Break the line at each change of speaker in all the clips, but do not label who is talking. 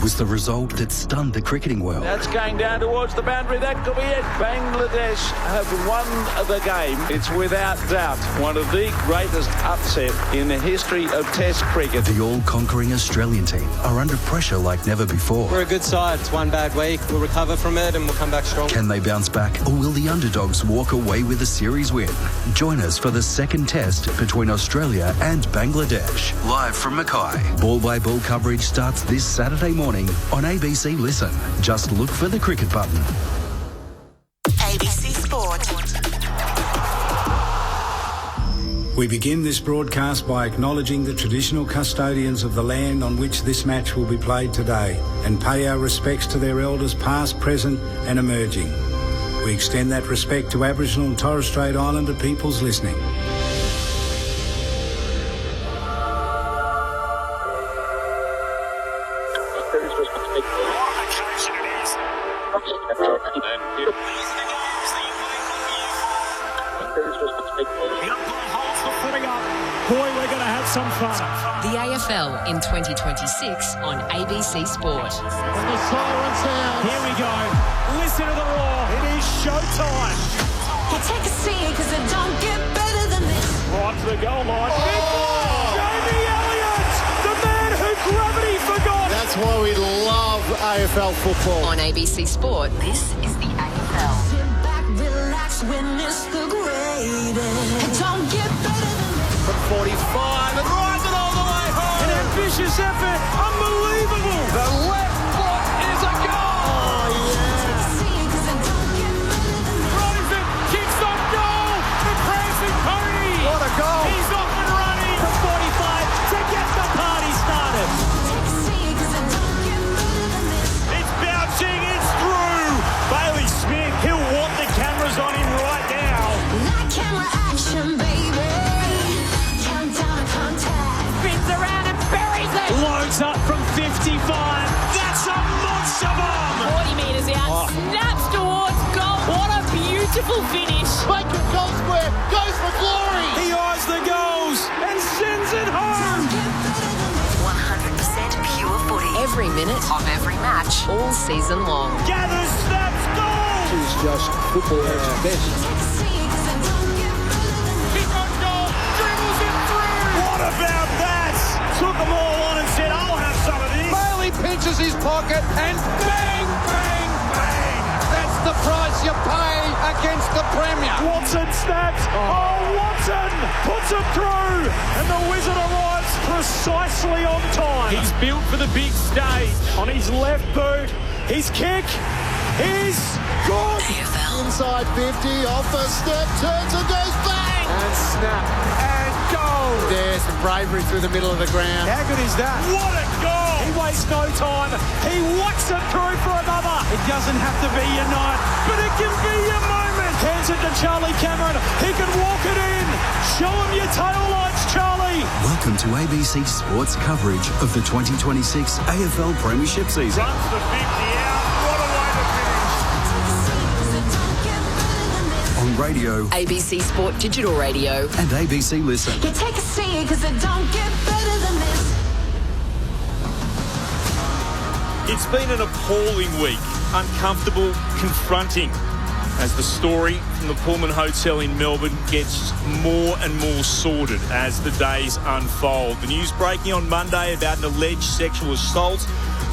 was the result that stunned the cricketing world.
That's going down towards the boundary. That could be it. Bangladesh have won the game. It's without doubt one of the greatest upset in the history of Test cricket.
The all-conquering Australian team are under pressure like never before.
We're a good side. It's one bad week. We'll recover from it and we'll come back strong.
Can they bounce back, or will the underdogs walk away with a series win? Join us for the second test between Australia and Bangladesh. Live from Mackay. Ball-by-ball coverage starts this Saturday morning on ABC Listen. Just look for the cricket button.
ABC Sport.
We begin this broadcast by acknowledging the traditional custodians of the land on which this match will be played today and pay our respects to their elders past, present and emerging. We extend that respect to Aboriginal and Torres Strait Islander peoples listening.
Boy, we're going to have some fun.
The AFL in 2026 on ABC Sport.
And the siren sounds. Here we go. Listen to the roar. It is showtime.
You take a seat because it don't get better than this.
Right to the goal line. Jamie Elliott, the man who gravity forgot.
That's why we love AFL football.
On ABC Sport, this is the AFL.
Sit back, relax, witness the greatest. It don't get better than this.
From 45 and rides it all the way home.
An ambitious effort. Unbelievable.
The left foot is a goal.
Take a seat because it don't get better than this.
Rosen kicks on goal. The prancing pony.
What a goal.
He's off and running from 45 to get the party started.
Take a seat because it don't get better than this.
It's bouncing. It's through. Bailey Smith. He'll want the cameras on him right now.
That camera action, baby. Countdown to contact.
Spins around and buries it.
Loads up from 55. That's a monster bomb.
40 metres out. Snaps towards goal. What a beautiful finish.
Michael Goldsworth goes for glory.
He eyes the goals and sends it home.
100% pure footy. Every minute of every match, all season long.
Gathers, snaps, goal.
It's just football at its best.
Take a seat because it don't get better than this.
Kick on goal. Dribbles it through. What about that? Took them all on and said, I'll have some of this.
Bailey pinches his pocket and bang, bang, bang. That's the price you pay against the Premier.
Watson snaps. Oh, Watson puts it through. And the Wizard arrives precisely on time. He's built for the big stage. On his left boot, his kick is good.
AFL.
Inside 50, off a step, turns and goes bang. And snap. And goal. There's some bravery through the middle of the ground.
How good is that? What a goal! He wastes no time. He whacks it through for another. It doesn't have to be your night, but it can be your moment. Hands it to Charlie Cameron. He can walk it in. Show him your tail lights, Charlie.
Welcome to ABC Sports coverage of the 2026 AFL Premiership season.
Runs the 50 out. What a way to finish.
On radio
ABC Sport Digital Radio.
and ABC Listen.
You take a seat because it don't get better than this.
It's been an appalling week. Uncomfortable, confronting, as the story from the Pullman Hotel in Melbourne gets more and more sordid as the days unfold. The news breaking on Monday about an alleged sexual assault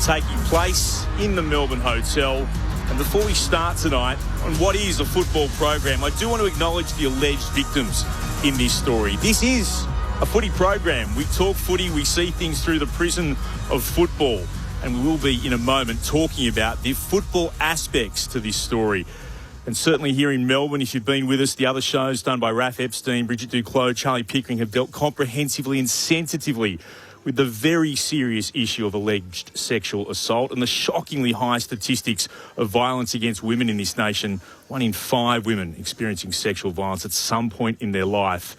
taking place in the Melbourne Hotel. And before we start tonight on what is a football program, I do want to acknowledge the alleged victims in this story. This is a footy program. We talk footy, we see things through the prism of football. And we will be, in a moment, talking about the football aspects to this story. And certainly here in Melbourne, if you've been with us, the other shows done by Raph Epstein, Bridget Duclos, Charlie Pickering have dealt comprehensively and sensitively with the very serious issue of alleged sexual assault and the shockingly high statistics of violence against women in this nation. 1 in 5 women experiencing sexual violence at some point in their life.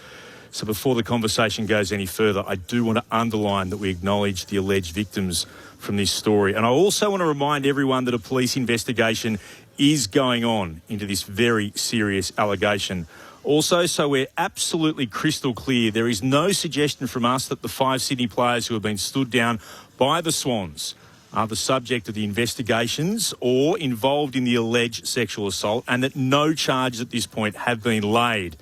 So before the conversation goes any further, I do want to underline that we acknowledge the alleged victims from this story. And I also want to remind everyone that a police investigation is going on into this very serious allegation. Also, so we're absolutely crystal clear, there is no suggestion from us that the 5 Sydney players who have been stood down by the Swans are the subject of the investigations or involved in the alleged sexual assault, and that no charges at this point have been laid.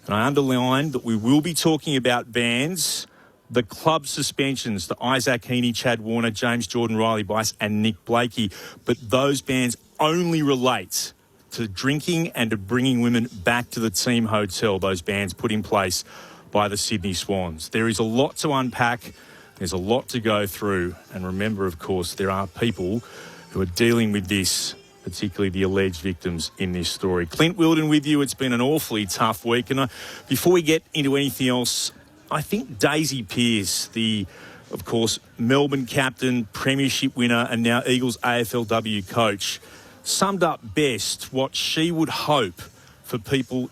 And I underline that we will be talking about bans, the club suspensions to Isaac Heaney, Chad Warner, James Jordan, Riley Bice and Nick Blakey. But those bans only relate to drinking and to bringing women back to the team hotel, those bans put in place by the Sydney Swans. There is a lot to unpack. There's a lot to go through. And remember, of course, there are people who are dealing with this, particularly the alleged victims in this story. Clint Wilden with you. It's been an awfully tough week. And before we get into anything else, I think Daisy Pearce, of course, Melbourne captain, premiership winner, and now Eagles AFLW coach, summed up best what she would hope for people,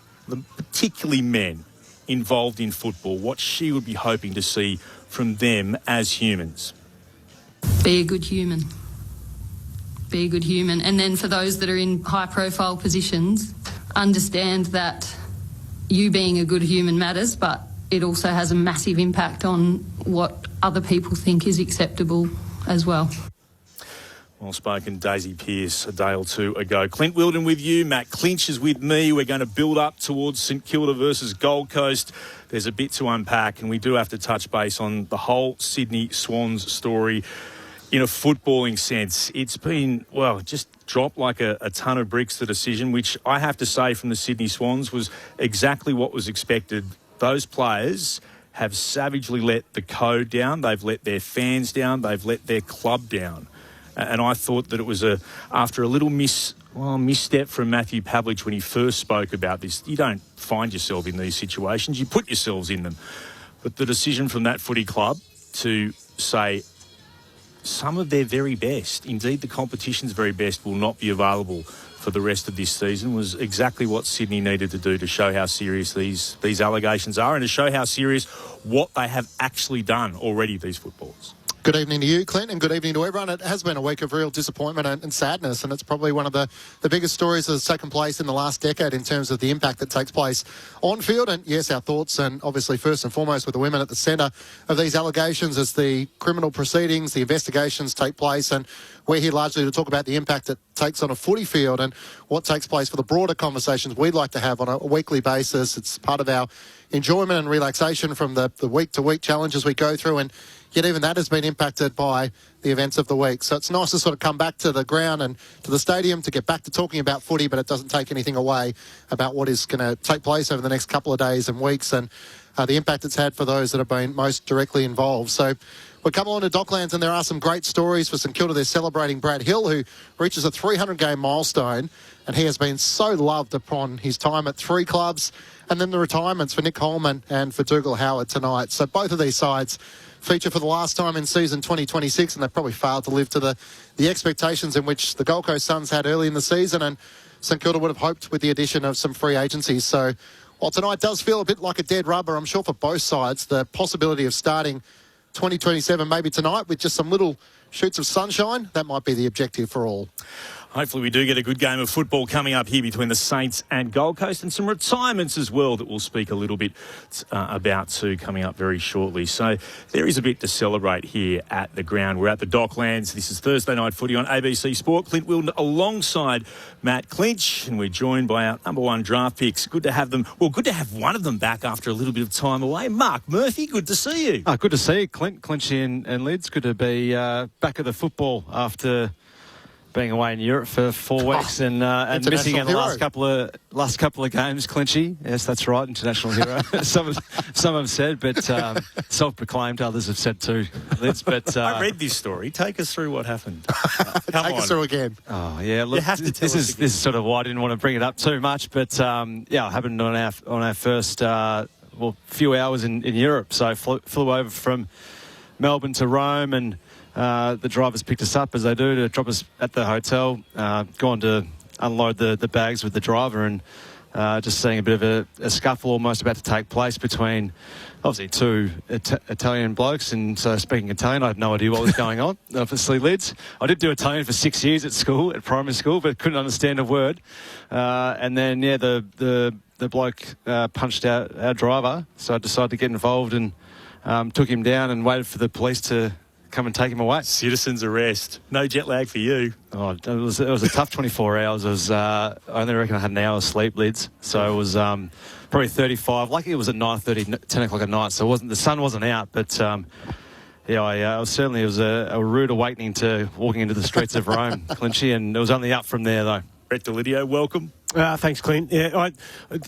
particularly men, involved in football, what she would be hoping to see from them as humans.
Be a good human. Be a good human. And then for those that are in high-profile positions, understand that you being a good human matters, but it also has a massive impact on what other people think is acceptable as well.
Well spoken, Daisy Pearce, a day or two ago. Clint Wilden with you. Matt Clinch is with me. We're going to build up towards St Kilda versus Gold Coast. There's a bit to unpack, and we do have to touch base on the whole Sydney Swans story in a footballing sense. It's been, well, just dropped like a ton of bricks, the decision, which I have to say from the Sydney Swans was exactly what was expected. Those players have savagely let the code down. They've let their fans down. They've let their club down. And I thought that it was after a little misstep from Matthew Pavlich when he first spoke about this. You don't find yourself in these situations. You put yourselves in them. But the decision from that footy club to say some of their very best, indeed the competition's very best, will not be available for the rest of this season was exactly what Sydney needed to do to show how serious these allegations are and to show how serious what they have actually done already, these footballers.
Good evening to you, Clint, and good evening to everyone. It has been a week of real disappointment and sadness, and it's probably one of the biggest stories that has taken place in the last decade in terms of the impact that takes place on field. And yes, our thoughts, and obviously first and foremost with the women at the centre of these allegations as the criminal proceedings, the investigations take place. And we're here largely to talk about the impact it takes on a footy field and what takes place for the broader conversations we'd like to have on a weekly basis. It's part of our enjoyment and relaxation from the week-to-week challenges we go through, and yet even that has been impacted by the events of the week. So it's nice to sort of come back to the ground and to the stadium to get back to talking about footy, but it doesn't take anything away about what is going to take place over the next couple of days and weeks and the impact it's had for those that have been most directly involved. So we come along to Docklands, and there are some great stories for St Kilda. They're celebrating Brad Hill, who reaches a 300-game milestone, and he has been so loved upon his time at three clubs, and then the retirements for Nick Coleman and for Dougal Howard tonight. So both of these sides feature for the last time in season 2026, and they've probably failed to live to the expectations in which the Gold Coast Suns had early in the season, and St Kilda would have hoped with the addition of some free agencies. So while tonight does feel a bit like a dead rubber, I'm sure for both sides, the possibility of starting 2027 maybe tonight with just some little shoots of sunshine, that might be the objective for all.
Hopefully we do get a good game of football coming up here between the Saints and Gold Coast, and some retirements as well that we'll speak a little bit about too coming up very shortly. So there is a bit to celebrate here at the ground. We're at the Docklands. This is Thursday Night Footy on ABC Sport. Clint Wilden alongside Matt Clinch, and we're joined by our number one draft picks. Good to have them. Well, good to have one of them back after a little bit of time away. Mark Murphy, good to see you.
Good to see you, Clint, Clinchy and Lids. Good to be back at the football after being away in Europe for 4 weeks and missing out the last couple of games, Clinchy. Yes, that's right, international hero. some have said, but self-proclaimed. Others have said too, Lids. But
I read this story. Take us through what happened.
Take us through again.
Oh yeah, look, this is sort of why I didn't want to bring it up too much, but it happened on our first few hours in Europe. So flew over from Melbourne to Rome, and the drivers picked us up as they do to drop us at the hotel, gone to unload the bags with the driver, and just seeing a bit of a scuffle almost about to take place between obviously two Italian blokes. And so speaking Italian, I had no idea what was going on. Obviously, Lids. I did do Italian for 6 years at primary school, but couldn't understand a word. And then, the bloke punched our driver, so I decided to get involved and took him down and waited for the police to come and take him away.
Citizen's arrest. No jet lag for you.
Oh, it was a tough 24 hours. It was, I only reckon I had an hour's sleep, Lids. So it was probably 35. Lucky it was at 9:30, 10 o'clock at night. So the sun wasn't out. But, it was a rude awakening to walking into the streets of Rome, Clinchy. And it was only up from there, though.
Brett Delidio, welcome.
Thanks, Clint. Yeah, I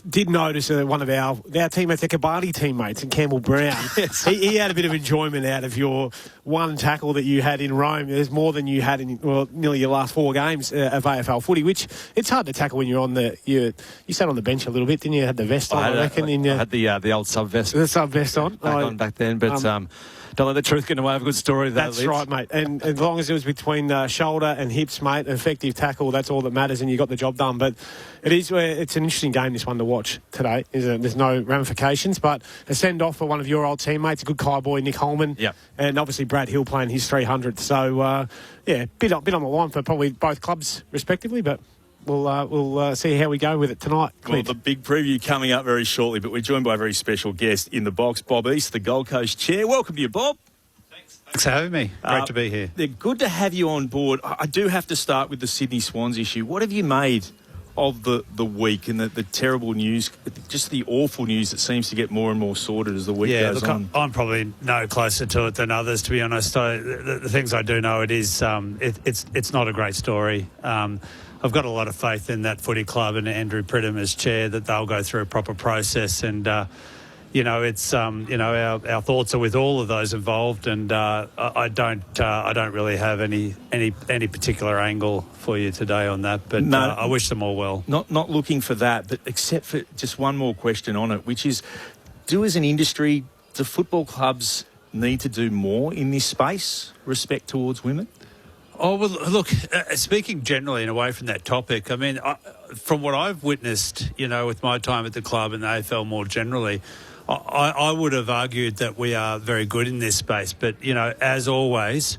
did notice one of our teammates, our Kabadi teammates, and Campbell Brown,
yes.
he had a bit of enjoyment out of your one tackle that you had in Rome. There's more than you had in nearly your last 4 games of AFL footy, which it's hard to tackle when you're on you sat on the bench a little bit, didn't you? Had the vest on, I reckon.
I had the old sub vest.
The sub vest on.
Back then, but... don't let the truth get in the way of a good story.
That's right, mate. And as long as it was between shoulder and hips, mate, an effective tackle, that's all that matters, and you got the job done. But it's an interesting game, this one, to watch today. There's no ramifications, but a send-off for one of your old teammates, a good Kai boy, Nick Holman, and obviously Brad Hill playing his 300th. So, bit on the line for probably both clubs, respectively, but... We'll see how we go with it tonight.
Clint. Well, the big preview coming up very shortly, but we're joined by a very special guest in the box, Bob East, the Gold Coast chair. Welcome to you, Bob.
Thanks for having me. Great to be here.
They're good to have you on board. I do have to start with the Sydney Swans issue. What have you made of the week and the terrible news, just the awful news that seems to get more and more sorted as the week goes on?
I'm probably no closer to it than others, to be honest. The things I do know, it's not a great story. I've got a lot of faith in that footy club and Andrew Pridham as chair that they'll go through a proper process. And, our thoughts are with all of those involved. And I don't really have any particular angle for you today on that. But no, I wish them all well.
Not looking for that, but except for just one more question on it, which is, as an industry, do football clubs need to do more in this space, respect towards women?
Oh, well, look, speaking generally and away from that topic, I mean, from what I've witnessed, with my time at the club and the AFL more generally, I would have argued that we are very good in this space. But, as always,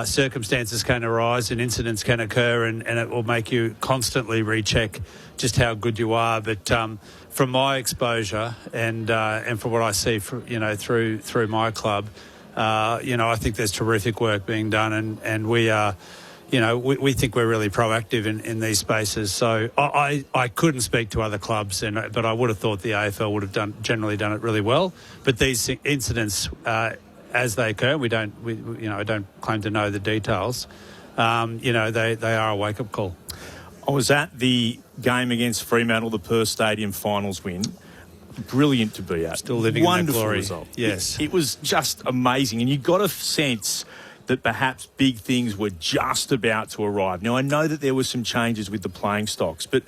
circumstances can arise and incidents can occur and it will make you constantly recheck just how good you are. But from my exposure and from what I see, through my club, I think there's terrific work being done, and we are, we think we're really proactive in these spaces. So I couldn't speak to other clubs, but I would have thought the AFL would have generally done it really well. But these incidents, as they occur, I don't claim to know the details. They are a wake-up call.
I was at the game against Fremantle, the Perth Stadium finals win. Brilliant to be at.
Still living
Wonderful
in that glory.
Result.
Yes.
It was just amazing. And you got a sense that perhaps big things were just about to arrive. Now, I know that there were some changes with the playing stocks, but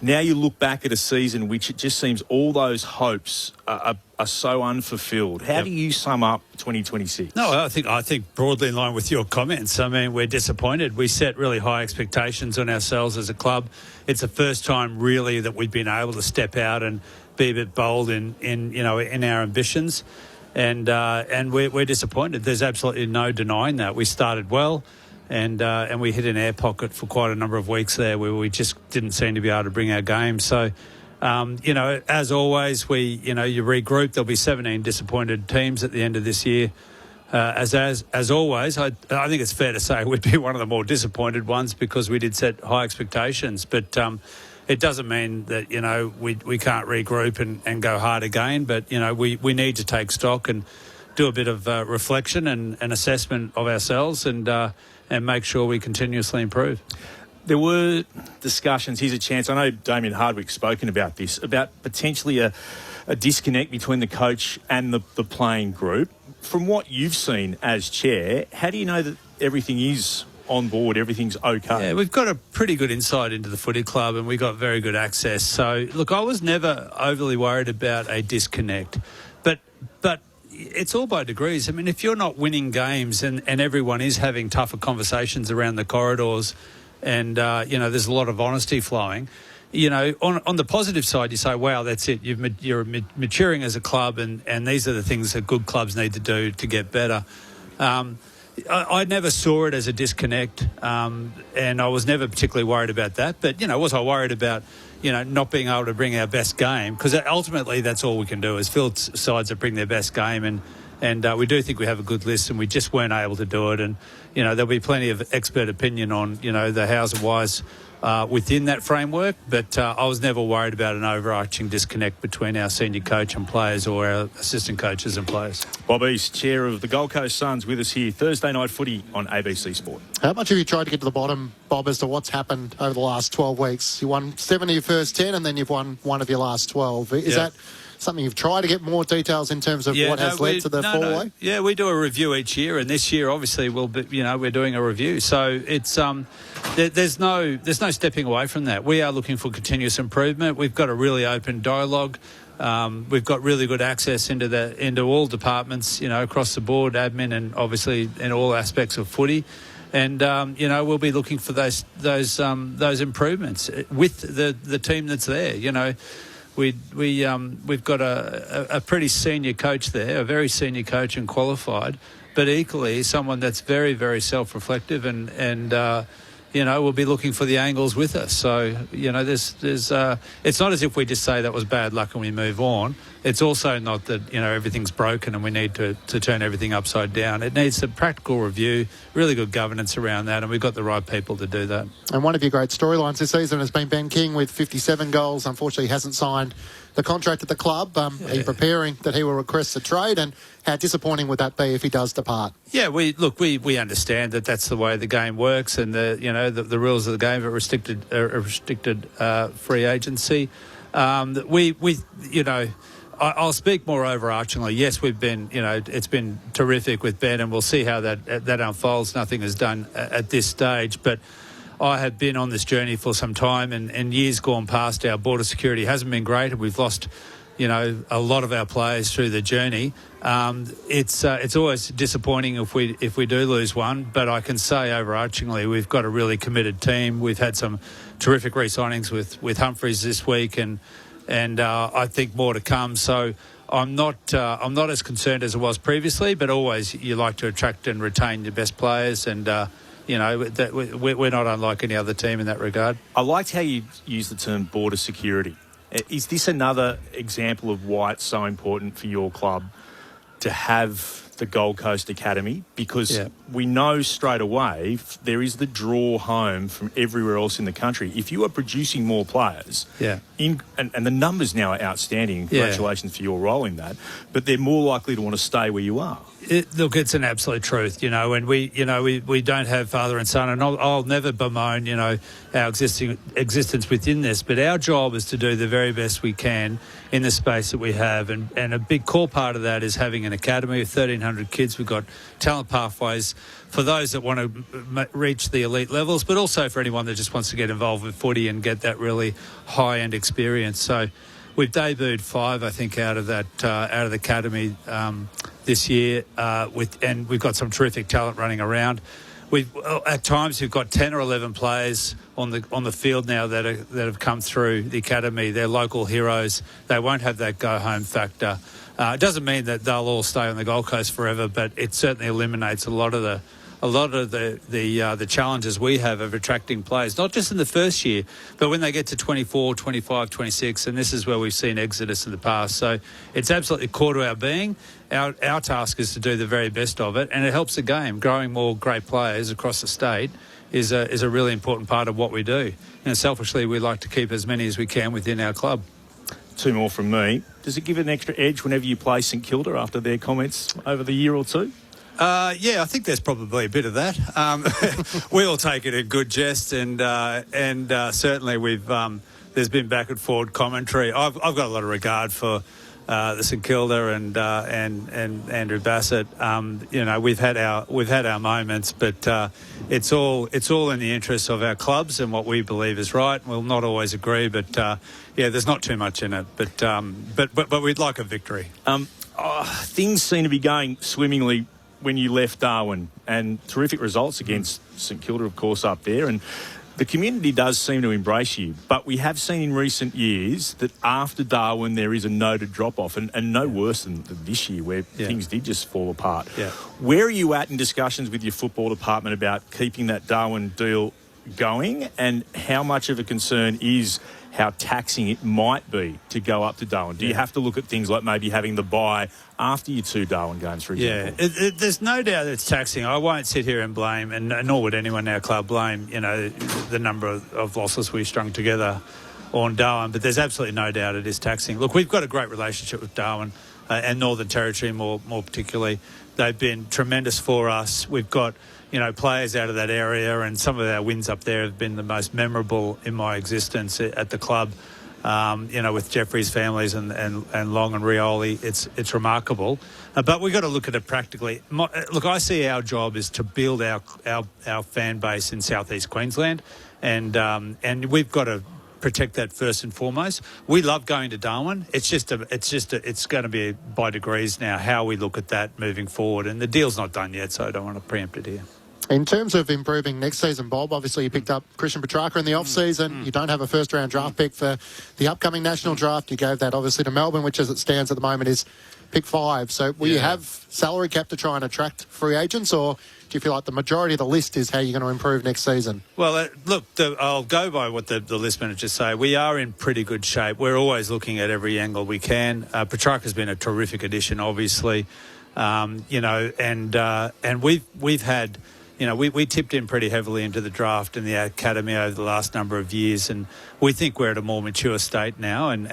now you look back at a season which it just seems all those hopes are so unfulfilled. How do you sum up 2026?
No, I think broadly in line with your comments. I mean, we're disappointed. We set really high expectations on ourselves as a club. It's the first time really that we've been able to step out and be a bit bold in our ambitions, and we're disappointed. There's absolutely no denying that. We started well, and we hit an air pocket for quite a number of weeks there where we just didn't seem to be able to bring our game. So, as always, you regroup. There'll be 17 disappointed teams at the end of this year. As always, I think it's fair to say we'd be one of the more disappointed ones because we did set high expectations, but. It doesn't mean that, we can't regroup and go hard again, but, we need to take stock and do a bit of reflection and assessment of ourselves and make sure we continuously improve.
There were discussions, here's a chance, I know Damien Hardwick's spoken about this, about potentially a disconnect between the coach and the playing group. From what you've seen as chair, how do you know that everything is on board, everything's okay?
Yeah, we've got a pretty good insight into the footy club and we got very good access. So, look, I was never overly worried about a disconnect. But it's all by degrees. I mean, if you're not winning games and everyone is having tougher conversations around the corridors and, there's a lot of honesty flowing, on the positive side, you say, wow, that's it. You're maturing as a club and these are the things that good clubs need to do to get better. I never saw it as a disconnect, and I was never particularly worried about that. But, was I worried about, not being able to bring our best game? Because ultimately that's all we can do is field sides that bring their best game And we do think we have a good list, and we just weren't able to do it. And, there'll be plenty of expert opinion on, the hows and whys within that framework. But I was never worried about an overarching disconnect between our senior coach and players or our assistant coaches and players.
Bob East, chair of the Gold Coast Suns, with us here. Thursday night footy on ABC Sport.
How much have you tried to get to the bottom, Bob, as to what's happened over the last 12 weeks? You won 7 of your first 10 and then you've won 1 of your last 12. Is that something you've tried to get more details in terms of what has led to the fall away?
Yeah, we do a review each year, and this year obviously we're doing a review. So it's there's no stepping away from that. We are looking for continuous improvement. We've got a really open dialogue. We've got really good access into all departments, across the board, admin, and obviously in all aspects of footy. And we'll be looking for those improvements with the team that's there. We've got a pretty senior coach there, a very senior coach and qualified, but equally someone that's very, very self-reflective and we'll be looking for the angles with us. So, there's it's not as if we just say that was bad luck and we move on. It's also not that, everything's broken and we need to turn everything upside down. It needs a practical review, really good governance around that, and we've got the right people to do that.
And one of your great storylines this season has been Ben King with 57 goals. Unfortunately, he hasn't signed the contract at the club. Are you preparing that he will request a trade, and how disappointing would that be if he does depart?
Yeah, we understand that that's the way the game works, and the rules of the game are restricted free agency. I'll speak more overarchingly. Yes, we've been, it's been terrific with Ben, and we'll see how that unfolds. Nothing is done at this stage, but I have been on this journey for some time, and years gone past, our border security hasn't been great. We've lost, a lot of our players through the journey. It's always disappointing if we do lose one, but I can say overarchingly we've got a really committed team. We've had some terrific re-signings with Humphreys this week, and I think more to come. So I'm not as concerned as I was previously, but always you like to attract and retain your best players, and we're not unlike any other team in that regard.
I liked how you used the term border security. Is this another example of why it's so important for your club to have the Gold Coast Academy? Because we know straight away there is the draw home from everywhere else in the country. If you are producing more players, and the numbers now are outstanding, congratulations for your role in that, but they're more likely to want to stay where you are.
Look, it's an absolute truth, and we don't have father and son, and I'll never bemoan, our existence within this, but our job is to do the very best we can in the space that we have, and a big core part of that is having an academy of 1,300 kids. We've got talent pathways for those that want to reach the elite levels, but also for anyone that just wants to get involved with footy and get that really high-end experience. So we've debuted 5, I think, out of the academy this year, and we've got some terrific talent running around. At times we've got 10 or 11 players on the field now that have come through the academy. They're local heroes. They won't have that go home factor. It doesn't mean that they'll all stay on the Gold Coast forever, but it certainly eliminates a lot of the challenges we have of attracting players, not just in the first year, but when they get to 24, 25, 26, and this is where we've seen exodus in the past. So it's absolutely core to our being. Our task is to do the very best of it, and it helps the game. Growing more great players across the state is a really important part of what we do. And selfishly, we like to keep as many as we can within our club.
2 more from me. Does it give it an extra edge whenever you play St Kilda after their comments over the year or two?
Yeah, I think there's probably a bit of that. We all take it in good jest, and certainly there's been back and forward commentary. I've got a lot of regard for the St Kilda and Andrew Bassett. We've had our moments, but it's all in the interests of our clubs and what we believe is right. We'll not always agree, but there's not too much in it. But we'd like a victory.
Things seem to be going swimmingly when you left Darwin, and terrific results against St Kilda, of course, up there, and the community does seem to embrace you. But we have seen in recent years that after Darwin there is a noted drop-off, and no worse than this year where things did just fall apart. Where are you at in discussions with your football department about keeping that Darwin deal going, and how much of a concern is how taxing it might be to go up to Darwin? Do you have to look at things like maybe having the bye after your 2 Darwin games, for example?
Yeah, there's no doubt it's taxing. I won't sit here and blame, and nor would anyone in our club blame, the number of losses we strung together on Darwin, but there's absolutely no doubt it is taxing. Look, we've got a great relationship with Darwin and Northern Territory more particularly. They've been tremendous for us. We've got players out of that area, and some of our wins up there have been the most memorable in my existence at the club. With Jeffrey's families and Long and Rioli, it's remarkable. But we've got to look at it practically. Look, I see our job is to build our fan base in southeast Queensland, and we've got to protect that first and foremost. We love going to Darwin. It's going to be by degrees now how we look at that moving forward. And the deal's not done yet, so I don't want to preempt it here.
In terms of improving next season, Bob, obviously you picked up Christian Petrarca in the off-season. You don't have a first-round draft pick for the upcoming national draft. You gave that obviously to Melbourne, which as it stands at the moment is pick 5. So will you have salary cap to try and attract free agents, or do you feel like the majority of the list is how you're going to improve next season?
Well, I'll go by what the list managers say. We are in pretty good shape. We're always looking at every angle we can. Petrarca's been a terrific addition, obviously. And we've had... we tipped in pretty heavily into the draft and the academy over the last number of years, and we think we're at a more mature state now. And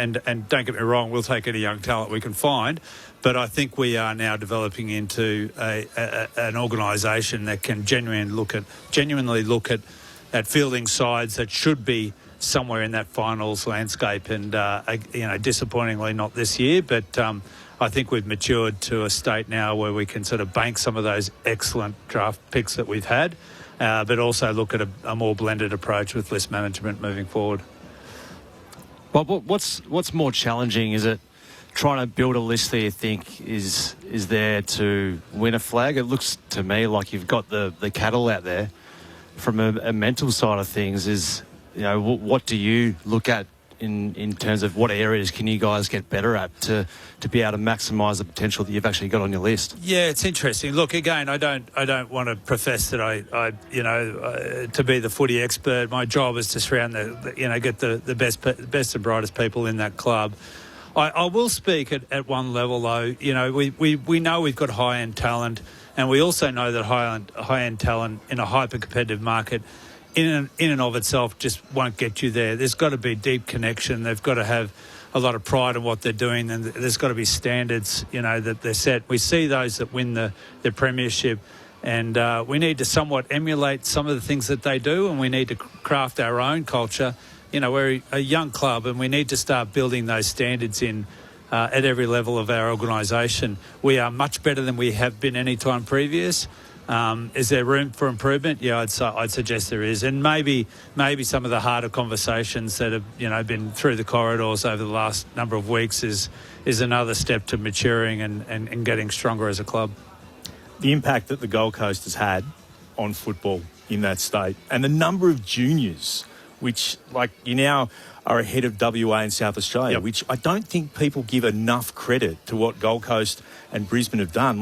don't get me wrong, we'll take any young talent we can find, but I think we are now developing into an organisation that can genuinely look at fielding sides that should be somewhere in that finals landscape. And disappointingly not this year, but. I think we've matured to a state now where we can sort of bank some of those excellent draft picks that we've had, but also look at a more blended approach with list management moving forward.
Well, what's more challenging? Is it trying to build a list that you think is there to win a flag? It looks to me like you've got the cattle out there. From a mental side of things, what do you look at in terms of what areas can you guys get better at to be able to maximise the potential that you've actually got on your list? Yeah,
it's interesting. Look, again, I don't want to profess that I to be the footy expert. My job is to surround get the best and brightest people in that club. I will speak at one level though. We know we've got high-end talent, and we also know that high-end talent in a hyper-competitive market in and of itself just won't get you there. There's got to be deep connection. They've got to have a lot of pride in what they're doing, and there's got to be standards, that they're set. We see those that win the premiership, and we need to somewhat emulate some of the things that they do, and we need to craft our own culture. We're a young club, and we need to start building those standards in at every level of our organisation. We are much better than we have been any time previous. Is there room for improvement? Yeah, I'd suggest there is, and maybe some of the harder conversations that have been through the corridors over the last number of weeks is another step to maturing and getting stronger as a club.
The impact that the Gold Coast has had on football in that state, and the number of juniors, which you now are ahead of WA and South Australia, which I don't think people give enough credit to what Gold Coast and Brisbane have done.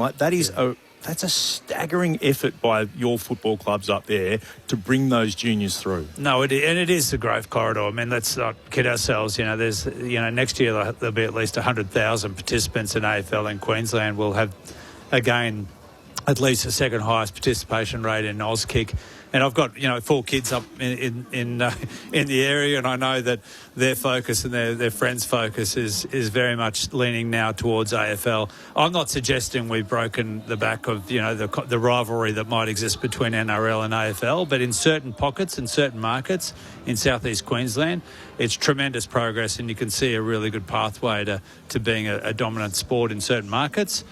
That's a staggering effort by your football clubs up there to bring those juniors through.
No, it is the growth corridor. I mean, let's not kid ourselves. There's next year there'll be at least 100,000 participants in AFL in Queensland. We'll have again at least the second highest participation rate in Auskick. And I've got 4 kids up in the area, and I know that their focus and their friends' focus is very much leaning now towards AFL. I'm not suggesting we've broken the back of the rivalry that might exist between NRL and AFL, but in certain pockets and certain markets in southeast Queensland, it's tremendous progress, and you can see a really good pathway to being a dominant sport in certain markets.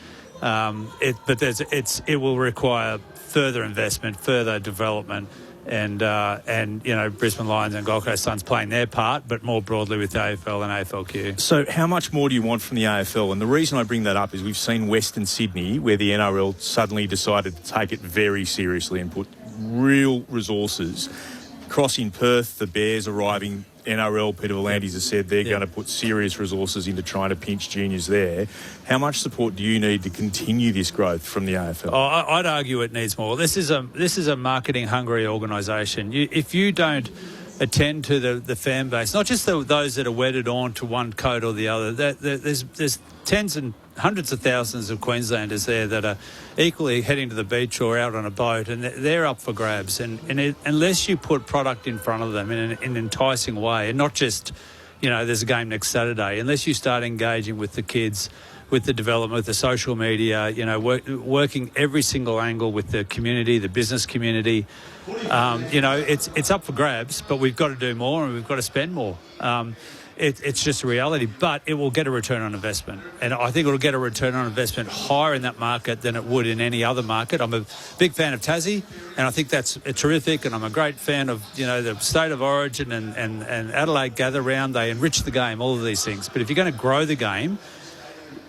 It will require further investment, further development, and Brisbane Lions and Gold Coast Suns playing their part, but more broadly with AFL and AFLQ.
So how much more do you want from the AFL? And the reason I bring that up is we've seen Western Sydney, where the NRL suddenly decided to take it very seriously and put real resources. Across in Perth, the Bears arriving NRL, Peter Volandis has said they're going to put serious resources into trying to pinch juniors there. How much support do you need to continue this growth from the AFL?
I'd argue it needs more. This is a marketing-hungry organisation. If you don't attend to the fan base, not just those that are wedded on to one coat or the other. There's tens and hundreds of thousands of Queenslanders there that are equally heading to the beach or out on a boat, and they're up for grabs. And unless you put product in front of them in an enticing way, and not just, there's a game next Saturday, unless you start engaging with the kids, with the development, with the social media, working every single angle with the community, the business community. It's up for grabs, but we've got to do more and we've got to spend more. It's just a reality, but it will get a return on investment. And I think it will get a return on investment higher in that market than it would in any other market. I'm a big fan of Tassie, and I think that's terrific, and I'm a great fan of, the State of Origin and Adelaide gather round. They enrich the game, all of these things. But if you're going to grow the game,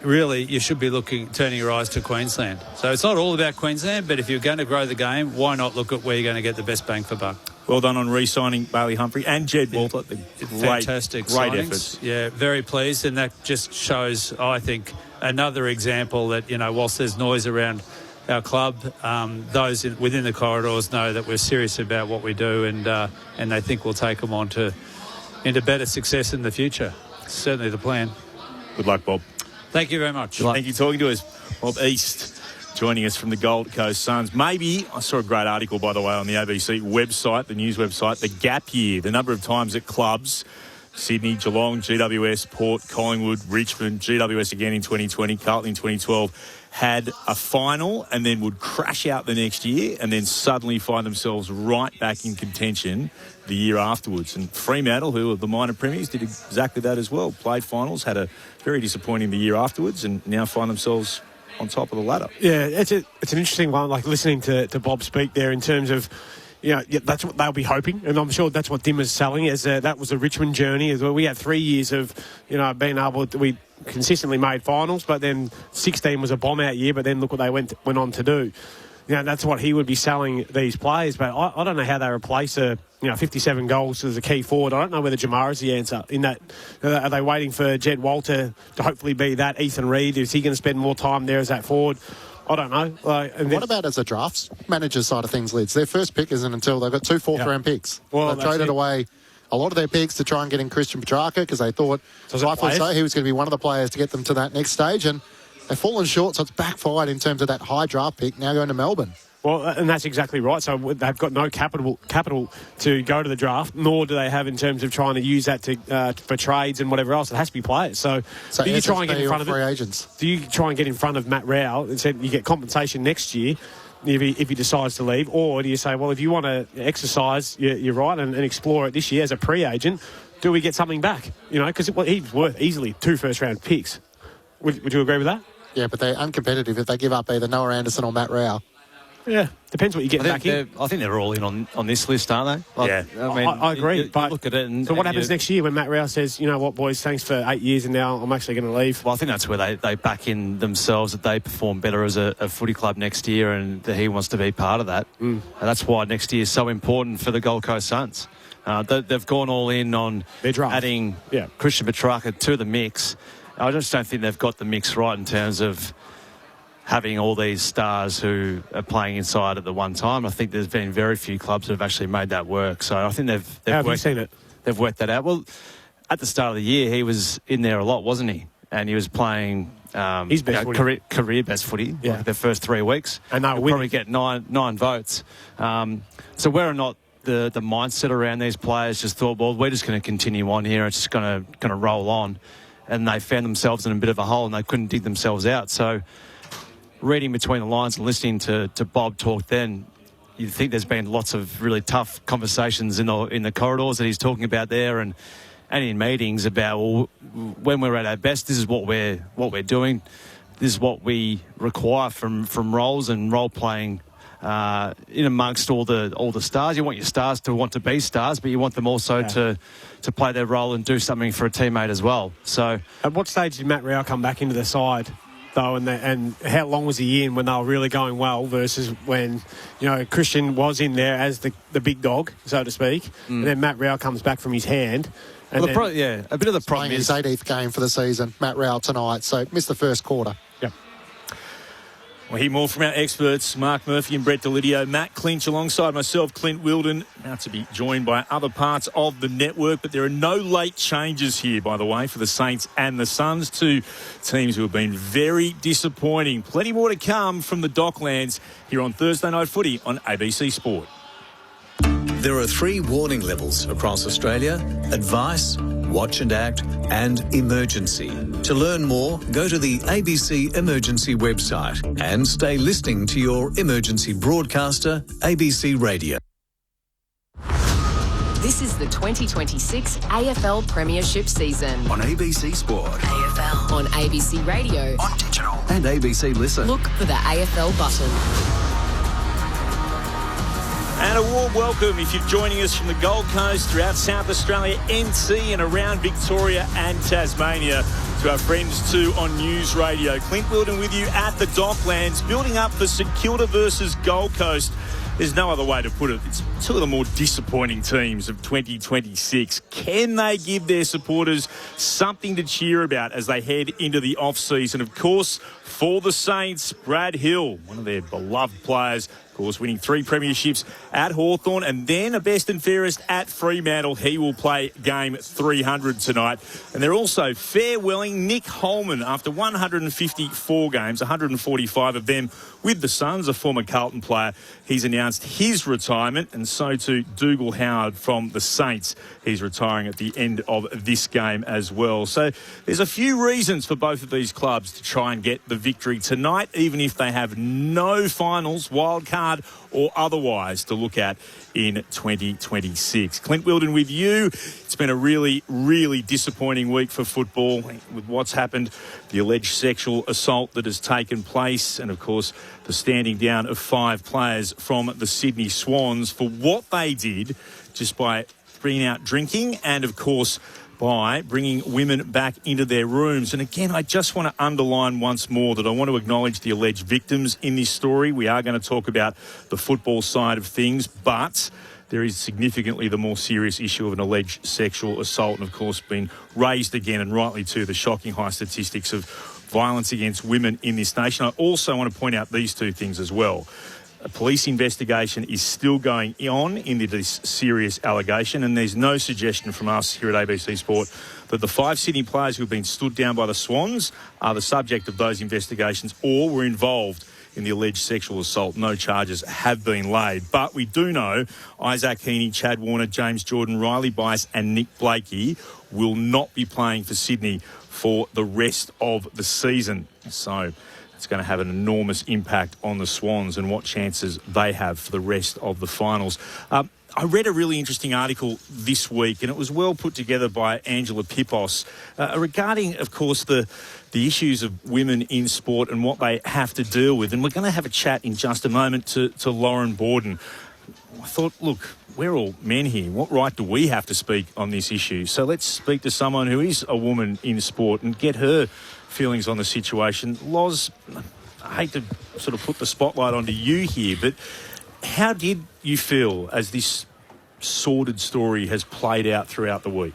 really, you should be turning your eyes to Queensland. So it's not all about Queensland, but if you're going to grow the game, why not look at where you're going to get the best bang for buck?
Well done on re-signing Bailey Humphrey and Jed Walter.
Fantastic
great
signings.
efforts.
Yeah, very pleased, and that just shows, I think, another example that, whilst there's noise around our club, those within the corridors know that we're serious about what we do, and they think we'll take them on into better success in the future. Certainly the plan.
Good luck, Bob.
Thank you very much.
Thank you for talking to us. Bob East joining us from the Gold Coast Suns. Maybe, I saw a great article, by the way, on the ABC website, the news website, the gap year, the number of times that clubs, Sydney, Geelong, GWS, Port, Collingwood, Richmond, GWS again in 2020, Carlton in 2012, had a final and then would crash out the next year and then suddenly find themselves right back in contention the year afterwards. And Fremantle, who are the minor premiers, did exactly that as well. Played finals, had a very disappointing the year afterwards, and now find themselves on top of the ladder.
Yeah, it's an interesting one, like listening to Bob speak there in terms of, that's what they'll be hoping, and I'm sure that's what Dimmer's selling, is that was the Richmond journey as well. We had 3 years of, being able to, we consistently made finals, but then 16 was a bomb-out year, but then look what they went on to do. That's what he would be selling these players, but I don't know how they replace 57 goals as a key forward. I don't know whether Jamara's the answer in that. Are they waiting for Jed Walter to hopefully be that? Ethan Reid, is he going to spend more time there as that forward? I don't know.
What about as a drafts manager side of things, Lids? Their first pick isn't until they've got 2 fourth-round picks.
Well,
they've traded away a lot of their picks to try and get in Christian Petrarca because they thought, rightfully so, he was going to be one of the players to get them to that next stage, and they've fallen short, so it's backfired in terms of that high draft pick now going to Melbourne.
Well, and that's exactly right. So they've got no capital to go to the draft, nor do they have in terms of trying to use that for trades and whatever else. It has to be players. So do you try and get in front of
free agents?
Do you try and get in front of Matt Rowell and say you get compensation next year if he decides to leave, or do you say, well, if you want to exercise your right and explore it this year as a pre-agent, do we get something back? Because he's worth easily 2 first-round picks. Would you agree with that?
Yeah, but they're uncompetitive if they give up either Noah Anderson or Matt Rowell.
Yeah, depends what you get back in.
I think they're all in on this list, aren't they?
Yeah.
I agree. But
look at it.
So what happens next year when Matt Rowell says, you know what, boys, thanks for 8 years and now I'm actually going to leave?
Well, I think that's where they back in themselves, that they perform better as a footy club next year, and that he wants to be part of that. And that's why next year is so important for the Gold Coast Suns. They've gone all in on adding Christian Petrarca to the mix. I just don't think they've got the mix right in terms of having all these stars who are playing inside at the one time. I think there's been very few clubs that have actually made that work. So I think they've
How have you seen it?
They've worked that out. Well, at the start of the year, he was in there a lot, wasn't he? And he was playing
his best
career best footy, like the first 3 weeks.
And they'll
probably get nine votes. So whether or not the mindset around these players just thought, well, we're just going to continue on here, it's just going to roll on, and they found themselves in a bit of a hole and they couldn't dig themselves out. So reading between the lines and listening to Bob talk then, you think there's been lots of really tough conversations in the corridors that he's talking about there, and in meetings about, well, when we're at our best, this is what we're doing. This is what we require from roles and role playing in amongst all the stars. You want your stars to want to be stars, but you want them also to play their role and do something for a teammate as well. So,
at what stage did Matt Rowell come back into the side? though, and how long was he in when they were really going well versus when, Christian was in there as the big dog, so to speak, and then Matt Rowell comes back from his hand. And
a bit of the problem is
his 18th game for the season, Matt Rowell tonight, so missed the first quarter.
Yep.
We'll hear more from our experts, Mark Murphy and Brett Delidio. Matt Clinch alongside myself, Clint Wilden, now to be joined by other parts of the network. But there are no late changes here, by the way, for the Saints and the Suns, two teams who have been very disappointing. Plenty more to come from the Docklands here on Thursday Night Footy on ABC Sport.
There are 3 warning levels across Australia: advice, watch and act, and emergency. To learn more, go to the ABC Emergency website and stay listening to your emergency broadcaster, ABC Radio.
This is the 2026 AFL Premiership season.
On ABC Sport.
AFL. On ABC Radio.
On digital. And ABC Listen.
Look for the AFL button.
And a warm welcome if you're joining us from the Gold Coast, throughout South Australia, NT and around Victoria and Tasmania, to our friends too on News Radio. Clint Wilden with you at the Docklands, building up for St Kilda versus Gold Coast. There's no other way to put it. It's two of the more disappointing teams of 2026. Can they give their supporters something to cheer about as they head into the off-season? Of course, for the Saints, Brad Hill, one of their beloved players, of course, winning 3 premierships at Hawthorn and then a best and fairest at Fremantle. He will play game 300 tonight. And they're also farewelling Nick Holman after 154 games, 145 of them with the Suns, a former Carlton player. He's announced his retirement, and so too Dougal Howard from the Saints. He's retiring at the end of this game as well. So there's a few reasons for both of these clubs to try and get the victory tonight, even if they have no finals, wild card or otherwise, to look at in 2026. Clint Wilden with you. It's been a really, really disappointing week for football with what's happened, the alleged sexual assault that has taken place, and of course the standing down of 5 players from the Sydney Swans for what they did just by bringing out drinking and of course by bringing women back into their rooms. And again, I just want to underline once more that I want to acknowledge the alleged victims in this story. We are going to talk about the football side of things, but there is significantly the more serious issue of an alleged sexual assault, and of course been raised again, and rightly too, the shocking high statistics of violence against women in this nation. I also want to point out these two things as well. A police investigation is still going on into this serious allegation, and there's no suggestion from us here at ABC Sport that the 5 Sydney players who have been stood down by the Swans are the subject of those investigations or were involved in the alleged sexual assault. No charges have been laid. But we do know Isaac Heaney, Chad Warner, James Jordan, Riley Bice and Nick Blakey will not be playing for Sydney for the rest of the season. So it's going to have an enormous impact on the Swans and what chances they have for the rest of the finals. I read a really interesting article this week, and it was well put together by Angela Pipos regarding, of course, the issues of women in sport and what they have to deal with. And we're going to have a chat in just a moment to Lauren Borden. I thought, look, we're all men here. What right do we have to speak on this issue? So let's speak to someone who is a woman in sport and get her feelings on the situation. Loz, I hate to sort of put the spotlight onto you here, but how did you feel as this sordid story has played out throughout the week?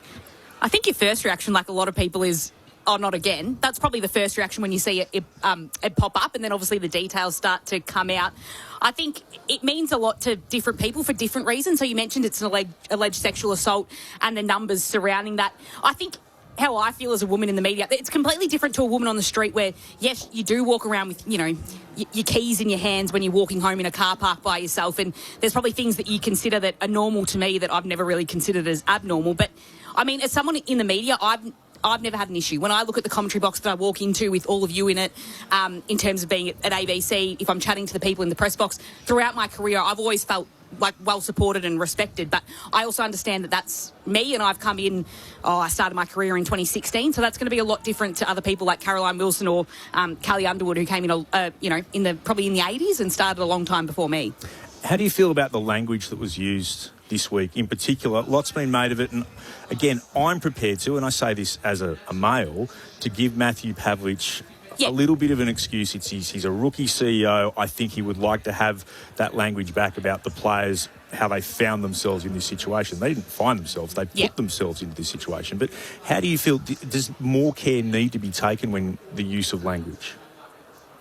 I think your first reaction, like a lot of people, is, oh, not again. That's probably the first reaction when you see it pop up, and then obviously the details start to come out. I think it means a lot to different people for different reasons. So you mentioned it's an alleged sexual assault and the numbers surrounding that. I think how I feel as a woman in the media, it's completely different to a woman on the street where, yes, you do walk around with, your keys in your hands when you're walking home in a car park by yourself, and there's probably things that you consider that are normal to me that I've never really considered as abnormal. But, I mean, as someone in the media, I've never had an issue. When I look at the commentary box that I walk into with all of you in it, in terms of being at ABC, if I'm chatting to the people in the press box, throughout my career, I've always felt like well supported and respected. But I also understand that that's me, and I've come in, I started my career in 2016, so that's going to be a lot different to other people like Caroline Wilson or Callie Underwood, who came in, probably in the 80s and started a long time before me.
How do you feel about the language that was used this week in particular? Lots been made of it, and again, I'm prepared to, and I say this as a male, to give Matthew Pavlich a little bit of an excuse. He's a rookie CEO. I think he would like to have that language back about the players, how they found themselves in this situation. They didn't find themselves. They put themselves into this situation. But how do you feel? Does more care need to be taken when the use of language?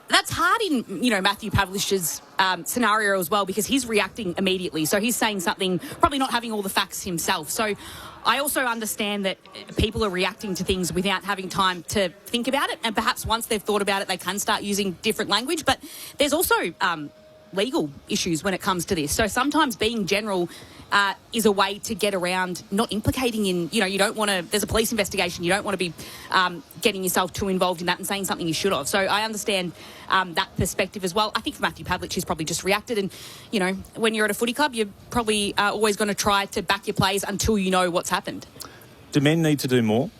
That's hard in, Matthew Pavlich's scenario as well, because he's reacting immediately. So he's saying something, probably not having all the facts himself. So I also understand that people are reacting to things without having time to think about it. And perhaps once they've thought about it, they can start using different language. But there's also legal issues when it comes to this. So sometimes being general is a way to get around not implicating in, you don't want to, there's a police investigation, you don't want to be getting yourself too involved in that and saying something you should have. So I understand that perspective as well. I think for Matthew Pavlich, he's probably just reacted, and, when you're at a footy club, you're probably always going to try to back your plays until you know what's happened.
Do men need to do more?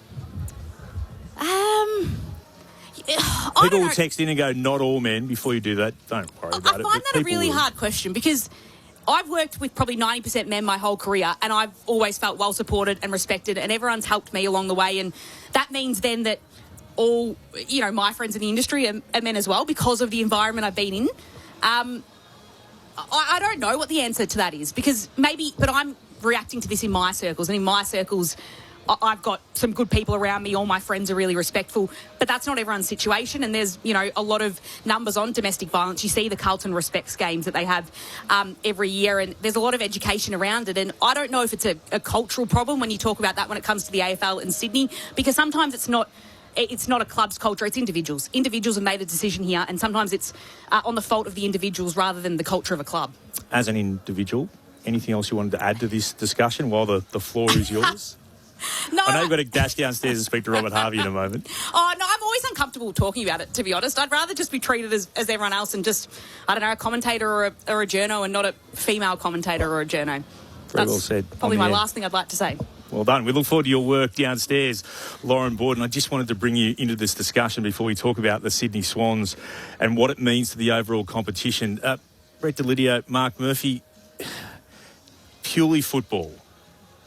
People will text in and go, not all men. Before you do that, don't worry about it.
I find that a really hard question, because I've worked with probably 90% men my whole career, and I've always felt well supported and respected, and everyone's helped me along the way. And that means then that all, my friends in the industry are men as well, because of the environment I've been in. I don't know what the answer to that is, because but I'm reacting to this in my circles, and in my circles, I've got some good people around me. All my friends are really respectful, but that's not everyone's situation. And there's, a lot of numbers on domestic violence. You see the Carlton Respects games that they have every year, and there's a lot of education around it. And I don't know if it's a cultural problem when you talk about that when it comes to the AFL in Sydney, because sometimes it's not a club's culture, it's individuals. Individuals have made a decision here, and sometimes it's on the fault of the individuals rather than the culture of a club. As
an individual, anything else you wanted to add to this discussion while the floor is yours?
No,
I know you've got to dash downstairs and speak to Robert Harvey in a moment.
Oh, no, I'm always uncomfortable talking about it, to be honest. I'd rather just be treated as everyone else and just, a commentator or a journo, and not a female commentator or a journo.
Very well said.
Probably my last thing I'd like to say.
Well done. We look forward to your work downstairs, Lauren Borden. I just wanted to bring you into this discussion before we talk about the Sydney Swans and what it means to the overall competition. Brett Delidio, Mark Murphy, purely football.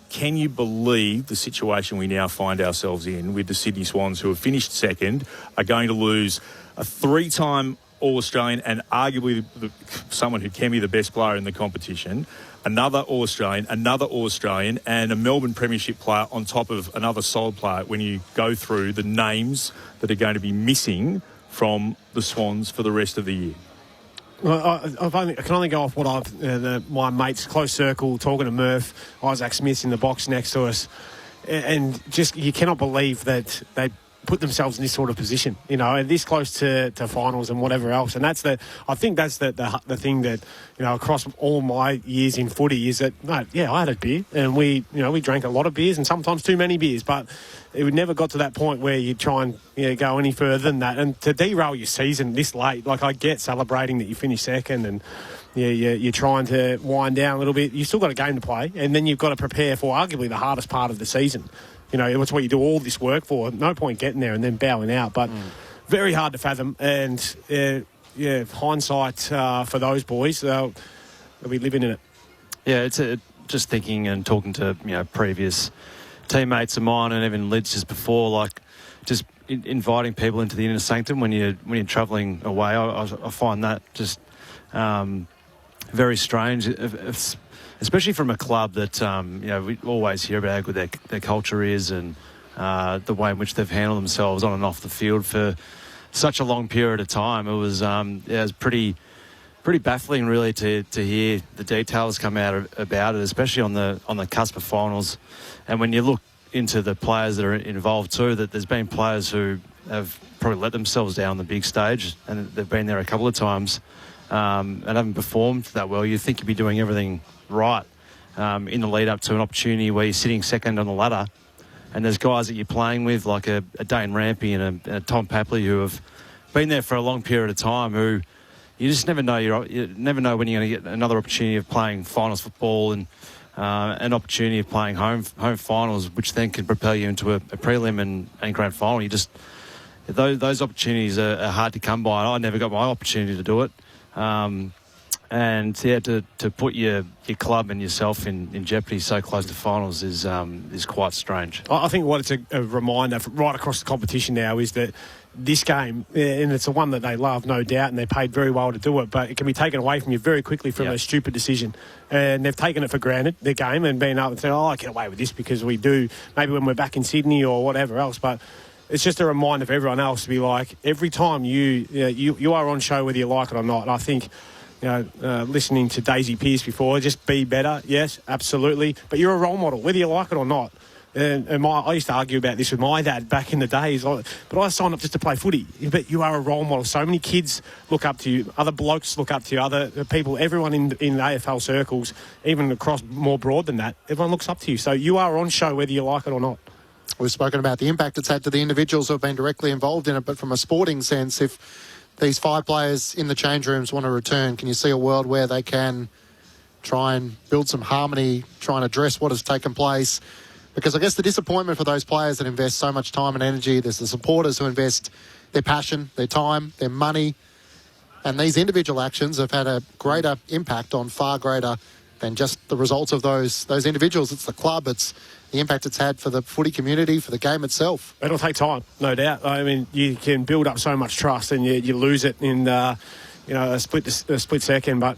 Can you believe the situation we now find ourselves in with the Sydney Swans, who have finished second, are going to lose a three-time All-Australian and arguably someone who can be the best player in the competition, another All-Australian, and a Melbourne Premiership player on top of another solid player when you go through the names that are going to be missing from the Swans for the rest of the year?
Well, I can only go off what my mates, close circle, talking to Murph, Isaac Smith's in the box next to us, and just you cannot believe that they put themselves in this sort of position, this close to finals and whatever else. And I think that's the thing that, across all my years in footy is that, I had a beer, and we drank a lot of beers and sometimes too many beers, but it never got to that point where you try and go any further than that. And to derail your season this late, I get celebrating that you finish second and you're trying to wind down a little bit. You've still got a game to play, and then you've got to prepare for arguably the hardest part of the season. It's what you do all this work for. No point getting there and then bowing out. But very hard to fathom. And, hindsight for those boys, they'll be living in it.
Yeah, it's just thinking and talking to, previous teammates of mine and even Lids just before, just inviting people into the inner sanctum when you're travelling away. I find that just very strange. Especially from a club that, we always hear about how good their culture is and the way in which they've handled themselves on and off the field for such a long period of time. It was pretty baffling, really, to hear the details come out about it, especially on the cusp of finals. And when you look into the players that are involved too, that there's been players who have probably let themselves down on the big stage, and they've been there a couple of times and haven't performed that well. You'd think you'd be doing everything right in the lead up to an opportunity where you're sitting second on the ladder, and there's guys that you're playing with like a Dane Rampy and a Tom Papley who have been there for a long period of time, who you just never know. You never know when you're going to get another opportunity of playing finals football and an opportunity of playing home finals, which then can propel you into a prelim and grand final. You just those opportunities are hard to come by. I never got my opportunity to do it. And to put your club and yourself in jeopardy so close to finals is quite strange.
I think what it's a reminder right across the competition now is that this game, and it's the one that they love, no doubt, and they're paid very well to do it, but it can be taken away from you very quickly from a stupid decision. And they've taken it for granted, the game, and been able to say, I get away with this because we do, maybe when we're back in Sydney or whatever else, but it's just a reminder for everyone else to be like, every time you are on show whether you like it or not. And I think, listening to Daisy Pearce before, just be better, yes, absolutely, but you're a role model, whether you like it or not. And I used to argue about this with my dad back in the days. But I signed up just to play footy. But you are a role model. So many kids look up to you. Other blokes look up to you. Other people, everyone in the AFL circles, even across more broad than that, everyone looks up to you. So you are on show whether you like it or not.
We've spoken about the impact it's had to the individuals who have been directly involved in it. But from a sporting sense, if these 5 players in the change rooms want to return, can you see a world where they can try and build some harmony, try and address what has taken place? Because I guess the disappointment for those players that invest so much time and energy, there's the supporters who invest their passion, their time, their money, and these individual actions have had a greater impact on far greater than just the results of those individuals. It's the club, it's the impact it's had for the footy community, for the game itself.
It'll take time, no doubt. I mean, you can build up so much trust and you lose it in a split second, but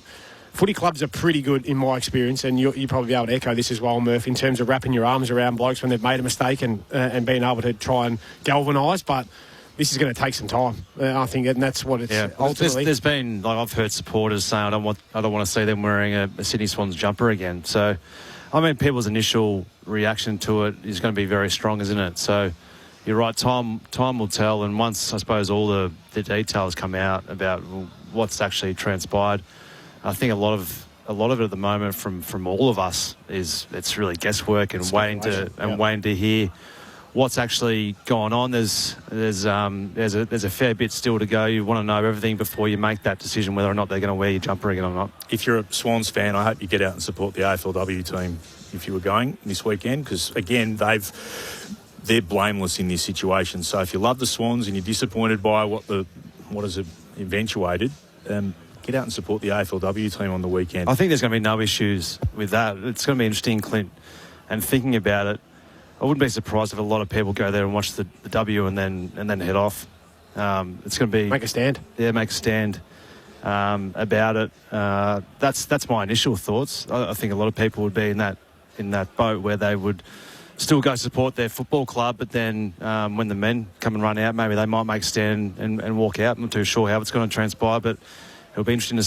footy clubs are pretty good in my experience, and you'll probably be able to echo this as well, Murph, in terms of wrapping your arms around blokes when they've made a mistake and being able to try and galvanise. But this is going to take some time, I think, and that's what it's ultimately.
There's been, I've heard supporters saying, I don't want to see them wearing a Sydney Swans jumper again. So, I mean, people's initial reaction to it is going to be very strong, isn't it? So, you're right. Time will tell, and once I suppose all the details come out about what's actually transpired, I think a lot of it at the moment from all of us is it's really guesswork and waiting to hear what's actually gone on. There's a fair bit still to go. You want to know everything before you make that decision whether or not they're going to wear your jumper again or not.
If you're a Swans fan, I hope you get out and support the AFLW team if you were going this weekend, because again they're blameless in this situation. So if you love the Swans and you're disappointed by what has eventuated, get out and support the AFLW team on the weekend.
I think there's going to be no issues with that. It's going to be interesting, Clint, and thinking about it, I wouldn't be surprised if a lot of people go there and watch the W and then head off. It's going to be
make a stand.
Yeah, make a stand about it. That's my initial thoughts. I think a lot of people would be in that boat where they would still go support their football club, but then when the men come and run out, maybe they might make a stand and walk out. I'm not too sure how it's going to transpire, but it'll be interesting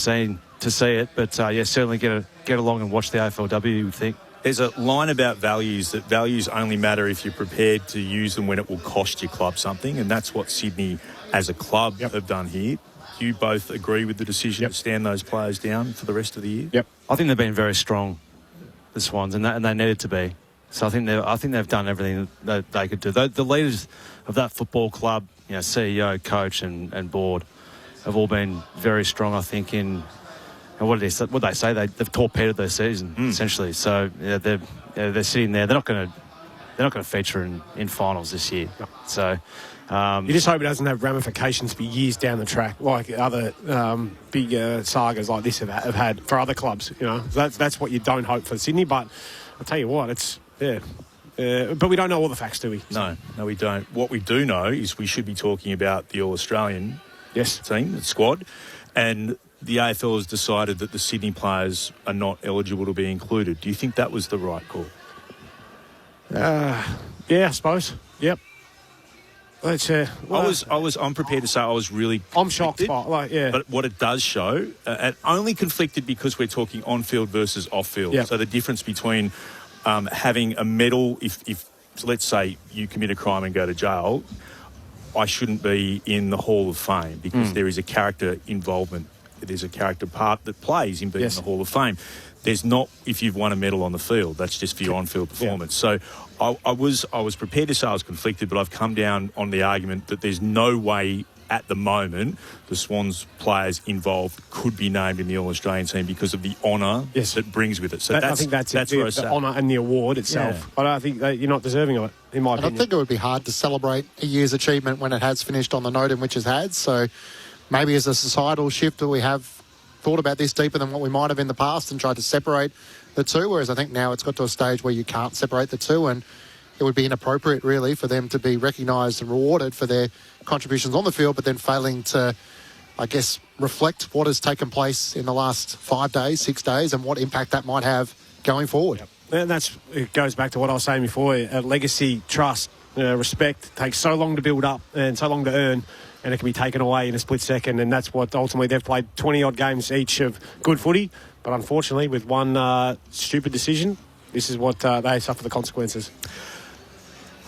to see it. But certainly get along and watch the AFLW, you would think.
There's a line about values, that values only matter if you're prepared to use them when it will cost your club something, and that's what Sydney as a club have done here. Do you both agree with the decision to stand those players down for the rest of the year?
Yep. I think they've been very strong, the Swans, and they needed to be. So I think they've done everything that they could do. The leaders of that football club, CEO, coach, and board, have all been very strong, I think, in what they say. They've torpedoed their season essentially. So they're sitting there. They're not going to feature in finals this year. No. So
you just hope it doesn't have ramifications for years down the track, like other big sagas like this have had for other clubs. That's what you don't hope for Sydney. But I'll tell you what, it's but we don't know all the facts, do we?
No, we don't. What we do know is we should be talking about the All-Australian team, the squad, and the AFL has decided that the Sydney players are not eligible to be included. Do you think that was the right call?
Yeah, I suppose. Yep.
I'm prepared to say I was really
I'm shocked by
But what it does show, and only conflicted because we're talking on-field versus off-field. Yep. So the difference between having a medal, if so let's say you commit a crime and go to jail, I shouldn't be in the Hall of Fame because there is a character involvement. There's a character part that plays in being in the Hall of Fame. There's not if you've won a medal on the field. That's just for your on-field performance. So I was prepared to say I was conflicted, but I've come down on the argument that there's no way at the moment the Swans players involved could be named in the All-Australian team because of the honour that brings with it. So
I think that's where the honour and the award itself. Yeah. I don't think that you're not deserving of it, in my opinion.
I think it would be hard to celebrate a year's achievement when it has finished on the note in which it has. So maybe as a societal shift that we have thought about this deeper than what we might have in the past and tried to separate the two, whereas I think now it's got to a stage where you can't separate the two. And it would be inappropriate, really, for them to be recognised and rewarded for their contributions on the field, but then failing to, I guess, reflect what has taken place in the last 5 days, 6 days, and what impact that might have going forward.
Yep. And it goes back to what I was saying before. Legacy, trust, respect takes so long to build up and so long to earn, and it can be taken away in a split second. And that's what ultimately they've played 20-odd games each of good footy. But unfortunately, with one stupid decision, this is what they suffer the consequences.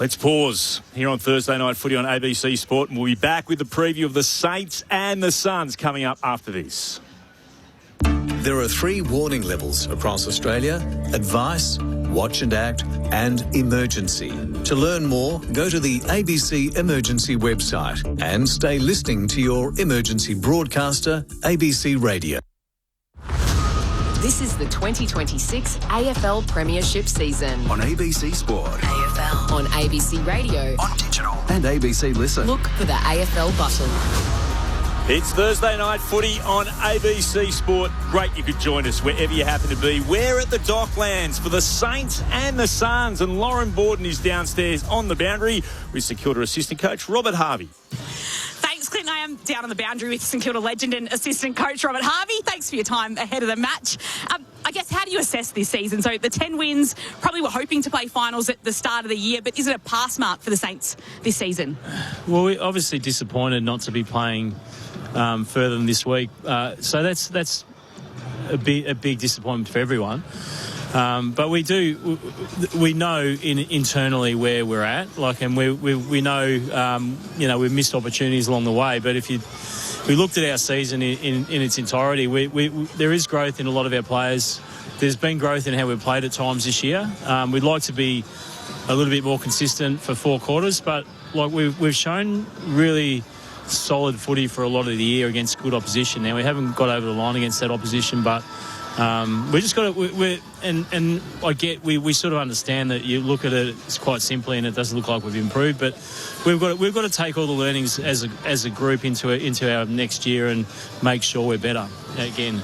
Let's pause here on Thursday Night Footy on ABC Sport, and we'll be back with the preview of the Saints and the Suns coming up after this.
There are 3 warning levels across Australia: advice, watch and act, and emergency. To learn more, go to the ABC Emergency website and stay listening to your emergency broadcaster, ABC Radio.
This is the 2026 AFL Premiership season.
On ABC Sport.
AFL. On ABC Radio.
On digital. And ABC Listen.
Look for the AFL button.
It's Thursday Night Footy on ABC Sport. Great you could join us wherever you happen to be. We're at the Docklands for the Saints and the Suns, and Lauren Borden is downstairs on the boundary with St Kilda assistant coach Robert Harvey.
Thanks, Clinton. I am down on the boundary with St Kilda legend and assistant coach Robert Harvey. Thanks for your time ahead of the match. I guess, how do you assess this season? So the 10 wins, probably were hoping to play finals at the start of the year, but is it a pass mark for the Saints this season?
Well, we're obviously disappointed not to be playing further than this week. So that's a big disappointment for everyone. But we know internally where we're at, and we know we've missed opportunities along the way. But if we looked at our season in its entirety, there is growth in a lot of our players. There's been growth in how we've played at times this year. We'd like to be a little bit more consistent for 4 quarters, but we've shown really solid footy for a lot of the year against good opposition. Now, we haven't got over the line against that opposition, but we just got to, and I get, we sort of understand that you look at it, it's quite simply, and it doesn't look like we've improved, but we've got to take all the learnings as a group into our next year and make sure we're better again.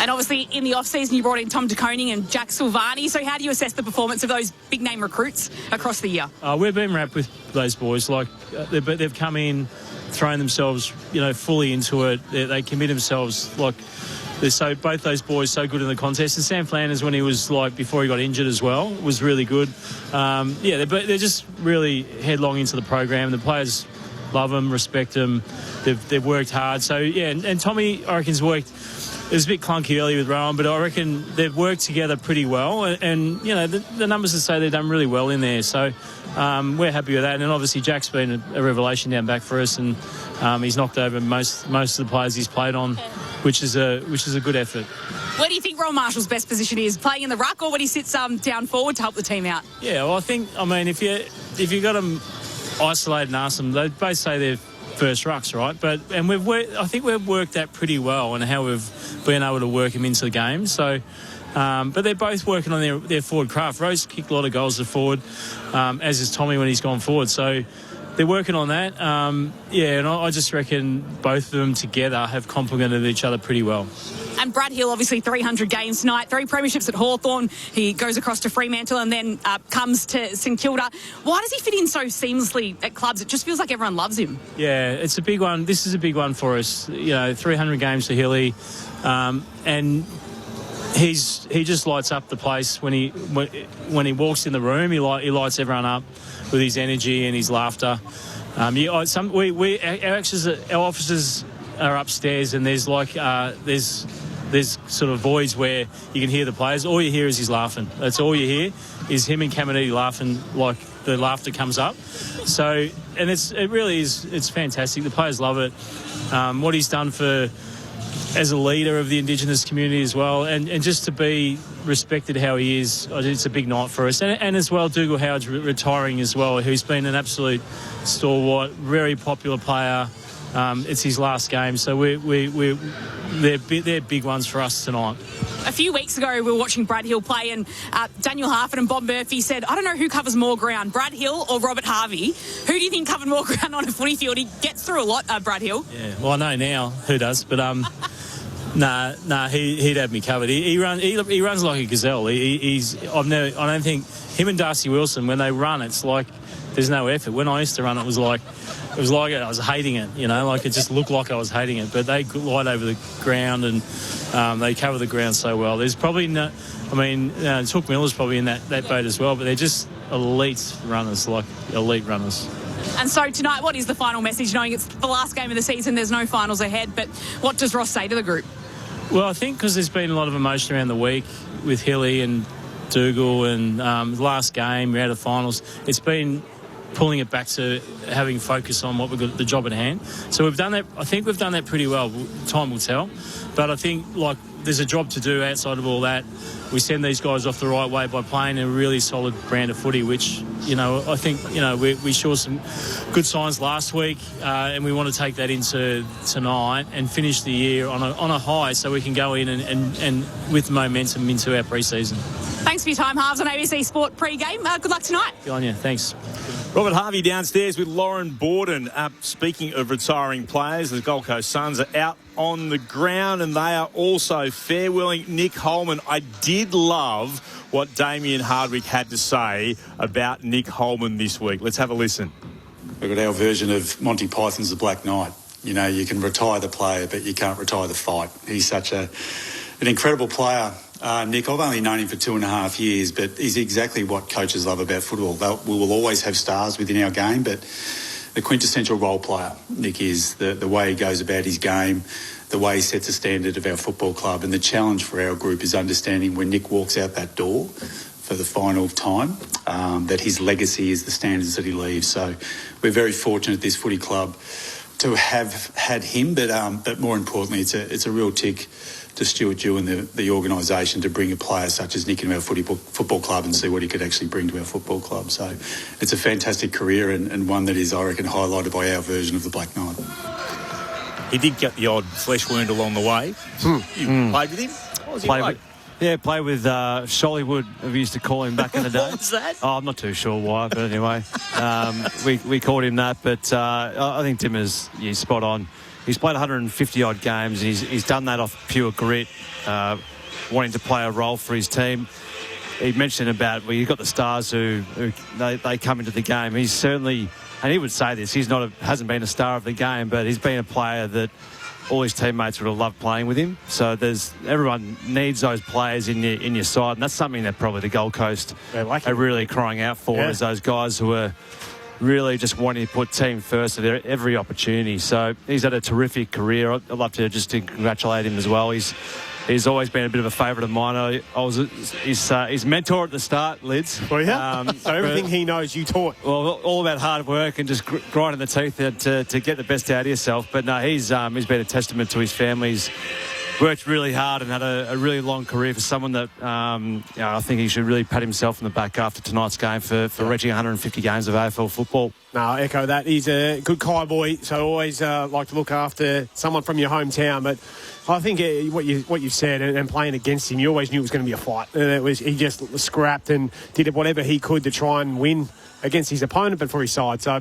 And obviously, in the off-season, you brought in Tom de Koning and Jack Silvani. So how do you assess the performance of those big-name recruits across the year?
We've been wrapped with those boys. They've come in, thrown themselves, fully into it. They commit themselves. Both those boys so good in the contest. And Sam Flanders, when he was before he got injured as well, was really good. They're just really headlong into the program. The players love them, respect them. They've worked hard. So and Tommy, I reckon's worked. It was a bit clunky early with Rowan, but I reckon they've worked together pretty well. And the numbers that say they've done really well in there. So we're happy with that. And obviously Jack's been a revelation down back for us, and he's knocked over most of the players he's played on, which is a good effort.
Where do you think Ron Marshall's best position is? Playing in the ruck, or when he sits down forward to help the team out?
Yeah, well, if you got them isolated and ask them, they both say they're first rucks, right? I think we've worked that pretty well, and how we've been able to work them into the game. So, but they're both working on their forward craft. Rose kicked a lot of goals to forward, as is Tommy when he's gone forward. So they're working on that. And I just reckon both of them together have complemented each other pretty well.
And Brad Hill, obviously 300 games tonight, 3 premierships at Hawthorn. He goes across to Fremantle and then comes to St Kilda. Why does he fit in so seamlessly at clubs? It just feels like everyone loves him. Yeah, it's a big one. This is a big one for us. 300 games for Hilly. And he just lights up the place when he walks in the room. He lights everyone up with his energy and his laughter. Our officers are upstairs, and there's sort of voids where you can hear the players. All you hear is his laughing. That's all you hear is him and Caminiti laughing, like the laughter comes up. So, and it really is, it's fantastic. The players love it. What he's done as a leader of the Indigenous community as well, and just to be respected how he is, it's a big night for us. And as well, Dougal Howard's retiring as well, who's been an absolute stalwart, very popular player. It's his last game, so they're big ones for us tonight. A few weeks ago, we were watching Brad Hill play, and Daniel Harford and Bob Murphy said, I don't know who covers more ground, Brad Hill or Robert Harvey. Who do you think covered more ground on a footy field? He gets through a lot, Brad Hill.
Yeah, well, I know now who does, but Nah, he'd have me covered. He runs like a gazelle. I don't think him and Darcy Wilson, when they run, it's like there's no effort. When I used to run, it was like I was hating it. Like it just looked like I was hating it. But they glide over the ground and they cover the ground so well. There's probably no. I mean, Took Miller's probably in that boat as well. But they're just elite runners.
And so tonight, what is the final message? Knowing it's the last game of the season, there's no finals ahead. But what does Ross say to the group?
Well, I think because there's been a lot of emotion around the week with Hilly and Dougal and last game, we're out of finals. It's been pulling it back to having focus on what we've got, the job at hand. So we've done that. I think we've done that pretty well. Time will tell. But I think, there's a job to do outside of all that. We send these guys off the right way by playing a really solid brand of footy, which, I think, we saw some good signs last week and we want to take that into tonight and finish the year on a high so we can go in and with momentum into our pre-season.
Thanks for your time, Harves, on ABC Sport pre-game. Good luck tonight.
Good on you. Thanks.
Robert Harvey downstairs with Lauren Borden. Speaking of retiring players, the Gold Coast Suns are out on the ground and they are also farewelling Nick Holman. I did love what Damien Hardwick had to say about Nick Holman this week. Let's have a listen.
We've got our version of Monty Python's The Black Knight. You can retire the player, but you can't retire the fight. He's such an incredible player. Nick, I've only known him for 2.5 years, but he's exactly what coaches love about football. We will always have stars within our game, but the quintessential role player, Nick, is the way he goes about his game, the way he sets a standard of our football club. And the challenge for our group is understanding when Nick walks out that door for the final time, that his legacy is the standards that he leaves. So we're very fortunate at this footy club to have had him, but more importantly, it's a real tick to Stuart Dew and the organisation to bring a player such as Nick into our football club and see what he could actually bring to our football club. So it's a fantastic career and one that is, I reckon, highlighted by our version of the Black Knight.
He did get the odd flesh wound along the way. You played with him? What was he like?
Play with Shollywood, we used to call him back in the day.
What was that?
Oh, I'm not too sure why, but anyway, we called him that. But I think Dimmer's spot on. He's played 150-odd games, and he's done that off pure grit, wanting to play a role for his team. He mentioned about, you've got the stars who they come into the game. He's certainly, and he would say this, hasn't been a star of the game, but he's been a player that all his teammates would have loved playing with him. So everyone needs those players in your side, and that's something that probably the Gold Coast are really crying out for, is those guys who are really just wanting to put team first at every opportunity. So he's had a terrific career. I'd love to just congratulate him as well. He's always been a bit of a favourite of mine. I was his mentor at the start, Lids.
Oh, yeah? So everything he knows, you taught.
Well, all about hard work and just grinding the teeth to get the best out of yourself. But no, he's been a testament to his family. He's worked really hard and had a really long career for someone that I think he should really pat himself on the back after tonight's game for reaching 150 games of AFL football.
No, I echo that. He's a good Kai boy, so always like to look after someone from your hometown. But I think what you said and playing against him, you always knew it was going to be a fight. And he just scrapped and did whatever he could to try and win against his opponent, but for his side. So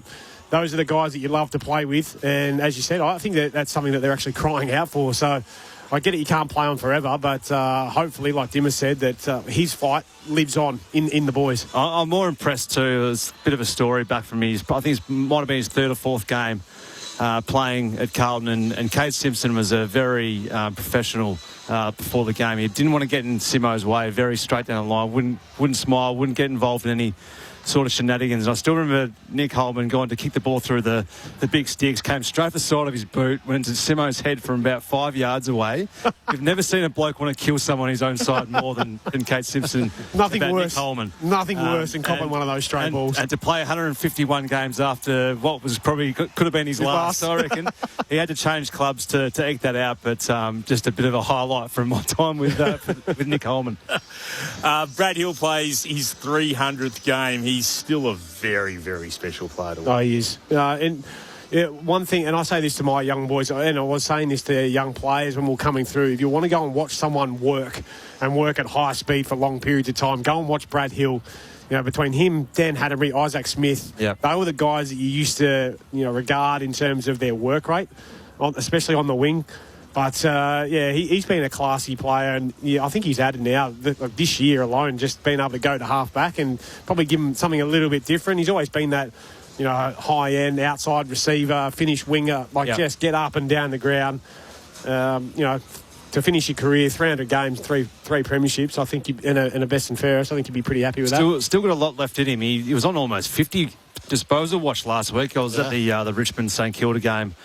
those are the guys that you love to play with. And as you said, I think that's something that they're actually crying out for. So I get it, you can't play on forever, but hopefully, like Dimmer said, that his fight lives on in the boys.
I'm more impressed too. There's a bit of a story back from I think it might have been his third or fourth game playing at Carlton, and Kate Simpson was a very professional before the game. He didn't want to get in Simo's way, very straight down the line, wouldn't smile, wouldn't get involved in any sort of shenanigans. And I still remember Nick Holman going to kick the ball through the big sticks, came straight to the side of his boot, went into Simo's head from about 5 yards away. You've never seen a bloke want to kill someone on his own side more than Kate Simpson.
Nothing worse.
Nick Holman.
Nothing worse than copping one of those stray balls.
And to play 151 games after what was probably could have been his last, I reckon. He had to change clubs to eke that out, but just a bit of a highlight from my time with Nick Holman.
Brad Hill plays his 300th game. He's still a very, very special player to watch.
Oh, he is. One thing, and I say this to my young boys, and I was saying this to young players when we were coming through, if you want to go and watch someone work at high speed for long periods of time, go and watch Brad Hill. Between him, Dan Hatterbury, Isaac Smith, they were the guys that you used to regard in terms of their work rate, especially on the wing. But, he's been a classy player, and I think he's added now, this year alone, just being able to go to half-back and probably give him something a little bit different. He's always been that, high-end, outside receiver, finish winger, just get up and down the ground. To finish your career, 300 games, three premierships, I think, and a best and fairest, I think you'd be pretty happy with that.
Still got a lot left in him. He was on almost 50 disposal watch last week. I was at the Richmond St Kilda game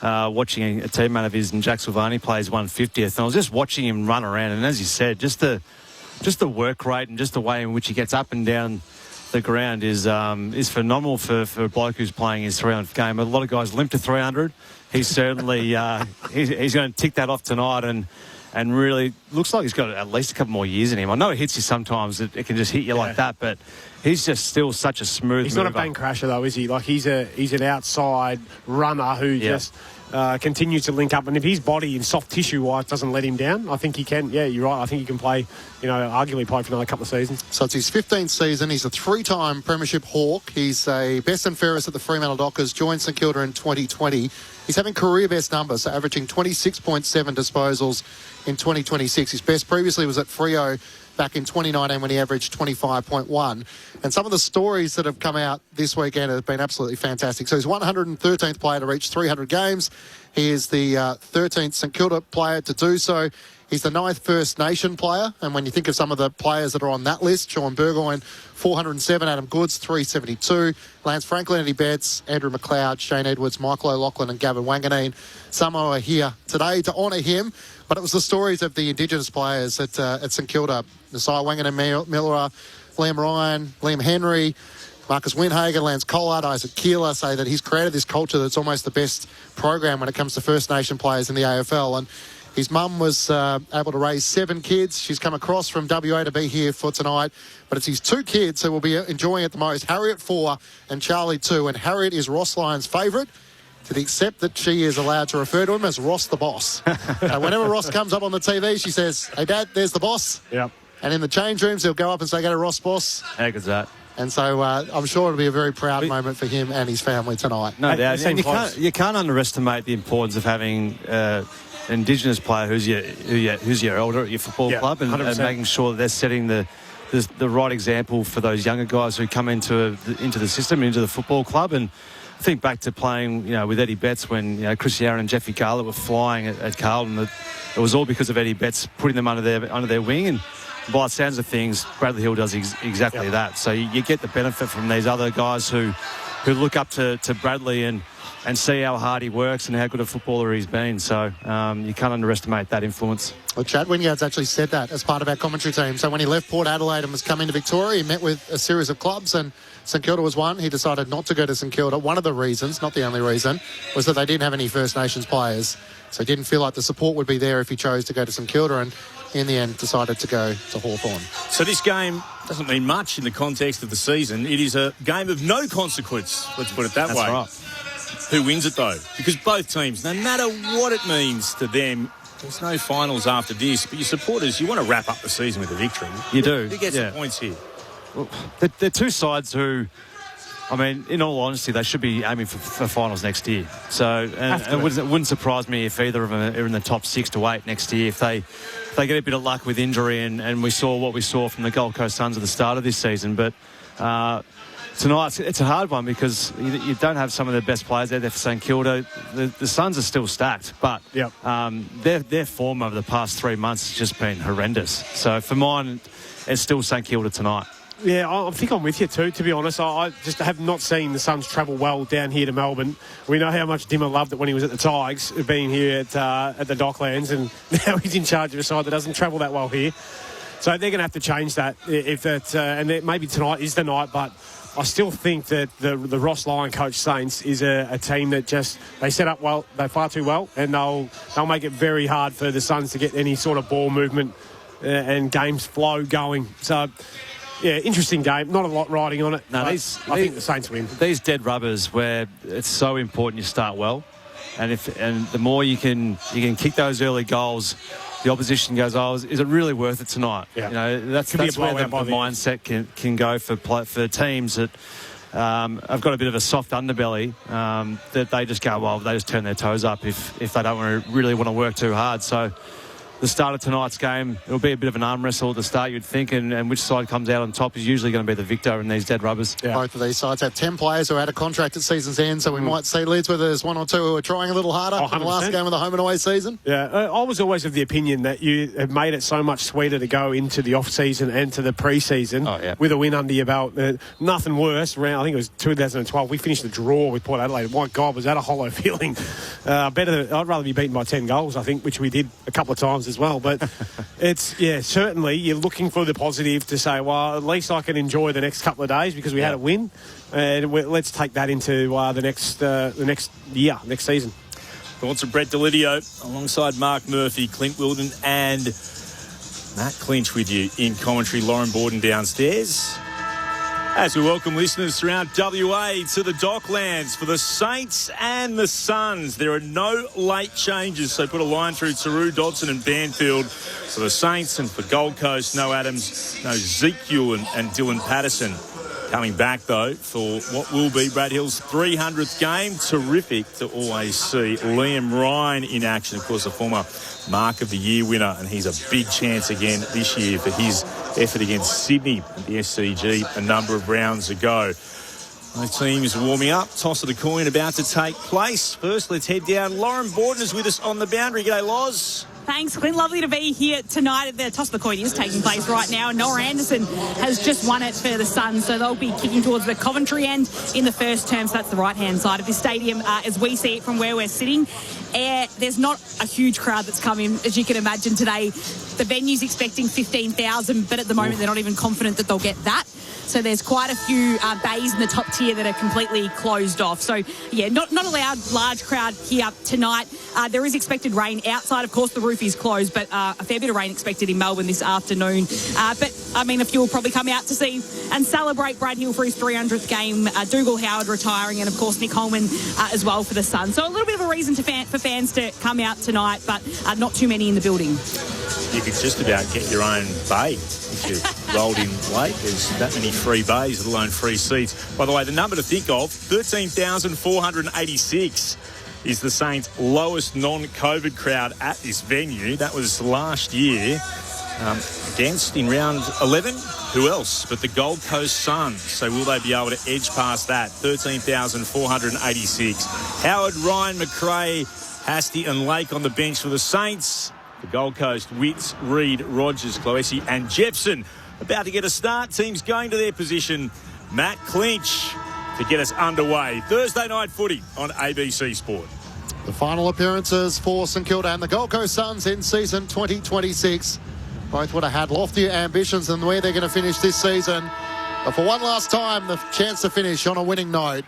watching a teammate of his, and Jack Silvani plays 150th, and I was just watching him run around, and as you said, just the work rate and just the way in which he gets up and down the ground is phenomenal for a bloke who's playing his 300th game. A lot of guys limp to 300. He's certainly he's going to tick that off tonight, and really looks like he's got at least a couple more years in him. I know it hits you sometimes; it can just hit you like that, but he's just still such a smooth.
He's
mover.
not a bank crasher though, is he? Like he's an outside runner who just continues to link up, and if his body and soft tissue wise doesn't let him down, I think he can. Yeah, you're right. I think he can play. Arguably play for another couple of seasons.
So it's his 15th season. He's a 3-time Premiership Hawk. He's a best and fairest at the Fremantle Dockers. Joined St Kilda in 2020. He's having career best numbers, so averaging 26.7 disposals in 2026. His best previously was at Freo back in 2019 when he averaged 25.1. And some of the stories that have come out this weekend have been absolutely fantastic. So he's 113th player to reach 300 games. He is the 13th St Kilda player to do so. He's the 9th First Nation player. And when you think of some of the players that are on that list, Sean Burgoyne, 407, Adam Goods, 372, Lance Franklin, Eddie Betts, Andrew McLeod, Shane Edwards, Michael O'Loughlin and Gavin Wanganeen. Some are here today to honour him. But it was the stories of the Indigenous players at St Kilda. Nasiah Wanganeen Miller, Liam Ryan, Liam Henry, Marcus Windhagen, Lance Collard, Isaac Keeler say that he's created this culture that's almost the best program when it comes to First Nation players in the AFL. And his mum was able to raise 7 kids. She's come across from WA to be here for tonight. But it's his 2 kids who will be enjoying it the most, Harriet 4 and Charlie 2. And Harriet is Ross Lyon's favourite, to the except that she is allowed to refer to him as Ross the Boss. Whenever Ross comes up on the TV, she says, "Hey, Dad, there's the boss."
Yep.
And in the change rooms, he'll go up and say, "Go to Ross, boss."
How good's that?
And so I'm sure it'll be a very proud moment for him and his family tonight.
No doubt. And you can't underestimate the importance of having an Indigenous player who's your elder at your football club and making sure that they're setting the right example for those younger guys who come into the system, into the football club. And I think back to playing, with Eddie Betts when, Chris Yarra and Jeffy Garlett were flying at Carlton. It was all because of Eddie Betts putting them under their wing. And by the sounds of things, Bradley Hill does exactly that. So you get the benefit from these other guys who look up to Bradley and see how hard he works and how good a footballer he's been. So you can't underestimate that influence.
Well, Chad Wynyard's actually said that as part of our commentary team. So when he left Port Adelaide and was coming to Victoria, he met with a series of clubs, and St Kilda was one. He decided not to go to St Kilda. One of the reasons, not the only reason, was that they didn't have any First Nations players. So he didn't feel like the support would be there if he chose to go to St Kilda, and in the end decided to go to Hawthorn.
So this game doesn't mean much in the context of the season. It is a game of no consequence, let's put it that way.
That's right.
Who wins it, though? Because both teams, no matter what it means to them, there's no finals after this. But your supporters, you want to wrap up the season with a victory.
You do.
Who gets the points here?
Well, they're two sides who, in all honesty, they should be aiming for finals next year. So it wouldn't surprise me if either of them are in the top 6 to 8 next year. If they get a bit of luck with injury, and we saw what we saw from the Gold Coast Suns at the start of this season. But tonight, it's a hard one because you don't have some of the best players out there for St Kilda. The Suns are still stacked, but their form over the past 3 months has just been horrendous. So for mine, it's still St Kilda tonight.
Yeah, I think I'm with you too, to be honest. I just have not seen the Suns travel well down here to Melbourne. We know how much Dimmer loved it when he was at the Tigers, being here at the Docklands, and now he's in charge of a side that doesn't travel that well here. So they're going to have to change that. And maybe tonight is the night, but I still think that the Ross Lyon coach Saints is a team that they set up well, they far too well, and they'll make it very hard for the Suns to get any sort of ball movement and games flow going. So, yeah, interesting game. Not a lot riding on it. No, I think the Saints win.
These dead rubbers where it's so important you start well, and the more you can kick those early goals, the opposition goes, is it really worth it tonight?
Yeah.
That's where the mindset can go for teams that have got a bit of a soft underbelly that they just go, well, they just turn their toes up if they don't really want to work too hard. So the start of tonight's game, it'll be a bit of an arm wrestle at the start, you'd think, and which side comes out on top is usually going to be the victor in these dead rubbers.
Yeah. Both of these sides have 10 players who are out of contract at season's end, so we might see leads where there's one or two who are trying a little harder in the last game of the home and away season.
Yeah, I was always of the opinion that you have made it so much sweeter to go into the off-season and to the pre-season with a win under your belt. Nothing worse. I think it was 2012. We finished the draw with Port Adelaide. My God, was that a hollow feeling. I'd rather be beaten by 10 goals, I think, which we did a couple of times as well. But certainly you're looking for the positive to say, well, at least I can enjoy the next couple of days because we had a win, and let's take that into the next season.
Thoughts of Brett Delidio alongside Mark Murphy, Clint Wilden and Matt Clinch with you in commentary. Lauren Borden downstairs. As we welcome listeners throughout WA to the Docklands for the Saints and the Suns. There are no late changes, so put a line through Taru, Dodson and Banfield for the Saints, and for Gold Coast, no Adams, no Ezekiel and Dylan Patterson. Coming back, though, for what will be Brad Hill's 300th game. Terrific to always see Liam Ryan in action. Of course, a former Mark of the Year winner, and he's a big chance again this year for his effort against Sydney at the SCG a number of rounds ago. Both teams warming up. Toss of the coin about to take place. First, let's head down. Lauren Borden is with us on the boundary. G'day, Loz.
Thanks, Clint. Lovely to be here tonight. The toss of the coin is taking place right now, and Noah Anderson has just won it for the Suns, so they'll be kicking towards the Coventry end in the first term, so that's the right-hand side of this stadium as we see it from where we're sitting. There's not a huge crowd that's come in, as you can imagine today. The venue's expecting 15,000, but at the moment they're not even confident that they'll get that. So there's quite a few bays in the top tier that are completely closed off. So, not a large crowd here tonight. There is expected rain outside. Of course, the roof is closed, but a fair bit of rain expected in Melbourne this afternoon. But, a few will probably come out to see and celebrate Brad Hill for his 300th game, Dougal Howard retiring, and, of course, Nick Holman as well for the Suns. So a little bit of a reason for fans to come out tonight, but not too many in the building.
You could just about get your own bay if you rolled in late. There's that many free bays, let alone free seats. By the way, the number to think of, 13,486 is the Saints' lowest non-COVID crowd at this venue. That was last year against in round 11. Who else but the Gold Coast Suns? So will they be able to edge past that? 13,486. Howard, Ryan, McRae, Hasty and Lake on the bench for the Saints. The Gold Coast, Witts, Reid, Rogers, Cloesi and Jepson about to get a start. Teams going to their position. Matt Clinch to get us underway. Thursday night footy on ABC Sport.
The final appearances for St Kilda and the Gold Coast Suns in season 2026. Both would have had loftier ambitions than where they're going to finish this season. But for one last time, the chance to finish on a winning note.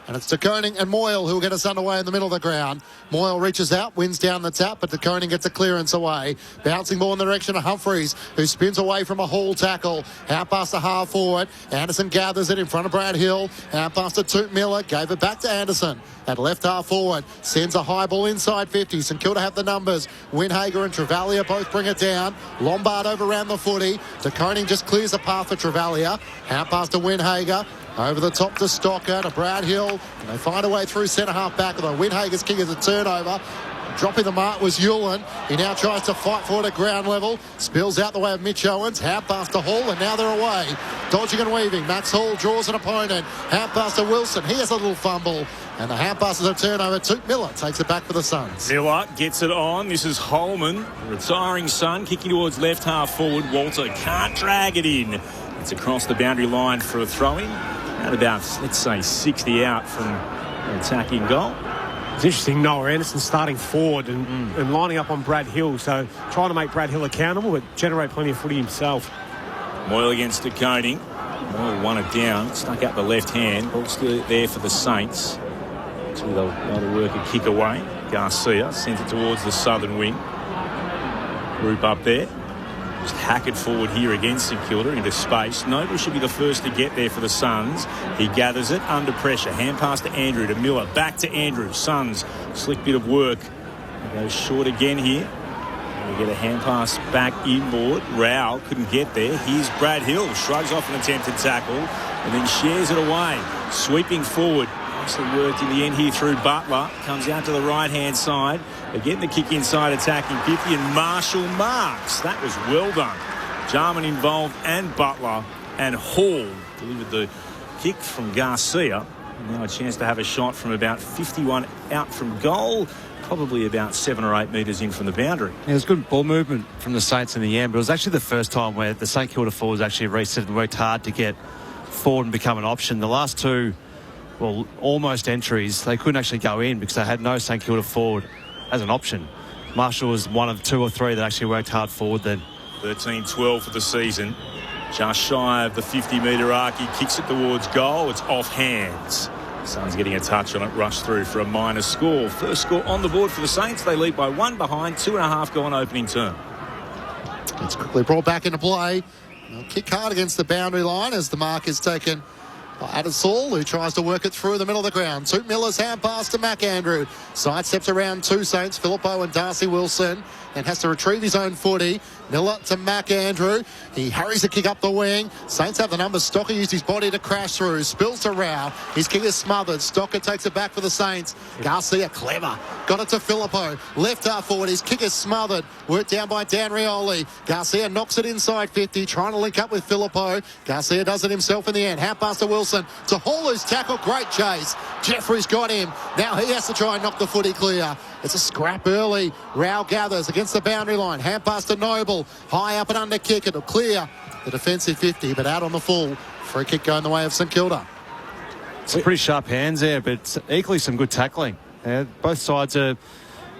And it's De Koning and Moyle who will get us underway in the middle of the ground. Moyle reaches out, wins down the tap, but De Koning gets a clearance away. Bouncing ball in the direction of Humphreys, who spins away from a haul tackle. Out past the half forward. Anderson gathers it in front of Brad Hill. Out past to Toot Miller, gave it back to Anderson. At left half forward, sends a high ball inside 50. St Kilda have the numbers. Winhager and Travalia both bring it down. Lombard over around the footy. De Koning just clears a path for Travalia. Out past to Winhager. Over the top to Stocker, to Brad Hill. And they find a way through centre-half back, although Winhager's kick is a turnover. Dropping the mark was Ewan. He now tries to fight for it at ground level. Spills out the way of Mitch Owens. Half past to Hall, and now they're away. Dodging and weaving. Max Hall draws an opponent. Half past to Wilson. He has a little fumble. And the half pass is a turnover. Toot Miller takes it back for the Suns.
Miller gets it on. This is Holman, retiring Sun, kicking towards left half forward. Walter can't drag it in. It's across the boundary line for a throw-in. At about, let's say, 60 out from an attacking goal.
It's interesting, Noah Anderson starting forward and lining up on Brad Hill, so trying to make Brad Hill accountable but generate plenty of footy himself.
Moyle against De Koning. Moyle won it down, stuck out the left hand. Ball still there for the Saints. So they'll be able to work a kick away. Garcia sends it towards the southern wing. Group up there. Just hack it forward here against St Kilda into space. Noble should be the first to get there for the Suns. He gathers it under pressure. Hand pass to Andrew, to Miller. Back to Andrew. Suns, slick bit of work. He goes short again here. We get a hand pass back inboard. Rao couldn't get there. Here's Brad Hill. Shrugs off an attempted tackle and then shares it away. Sweeping forward. Nicely worked in the end here through Butler. Comes out to the right-hand side. Again, the kick inside attacking 50 and Marshall marks. That was well done. Jarman involved and Butler and Hall delivered the kick from Garcia. Now a chance to have a shot from about 51 out from goal. Probably about 7 or 8 metres in from the boundary.
Yeah, it was good ball movement from the Saints in the end, but it was actually the first time where the St Kilda forwards actually reset and worked hard to get forward and become an option. The last two, well, almost entries, they couldn't actually go in because they had no St Kilda forward as an option. Marshall was one of 2 or 3 that actually worked hard forward then.
13-12 for the season. Just shy of the 50-metre arc. He kicks it towards goal. It's off hands. Suns getting a touch on it, rush through for a minor score. First score on the board for the Saints. They lead by 1 behind, 2.5 go on opening term.
It's quickly brought back into play. They'll kick hard against the boundary line as the mark is taken by Adesall, who tries to work it through the middle of the ground. Toot Miller's hand pass to McAndrew. Side steps around 2 Saints, Phillippo and Darcy Wilson, and has to retrieve his own footy. Miller to McAndrew. He hurries the kick up the wing. Saints have the numbers. Stocker used his body to crash through. Spills to Rao. His kick is smothered. Stocker takes it back for the Saints. Garcia clever. Got it to Phillippo. Left half forward. His kick is smothered. Worked down by Dan Rioli. Garcia knocks it inside 50. Trying to link up with Phillippo. Garcia does it himself in the end. Hand pass to Wilson. To Hall, who's tackled. Great chase. Jeffrey's got him. Now he has to try and knock the footy clear. It's a scrap early. Rao gathers against the boundary line. Hand pass to Noble. High up and under kick. It'll clear the defensive 50, but out on the full. Free kick going the way of St Kilda.
Some pretty sharp hands there, but equally some good tackling. Both sides are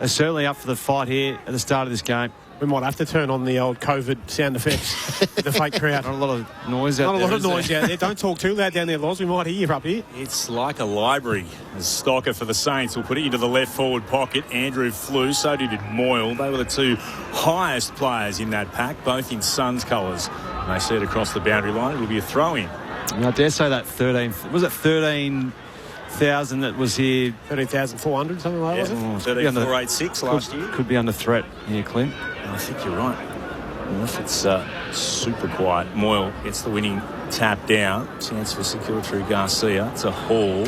certainly up for the fight here at the start of this game.
We might have to turn on the old COVID sound effects with the fake crowd.
Not a lot of noise out there.
Not a lot of noise out there. Don't talk too loud down there, Loz. We might hear you up here.
It's like a library. As Stocker for the Saints will put it into the left forward pocket. Andrew flew, so did Moyle. They were the 2 highest players in that pack, both in Suns colours. And they see it across the boundary line. It will be a throw-in.
I dare say that 13,000 that was here.
13,400, something like that, was it?
13,486 last year.
Could be under threat here, Clint.
I think you're right. Unless it's super quiet. Moyle gets the winning tap down. Chance for secure through Garcia. It's a Hall.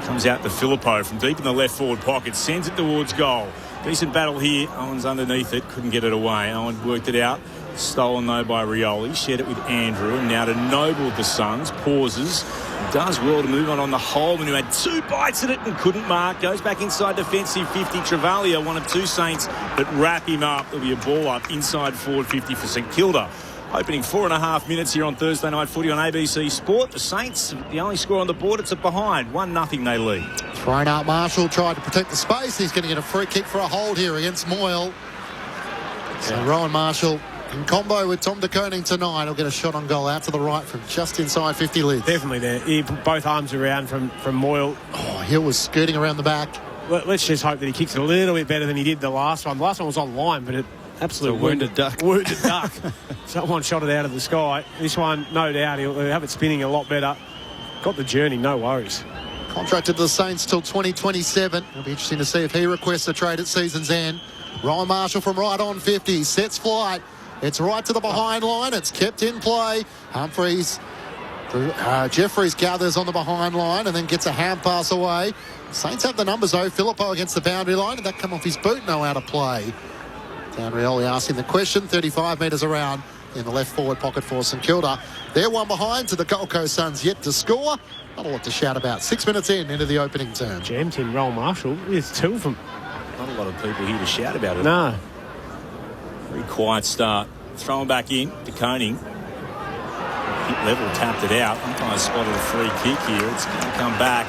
Comes out to Phillippo from deep in the left forward pocket. Sends it towards goal. Decent battle here. Owen's underneath it. Couldn't get it away. Owen worked it out. Stolen though by Rioli. Shared it with Andrew. And now to Noble of the Suns. Pauses. Does well to move on the Holman, who had 2 bites at it and couldn't mark. Goes back inside defensive 50. Travalia, one of 2 Saints that wrap him up. There'll be a ball up inside forward 50 for St Kilda. Opening 4.5 minutes here on Thursday Night Footy on ABC Sport. The Saints, the only score on the board, it's a behind. 1-0 they lead.
Thrown out. Marshall tried to protect the space. He's going to get a free kick for a hold here against Moyle. So Rowan Marshall in combo with Tom de Koning tonight. He'll get a shot on goal out to the right from just inside 50 lids.
Definitely there. He put both arms around from Moyle.
Oh, Hill was skirting around the back.
Let's just hope that he kicks it a little bit better than he did the last one. The last one was on line, but it absolutely
wounded duck.
Wounded duck. Someone shot it out of the sky. This one, no doubt, he'll have it spinning a lot better. Got the journey, no worries.
Contracted to the Saints till 2027. It'll be interesting to see if he requests a trade at season's end. Ryan Marshall from right on 50. Sets flight. It's right to the behind line. It's kept in play. Humphreys. Jeffreys gathers on the behind line and then gets a hand pass away. Saints have the numbers though. Phillippo against the boundary line. Did that come off his boot? No, out of play. Dan Rioli asking the question. 35 metres around in the left forward pocket for St Kilda. They're 1 behind to the Gold Coast Suns yet to score. Not a lot to shout about. 6 minutes into the opening term.
Jammed in Roll Marshall. There's 2 of them.
Not a lot of people here to shout about it.
No.
Very quiet start. Throwing back in to Koning. Hit level, tapped it out. Umpire spotted a free kick here. It's going to come back.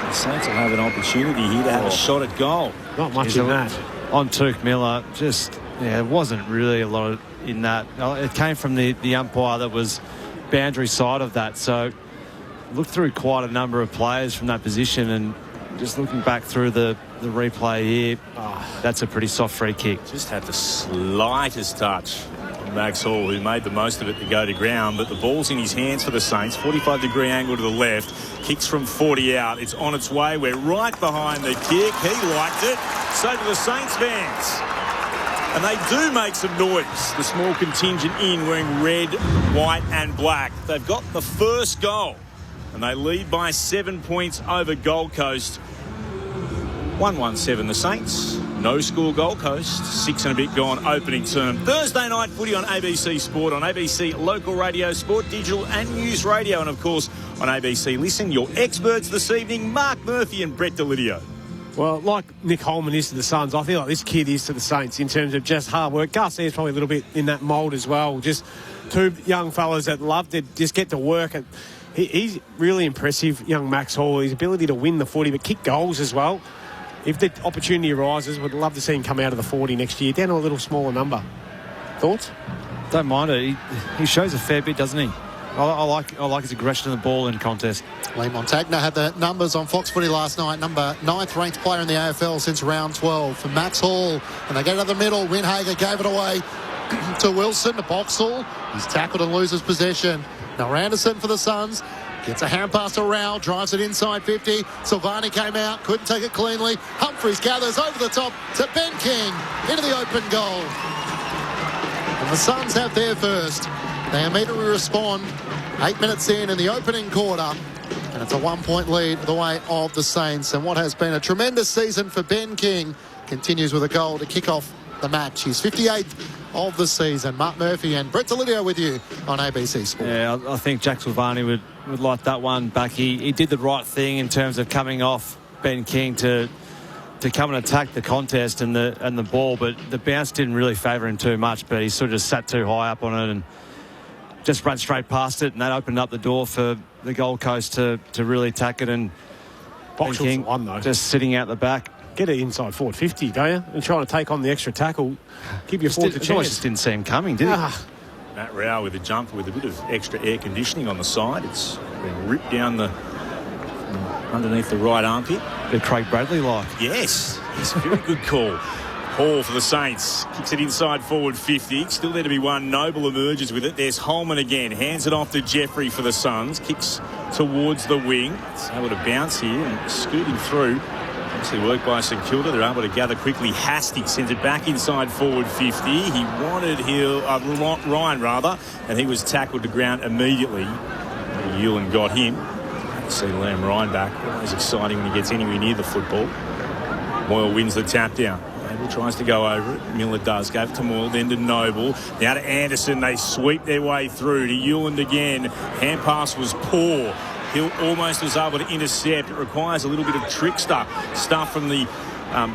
The Saints will have an opportunity here to have a shot at goal.
Not much in that.
On Took Miller, there wasn't really a lot in that. It came from the umpire that was boundary side of that. So looked through quite a number of players from that position, and just looking back through the replay here, that's a pretty soft free kick.
Just had the slightest touch on Max Hall, who made the most of it to go to ground, but the ball's in his hands for the Saints. 45-degree angle to the left. Kicks from 40 out. It's on its way. We're right behind the kick. He liked it. So do the Saints fans. And they do make some noise. The small contingent in wearing red, white and black. They've got the first goal. And they lead by 7 points over Gold Coast. 1-1-7 the Saints. No score Gold Coast. 6 and a bit gone opening term. Thursday night footy on ABC Sport, on ABC Local Radio, Sport Digital and News Radio. And of course on ABC Listen. Your experts this evening, Mark Murphy and Brett Delidio.
Well, like Nick Holman is to the Suns, I feel like this kid is to the Saints in terms of just hard work. Garcia's probably a little bit in that mould as well. Just two young fellas that love to just get to work. And he's really impressive, young Max Hall. His ability to win the 40 but kick goals as well. If the opportunity arises, would love to see him come out of the 40 next year, down to a little smaller number. Thoughts?
Don't mind it. He shows a fair bit, doesn't he? I like his aggression of the ball in contest.
Lee Montagna had the numbers on Fox Footy last night. Number 9th ranked player in the AFL since round 12 for Max Hall. And they get to the middle. Winhager gave it away to Wilson, to Boxall. He's tackled and loses possession. Now Anderson for the Suns. Gets a hand pass to Rowell, drives it inside 50. Silvani came out, couldn't take it cleanly. Humphries gathers over the top to Ben King into the open goal. And the Suns have their first. They immediately respond 8 minutes in the opening quarter. And it's a 1 point lead the way of the Saints. And what has been a tremendous season for Ben King continues with a goal to kick off the match. He's 58th of the season. Mark Murphy and Brett Delidio with you on ABC Sport.
Yeah, I think Jack Silvani would like that one back. He did the right thing in terms of coming off Ben King to come and attack the contest and the ball, but the bounce didn't really favour him too much, but he sort of just sat too high up on it and just ran straight past it, and that opened up the door for the Gold Coast to really attack it. And Ben King
one, though,
just sitting out the back.
Get it inside forward 50, don't you? And trying to take on the extra tackle. Give your forward the chance.
Just didn't see him coming, did he?
Matt Rowell with a jumper with a bit of extra air conditioning on the side. It's been ripped down underneath the right armpit.
Bit Craig Bradley like.
Yes, it's a very good call. Hall for the Saints. Kicks it inside forward 50. Still there to be one. Noble emerges with it. There's Holman again. Hands it off to Jeffrey for the Suns. Kicks towards the wing. It's able to bounce here and scoot him through. Obviously worked by St Kilda. They're able to gather quickly. Hasty sends it back inside forward 50. He wanted Ryan rather, and he was tackled to ground immediately. Ewan got him. See Liam Ryan back. Always exciting when he gets anywhere near the football. Moyle wins the tap down. Noble tries to go over it. Miller does. Gave it to Moyle, then to Noble. Now to Anderson. They sweep their way through to Ewan again. Hand pass was poor. Hill almost was able to intercept. It requires a little bit of trickster stuff from the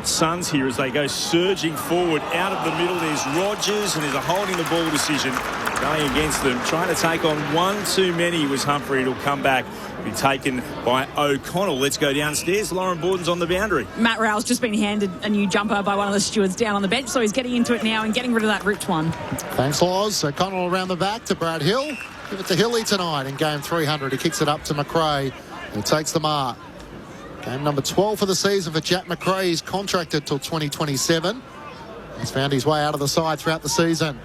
Suns here as they go surging forward. Out of the middle, there's Rogers, and there's a holding the ball decision going against them. Trying to take on one too many was Humphrey. It'll come back, be taken by O'Connell. Let's go downstairs. Lauren Borden's on the boundary.
Matt Rowell's just been handed a new jumper by one of the stewards down on the bench, so he's getting into it now and getting rid of that ripped one.
Thanks, Laws. O'Connell around the back to Brad Hill. Give it to Hilly tonight in game 300. He kicks it up to McRae, who takes the mark. Game number 12 for the season for Jack McRae. He's contracted till 2027. He's found his way out of the side throughout the season.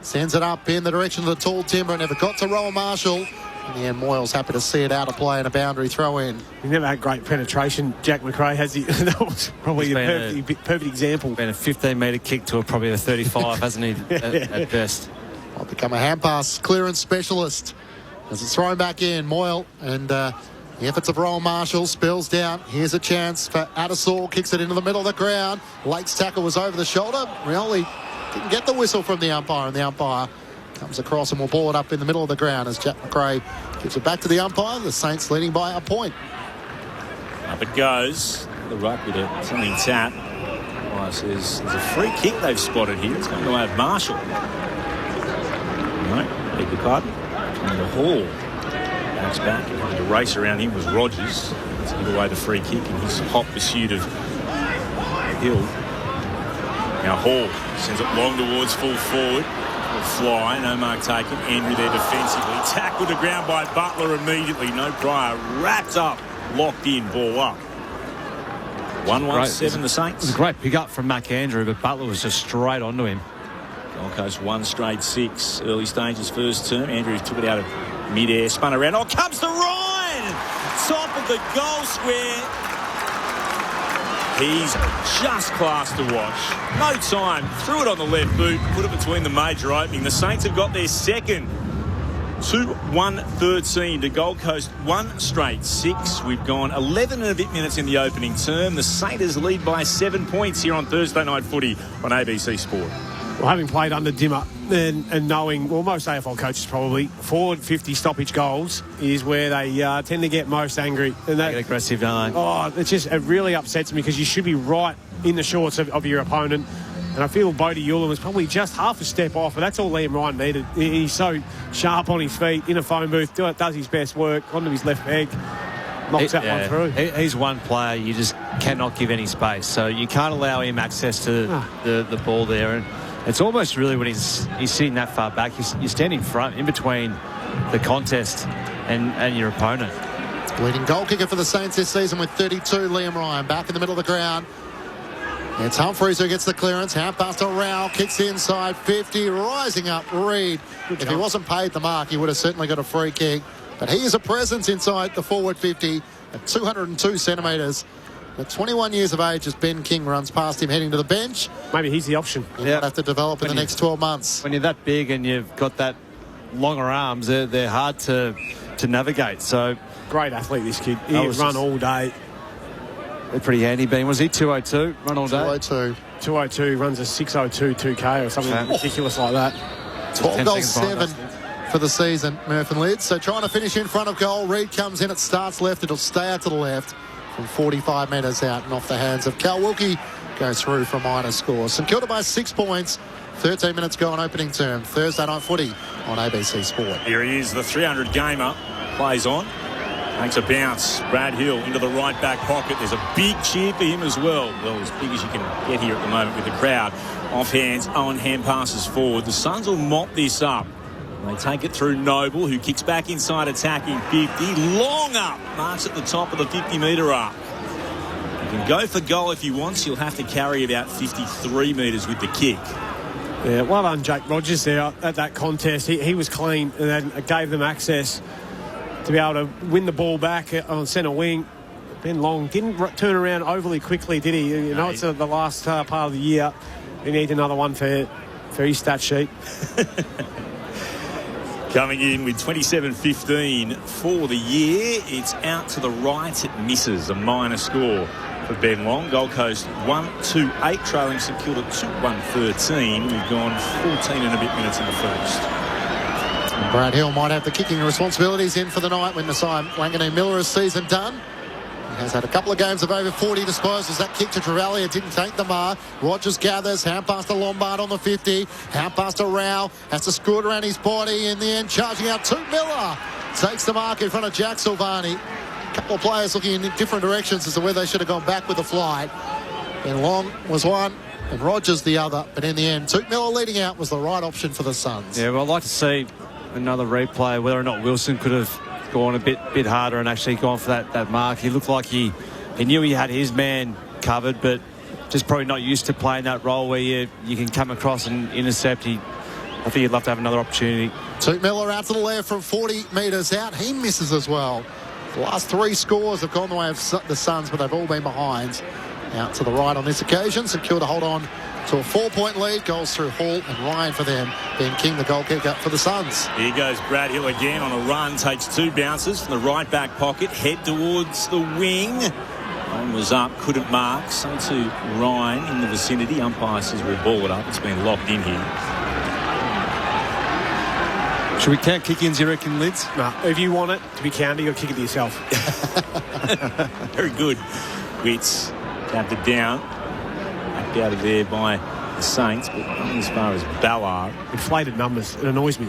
Sends it up in the direction of the tall timber. Never got to Rowan Marshall. In the end, Moyle's happy to see it out of play and a boundary throw in.
He never had great penetration, Jack McRae, has he? That was probably a perfect example.
Been a 15-metre kick to probably a 35, hasn't he, at best.
Might become a hand pass clearance specialist as it's thrown back in. Moyle and the efforts of Rowan Marshall spills down. Here's a chance for Adesor. Kicks it into the middle of the ground. Lake's tackle was over the shoulder. Rioli didn't get the whistle from the umpire, and the umpire comes across and will ball it up in the middle of the ground as Jack McRae gives it back to the umpire. The Saints leading by a point.
Up it goes. The ruck with a something tap. There's a free kick they've spotted here. It's going to have Marshall. No, beg your pardon. And the Hall backs back, and the race around him was Rogers to give away the free kick in his hot pursuit of Hill. Now Hall sends it long towards full forward. Fly, no mark taken. Andrew there defensively. Tackled to ground by Butler immediately. No prior. Wrapped up, locked in, ball up. 1-1-7 the Saints.
It was a great pick up from Mac Andrew, but Butler was just straight onto him.
Gold Coast 1 straight 6. Early stages first term. Andrews took it out of mid-air, spun around. Oh, comes to Ryan! Top of the goal square. He's just class to watch. No time. Threw it on the left boot, put it between the major opening. The Saints have got their second. 2-1-13 to Gold Coast, 1 straight 6. We've gone 11 and a bit minutes in the opening term. The Saints lead by 7 points here on Thursday Night Footy on ABC Sport.
Well, having played under Dimmer and knowing, well, most AFL coaches probably, forward 50 stoppage goals is where they tend to get most angry. And
they get aggressive, don't they?
Oh, it really upsets me because you should be right in the shorts of your opponent. And I feel Bodie Ulam was probably just half a step off, but that's all Liam Ryan needed. He's so sharp on his feet, in a phone booth, does his best work, onto his left leg, knocks that one through.
He's one player you just cannot give any space, so you can't allow him access to the ball there. And it's almost really when he's sitting that far back, you're standing front, in between the contest and your opponent.
Leading goal kicker for the Saints this season with 32, Liam Ryan, back in the middle of the ground. It's Humphreys who gets the clearance. Half past to Rowell, kicks inside 50, rising up Reid. If he wasn't paid the mark, he would have certainly got a free kick. But he is a presence inside the forward 50 at 202 centimetres. At 21 years of age, as Ben King runs past him heading to the bench.
Maybe he's the option.
He might have to develop in the next 12 months.
When you're that big and you've got that longer arms, they're hard to navigate. So
great athlete, this kid. He run all day.
Pretty handy, Ben. Was he 202? Run all day?
202.
202, runs a 6:02 2K or something ridiculous like that.
12 goals, 7 for the season, Murph and Lids. So trying to finish in front of goal. Reid comes in, it starts left, it'll stay out to the left from 45 metres out and off the hands of Cal Wilkie. Goes through for minor scores. St Kilda by 6 points. 13 minutes go on opening term. Thursday Night Footy on ABC Sport.
Here he is, the 300 gamer. Plays on. Makes a bounce. Brad Hill into the right back pocket. There's a big cheer for him as well. Well, as big as you can get here at the moment with the crowd. Off hands, Owen hand passes forward. The Suns will mop this up. They take it through Noble, who kicks back inside attacking 50. Long up. Marks at the top of the 50-metre arc. You can go for goal if he wants. He'll have to carry about 53 metres with the kick.
Yeah, well done, Jake Rogers there at that contest. He was clean and then gave them access to be able to win the ball back on centre wing. Ben Long didn't turn around overly quickly, did he? You know, it's the last part of the year. He needs another one for his stat sheet.
Coming in with 27-15 for the year. It's out to the right. It misses. A minor score for Ben Long. Gold Coast 1-2-8, trailing St Kilda 2-1-13. We've gone 14 and a bit minutes in the first.
Brad Hill might have the kicking responsibilities in for the night when Nasiah Wanganeen-Miller's season done. He has had a couple of games of over 40 disposals. That kick to Travalia didn't take the mark. Rogers gathers, hand pass to Lombard on the 50. Hand pass to Rowell. Has to scoot around his body. In the end, charging out to Miller. Takes the mark in front of Jack Silvani. A couple of players looking in different directions as to where they should have gone back with the flight. And Long was one and Rogers the other. But in the end, Toot Miller leading out was the right option for the Suns.
Yeah, well, I'd like to see another replay, whether or not Wilson could have gone a bit harder and actually gone for that mark. He looked like he knew he had his man covered, but just probably not used to playing that role where you can come across and intercept. I think he'd love to have another opportunity.
Toot Miller out to the left from 40 metres out. He misses as well. The last 3 scores have gone the way of the Suns, but they've all been behind. Out to the right on this occasion. St Kilda hold on to a 4-point lead. Goals through Hall and Ryan for them. Ben King, the goal kicker for the Suns.
Here goes Brad Hill again on a run. Takes 2 bounces from the right back pocket. Head towards the wing. One was up, couldn't mark. So to Ryan in the vicinity. Umpire says we'll ball it up. It's been locked in here.
Should we count kick-ins, you reckon, Lids?
No. If you want it to be counted, you'll kick it to yourself.
Very good. Wits tapped it down. Backed out of there by the Saints, but not as far as Ballard.
Inflated numbers. It annoys me.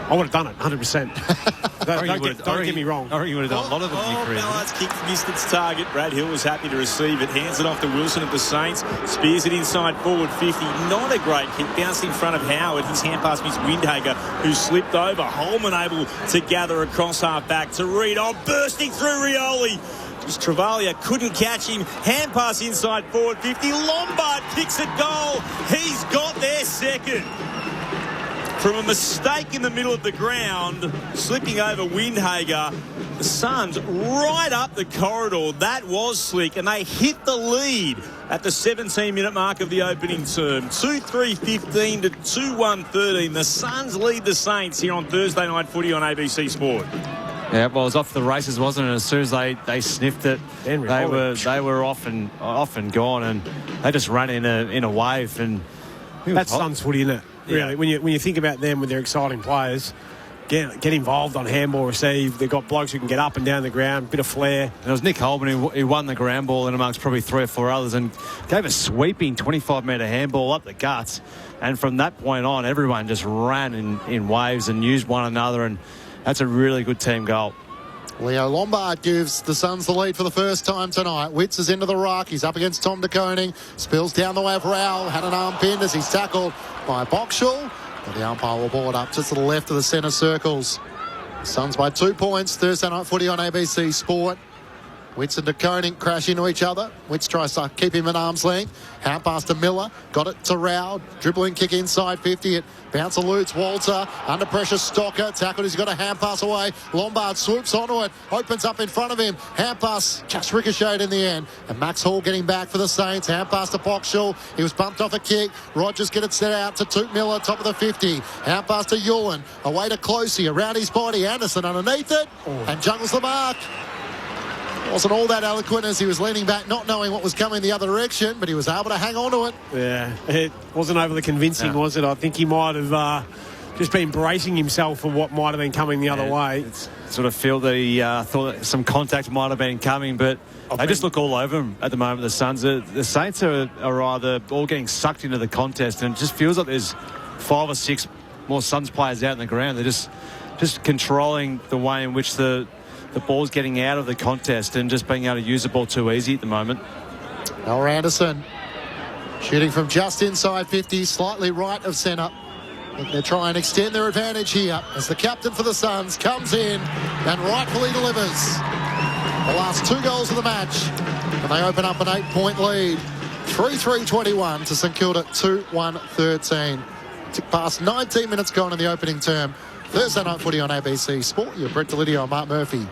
I would have done it, 100%. Don't get me wrong.
I reckon you would have done a lot of them in your career.
Ballard's kick missed its target. Brad Hill was happy to receive it. Hands it off to Wilson of the Saints. Spears it inside forward 50. Not a great kick. Bounced in front of Howard. His hand pass missed Windhager, who slipped over. Holman able to gather across half back to Reid. Oh, bursting through Rioli. Just Travalia couldn't catch him. Hand pass inside forward 50. Lombard kicks at goal. He's got their second. From a mistake in the middle of the ground, slipping over Windhager, the Suns right up the corridor. That was slick, and they hit the lead at the 17-minute mark of the opening term. 2-3-15 to 2-1-13. The Suns lead the Saints here on Thursday Night Footy on ABC Sport.
Yeah, well, it was off the races, wasn't it? As soon as they sniffed it, they were off and gone, and they just ran in a wave. And
that's Suns footy, isn't it? Really, yeah. When you think about them with their exciting players, get involved on handball receive. They've got blokes who can get up and down the ground, bit of flair.
And it was Nick Holman who won the ground ball in amongst probably 3 or 4 others and gave a sweeping 25-metre handball up the guts. And from that point on, everyone just ran in waves and used one another, and that's a really good team goal.
Leo Lombard gives the Suns the lead for the first time tonight. Witts is into the ruck. He's up against Tom de Koning. Spills down the way of Rowell. Had an arm pinned as he's tackled by Boxall. But the umpire will ball it up just to the left of the centre circles. Suns by 2 points. Thursday Night Footy on ABC Sport. Witts and de Koning crash into each other. Witts tries to keep him at arm's length. Hand pass to Miller. Got it to Rowell. Dribbling kick inside 50. It bounce eludes Walter. Under pressure Stocker. Tackled. He's got a hand pass away. Lombard swoops onto it. Opens up in front of him. Hand pass just ricocheted in the end. And Max Hall getting back for the Saints. Hand pass to Boxall. He was bumped off a kick. Rogers get it set out to Toot Miller. Top of the 50. Hand pass to Ewan. Away to Closey. Around his body. Anderson underneath it. And juggles the mark. Wasn't all that eloquent as he was leaning back, not knowing what was coming the other direction, but he was able to hang on to it.
Yeah, it wasn't overly convincing, was it? I think he might have just been bracing himself for what might have been coming the other way.
Sort of feel that he thought that some contact might have been coming, but they just look all over him at the moment, the Suns. The Saints are either all getting sucked into the contest, and it just feels like there's 5 or 6 more Suns players out in the ground. They're just controlling the way in which the ball's getting out of the contest and just being able to use the ball too easy at the moment.
Noah Anderson shooting from just inside 50, slightly right of centre. They're trying to extend their advantage here as the captain for the Suns comes in and rightfully delivers. The last 2 goals of the match, and they open up an 8-point lead. 3-3-21 to St Kilda, 2-1-13. Tick past 19 minutes gone in the opening term. Thursday Night Footy on ABC Sport. You're Brett Delidio and Mark Murphy.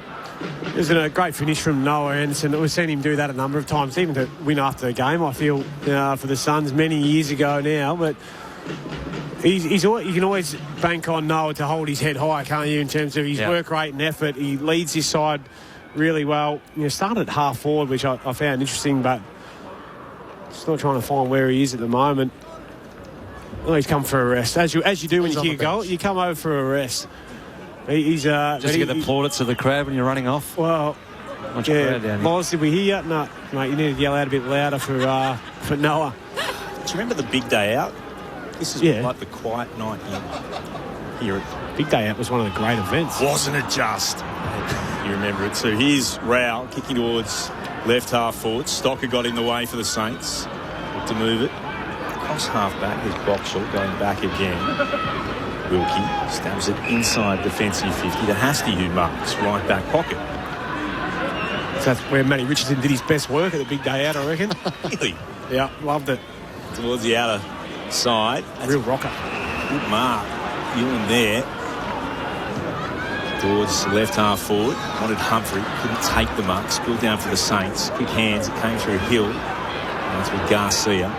It was a great finish from Noah Anderson. We've seen him do that a number of times, even to win after the game, I feel, for the Suns many years ago now. But you can always bank on Noah to hold his head high, can't you, in terms of his work rate and effort. He leads his side really well. Started at half forward, which I found interesting, but still trying to find where he is at the moment. Well, he's come for a rest. As you do when you kick a goal, you come over for a rest. He's
just to get the plaudits of the crowd when you're running off.
Well, Loz, did we hear you? No, mate, you need to yell out a bit louder for Noah.
Do you remember the big day out? This is like the quiet night here.
Big day out was one of the great events.
Wasn't it just? You remember it too. Here's Rowell kicking towards left half forward. Stocker got in the way for the Saints to move it. Cross half back. There's Boxall going back again. Wilkie stabs it inside defensive 50 to Hasty, who marks right back pocket.
So that's where Matty Richardson did his best work at the big day out, I reckon.
Really?
Yeah, loved it.
Towards the outer side.
That's real rocker.
Good mark. Ewan there. Towards left half forward. Wanted Humphrey. Couldn't take the mark. Spilled down for the Saints. Quick hands. It came through Hill. And that's with Garcia.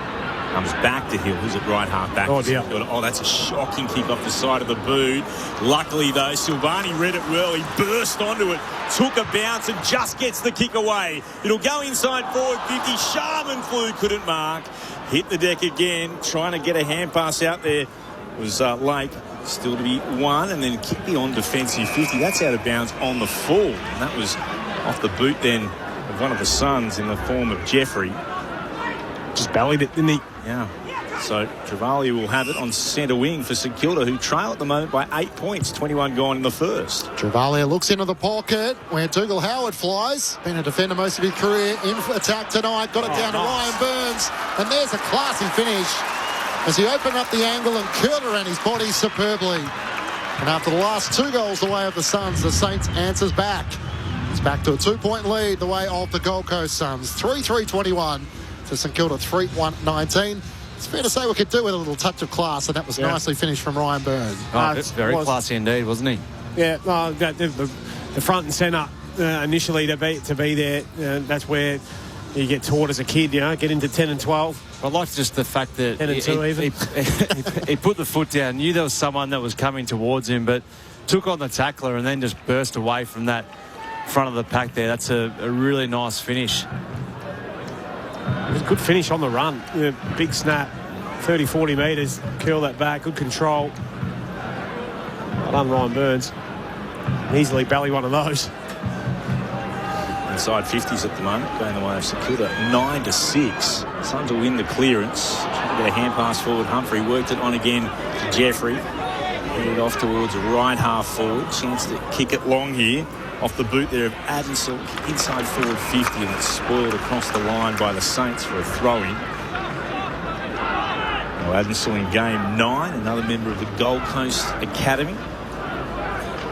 Comes back to Hill, who's at right half back. Oh, that's a shocking kick off the side of the boot. Luckily, though, Silvani read it well. He burst onto it, took a bounce and just gets the kick away. It'll go inside forward 50. Sharman flew, couldn't mark. Hit the deck again, trying to get a hand pass out there. It was late. Still to be one, and then kick beyond defensive 50. That's out of bounds on the full. And that was off the boot then of one of the Suns in the form of Jeffrey.
Just bellied it, didn't he?
Yeah. So Travaglia will have it on centre wing for St Kilda, who trail at the moment by 8 points, 21 gone in the first.
Travaglia looks into the pocket where Dougal Howard flies. Been a defender most of his career. In attack tonight. Got it down to Ryan Burns. And there's a classy finish as he opened up the angle and curled around his body superbly. And after the last 2 goals the way of the Suns, the Saints answers back. It's back to a 2-point lead the way of the Gold Coast Suns. 3-3-21 to St Kilda 3-1-19. It's fair to say we could do with a little touch of class, and that was nicely finished from Ryan Byrne.
Very classy indeed, wasn't he?
Yeah, the front and centre initially to be there. That's where you get taught as a kid, get into 10 and 12.
I like just the fact that
10 and 2 even.
He put the foot down, knew there was someone that was coming towards him, but took on the tackler and then just burst away from that front of the pack there. That's a really nice finish.
It was a good finish on the run. Big snap, 30, 40 metres, curl that back, good control. Well done, Ryan Burns. Easily bally one of those.
Inside 50s at the moment, going the way of St Kilda, 9-6. Suns will win the clearance. Trying to get a hand pass forward. Humphrey worked it on again to Jeffrey. Headed off towards right half forward. Chance to kick it long here. Off the boot there of Adamson, inside forward 50, and it's spoiled across the line by the Saints for a throw-in. Well, Adamson in game 9, another member of the Gold Coast Academy.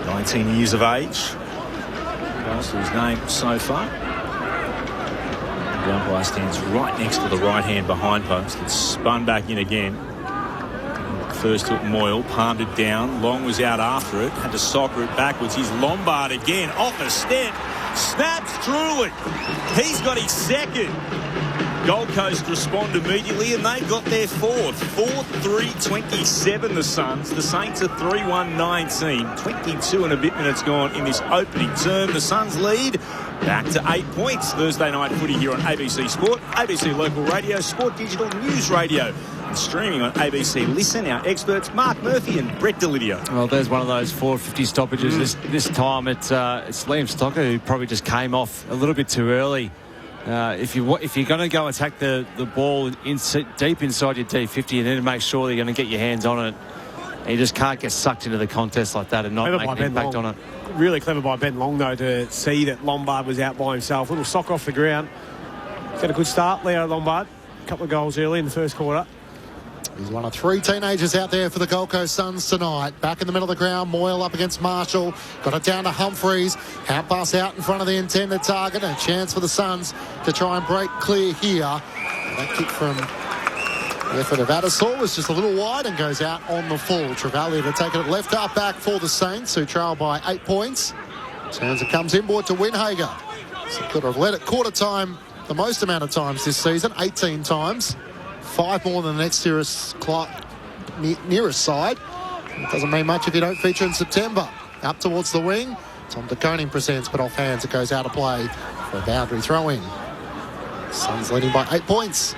19 years of age. That's his name so far. The umpire stands right next to the right-hand behind post. It's spun back in again. First took Moyle, palmed it down. Long was out after it, had to soccer it backwards. He's Lombard again, off a step. Snaps truly. He's got his second. Gold Coast respond immediately, and they've got their fourth. 4-3-27 the Suns. The Saints are 3-1-19. 22 and a bit minutes gone in this opening term. The Suns lead back to 8 points. Thursday night footy here on ABC Sport, ABC Local Radio, Sport Digital News Radio, and streaming on ABC Listen. Our experts, Mark Murphy and Brett Delidio.
Well, there's one of those 450 stoppages. This time it's Liam Stocker, who probably just came off a little bit too early. If you're going to go attack the ball deep inside your D50, you need to make sure that you're going to get your hands on it. And you just can't get sucked into the contest like that and not make an impact on it.
Really clever by Ben Long, though, to see that Lombard was out by himself. Little sock off the ground. He's had a good start, Leo Lombard. A couple of goals early in the first quarter.
He's one of 3 teenagers out there for the Gold Coast Suns tonight. Back in the middle of the ground, Moyle up against Marshall. Got it down to Humphreys. Hand pass out in front of the intended target. And a chance for the Suns to try and break clear here. That kick from the effort of Adesor was just a little wide and goes out on the full. Travaglia to take it at left half back for the Saints, who trail by 8 points. Turns it comes inboard to Winhager. So could have led at quarter time the most amount of times this season, 18 times. 5 more than the next nearest side. It doesn't mean much if you don't feature in September. Up towards the wing. Tom DeConing presents, but off hands it goes out of play for a boundary throw-in. Suns leading by 8 points.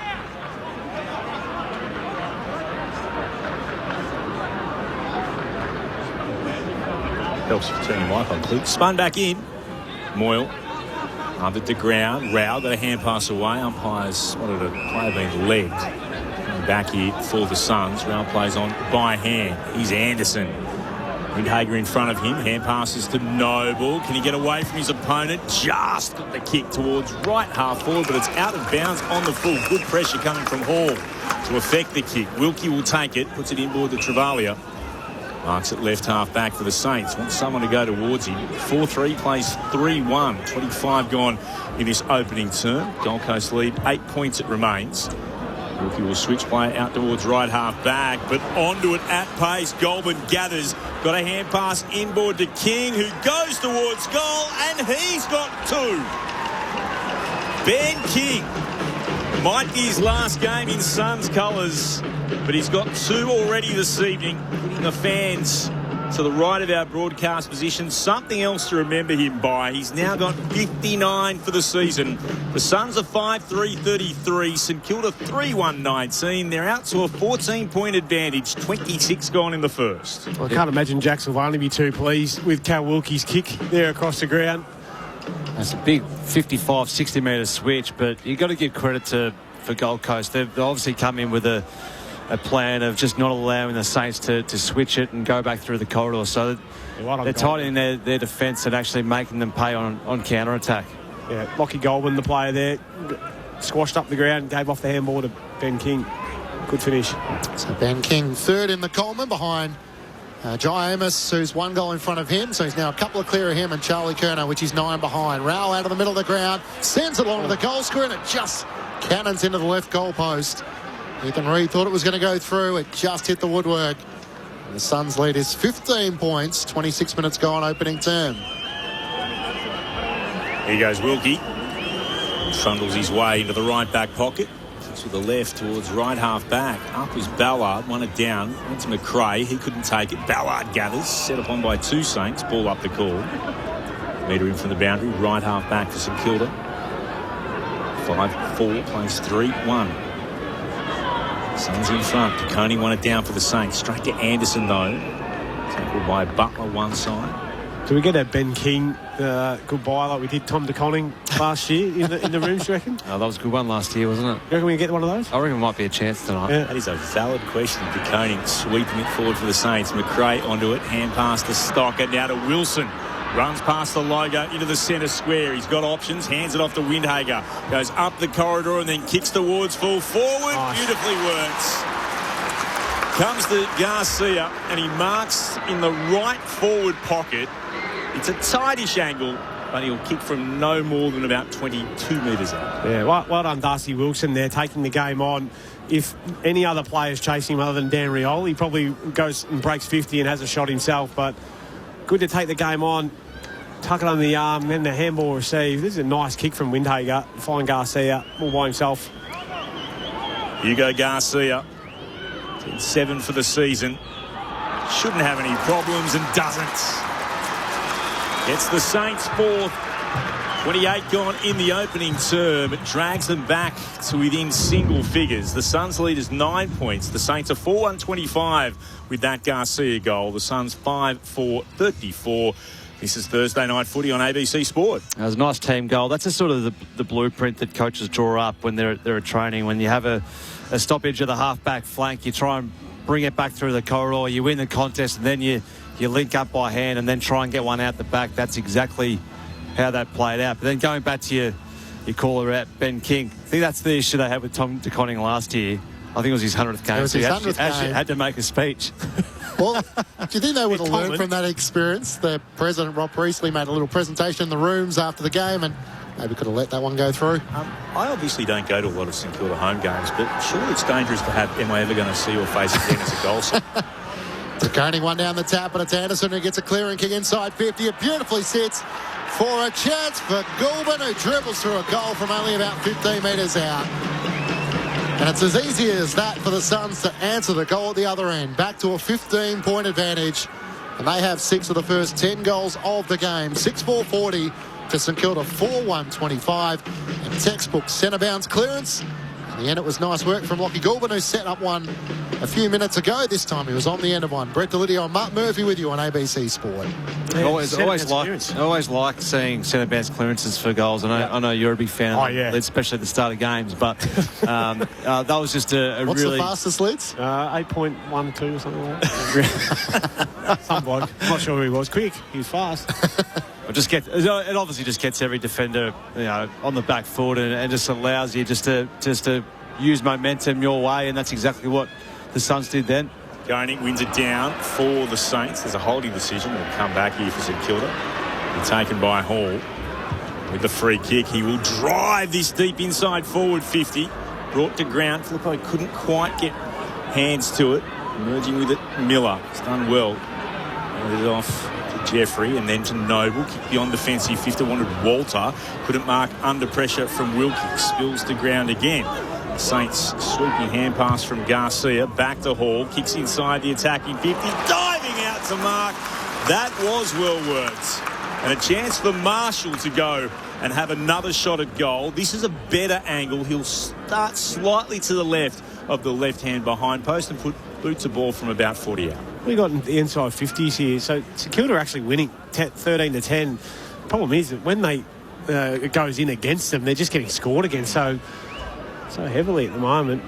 Helps if you turn your mic on, Click. Spun back in. Moyle. Under the ground. Rao got a hand pass away. Umpires spotted a player being legged. Back here for the Suns. Rao plays on by hand. He's Anderson. Windhager in front of him. Hand passes to Noble. Can he get away from his opponent? Just got the kick towards right half forward, but it's out of bounds on the full. Good pressure coming from Hall to affect the kick. Wilkie will take it. Puts it inboard to Travaglia. Marks at left half back for the Saints. Wants someone to go towards him. 4-3 plays 3-1. 25 gone in this opening term. Gold Coast lead. 8 points it remains. Wilkie will switch play out towards right half back, but onto it at pace. Goldman gathers. Got a hand pass inboard to King, who goes towards goal, and he's got 2. Ben King. Might be his last game in Suns colours, but he's got 2 already this evening, putting the fans to the right of our broadcast position. Something else to remember him by. He's now got 59 for the season. The Suns are 5-3-33. St Kilda 3-1-19. They're out to a 14-point advantage. 26 gone in the first.
Well, I can't imagine Jackson will only be too pleased with Cal Wilkie's kick there across the ground.
That's a big 55, 60-metre switch, but you've got to give credit for Gold Coast. They've obviously come in with a plan of just not allowing the Saints to switch it and go back through the corridor. So they're tightening their defence and actually making them pay on counter-attack.
Yeah, Lockie Goldman, the player there, squashed up the ground, gave off the handball to Ben King. Good finish.
So Ben King third in the Coleman behind Jai Amos, who's 1 goal in front of him. So he's now a couple of clear of him and Charlie Kerner, which is 9 behind. Rao out of the middle of the ground, sends it along to the goal square, and it just cannons into the left goal post. Ethan Reid thought it was going to go through. It just hit the woodwork. And the Suns lead is 15 points, 26 minutes gone opening term.
Here goes Wilkie. Trundles his way into the right back pocket. To the left towards right half back. Up was Ballard, won it down. Went to McRae. He couldn't take it. Ballard gathers. Set upon by two Saints. Ball up the call. Metre in from the boundary. Right half back for St Kilda. 5-4 plays 3-1. Suns in front. DeConey won it down for the Saints. Straight to Anderson though. Tackled by Butler one side.
Do we get a Ben King goodbye like we did Tom DeConning last year in the rooms, do you reckon?
Oh, that was a good one last year, wasn't it?
You reckon we get one of those?
I reckon it might be a chance tonight.
Yeah.
That is a valid question. DeConning sweeping it forward for the Saints. McRae onto it. Hand pass to Stocker. Now to Wilson. Runs past the logo into the centre square. He's got options. Hands it off to Windhager. Goes up the corridor and then kicks towards full forward. Nice. Beautifully works. Comes to Garcia and he marks in the right forward pocket. It's a tightish angle, but he'll kick from no more than about 22 metres out.
Yeah, well done, Darcy Wilson there, taking the game on. If any other players chasing him other than Dan Rioli, he probably goes and breaks 50 and has a shot himself, but good to take the game on, tuck it under the arm, then the handball received. This is a nice kick from Windhager, find Garcia all by himself.
Hugo Garcia, 7 for the season. Shouldn't have any problems and doesn't. Gets the Saints fourth. 28 gone in the opening term. It drags them back to within single figures. The Suns lead is 9 points. The Saints are 4-1-25 with that Garcia goal. The Suns 5-4-34. This is Thursday night footy on ABC Sport.
That was a nice team goal. That's a sort of the blueprint that coaches draw up when they're at training. When you have a stoppage of the half-back flank, you try and bring it back through the corridor. You win the contest and then you link up by hand and then try and get one out the back. That's exactly how that played out. But then going back to your caller out, Ben King, I think that's the issue they had with Tom DeConning last year. I think it was his 100th game.
It was his 100th game.
Actually had to make a speech.
Well, do you think they would have learned from that experience? The president, Rob Priestley, made a little presentation in the rooms after the game and maybe could have let that one go through.
I obviously don't go to a lot of St Kilda home games, but surely it's dangerous to have, am I ever going to see your face again as a goal scorer?
DeConey one down the tap, but it's Anderson who gets a clearing kick inside 50. It beautifully sits for a chance for Goulburn, who dribbles through a goal from only about 15 metres out. And it's as easy as that for the Suns to answer the goal at the other end. Back to a 15-point advantage. And they have 6 of the first 10 goals of the game. 6-4-40 to St Kilda, 4-1-25. And textbook centre bounce clearance. In the end, it was nice work from Lockie Goulburn, who set up one a few minutes ago. This time he was on the end of one. Brett Delidio and Mark Murphy with you on ABC Sport.
Yeah, always like seeing centre bounce clearances for goals. I know you're a big fan of them, especially at the start of games. But that was just a
What's
really...
What's the fastest leads?
8.12 or something like that. Some bloke. I'm not sure who he was. Quick. He was fast.
It obviously just gets every defender, on the back foot and just allows you just to use momentum your way, and that's exactly what the Suns did then.
Koenig wins it down for the Saints. There's a holding decision. It'll come back here for St Kilda. And taken by Hall with the free kick. He will drive this deep inside forward 50. Brought to ground. Filippo couldn't quite get hands to it. Merging with it, Miller. It's done well. Handed it off Jeffrey and then to Noble. Kick beyond defensive 50. Wanted Walter. Couldn't mark under pressure from Wilkie. Spills to ground again. Saints sweeping hand pass from Garcia. Back to Hall. Kicks inside the attacking 50. Diving out to mark. That was well worked. And a chance for Marshall to go and have another shot at goal. This is a better angle. He'll start slightly to the left of the left hand behind post and boots a ball from about 40 out.
We got the inside 50s here. So St Kilda are actually winning 13-10. The problem is that when it goes in against them, they're just getting scored against so heavily at the moment.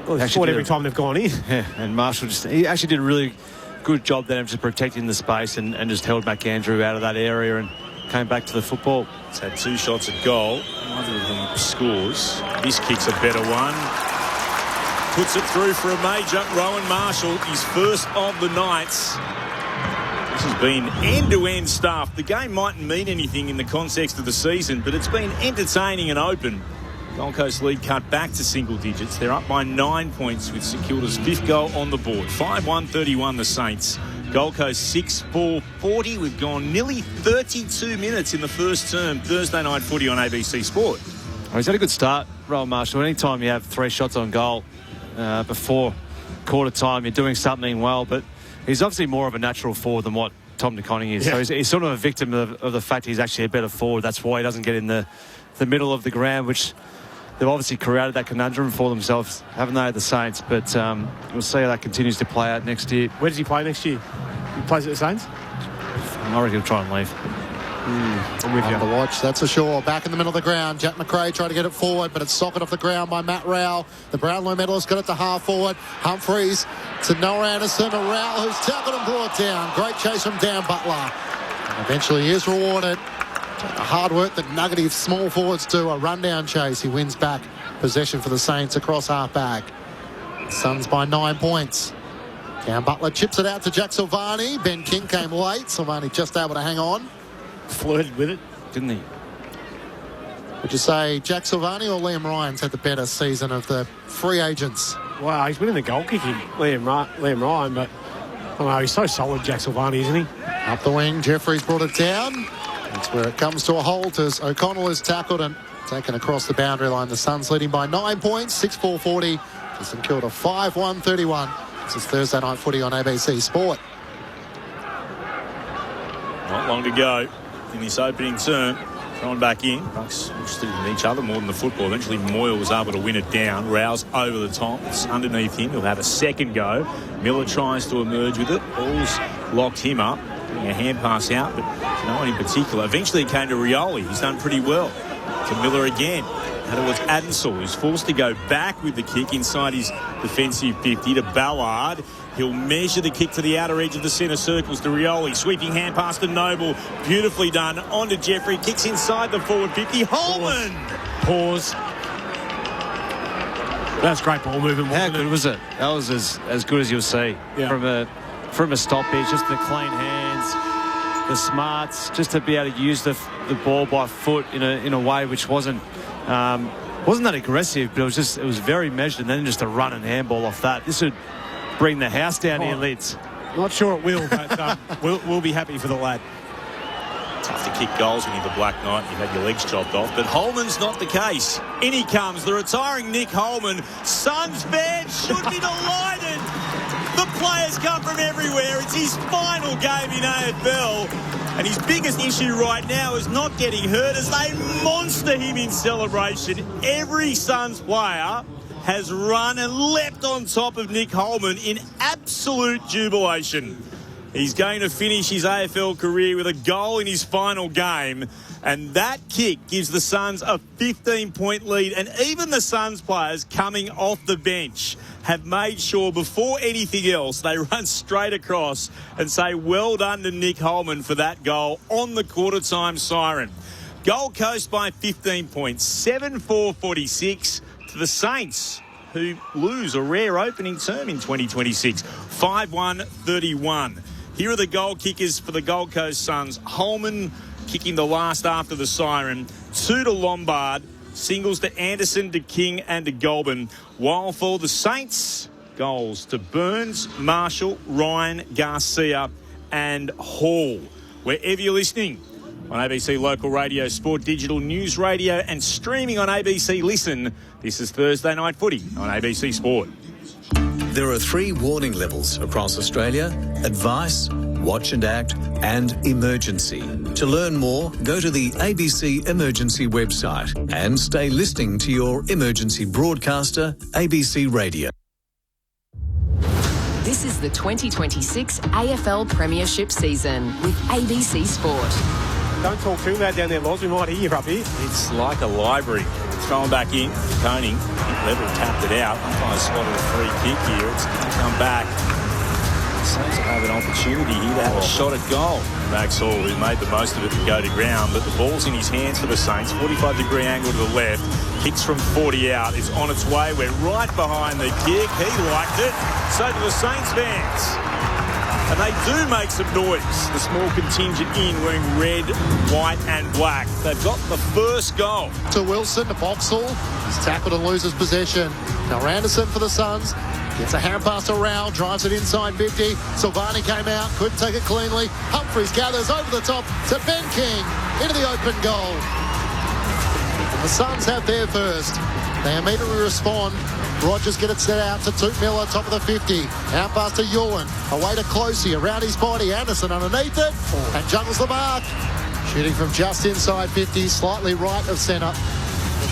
Well, they've scored every time they've gone in.
Yeah, and Marshall he actually did a really good job then of just protecting the space and just held McAndrew out of that area and came back to the football.
He's had 2 shots at goal. Neither of them scores. This kick's a better one. Puts it through for a major. Rowan Marshall, his first of the night. This has been end-to-end stuff. The game mightn't mean anything in the context of the season, but it's been entertaining and open. Gold Coast lead cut back to single digits. They're up by 9 points with St Kilda's 5th goal on the board. 5-1-31 the Saints. Gold Coast 6-4-40. We've gone nearly 32 minutes in the first term. Thursday night footy on ABC Sport.
Oh, he's had a good start, Rowan Marshall. Anytime you have 3 shots on goal before quarter time, you're doing something well. But he's obviously more of a natural forward than what Tom DeConning is. Yeah. So he's sort of a victim of the fact he's actually a better forward. That's why he doesn't get in the middle of the ground, which they've obviously created that conundrum for themselves, haven't they, the Saints? But we'll see how that continues to play out next year.
Where does he play next year? He plays at the Saints?
I reckon he'll try and leave.
I'm with you.
On the watch, that's for sure. Back in the middle of the ground, Jack McRae tried to get it forward, but it's socket off the ground by Matt Rowell. The Brownlow medalist got it to half forward. Humphreys to Noah Anderson. A Rowell who's tackled and brought down. Great chase from Dan Butler. And eventually he is rewarded. The hard work that nuggety small forwards do. A rundown chase. He wins back possession for the Saints across half back. Suns by 9 points. Dan Butler chips it out to Jack Silvani. Ben King came late. Silvani just able to hang on.
Flirted with it,
didn't he?
Would you say Jack Silvani or Liam Ryan's had the better season of the free agents?
Wow, he's winning the goal kicking, Liam Ryan, but I don't know, he's so solid, Jack Silvani, isn't he?
Up the wing, Jeffries brought it down. That's where it comes to a halt as O'Connell is tackled and taken across the boundary line. The Suns leading by 9 points, 6-4-40 to St Kilda, 5-1-31. This is Thursday night footy on ABC Sport.
Not long to go in this opening term. Thrown back in. Bucks interested in each other more than the football. Eventually Moyle was able to win it down. Rouse over the top. It's underneath him. He'll have a second go. Miller tries to emerge with it. Ball's locked him up. Getting a hand pass out, but no one in particular. Eventually it came to Rioli. He's done pretty well. To Miller again. Towards Adensall, who's forced to go back with the kick inside his defensive 50 to Ballard. He'll measure the kick to the outer edge of the centre circles to Rioli. Sweeping hand pass to Noble. Beautifully done. On to Jeffrey. Kicks inside the forward 50. Holman!
Pause. That's great ball movement.
How good was it? That was as good as you'll see from a stoppage. Just the clean hands, the smarts, just to be able to use the ball by foot in a way which wasn't that aggressive, but it was very measured, and then just a run and handball off that. This would bring the house down here, Lids.
Not sure it will, but we'll be happy for the lad.
Tough to kick goals when you're the Black Knight and you've had your legs chopped off, but Holman's not the case. In he comes, the retiring Nick Holman. Suns fans should be delighted. The players come from everywhere. It's his final game in AFL. And his biggest issue right now is not getting hurt as they monster him in celebration. Every Suns player has run and leapt on top of Nick Holman in absolute jubilation. He's going to finish his AFL career with a goal in his final game. And that kick gives the Suns a 15-point lead. And even the Suns players coming off the bench have made sure before anything else they run straight across and say well done to Nick Holman for that goal on the quarter-time siren. Gold Coast by 15 points, 7-4-46 to the Saints, who lose a rare opening term in 2026, 5-1-31. Here are the goal kickers for the Gold Coast Suns. Holman kicking the last after the siren. 2 to Lombard. Singles to Anderson, to King and to Goulburn. While for the Saints, goals to Burns, Marshall, Ryan, Garcia and Hall. Wherever you're listening on ABC Local Radio, Sport Digital News Radio and streaming on ABC Listen, this is Thursday Night Footy on ABC Sport.
There are 3 warning levels across Australia: advice, watch and act, and emergency. To learn more, go to the ABC Emergency website and stay listening to your emergency broadcaster, ABC Radio.
This is the 2026 AFL Premiership season with ABC Sport.
Don't talk too loud down there, Loz. We might hear you up here.
It's like a library. Thrown back in. Koning. Level tapped it out. Umpire spotted a free kick here. It's going to come back. Saints have an opportunity here to have a shot at goal. Max Hall, who made the most of it to go to ground, but the ball's in his hands for the Saints. 45-degree angle to the left. Kicks from 40 out. It's on its way. We're right behind the kick. He liked it. So do the Saints fans. And they do make some noise. The small contingent in wearing red, white and black. They've got the first goal.
To Wilson, to Boxall. He's tackled and loses possession. Now Anderson for the Suns. Gets a hand pass to Rowell, drives it inside 50. Silvani came out, couldn't take it cleanly. Humphreys gathers over the top to Ben King into the open goal. And the Suns have their first. They immediately respond. Rogers get it set out to Toot Miller, top of the 50. Out pass to Ewan. Away to Closey, around his body. Anderson underneath it and juggles the mark. Shooting from just inside 50, slightly right of centre.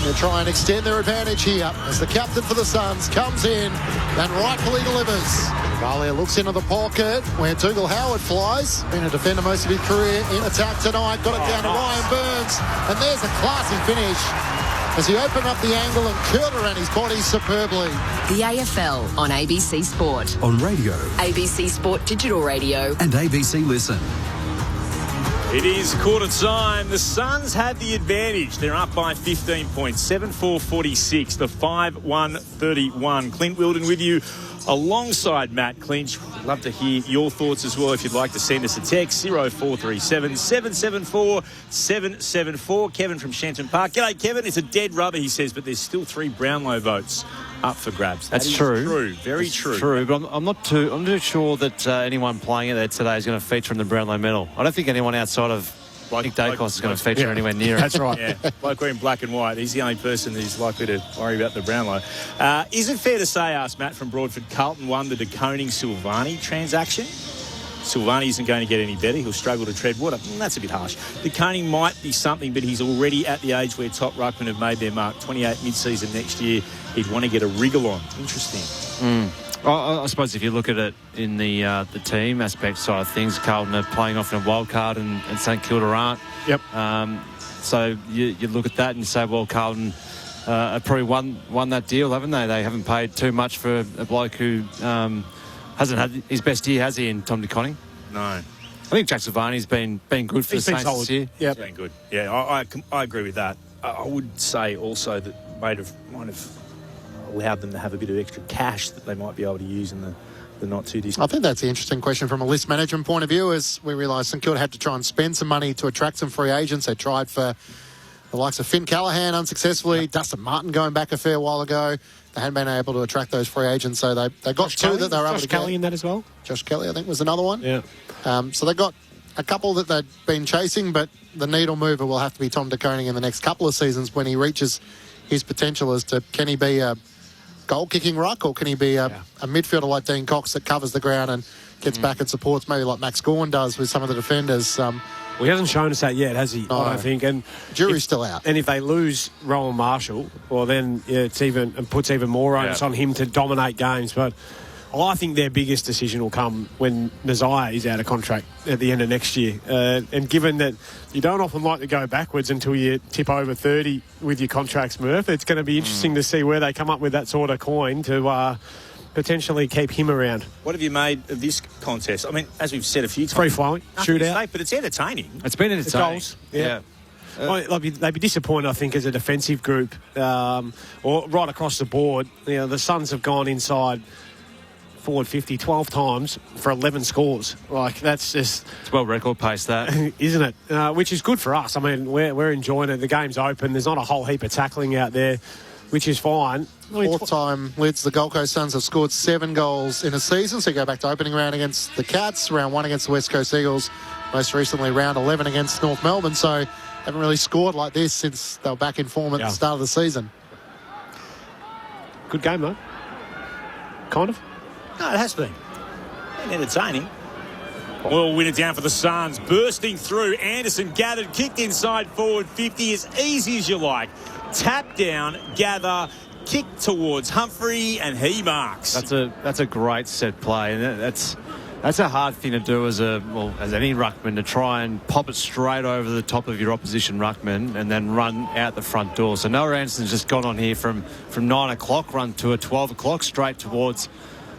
They'll try and extend their advantage here as the captain for the Suns comes in and rightfully delivers. Valia looks into the pocket where Dougal Howard flies. Been a defender most of his career in attack tonight. Got it down to Ryan Burns. And there's a classy finish as he opened up the angle and curled around his body superbly.
The AFL on ABC Sport.
On radio.
ABC Sport Digital Radio.
And ABC Listen.
It is quarter time. The Suns have the advantage. They're up by 15 points. 7-4-46 to 5-1-31. Clint Wilden with you alongside Matt Clinch. We'd love to hear your thoughts as well if you'd like to send us a text. 0437 774 774. Kevin from Shenton Park. G'day, Kevin. It's a dead rubber, he says, but there's still 3 Brownlow votes up for grabs.
That's true.
Very true.
True, but I'm not too sure that anyone playing it there today is going to feature in the Brownlow medal. I don't think anyone outside of Nick Dacos is going to feature anywhere near it.
That's right.
Yeah, like we're in black and white. He's the only person who's likely to worry about the Brownlow. Is it fair to say, asked Matt from Broadford, Carlton won the De Koning-Silvani transaction? Silvani isn't going to get any better. He'll struggle to tread water. That's a bit harsh. De Koning might be something, but he's already at the age where top ruckmen have made their mark. 28 mid-season next year. He'd want to get a wriggle on. Interesting.
I suppose if you look at it in the team aspect side of things, Carlton are playing off in a wild card and St Kilda aren't.
Yep.
So you look at that and say, well, Carlton have probably won that deal, haven't they? They haven't paid too much for a bloke who hasn't had his best year, has he, in Tom De Koning?
No.
I think Jack Silvani's been good for the Saints this year.
Yeah, been good. Yeah, I agree with that. I would say also that might have allowed them to have a bit of extra cash that they might be able to use in the not too distant.
I think that's the interesting question from a list management point of view, as we realised St Kilda had to try and spend some money to attract some free agents. They tried for the likes of Finn Callaghan unsuccessfully, Dustin Martin going back a fair while ago. They hadn't been able to attract those free agents, so they got
Josh
two
Kelly?
that they were able
Josh
to
Kelly
get.
in that as well?
Josh Kelly, I think, was another one.
Yeah.
So they got a couple that they'd been chasing, but the needle mover will have to be Tom De Koning in the next couple of seasons when he reaches his potential as to can he be a goal-kicking ruck or can he be a midfielder like Dean Cox that covers the ground and gets back and supports, maybe like Max Gawn does with some of the defenders.
Well, he hasn't shown us that yet, has he?
No.
I don't think. And
jury's still out.
And if they lose Rowan Marshall, well, then it's puts even more onus on him to dominate games. But I think their biggest decision will come when Nazaya is out of contract at the end of next year. And given that you don't often like to go backwards until you tip over 30 with your contracts, Murph, it's going to be interesting to see where they come up with that sort of coin to potentially keep him around.
What have you made of this contest? I mean, as we've said a few times,
free-flowing, shootout.
But it's entertaining.
It's been entertaining.
Goals. Yeah. They'd be disappointed, I think, as a defensive group, or right across the board. You know, the Suns have gone inside forward 50 12 times for 11 scores. Like, that's just...
It's well record pace, that.
Isn't it? Which is good for us. I mean, we're enjoying it. The game's open. There's not a whole heap of tackling out there, which is fine.
Fourth time leads the Gold Coast Suns have scored 7 goals in a season. So you go back to opening round against the Cats, round 1 against the West Coast Eagles, most recently round 11 against North Melbourne. So haven't really scored like this since they were back in form at the start of the season.
Good game, though. Kind of.
No, it has been. And entertaining. Well, win it down for the Suns. Bursting through. Anderson gathered, kicked inside forward 50 as easy as you like. Tap down, gather, kick towards Humphrey, and he marks.
That's a great set play, and that's a hard thing to do as any ruckman, to try and pop it straight over the top of your opposition ruckman and then run out the front door. So Noah Anderson's just gone on here from 9 o'clock, run to a 12 o'clock straight towards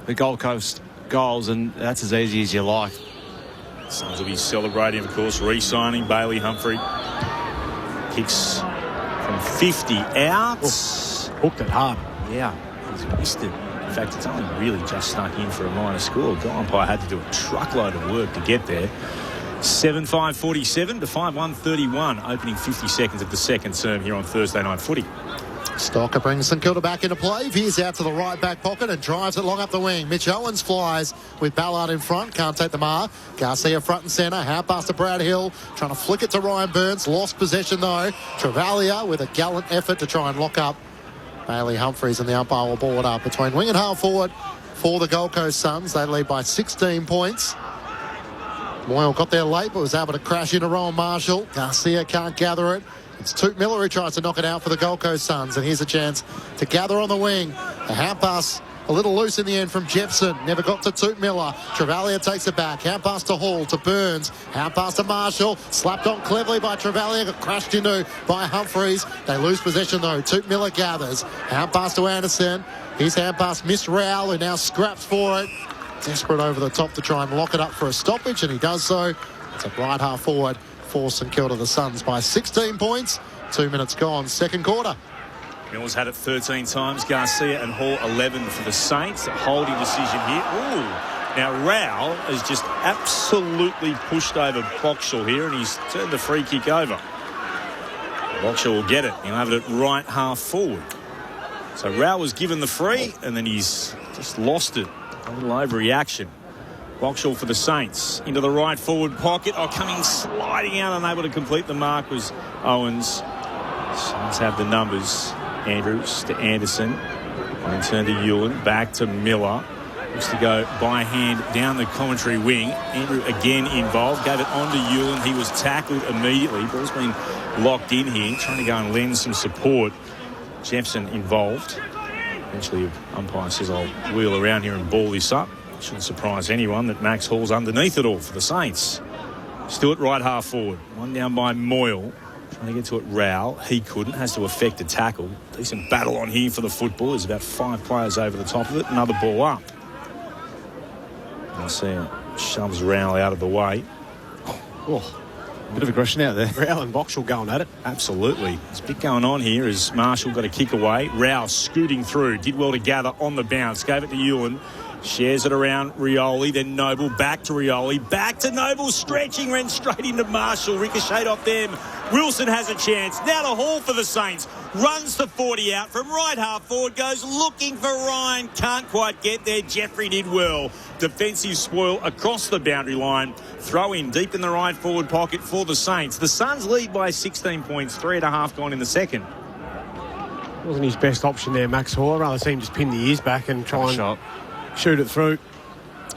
the Gold Coast goals, and that's as easy as you like.
Suns will be celebrating, of course, re-signing Bailey Humphrey. Kicks from 50 out.
Hooked it hard.
Yeah, he's missed it. In fact, it's only really just snuck in for a minor score. Goal umpire had to do a truckload of work to get there. 7-5-47 to 5-1-31, opening 50 seconds of the second term here on Thursday Night Footy.
Stocker brings St Kilda back into play. Veers out to the right back pocket and drives it long up the wing. Mitch Owens flies with Ballard in front. Can't take the mark. Garcia front and centre. Half pass to Brad Hill. Trying to flick it to Ryan Burns. Lost possession though. Travalia with a gallant effort to try and lock up Bailey Humphries, and the umpire will ball it up between wing and half forward for the Gold Coast Suns. They lead by 16 points. Moyle got there late but was able to crash into Rowan Marshall. Garcia can't gather it. It's Toot Miller who tries to knock it out for the Gold Coast Suns, and here's a chance to gather on the wing. A hand pass a little loose in the end from Jepson. Never got to Toot Miller. Travalia takes it back. Hand pass to Hall, to Burns. Hand pass to Marshall. Slapped on cleverly by Travalia. Got crashed into by Humphries. They lose possession though. Toot Miller gathers. Hand pass to Anderson. His hand pass missed Rowell, who now scraps for it. Desperate over the top to try and lock it up for a stoppage, and he does so. It's a right half forward for St Kilda. The Suns by 16 points. 2 minutes gone, second quarter.
Mills had it 13 times. Garcia and Hall 11 for the Saints. A holding decision here. Ooh. Now Rowell has just absolutely pushed over Boxall here, and he's turned the free kick over. Boxall will get it. He'll have it at right half forward. So Rowell was given the free, and then he's just lost it. A little overreaction. Boxall for the Saints. Into the right forward pocket. Oh, coming sliding out, unable to complete the mark was Owens. Suns have the numbers. Andrews to Anderson. On turn to Ewan. Back to Miller. Looks to go by hand down the commentary wing. Andrew again involved. Gave it on to Ewan. He was tackled immediately. Ball's been locked in here. Trying to go and lend some support. Jepson involved. Eventually, umpire says, I'll wheel around here and ball this up. Shouldn't surprise anyone that Max Hall's underneath it all for the Saints. Still at right half forward. One down by Moyle. Trying to get to it, Rowell. He couldn't. Has to effect a tackle. Decent battle on here for the football. There's about 5 players over the top of it. Another ball up. Garcia shoves Rowell out of the way.
Oh. A bit of aggression out there.
Rowell and Boxall going at it.
Absolutely. There's a bit going on here as Marshall got a kick away. Rowell scooting through. Did well to gather on the bounce. Gave it to Ewan. Shares it around Rioli. Then Noble. Back to Rioli. Back to Noble. Stretching. Ran straight into Marshall. Ricocheted off them. Wilson has a chance. Now to Hall for the Saints. Runs the 40 out from right half forward. Goes looking for Ryan. Can't quite get there. Jeffrey did well. Defensive spoil across the boundary line. Throw in deep in the right forward pocket for the Saints. The Suns lead by 16 points. 3.5 gone in the second.
Wasn't his best option there, Max Hall. I'd rather see him just pin the ears back and try and shoot it through.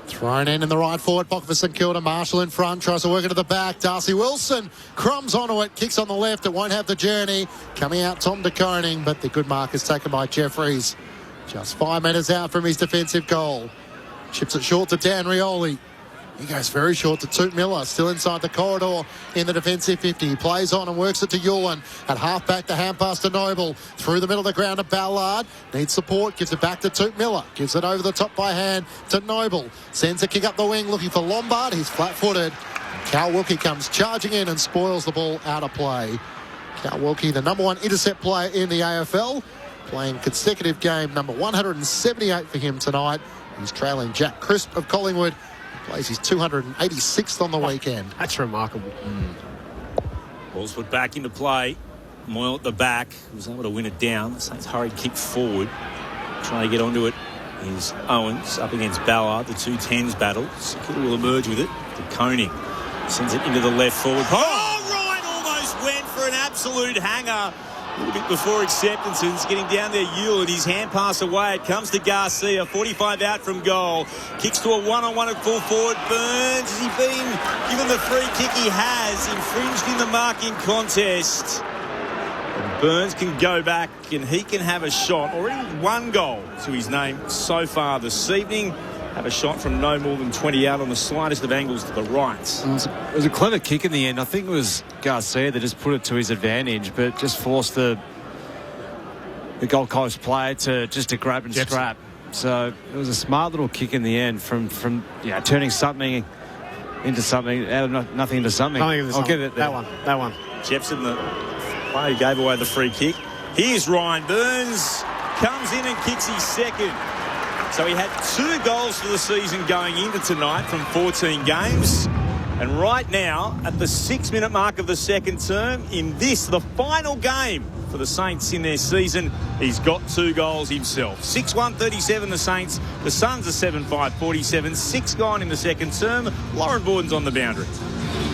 Thrown in the right forward pocket for St Kilda. Marshall in front, tries to work it to the back. Darcy Wilson crumbs onto it, kicks on the left. It won't have the journey. Coming out, Tom de Koning, but the good mark is taken by Jeffries. Just 5 metres out from his defensive goal. Chips it short to Dan Rioli. He goes very short to Toot Miller, still inside the corridor in the defensive 50. He plays on and works it to Ewan. At half back, the hand pass to Noble. Through the middle of the ground to Ballard. Needs support, gives it back to Toot Miller. Gives it over the top by hand to Noble. Sends a kick up the wing, looking for Lombard. He's flat-footed. Cal Wilkie comes charging in and spoils the ball out of play. Cal Wilkie, the number 1 intercept player in the AFL, playing consecutive game number 178 for him tonight. He's trailing Jack Crisp of Collingwood. Plays his 286th on the weekend.
That's remarkable.
Ball's put back into play. Moyle at the back. Was able to win it down. The Saints hurried kick forward. Trying to get onto it is Owens up against Ballard. The 2-10s battle. Sakura will emerge with it. De Koning sends it into the left forward. Oh, Ryan almost went for an absolute hanger. A little bit before acceptance, and getting down there, Ewell, his hand pass away. It comes to Garcia, 45 out from goal. Kicks to a one-on-one at full forward. Burns, has he been given the free kick? He has. Infringed in the marking contest. And Burns can go back, and he can have a shot. Already 1 goal to his name so far this evening. Have a shot from no more than 20 out on the slightest of angles to the right.
It was a clever kick in the end. I think it was Garcia that just put it to his advantage, but just forced the Gold Coast player to grab and scrap. So it was a smart little kick in the end from turning something into something, out of nothing into something. I'll give it there.
That one.
Jepson, the player who gave away the free kick. Here's Ryan Burns. Comes in and kicks his second. So he had 2 goals for the season going into tonight from 14 games. And right now, at the 6-minute mark of the second term, in this, the final game for the Saints in their season, he's got 2 goals himself. 6-1-37 the Saints. The Suns are 7-5-47. 6 gone in the second term. Lauren Borden's on the boundary.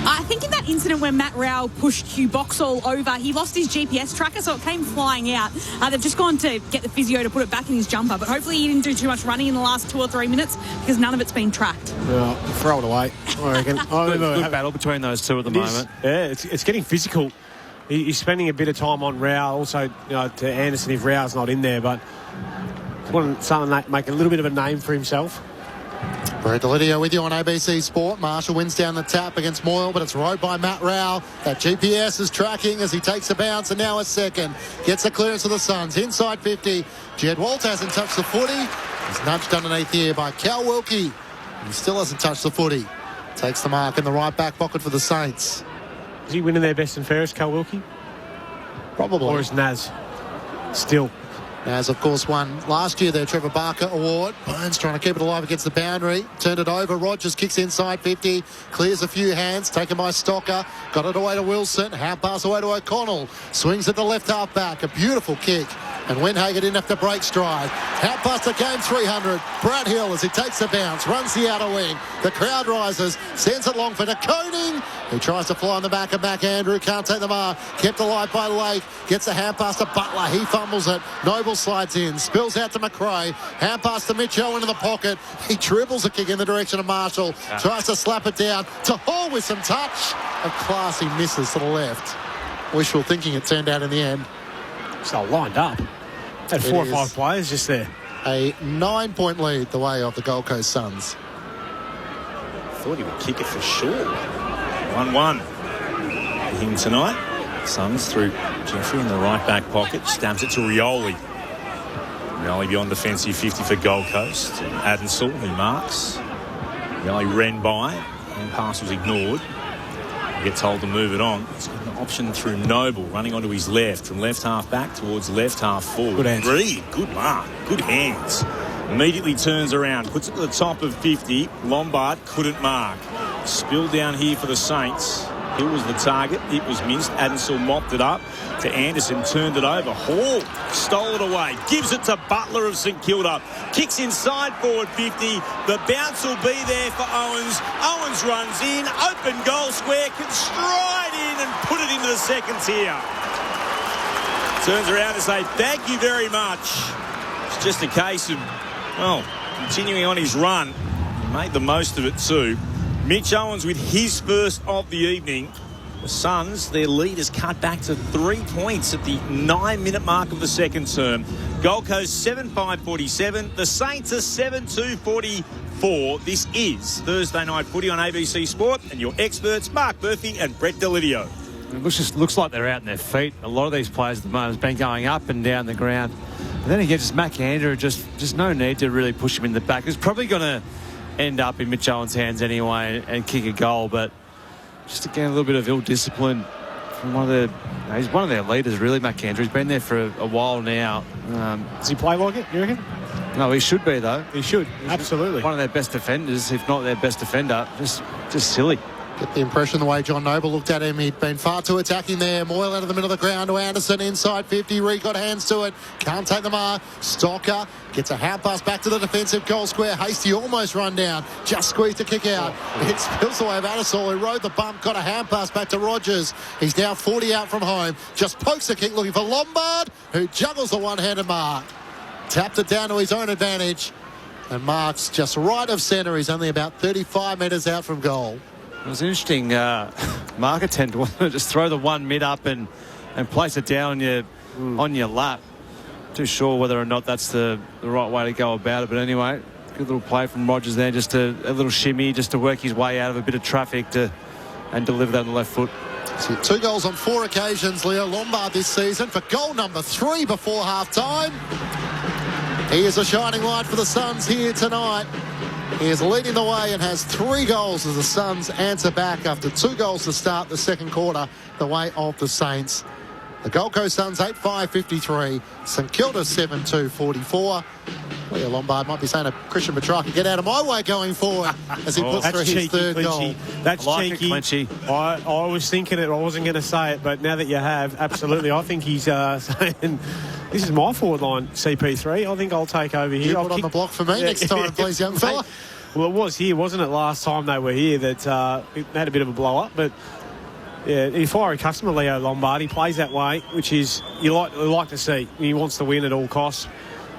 I think in that incident where Matt Rowell pushed Hugh Boxall over, he lost his GPS tracker, so it came flying out. They've just gone to get the physio to put it back in his jumper, but hopefully he didn't do too much running in the last 2 or 3 minutes because none of it's been tracked.
Well, throw it away, I reckon.
Good battle between those two at the moment.
It's getting physical. He's spending a bit of time on Rowell, also to Anderson if Rowell's not in there, but something that make a little bit of a name for himself.
Brett Delidio with you on ABC Sport. Marshall wins down the tap against Moyle, but it's rowed by Matt Rowell. That GPS is tracking as he takes a bounce, and now a second. Gets the clearance of the Suns. Inside 50. Jed Walter hasn't touched the footy. He's nudged underneath here by Cal Wilkie. He still hasn't touched the footy. Takes the mark in the right back pocket for the Saints.
Is he winning their best and fairest, Cal Wilkie?
Probably.
Or is Naz still?
Naz, of course, won last year their Trevor Barker Award. Burns trying to keep it alive against the boundary. Turned it over. Rogers kicks inside 50. Clears a few hands. Taken by Stocker. Got it away to Wilson. Half pass away to O'Connell. Swings at the left half back. A beautiful kick. And Windhager didn't have to break stride. Half past the game 300. Brad Hill as he takes the bounce. Runs the outer wing. The crowd rises. Sends it long for Koning. He tries to fly on the back of Mac Andrew. Can't take the mark. Kept alive by Lake. Gets the hand pass to Butler. He fumbles it. Noble slides in. Spills out to McRae. Hand pass to Mitchell into the pocket. He dribbles a kick in the direction of Marshall. Tries to slap it down to Hall with some touch. A classy misses to the left. Wishful thinking it turned out in the end.
So lined up. Had 4 or 5 players just there.
A 9-point lead the way of the Gold Coast Suns.
Thought he would kick it for sure. 1-1 for him tonight. Suns through Jeffrey in the right back pocket. Stabs it to Rioli. Rioli beyond defensive 50 for Gold Coast. Adensall, who marks. Rioli ran by. And pass was ignored. He gets told to move it on. He's got an option through Noble, running onto his left, from left half back towards left half forward.
Good hands.
Reed, good mark, good hands. Immediately turns around, puts it to the top of 50. Lombard couldn't mark. Spill down here for the Saints. Hill was the target. It was missed. Adensall mopped it up to Anderson, turned it over. Hall stole it away. Gives it to Butler of St Kilda. Kicks inside forward 50. The bounce will be there for Owens. Owens runs in. Open goal square. Can stride in and put it into the second tier. Turns around to say thank you very much. It's just a case of, well, continuing on his run. He made the most of it too. Mitch Owens with his first of the evening. The Suns, their lead is cut back to 3 points at the 9-minute mark of the second term. Gold Coast 7-5-47. The Saints are 7-2-44. This is Thursday Night Footy on ABC Sport, and your experts Mark Murphy and Brett Delidio.
It looks like they're out on their feet. A lot of these players at the moment have been going up and down the ground. And then again, just Mac Andrew, just no need to really push him in the back. It's probably going to end up in Mitch Owens' hands anyway and kick a goal, but just again a little bit of ill discipline from he's one of their leaders really, Mac Andrew. He's been there for a while now.
Does he play like it, you reckon?
No, he should be though.
He should, absolutely.
One of their best defenders, if not their best defender. Just silly.
Get the impression the way John Noble looked at him, he'd been far too attacking there. Moyle out of the middle of the ground to Anderson, inside 50. Reed got hands to it, can't take the mark. Stocker gets a hand pass back to the defensive goal square. Hasty almost run down, just squeezed a kick out. It spills away of Adesol, who rode the bump, got a hand pass back to Rogers. He's now 40 out from home, just pokes the kick looking for Lombard, who juggles the one-handed mark. Tapped it down to his own advantage, and marks just right of centre. He's only about 35 metres out from goal.
It was an interesting mark attempt to just throw the one mid up and place it down on your lap. Too sure whether or not that's the right way to go about it, but anyway, good little play from Rogers there, just a little shimmy just to work his way out of a bit of traffic and deliver that on the left foot.
So 2 goals on 4 occasions, Leo Lombard this season, for goal number 3 before half-time. He is a shining light for the Suns here tonight. He is leading the way and has 3 goals as the Suns answer back after 2 goals to start the second quarter, the way of the Saints. The Gold Coast Suns 8-5-53. St Kilda 7-2-44. Leo Lombard might be saying to Christian Petrarca, get out of my way going forward as he puts through his third goal.
That's cheeky. I was thinking it. I wasn't going to say it, but now that you have, absolutely. I think he's saying, this is my forward line, CP3. I think I'll take over here.
You put on the block for me next time, please, young fella.
Well, it was here, wasn't it, last time they were here that it had a bit of a blow-up, but... Yeah, he's a fiery customer, Leo Lombard. He plays that way, which is you like to see. He wants to win at all costs.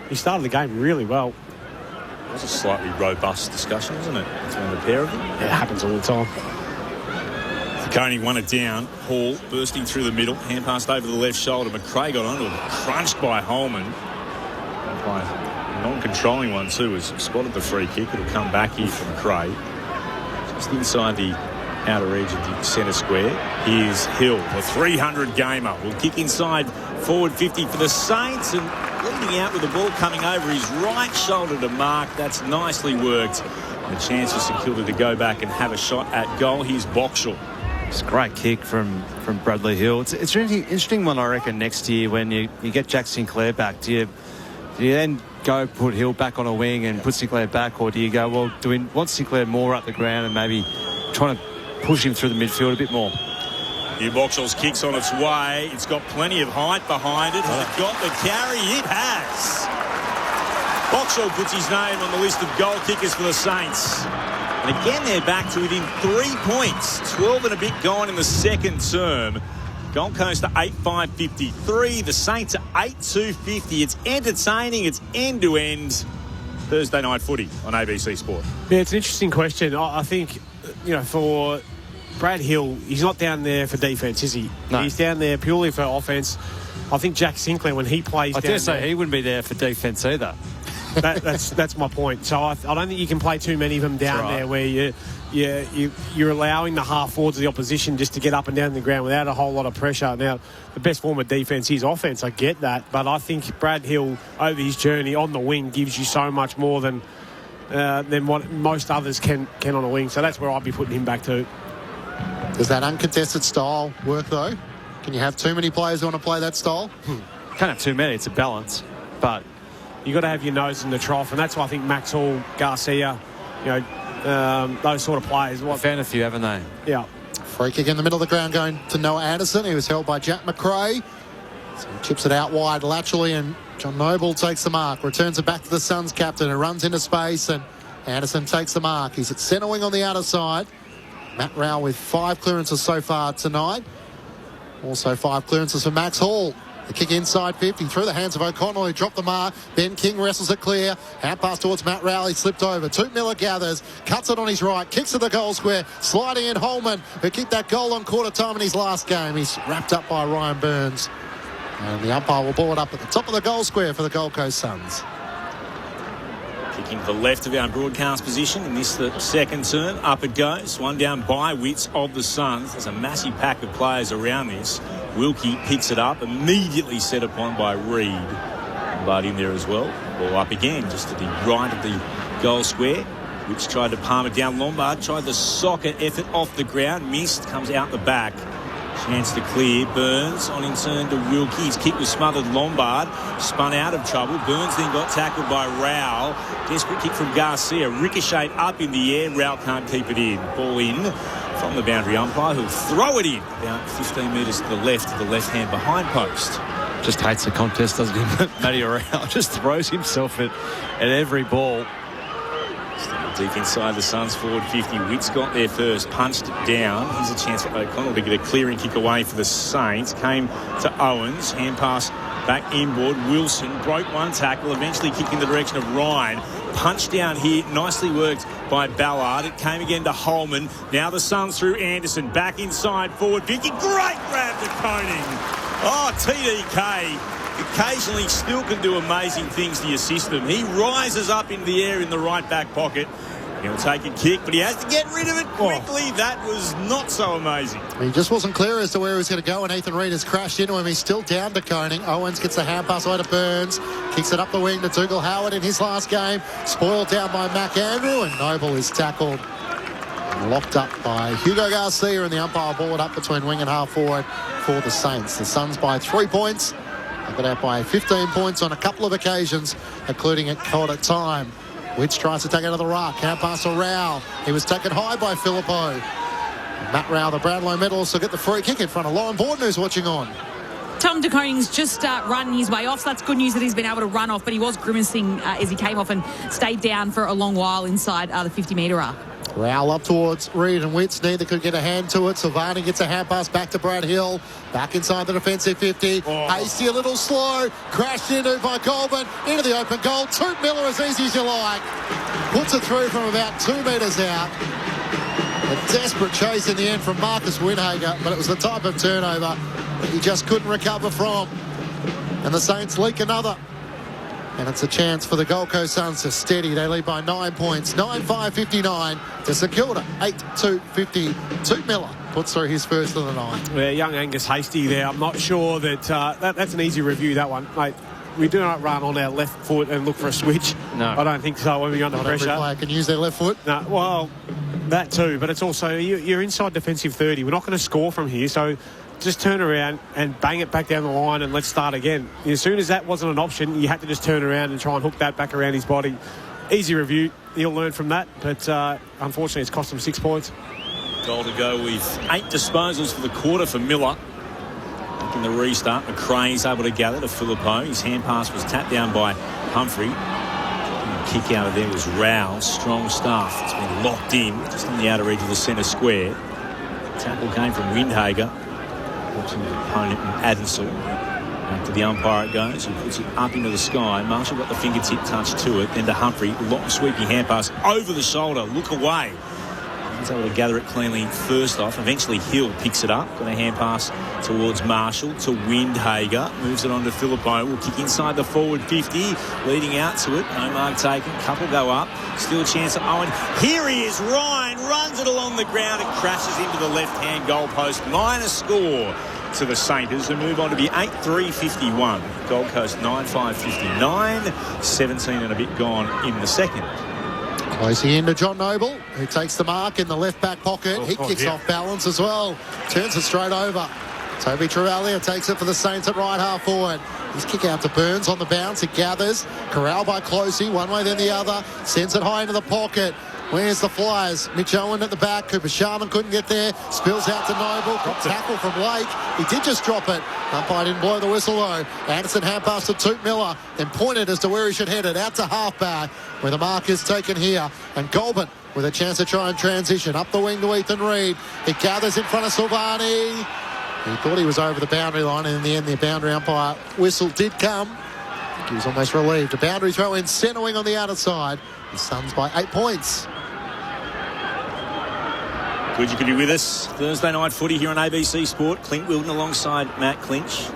He started the game really well.
It was a slightly robust discussion, wasn't it, between the pair of them?
Yeah, it happens all the time.
Coney won it down. Hall bursting through the middle. Hand passed over the left shoulder. McRae got onto him. Crunched by Holman. By a non-controlling one, too, has spotted the free kick. It'll come back here from McRae. Just inside the outer edge of the centre square. Here's Hill, the 300 gamer. Will kick inside forward 50 for the Saints and leading out with the ball coming over his right shoulder to mark. That's nicely worked. And a chance for St Kilda to go back and have a shot at goal. Here's Boxall.
It's a great kick from Bradley Hill. It's an interesting one, I reckon, next year when you get Jack Sinclair back. Do you then go put Hill back on a wing and put Sinclair back, or do you go, well, do we want Sinclair more up the ground and maybe trying to push him through the midfield a bit more?
Hugh Boxall's kick's on its way. It's got plenty of height behind it. Has it got the carry? It has. Boxall puts his name on the list of goal kickers for the Saints. And again, they're back to within 3 points. 12 and a bit gone in the second term. Gold Coast are 8-5-53. The Saints are 8-2-50. It's entertaining. It's end-to-end. Thursday night footy on ABC Sport.
Yeah, it's an interesting question. I think, for Brad Hill, he's not down there for defence, is he? No. He's down there purely for offence. I think Jack Sinclair, when he plays
I dare say he wouldn't be there for defence either.
That's my point. So I don't think you can play too many of them down there where you're allowing the half forwards of the opposition just to get up and down the ground without a whole lot of pressure. Now, the best form of defence is offence. I get that, but I think Brad Hill over his journey on the wing gives you so much more than what most others can on a wing. So that's where I'd be putting him back to.
Does that uncontested style work though? Can you have too many players who want to play that style?
Can't have too many. It's a balance, but
you've got to have your nose in the trough, and that's why I think Max Hall, Garcia, those sort of players.
They've found a few, haven't they?
Yeah.
Free kick in the middle of the ground going to Noah Anderson. He was held by Jack McRae. So he chips it out wide laterally, and John Noble takes the mark. Returns it back to the Suns captain, who runs into space, and Anderson takes the mark. He's at centre wing on the outer side. Matt Rowell with 5 clearances so far tonight. Also 5 clearances for Max Hall. The kick inside 50 through the hands of O'Connell, who dropped the mark. Ben King wrestles it clear. Hand pass towards Matt Rowell. He slipped over. Toot Miller gathers. Cuts it on his right. Kicks to the goal square. Sliding in Holman, who kicked that goal on quarter time in his last game. He's wrapped up by Ryan Burns. And the umpire will ball it up at the top of the goal square for the Gold Coast Suns.
Kicking to the left of our broadcast position in this the second term. Up it goes. One down by Witts of the Suns. There's a massive pack of players around this. Wilkie picks it up, immediately set upon by Reed. But in there as well. Ball up again, just to the right of the goal square. Witts tried to palm it down. Lombard tried the soccer effort off the ground. Missed, comes out the back. Chance to clear. Burns on in turn to Wilkie. His kick was smothered. Lombard spun out of trouble. Burns then got tackled by Rowell. Desperate kick from Garcia. Ricocheted up in the air. Rowell can't keep it in. Ball in from the boundary umpire, who'll throw it in about 15 metres to the left hand behind post.
Just hates the contest, doesn't he? Matty Rowell just throws himself at every ball.
Deep inside the Suns forward 50. Witts got there first, punched it down. Here's a chance for O'Connell to get a clearing kick away for the Saints. Came to Owens, hand pass back inboard. Wilson broke one tackle, eventually kicked in the direction of Ryan. Punch down here, nicely worked by Ballard. It came again to Holman. Now the Suns through Anderson, back inside forward 50. Great grab to Koning. Oh, TDK. Occasionally still can do amazing things to your system. He rises up in the air in the right back pocket. He'll take a kick, but he has to get rid of it quickly. That was not so amazing.
He just wasn't clear as to where he was going to go, and Ethan Reid has crashed into him. He's still down to Koning. Owens gets the hand pass away to Burns. Kicks it up the wing to Dougal Howard in his last game. Spoiled down by Mac Andrew, and Noble is tackled. Locked up by Hugo Garcia, and the umpire ball it up between wing and half forward for the Saints. The Suns by 3 points. They got out by 15 points on a couple of occasions, including at quarter time. Which tries to take out of the ruck. Hand pass to Rao. He was taken high by Filippo. Matt Rao, the Brownlow medalist, will get the free kick in front of Lauren Borden, who's watching on.
Tom De Koning's just run his way off, so that's good news that he's been able to run off, but he was grimacing as he came off and stayed down for a long while inside the 50-metre arc.
Rowell up towards Reid and Witts. Neither could get a hand to it. Silvani gets a hand pass back to Brad Hill. Back inside the defensive 50. Hasty a little slow. Crashed into by Goulburn. Into the open goal. Toot Miller as easy as you like. Puts it through from about 2 metres out. A desperate chase in the end from Marcus Windhager, but it was the type of turnover that he just couldn't recover from. And the Saints leak another. And it's a chance for the Gold Coast Suns to steady. They lead by 9 points. 9-5-59 to St Kilda. 8-2-50. Toot Miller puts through his first of the night.
Yeah, young Angus Hasty there. I'm not sure that, that's an easy review, that one. Mate, we do not run on our left foot and look for a switch. No. I don't think so when we're under pressure.
Not every player can use their left foot.
No, well, that too. But it's also, you're inside defensive 30. We're not going to score from here, so just turn around and bang it back down the line and let's start again. As soon as that wasn't an option, you had to just turn around and try and hook that back around his body. Easy review. He'll learn from that, but unfortunately it's cost him 6 points.
Goal to go with 8 disposals for the quarter for Miller. Back in the restart, McRae's able to gather to Filippo. His hand pass was tapped down by Humphrey. The kick out of there was Rowell. Strong stuff. It's been locked in just on the outer edge of the centre square. Tackle came from Windhager. Watching the opponent in Adensel. Back to the umpire it goes. He puts it up into the sky. Marshall got the fingertip touch to it. Then to Humphrey. Long sweeping hand pass over the shoulder. Look away. He's able to gather it cleanly first off. Eventually Hill picks it up. Got a hand pass towards Marshall to Windhager. Moves it on to Filippo. Will kick inside the forward 50. Leading out to it. No mark taken. Couple go up. Still a chance at Owen. Here he is. Ryan runs it along the ground. It crashes into the left-hand goalpost. Minor score to the Saints, who move on to be 8-3-51. Gold Coast 9-5-59. 17 and a bit gone in the second.
Closing in to John Noble, who takes the mark in the left back pocket. He kicks off balance as well. Turns it straight over. Toby Travalia takes it for the Saints at right half forward. His kick out to Burns on the bounce. It gathers. Corral by Closey, one way then the other. Sends it high into the pocket. Where's the Flyers? Mitch Owen at the back. Cooper Sharman couldn't get there. Spills out to Noble. Got tackle from Blake. He did just drop it. Umpire didn't blow the whistle though. Anderson hand pass to Toot Miller. Then pointed as to where he should head it. Out to halfback where the mark is taken here. And Goulburn with a chance to try and transition. Up the wing to Ethan Reid. It gathers in front of Silvani. He thought he was over the boundary line, and in the end the boundary umpire whistle did come. I think he was almost relieved. A boundary throw in centre wing on the outer side. The Suns by 8 points.
Good you could be with us. Thursday night footy here on ABC Sport. Clint Wilton alongside Matt Clinch.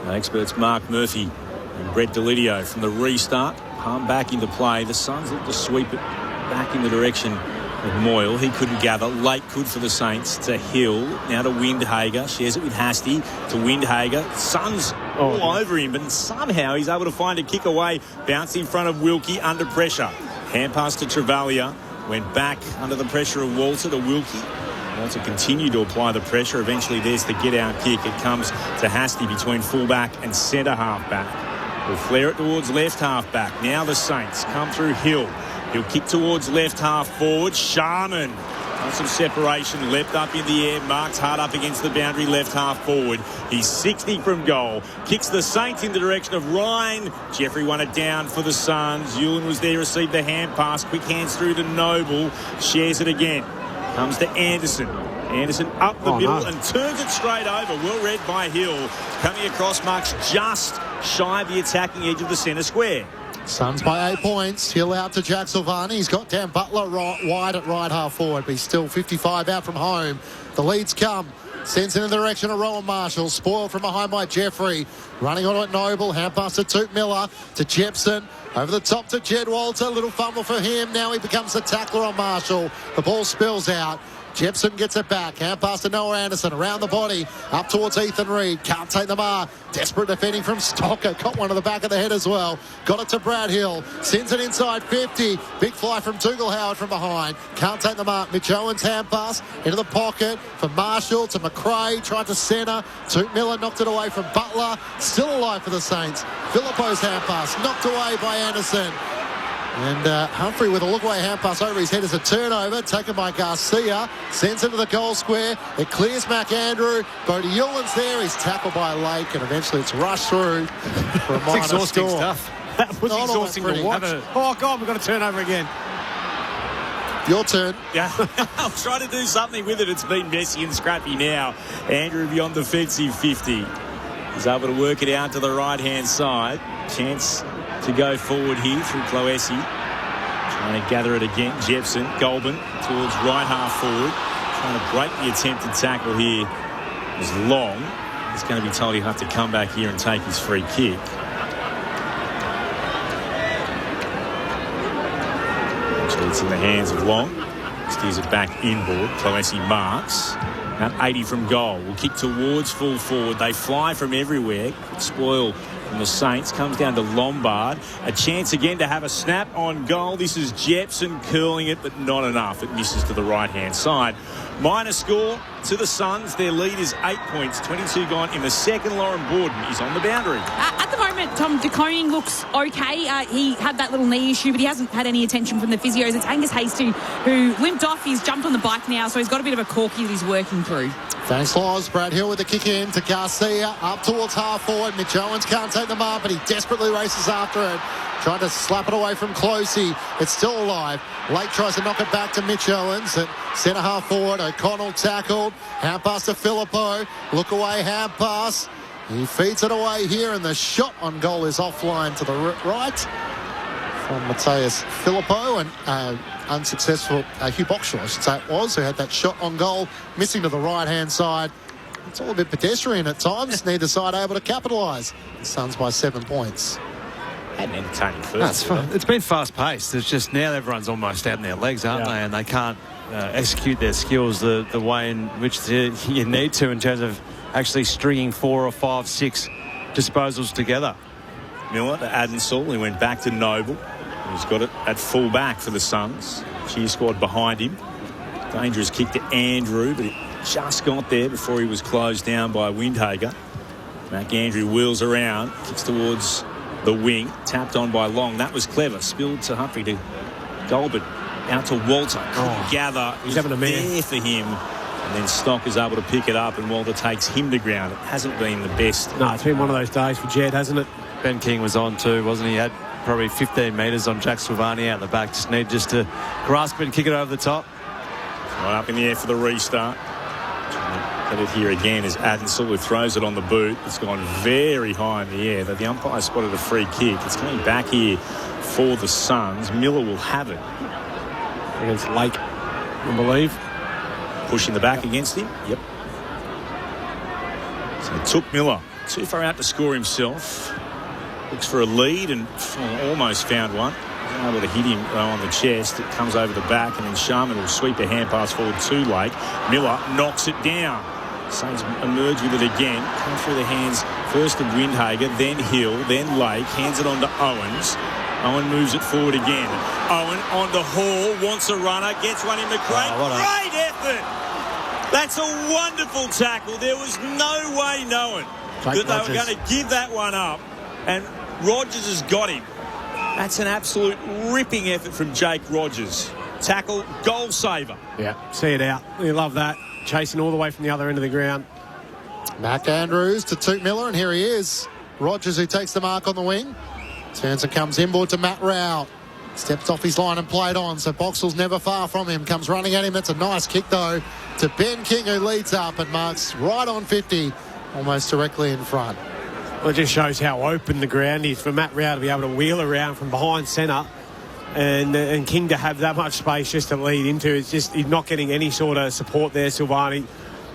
The experts Mark Murphy and Brett Delidio from the restart. Palm back into play. The Suns look to sweep it back in the direction of Moyle. He couldn't gather. Late could for the Saints. To Hill. Now to Windhager. Shares it with Hasty. To Windhager. Suns all over him. But somehow he's able to find a kick away. Bounce in front of Wilkie under pressure. Hand pass to Travalia. Went back under the pressure of Walter to Wilkie. Walter continued to apply the pressure. Eventually there's the get-out kick. It comes to Hasty between fullback and centre halfback. Will flare it towards left halfback. Now the Saints come through Hill. He'll kick towards left half forward. Sharman on some separation. Leapt up in the air. Marks hard up against the boundary left half forward. He's 60 from goal. Kicks the Saints in the direction of Ryan. Jeffrey won it down for the Suns. Ewan was there, received the hand pass. Quick hands through to Noble. Shares it again. Comes to Anderson. Anderson up the middle and turns it straight over. Well read by Hill. Coming across, marks just shy of the attacking edge of the centre square.
Suns by 8 points. Hill out to Jack Silvani. He's got Dan Butler wide at right half forward, but he's still 55 out from home. The leads come. Sends in the direction of Rowan Marshall. Spoiled from behind by Jeffrey. Running on at Noble. Hand pass to Toot Miller. To Jepson. Over the top to Jed Walter. Little fumble for him. Now he becomes the tackler on Marshall. The ball spills out. Jepson gets it back. Hand pass to Noah Anderson. Around the body. Up towards Ethan Reid. Can't take the mark. Desperate defending from Stocker. Got one to the back of the head as well. Got it to Brad Hill. Sends it inside 50. Big fly from Dougal Howard from behind. Can't take the mark. Mitch Owens hand pass into the pocket for Marshall to McRae. Tried to centre. Toot Miller knocked it away from Butler. Still alive for the Saints. Philippo's hand pass knocked away by Anderson. And Humphrey with a look-away hand pass over his head as a turnover, taken by Garcia, sends it to the goal square. It clears McAndrew. Bodie Yulin's there. He's tackled by Lake, and eventually it's rushed through for a minor
exhausting
score.
stuff. That was exhausting to watch. Oh, God, we've got to turn over again.
Your turn.
Yeah, I'll try to do something with it. It's been messy and scrappy now. Andrew beyond defensive 50. He's able to work it out to the right-hand side. Chance to go forward here through Cloesi. Trying to gather it again. Jepson, Goulburn towards right half forward. Trying to break the attempted tackle here. It was long. He's going to be told he'll have to come back here and take his free kick. Actually, it's in the hands of Long. Steers it back inboard. Cloesi marks. About 80 from goal. Will kick towards full forward. They fly from everywhere. Could spoil from the Saints. Comes down to Lombard. A chance again to have a snap on goal. This is Jepson curling it, but not enough. It misses to the right-hand side. Minor score to the Suns. Their lead is 8 points. 22 gone in the second. Lauren Borden is on the boundary.
At the moment, Tom De Koning looks okay. He had that little knee issue, but he hasn't had any attention from the physios. It's Angus Hasty who limped off. He's jumped on the bike now, so he's got a bit of a corky that he's working through.
Thanks, Loz. Brad Hill with the kick in to Garcia. Up towards half forward. Mitch Owens can't take the mark, but he desperately races after it. Trying to slap it away from Closey. It's still alive. Lake tries to knock it back to Mitch Owens at centre half forward. O'Connell tackled. Hand pass to Filippo. Look away, hand pass. He feeds it away here, and the shot on goal is offline to the right from Mateus Filippo, and unsuccessful Hugh Boxall, I should say it was, who had that shot on goal, missing to the right-hand side. It's all a bit pedestrian at times. Neither side able to capitalise. The Suns by 7 points.
Had an entertaining first.
It's been fast-paced. It's just now everyone's almost out in their legs, aren't they? And they can't execute their skills the way in which you need to in terms of actually stringing 4 or 5, 6 disposals together.
Miller to Adensall. He went back to Noble. He's got it at full back for the Suns. Cheer squad behind him. Dangerous kick to Andrew, but it just got there before he was closed down by Windhager. McAndrew wheels around, kicks towards the wing, tapped on by Long. That was clever. Spilled to Humphrey to Goulburn. Out to Walter. Couldn't gather.
He's having a man
there for him. And then Stock is able to pick it up, and Walter takes him to ground. It hasn't been the best.
No, it's been one of those days for Jed, hasn't it?
Ben King was on too, wasn't he? He had probably 15 metres on Jack Silvani out the back. Just need to grasp it and kick it over the top.
Right up in the air for the restart. Get it here again is Adensall, who throws it on the boot. It's gone very high in the air. The umpire spotted a free kick. It's coming back here for the Suns. Miller will have it.
Against Lake, I believe.
Pushing the back against him. Yep. So it took Miller too far out to score himself. Looks for a lead and almost found one. Wasn't able to hit him on the chest. It comes over the back, and then Sharman will sweep a hand pass forward to Lake. Miller knocks it down. Saints emerge with it again. Come through the hands first of Windhager, then Hill, then Lake. Hands it on to Owens. Owen moves it forward again. Owen on to Hall, wants a runner, gets one in McRae. Great effort! That's a wonderful tackle. There was no way knowing that they were going to give that one up. And Rogers has got him. That's an absolute ripping effort from Jake Rogers. Tackle, goal saver.
Yeah, see it out. We love that. Chasing all the way from the other end of the ground.
Mac Andrews to Toot Miller, and here he is. Rogers, who takes the mark on the wing. Turns and comes inboard to Matt Rowell. Steps off his line and played on, so Boxall's never far from him. Comes running at him. That's a nice kick, though, to Ben King, who leads up and marks right on 50, almost directly in front.
Well, it just shows how open the ground is for Matt Rowell to be able to wheel around from behind centre and King to have that much space just to lead into. It's just he's not getting any sort of support there, Silvani.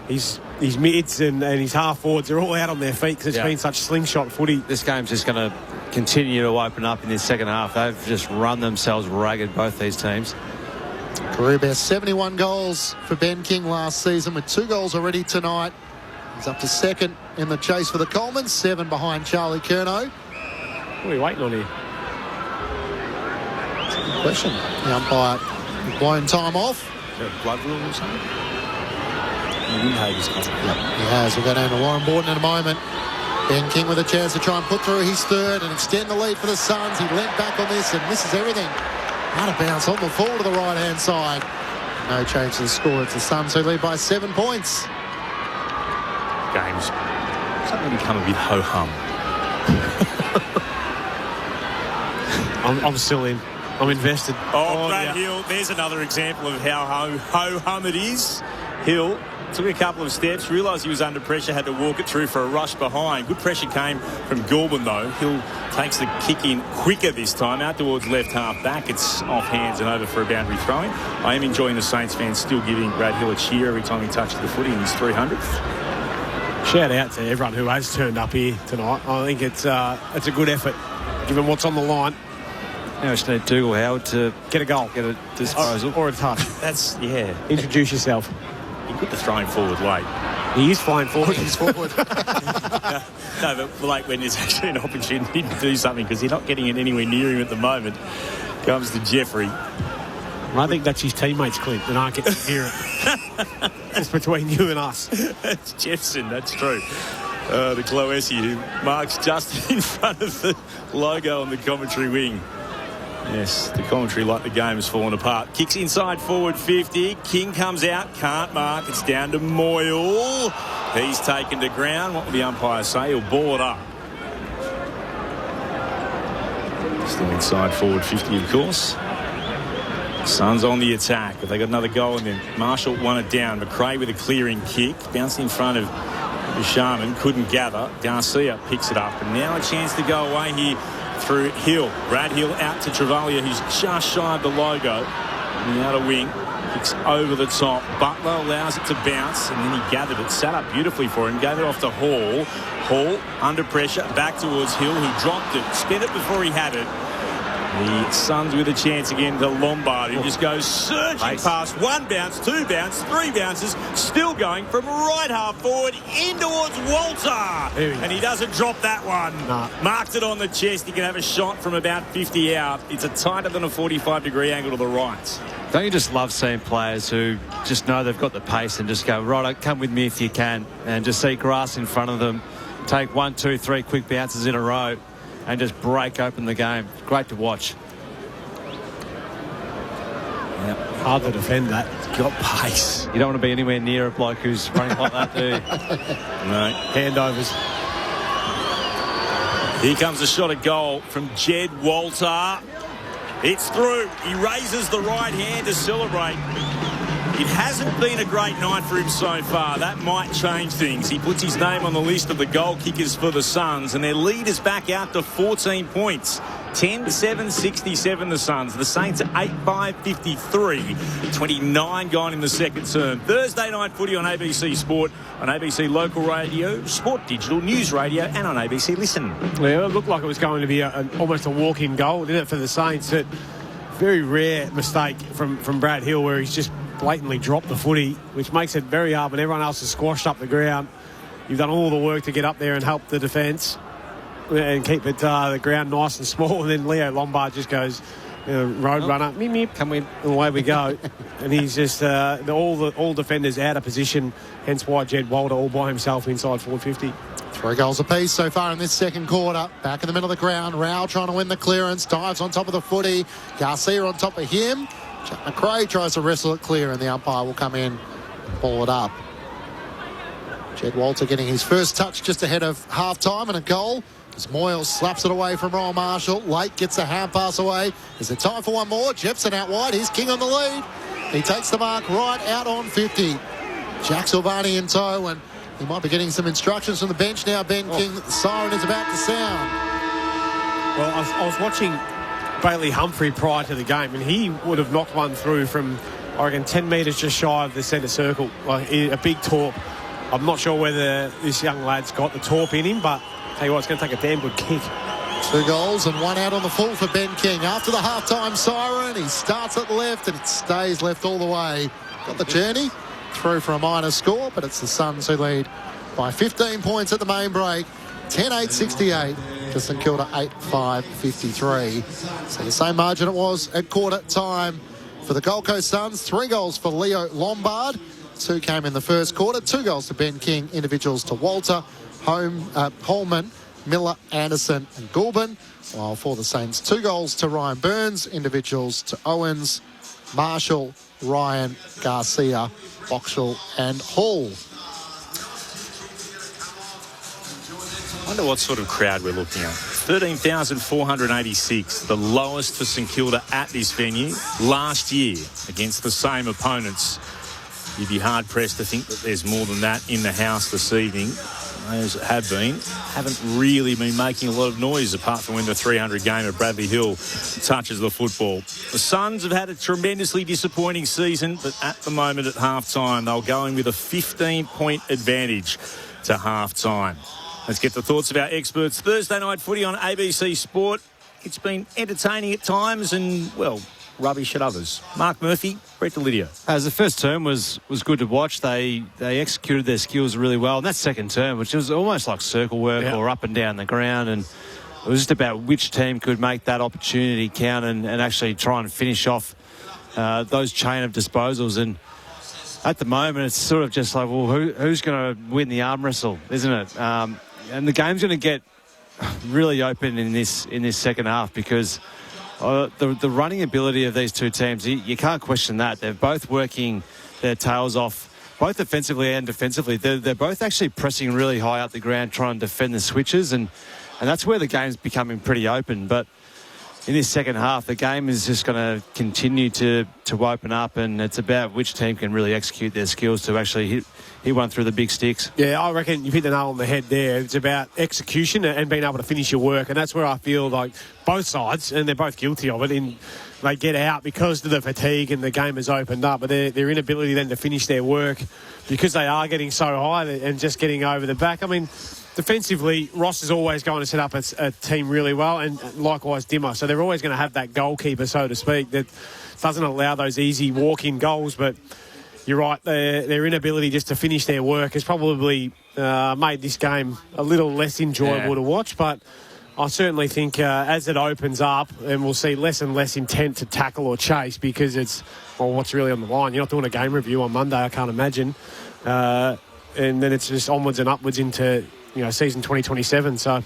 His mids and his half-forwards are all out on their feet because it's been such slingshot footy.
This game's just going to continue to open up in this second half. They've just run themselves ragged, both these teams.
Career best 71 goals for Ben King last season with 2 goals already tonight. He's up to second in the chase for the Colemans, 7 behind Charlie Curnow.
What are we waiting on here?
That's a good question. The umpire has blown time off.
Is there a blood rule or something? Windhager's coming.
Yep, he has. We'll go down to Warren Borden in a moment. Ben King with a chance to try and put through his third and extend the lead for the Suns. He leant back on this and misses everything. Out of bounce on the fall to the right-hand side. No change to the score. It's the Suns who lead by 7 points.
Games suddenly become a bit ho-hum.
I'm still in. I'm invested.
Brad Hill, there's another example of how ho-hum it is. Hill took a couple of steps, realised he was under pressure, had to walk it through for a rush behind. Good pressure came from Goulburn, though. Hill takes the kick in quicker this time, out towards left half back. It's off hands and over for a boundary throw-in. I am enjoying the Saints fans still giving Brad Hill a cheer every time he touches the footy in his 300th.
Shout out to everyone who has turned up here tonight. I think it's a good effort, given what's on the line.
Now it's need Dougal Howard to
get a goal,
get a disposal
or a touch.
That's
Introduce yourself.
He put the throwing forward late.
He is flying forward.
He's forward.
No, but like when there's actually an opportunity to do something because you're not getting it anywhere near him at the moment. Comes to Jeffrey.
I think that's his teammates, Clint, and I get to hear it. It's between you and us.
It's Jeffson, that's true. The Cloesi who marks just in front of the logo on the commentary wing. Yes, the commentary like the game has fallen apart. Kicks inside forward 50. King comes out, can't mark. It's down to Moyle. He's taken to ground. What will the umpire say? He'll ball it up. Still inside forward 50, of course. Suns on the attack. Have they got another goal in them? Marshall won it down. McRae with a clearing kick. Bounced in front of Sharman. Couldn't gather. Garcia picks it up. And now a chance to go away here through Hill. Brad Hill out to Travalia, who's just shy of the logo. On the outer wing. Kicks over the top. Butler allows it to bounce. And then he gathered it. Sat up beautifully for him. Gave it off to Hall. Hall under pressure. Back towards Hill, who dropped it. Spent it before he had it. The Suns with a chance again to Lombard, who just goes surging past 1 bounce, 2 bounce, 3 bounces, still going from right half forward in towards Walter. And he doesn't drop that one.
No.
Marked it on the chest. He can have a shot from about 50 out. It's a tighter than a 45-degree angle to the right.
Don't you just love seeing players who just know they've got the pace and just go, right, come with me if you can, and just see grass in front of them, take 1, 2, 3 quick bounces in a row, and just break open the game. Great to watch.
Yep. Hard to defend that.
Got pace.
You don't want to be anywhere near a bloke who's running like that, do you?
No.
Handovers.
Here comes a shot at goal from Jed Walter. It's through. He raises the right hand to celebrate. It hasn't been a great night for him so far. That might change things. He puts his name on the list of the goal kickers for the Suns, and their lead is back out to 14 points. 10-7-67 the Suns. The Saints at 8-5-53. 29 gone in the second term. Thursday night footy on ABC Sport, on ABC Local Radio, Sport Digital, News Radio, and on ABC Listen.
Yeah, it looked like it was going to be almost a walk-in goal, didn't it, for the Saints? That very rare mistake from Brad Hill where he's just blatantly dropped the footy, which makes it very hard when everyone else has squashed up the ground. You've done all the work to get up there and help the defence and keep it the ground nice and small, and then Leo Lombard just goes road runner, meep, meep, come in, and away we go. And he's just all defenders out of position, hence why Jed Walter all by himself inside 450.
3 goals apiece so far in this second quarter. Back in the middle of the ground. Rao trying to win the clearance. Dives on top of the footy. Garcia on top of him. Jack McRae tries to wrestle it clear, and the umpire will come in and ball it up. Jed Walter getting his first touch just ahead of half-time and a goal. As Moyle slaps it away from Royal Marshall. Lake gets a hand pass away. Is there time for one more? Jepson out wide. Here's King on the lead. He takes the mark right out on 50. Jack Silvani in tow, and he might be getting some instructions from the bench now. Ben King, the siren is about to sound.
Well, I was watching Bailey Humphrey prior to the game, and he would have knocked one through from, I reckon, 10 metres just shy of the centre circle, like a big torp. I'm not sure whether this young lad's got the torp in him, but tell you what, it's going to take a damn good kick.
2 goals and 1 out on the full for Ben King. After the halftime siren, he starts at the left and it stays left all the way. Got the journey through for a minor score, but it's the Suns who lead by 15 points at the main break. 10-8-68 to St Kilda 8-5-53. So the same margin it was at quarter time for the Gold Coast Suns. 3 goals for Leo Lombard. 2 came in the first quarter. 2 goals to Ben King, individuals to Walter, Holman, Miller, Anderson and Goulburn. While for the Saints, 2 goals to Ryan Burns, individuals to Owens, Marshall, Ryan, Garcia, Boxall and Hall.
I wonder what sort of crowd we're looking at. 13,486, the lowest for St Kilda at this venue last year against the same opponents. You'd be hard-pressed to think that there's more than that in the house this evening. Those that have been haven't really been making a lot of noise apart from when the 300 game at Bradley Hill touches the football. The Suns have had a tremendously disappointing season, but at the moment at half-time, they'll go in with a 15-point advantage to half-time. Let's get the thoughts of our experts. Thursday night footy on ABC Sport. It's been entertaining at times and, well, rubbish at others. Mark Murphy, Brett Delidio.
As the first term was good to watch. They executed their skills really well. And that second term, which was almost like circle work or up and down the ground, and it was just about which team could make that opportunity count and actually try and finish off those chain of disposals. And at the moment, it's sort of just like, well, who's going to win the arm wrestle, isn't it? And the game's going to get really open in this second half because the running ability of these two teams, you can't question that. They're both working their tails off, both offensively and defensively. They're both actually pressing really high up the ground, trying to defend the switches, and that's where the game's becoming pretty open. But in this second half, the game is just going to continue to open up, and it's about which team can really execute their skills to actually hit one through the big sticks. Yeah, I reckon you've hit the nail on the head there. It's about execution and being able to finish your work, and that's where I feel like both sides, and they're both guilty of it, they get out because of the fatigue and the game has opened up, but their inability then to finish their work because they are getting so high and just getting over the back. I mean, defensively, Ross is always going to set up a team really well, and likewise Dimmer. So they're always going to have that goalkeeper, so to speak, that doesn't allow those easy walk-in goals. But you're right, their inability just to finish their work has probably made this game a little less enjoyable to watch. But I certainly think as it opens up, and we'll see less and less intent to tackle or chase because it's, well, what's really on the line? You're not doing a game review on Monday, I can't imagine. And then it's just onwards and upwards into season 2027. So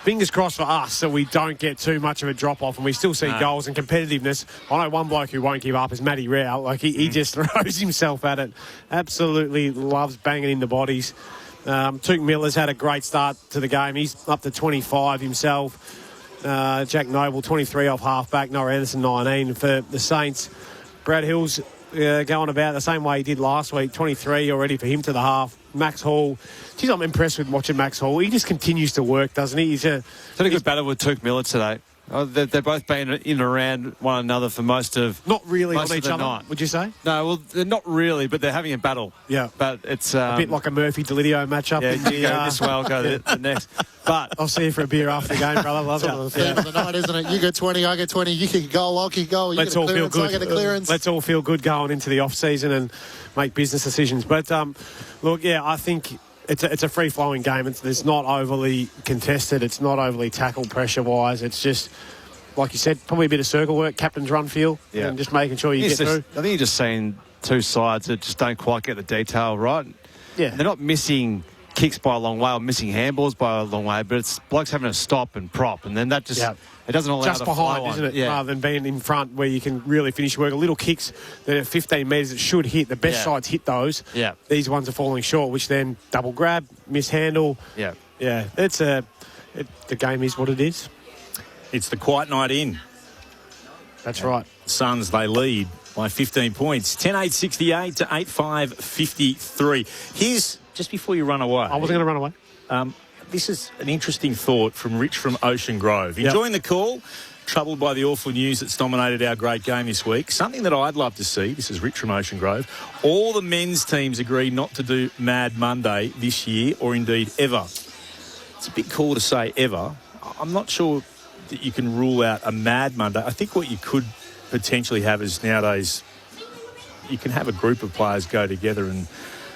fingers crossed for us that we don't get too much of a drop-off and we still see goals and competitiveness. I know one bloke who won't give up is Matty Rao. Like, he just throws himself at it. Absolutely loves banging in the bodies. Took Miller's had a great start to the game. He's up to 25 himself. Jack Noble, 23 off half-back. Noah Anderson, 19 for the Saints. Brad Hill's going about the same way he did last week. 23 already for him to the half. Max Hall. Geez, I'm impressed with watching Max Hall. He just continues to work, doesn't he? He's had a good battle with Took Miller today. They've both been in and around one another for most of
Not really
most
on
of
each
the
other,
night.
would you say?
No, well, they're not really, but they're having a battle.
Yeah.
But it's
a bit like a Murphy-Delidio matchup.
Yeah,
in
you go this way, I'll go the next. But
I'll see you for a beer after the game, brother. Love
Sort of the theme of the night, isn't it? You get 20, I get 20. You kick a goal, I'll kick a goal. You
Let's
get a
all feel
clearance, I
good.
get a clearance.
Let's all feel good going into the off-season and make business decisions. But, look, yeah, I think it's a free-flowing game. It's not overly contested. It's not overly tackled pressure-wise. It's just, like you said, probably a bit of circle work, captain's run feel, and just making sure you get through.
I think you're just seeing two sides that just don't quite get the detail right. Yeah. They're not missing kicks by a long way or missing handballs by a long way, but it's blokes having to stop and prop, and then that just it doesn't allow
just
the
behind,
flow
isn't it?
Yeah.
Rather than being in front where you can really finish work. Little kicks that are 15 metres that should hit. The best sides hit those.
Yeah.
These ones are falling short, which then double grab, mishandle.
Yeah.
Yeah. The game is what it is.
It's the quiet night in.
That's right.
Suns, they lead by 15 points. 10-8-68 to 8-5-53. Here's, just before you run away.
I wasn't going to run away.
This is an interesting thought from Rich from Ocean Grove. Enjoying the call, troubled by the awful news that's dominated our great game this week. Something that I'd love to see, this is Rich from Ocean Grove, all the men's teams agree not to do Mad Monday this year or indeed ever. it's a big call to say ever. I'm not sure that you can rule out a Mad Monday. I think what you could potentially have is nowadays you can have a group of players go together and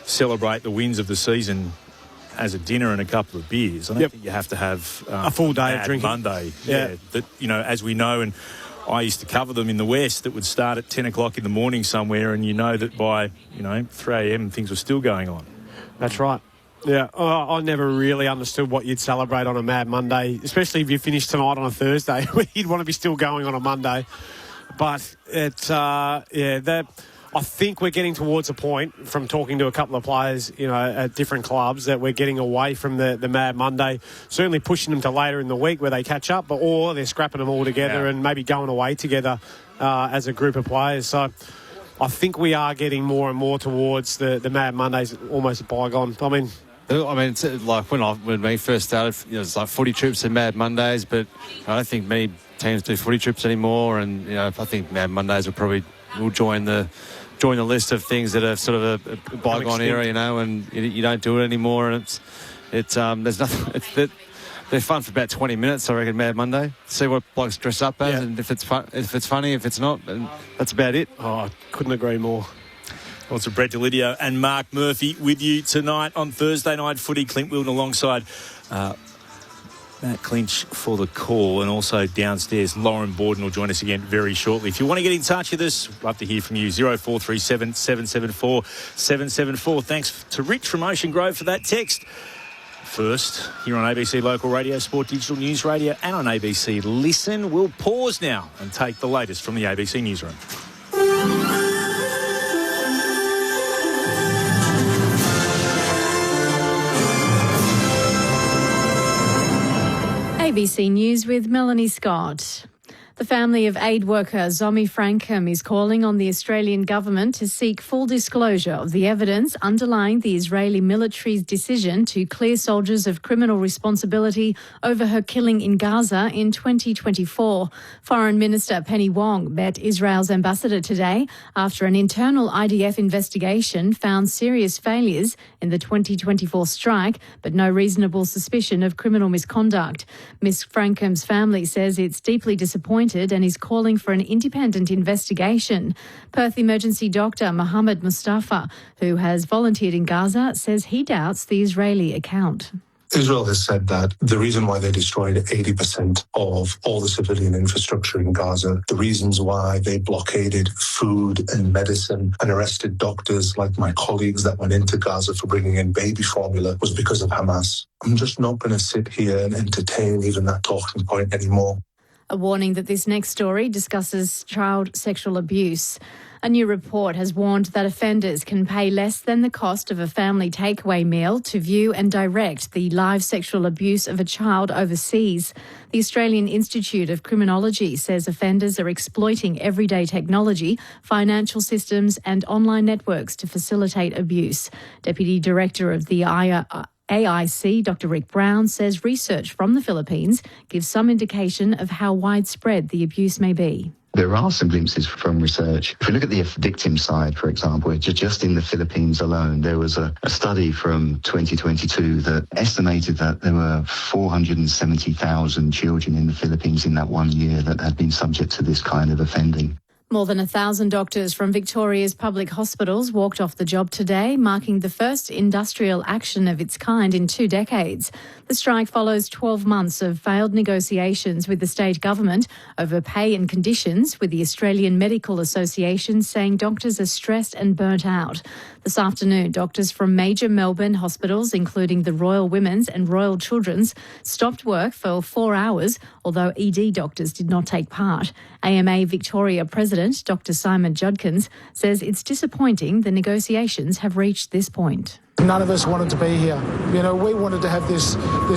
celebrate the wins of the season as a dinner and a couple of beers. I don't think you have to have
a full day of drinking.
Monday. Yeah. That, as we know, and I used to cover them in the West, that would start at 10 o'clock in the morning somewhere, and that by, 3 a.m. things were still going on.
That's right. Yeah, I never really understood what you'd celebrate on a Mad Monday, especially if you finish tonight on a Thursday. You'd want to be still going on a Monday. But it's, I think we're getting towards a point from talking to a couple of players, at different clubs, that we're getting away from the Mad Monday, certainly pushing them to later in the week where they catch up, or they're scrapping them all together and maybe going away together as a group of players. So I think we are getting more and more towards the Mad Mondays, almost a bygone. I mean,
it's like when we first started, it's like footy trips and Mad Mondays, but I don't think many teams do footy trips anymore. And I think Mad Mondays will join the list of things that are sort of a bygone era, and you don't do it anymore. And it's there's nothing. They're fun for about 20 minutes, I reckon. Mad Monday, see what blokes dress up as, and if it's fun, if it's funny, if it's not, and that's about it.
Oh, I couldn't agree more.
Also, Brett Delidio and Mark Murphy with you tonight on Thursday Night Footy. Clint Wilton alongside Matt Clinch for the call, and also downstairs Lauren Borden will join us again very shortly. If you want to get in touch with us, love to hear from you. 0437 774 774. Thanks to Rich from Ocean Grove for that text. First, here on ABC Local Radio, Sport Digital News Radio, and on ABC Listen. We'll pause now and take the latest from the ABC Newsroom.
ABC News with Melanie Scott. The family of aid worker Zomi Frankham is calling on the Australian government to seek full disclosure of the evidence underlying the Israeli military's decision to clear soldiers of criminal responsibility over her killing in Gaza in 2024. Foreign Minister Penny Wong met Israel's ambassador today after an internal IDF investigation found serious failures in the 2024 strike, but no reasonable suspicion of criminal misconduct. Ms. Frankham's family says it's deeply disappointed and is calling for an independent investigation. Perth emergency doctor Mohammed Mustafa, who has volunteered in Gaza, says he doubts the Israeli account.
Israel has said that the reason why they destroyed 80% of all the civilian infrastructure in Gaza, the reasons why they blockaded food and medicine and arrested doctors like my colleagues that went into Gaza for bringing in baby formula, was because of Hamas. I'm just not going to sit here and entertain even that talking point anymore.
A warning that this next story discusses child sexual abuse. A new report has warned that offenders can pay less than the cost of a family takeaway meal to view and direct the live sexual abuse of a child overseas. The Australian Institute of Criminology says offenders are exploiting everyday technology, financial systems and online networks to facilitate abuse. Deputy Director of the AIC, Dr. Rick Brown, says research from the Philippines gives some indication of how widespread the abuse may be.
There are some glimpses from research. If we look at the victim side, for example, just in the Philippines alone, there was a study from 2022 that estimated that there were 470,000 children in the Philippines in that 1 year that had been subject to this kind of offending.
More than 1,000 doctors from Victoria's public hospitals walked off the job today, marking the first industrial action of its kind in 2 decades. The strike follows 12 months of failed negotiations with the state government over pay and conditions, with the Australian Medical Association saying doctors are stressed and burnt out. This afternoon, doctors from major Melbourne hospitals, including the Royal Women's and Royal Children's, stopped work for 4 hours, although ED doctors did not take part. AMA Victoria President Dr. Simon Judkins says it's disappointing the negotiations have reached this point.
None of us wanted to be here. We wanted to have this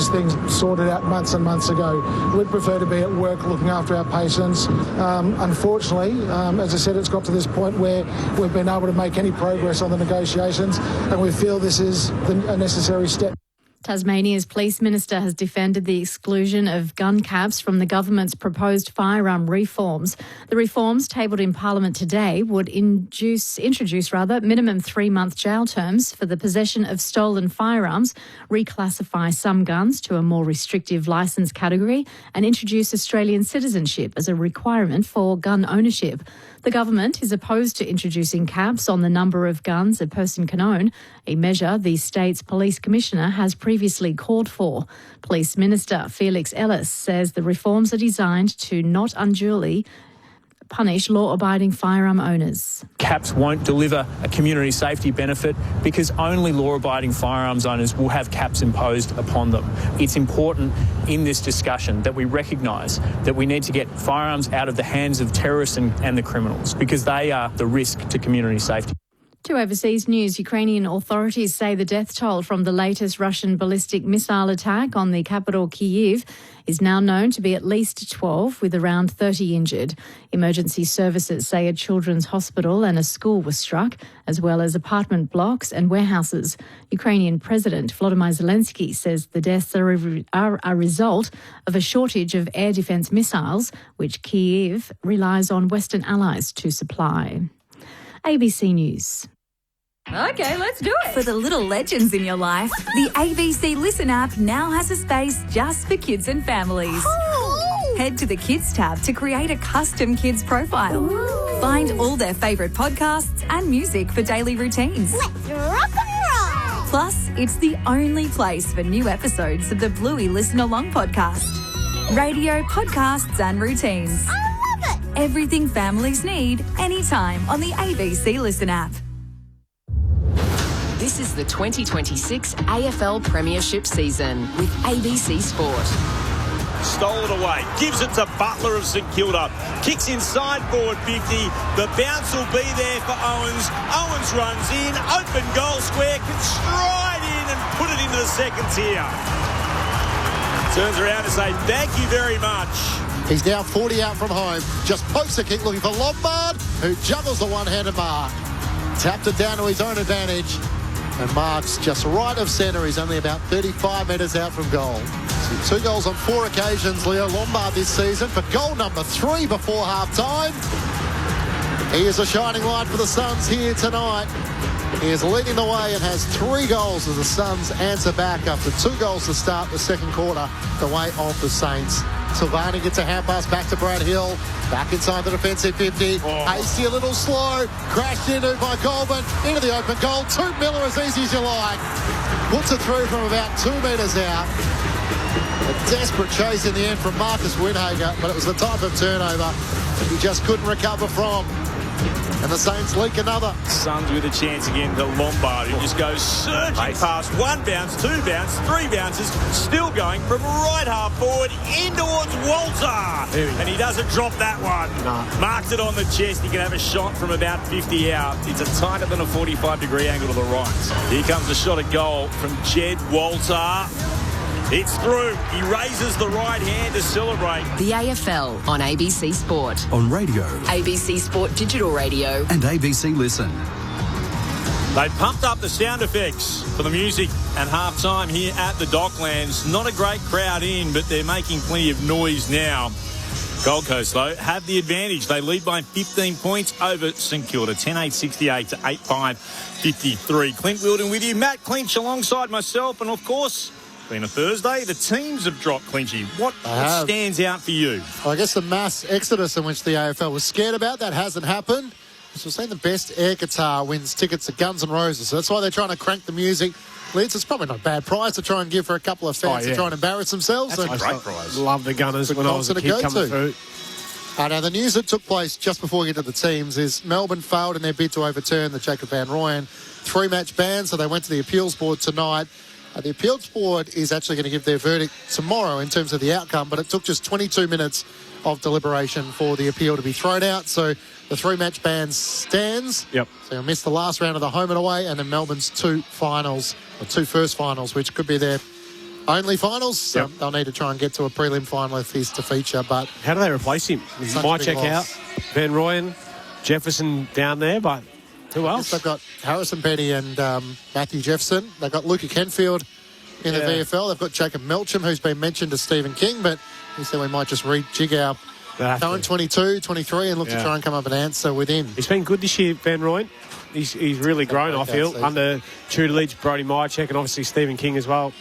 thing sorted out months and months ago. We'd prefer to be at work looking after our patients. Unfortunately, as I said, it's got to this point where we've been able to make any progress on the negotiations, and we feel this is a necessary step.
Tasmania's police minister has defended the exclusion of gun caps from the government's proposed firearm reforms. The reforms tabled in Parliament today would introduce minimum 3-month jail terms for the possession of stolen firearms, reclassify some guns to a more restrictive licence category, and introduce Australian citizenship as a requirement for gun ownership. The government is opposed to introducing caps on the number of guns a person can own, a measure the state's police commissioner has previously called for. Police Minister Felix Ellis says the reforms are designed to not unduly punish law-abiding firearm owners.
Caps won't deliver a community safety benefit because only law-abiding firearms owners will have caps imposed upon them. It's important in this discussion that we recognise that we need to get firearms out of the hands of terrorists and the criminals because they are the risk to community safety.
To overseas news, Ukrainian authorities say the death toll from the latest Russian ballistic missile attack on the capital Kyiv is now known to be at least 12, with around 30 injured. Emergency services say a children's hospital and a school were struck, as well as apartment blocks and warehouses. Ukrainian President Volodymyr Zelensky says the deaths are a result of a shortage of air defence missiles, which Kyiv relies on Western allies to supply. ABC News.
Okay, let's do it. For the little legends in your life, the ABC Listen app now has a space just for kids and families. Cool. Head to the Kids tab to create a custom kids profile. Ooh. Find all their favourite podcasts and music for daily routines.
Let's rock and roll.
Plus, it's the only place for new episodes of the Bluey Listen Along podcast. Radio, podcasts and routines.
I love it.
Everything families need, anytime on the ABC Listen app.
This is the 2026 AFL Premiership season with ABC Sport.
Stole it away, gives it to Butler of St Kilda, kicks inside forward 50, the bounce will be there for Owens. Owens runs in, open goal square, can stride in and put it into the second tier. Turns around to say thank you very much.
He's now 40 out from home, just pokes a kick looking for Lombard, who juggles the one-handed mark. Tapped it down to his own advantage. And Mark's just right of centre. He's only about 35 metres out from goal. So 2 goals on 4 occasions, Leo Lombard this season, for goal number 3 before half-time. He is a shining light for the Suns here tonight. He is leading the way and has 3 goals as the Suns answer back after 2 goals to start the second quarter, the way of the Saints. Silvani gets a hand pass back to Brad Hill. Back inside the defensive 50. Hasty a little slow. Crashed into by Goulburn. Into the open goal. Toot Miller as easy as you like. Puts it through from about 2 metres out. A desperate chase in the end from Marcus Winhager, but it was the type of turnover that he just couldn't recover from. And the Saints leak another.
Suns with a chance again to Lombard, who just goes surging past 1 bounce, 2 bounce, 3 bounces, still going from right half forward in towards Walter. And he doesn't drop that one. No. Marks it on the chest. He can have a shot from about 50 out. It's a tighter than a 45-degree angle to the right. Here comes a shot at goal from Jed Walter. It's through. He raises the right hand to celebrate.
The AFL on ABC Sport.
On radio.
ABC Sport Digital Radio.
And ABC Listen.
They pumped up the sound effects for the music at half-time here at the Docklands. Not a great crowd in, but they're making plenty of noise now. Gold Coast, though, have the advantage. They lead by 15 points over St Kilda, 10-8-68 to 8-5-53. Clint Wilden with you. Matt Clinch alongside myself, and, of course, been a Thursday. The teams have dropped, Clinchy. What stands out for you?
Well, I guess the mass exodus in which the AFL was scared about, that hasn't happened. As we've seen, the best air guitar wins tickets to Guns N' Roses. So that's why they're trying to crank the music. Leeds, it's probably not a bad prize to try and give for a couple of fans to try and embarrass themselves.
That's a great prize.
Love the Gunners when I was a kid coming through.
Now, the news that took place just before we get to the teams is Melbourne failed in their bid to overturn the Jacob Van Rooyen 3-match ban, so they went to the appeals board tonight. The appeals board is actually going to give their verdict tomorrow in terms of the outcome, but it took just 22 minutes of deliberation for the appeal to be thrown out. So the 3-match ban stands.
Yep.
So you'll miss the last round of the home and away, and then Melbourne's 2 first finals, which could be their only finals. Yep. They'll need to try and get to a prelim final if he's to feature. But
how do they replace him? Might check out Van Rooyen, Jefferson down there, but who else?
They've got Harrison Petty and Matthew Jefferson. They've got Luca Kenfield in the VFL. They've got Jacob Melcham, who's been mentioned to Stephen King, but he said we might just rejig our current 22, 23 and look to try and come up an answer with him.
He's been good this year, Van Rooyen. He's really grown, I feel, under tutelage, Brody Myercheck and obviously Stephen King as well.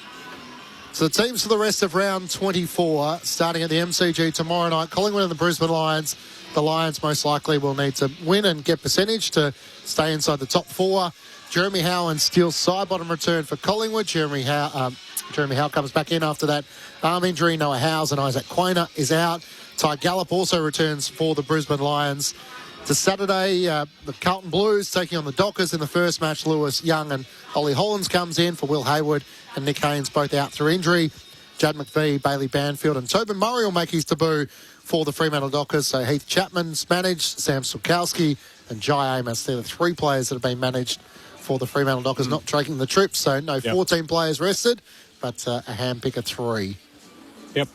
So the teams for the rest of round 24, starting at the MCG tomorrow night, Collingwood and the Brisbane Lions. The Lions most likely will need to win and get percentage to stay inside the top 4. Jeremy Howe and Steele Sidebottom return for Collingwood. Jeremy Howe comes back in after that arm injury. Noah Howes and Isaac Quainer is out. Ty Gallup also returns for the Brisbane Lions. To Saturday, the Carlton Blues taking on the Dockers in the first match. Lewis Young and Ollie Hollins comes in for Will Hayward and Nick Haynes, both out through injury. Judd McVie, Bailey Banfield and Tobin Murray will make his debut for the Fremantle Dockers. So Heath Chapman's managed, Sam Sukowski and Jai Amos. They're the 3 players that have been managed for the Fremantle Dockers, not taking the trip. So no 14 players rested, but a handpick of 3.
Yep.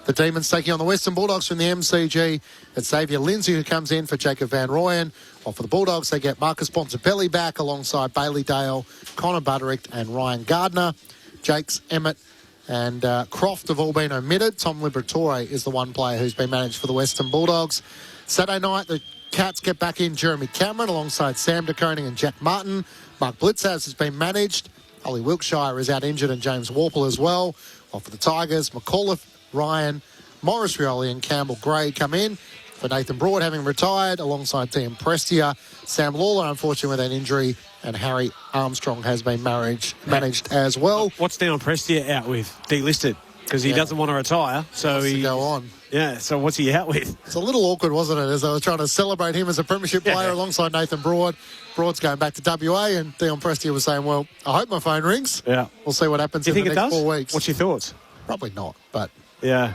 The Demons taking on the Western Bulldogs from the MCG. It's Xavier Lindsay who comes in for Jacob Van Rooyen. While for the Bulldogs, they get Marcus Bontempelli back alongside Bailey Dale, Connor Butterick and Ryan Gardner. Jakes, Emmett and Croft have all been omitted. Tom Liberatore is the one player who's been managed for the Western Bulldogs. Saturday night, the Cats get back in Jeremy Cameron alongside Sam De Koning and Jack Martin. Mark Blitzhouse has been managed. Ollie Wilkshire is out injured and James Warple as well. While for the Tigers, McAuliffe, Ryan, Morris Rioli and Campbell Gray come in. For Nathan Broad having retired alongside Tim Prestia. Sam Lawler, unfortunately, with an injury. And Harry Armstrong has been managed as well.
What's Dion Prestia out with? Delisted. Because he doesn't want to retire. So he
go on.
Yeah, so what's he out with?
It's a little awkward, wasn't it, as I was trying to celebrate him as a premiership player alongside Nathan Broad. Broad's going back to WA, and Dion Prestia was saying, well, I hope my phone rings.
Yeah.
We'll see what happens
in the
next 4 weeks.
What's your thoughts?
Probably not, but...
Yeah.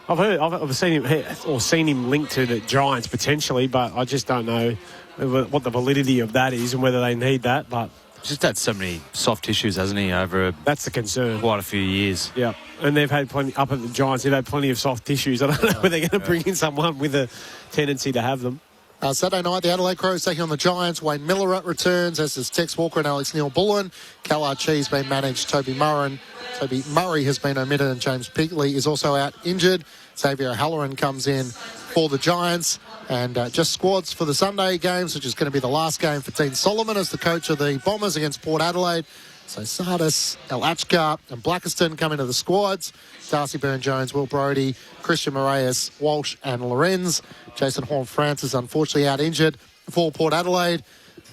I've seen him linked to the Giants potentially, but I just don't know what the validity of that is and whether they need that, but...
Just had so many soft tissues, hasn't he, over
that's the concern.
Quite a few years.
Yeah, and they've had plenty up at the Giants. They've had plenty of soft tissues. I don't know whether they're going to bring in someone with a tendency to have them.
Saturday night, the Adelaide Crows taking on the Giants. Wayne Miller returns, as does Tex Walker and Alex Neil-Bullen. Cal Archie's been managed. Toby Murray has been omitted, and James Peakley is also out injured. Xavier Halloran comes in for the Giants. And just squads for the Sunday games, which is going to be the last game for Dean Solomon as the coach of the Bombers against Port Adelaide. So Sardis, El Achkar and Blackiston come into the squads. Darcy Byrne-Jones, Will Brodie, Christian Moraes, Walsh and Lorenz. Jason Horn-Francis unfortunately out injured for Port Adelaide.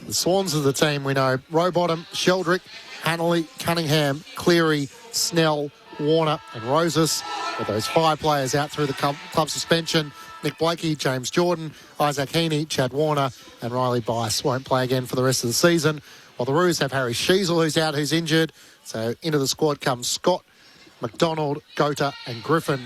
The Swans of the team we know: Rowbottom, Sheldrick, Hanley, Cunningham, Cleary, Snell, Warner and Roses. With those 5 players out through the club suspension. Nick Blakey, James Jordan, Isaac Heaney, Chad Warner and Riley Bice won't play again for the rest of the season. While the Roos have Harry Sheasel, who's out, who's injured. So into the squad comes Scott, McDonald, Gota and Griffin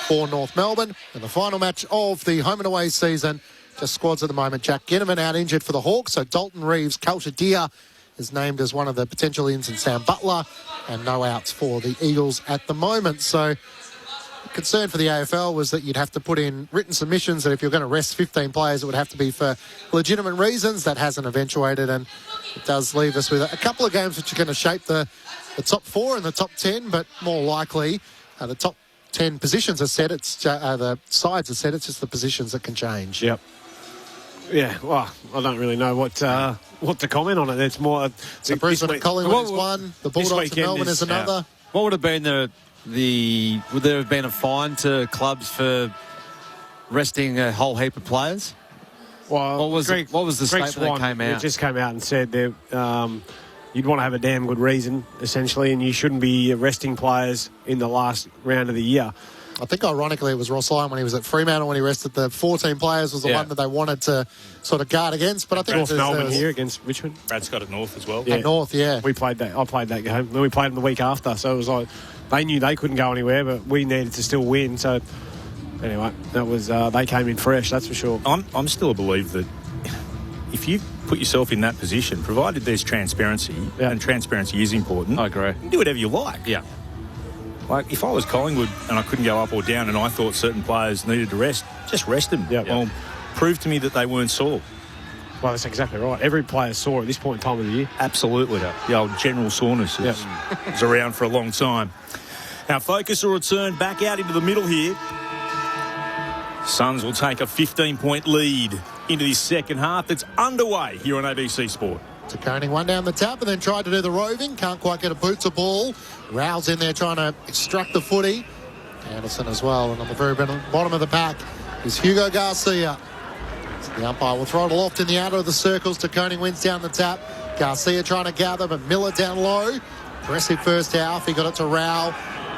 for North Melbourne. And the final match of the home and away season, just squads at the moment. Jack Ginnivan out injured for the Hawks. So Dalton Reeves, Kalchadir is named as one of the potential ins, and Sam Butler. And no outs for the Eagles at the moment. So concern for the AFL was that you'd have to put in written submissions that if you're going to rest 15 players, it would have to be for legitimate reasons. That hasn't eventuated, and it does leave us with a couple of games which are going to shape the top 4 and the top 10, but more likely the top 10 positions are set. It's the sides are set. It's just the positions that can change.
Yep. Yeah, well, I don't really know what to comment on it. It's more...
So Brisbane and Collingwood is one. The Bulldogs and Melbourne is another.
What would have been would there have been a fine to clubs for resting a whole heap of players?
Well,
what was the statement that came out?
It just came out and said that you'd want to have a damn good reason, essentially, and you shouldn't be resting players in the last round of the year.
I think, ironically, it was Ross Lyon when he was at Fremantle when he rested the 14 players was the one that they wanted to sort of guard against. But I think
North Melbourne here against Richmond.
Brad Scott at North as well.
Yeah. At North, yeah.
We played that. I played that game. Then we played them the week after, so it was like they knew they couldn't go anywhere, but we needed to still win. So anyway, that was they came in fresh, that's for sure.
I'm still a believer that if you put yourself in that position, provided there's transparency, and transparency is important.
I agree.
You can do whatever you like.
Yeah.
Like, if I was Collingwood and I couldn't go up or down and I thought certain players needed to rest, just rest them.
Yeah.
Well, prove to me that they weren't sore.
Well, that's exactly right. Every player saw at this point in time of the year.
Absolutely. The old General Soreness is around for a long time. Our focus will return back out into the middle here. Suns will take a 15-point lead into this second half that's underway here on ABC Sport.
Koning one down the tap and then tried to do the roving. Can't quite get a boot to ball. Rao's in there trying to extract the footy. Anderson as well. And on the very bottom of the pack is Hugo Garcia. So the umpire will throw it aloft in the outer of the circles. Koning wins down the tap. Garcia trying to gather, but Miller down low. Aggressive first half. He got it to Rao.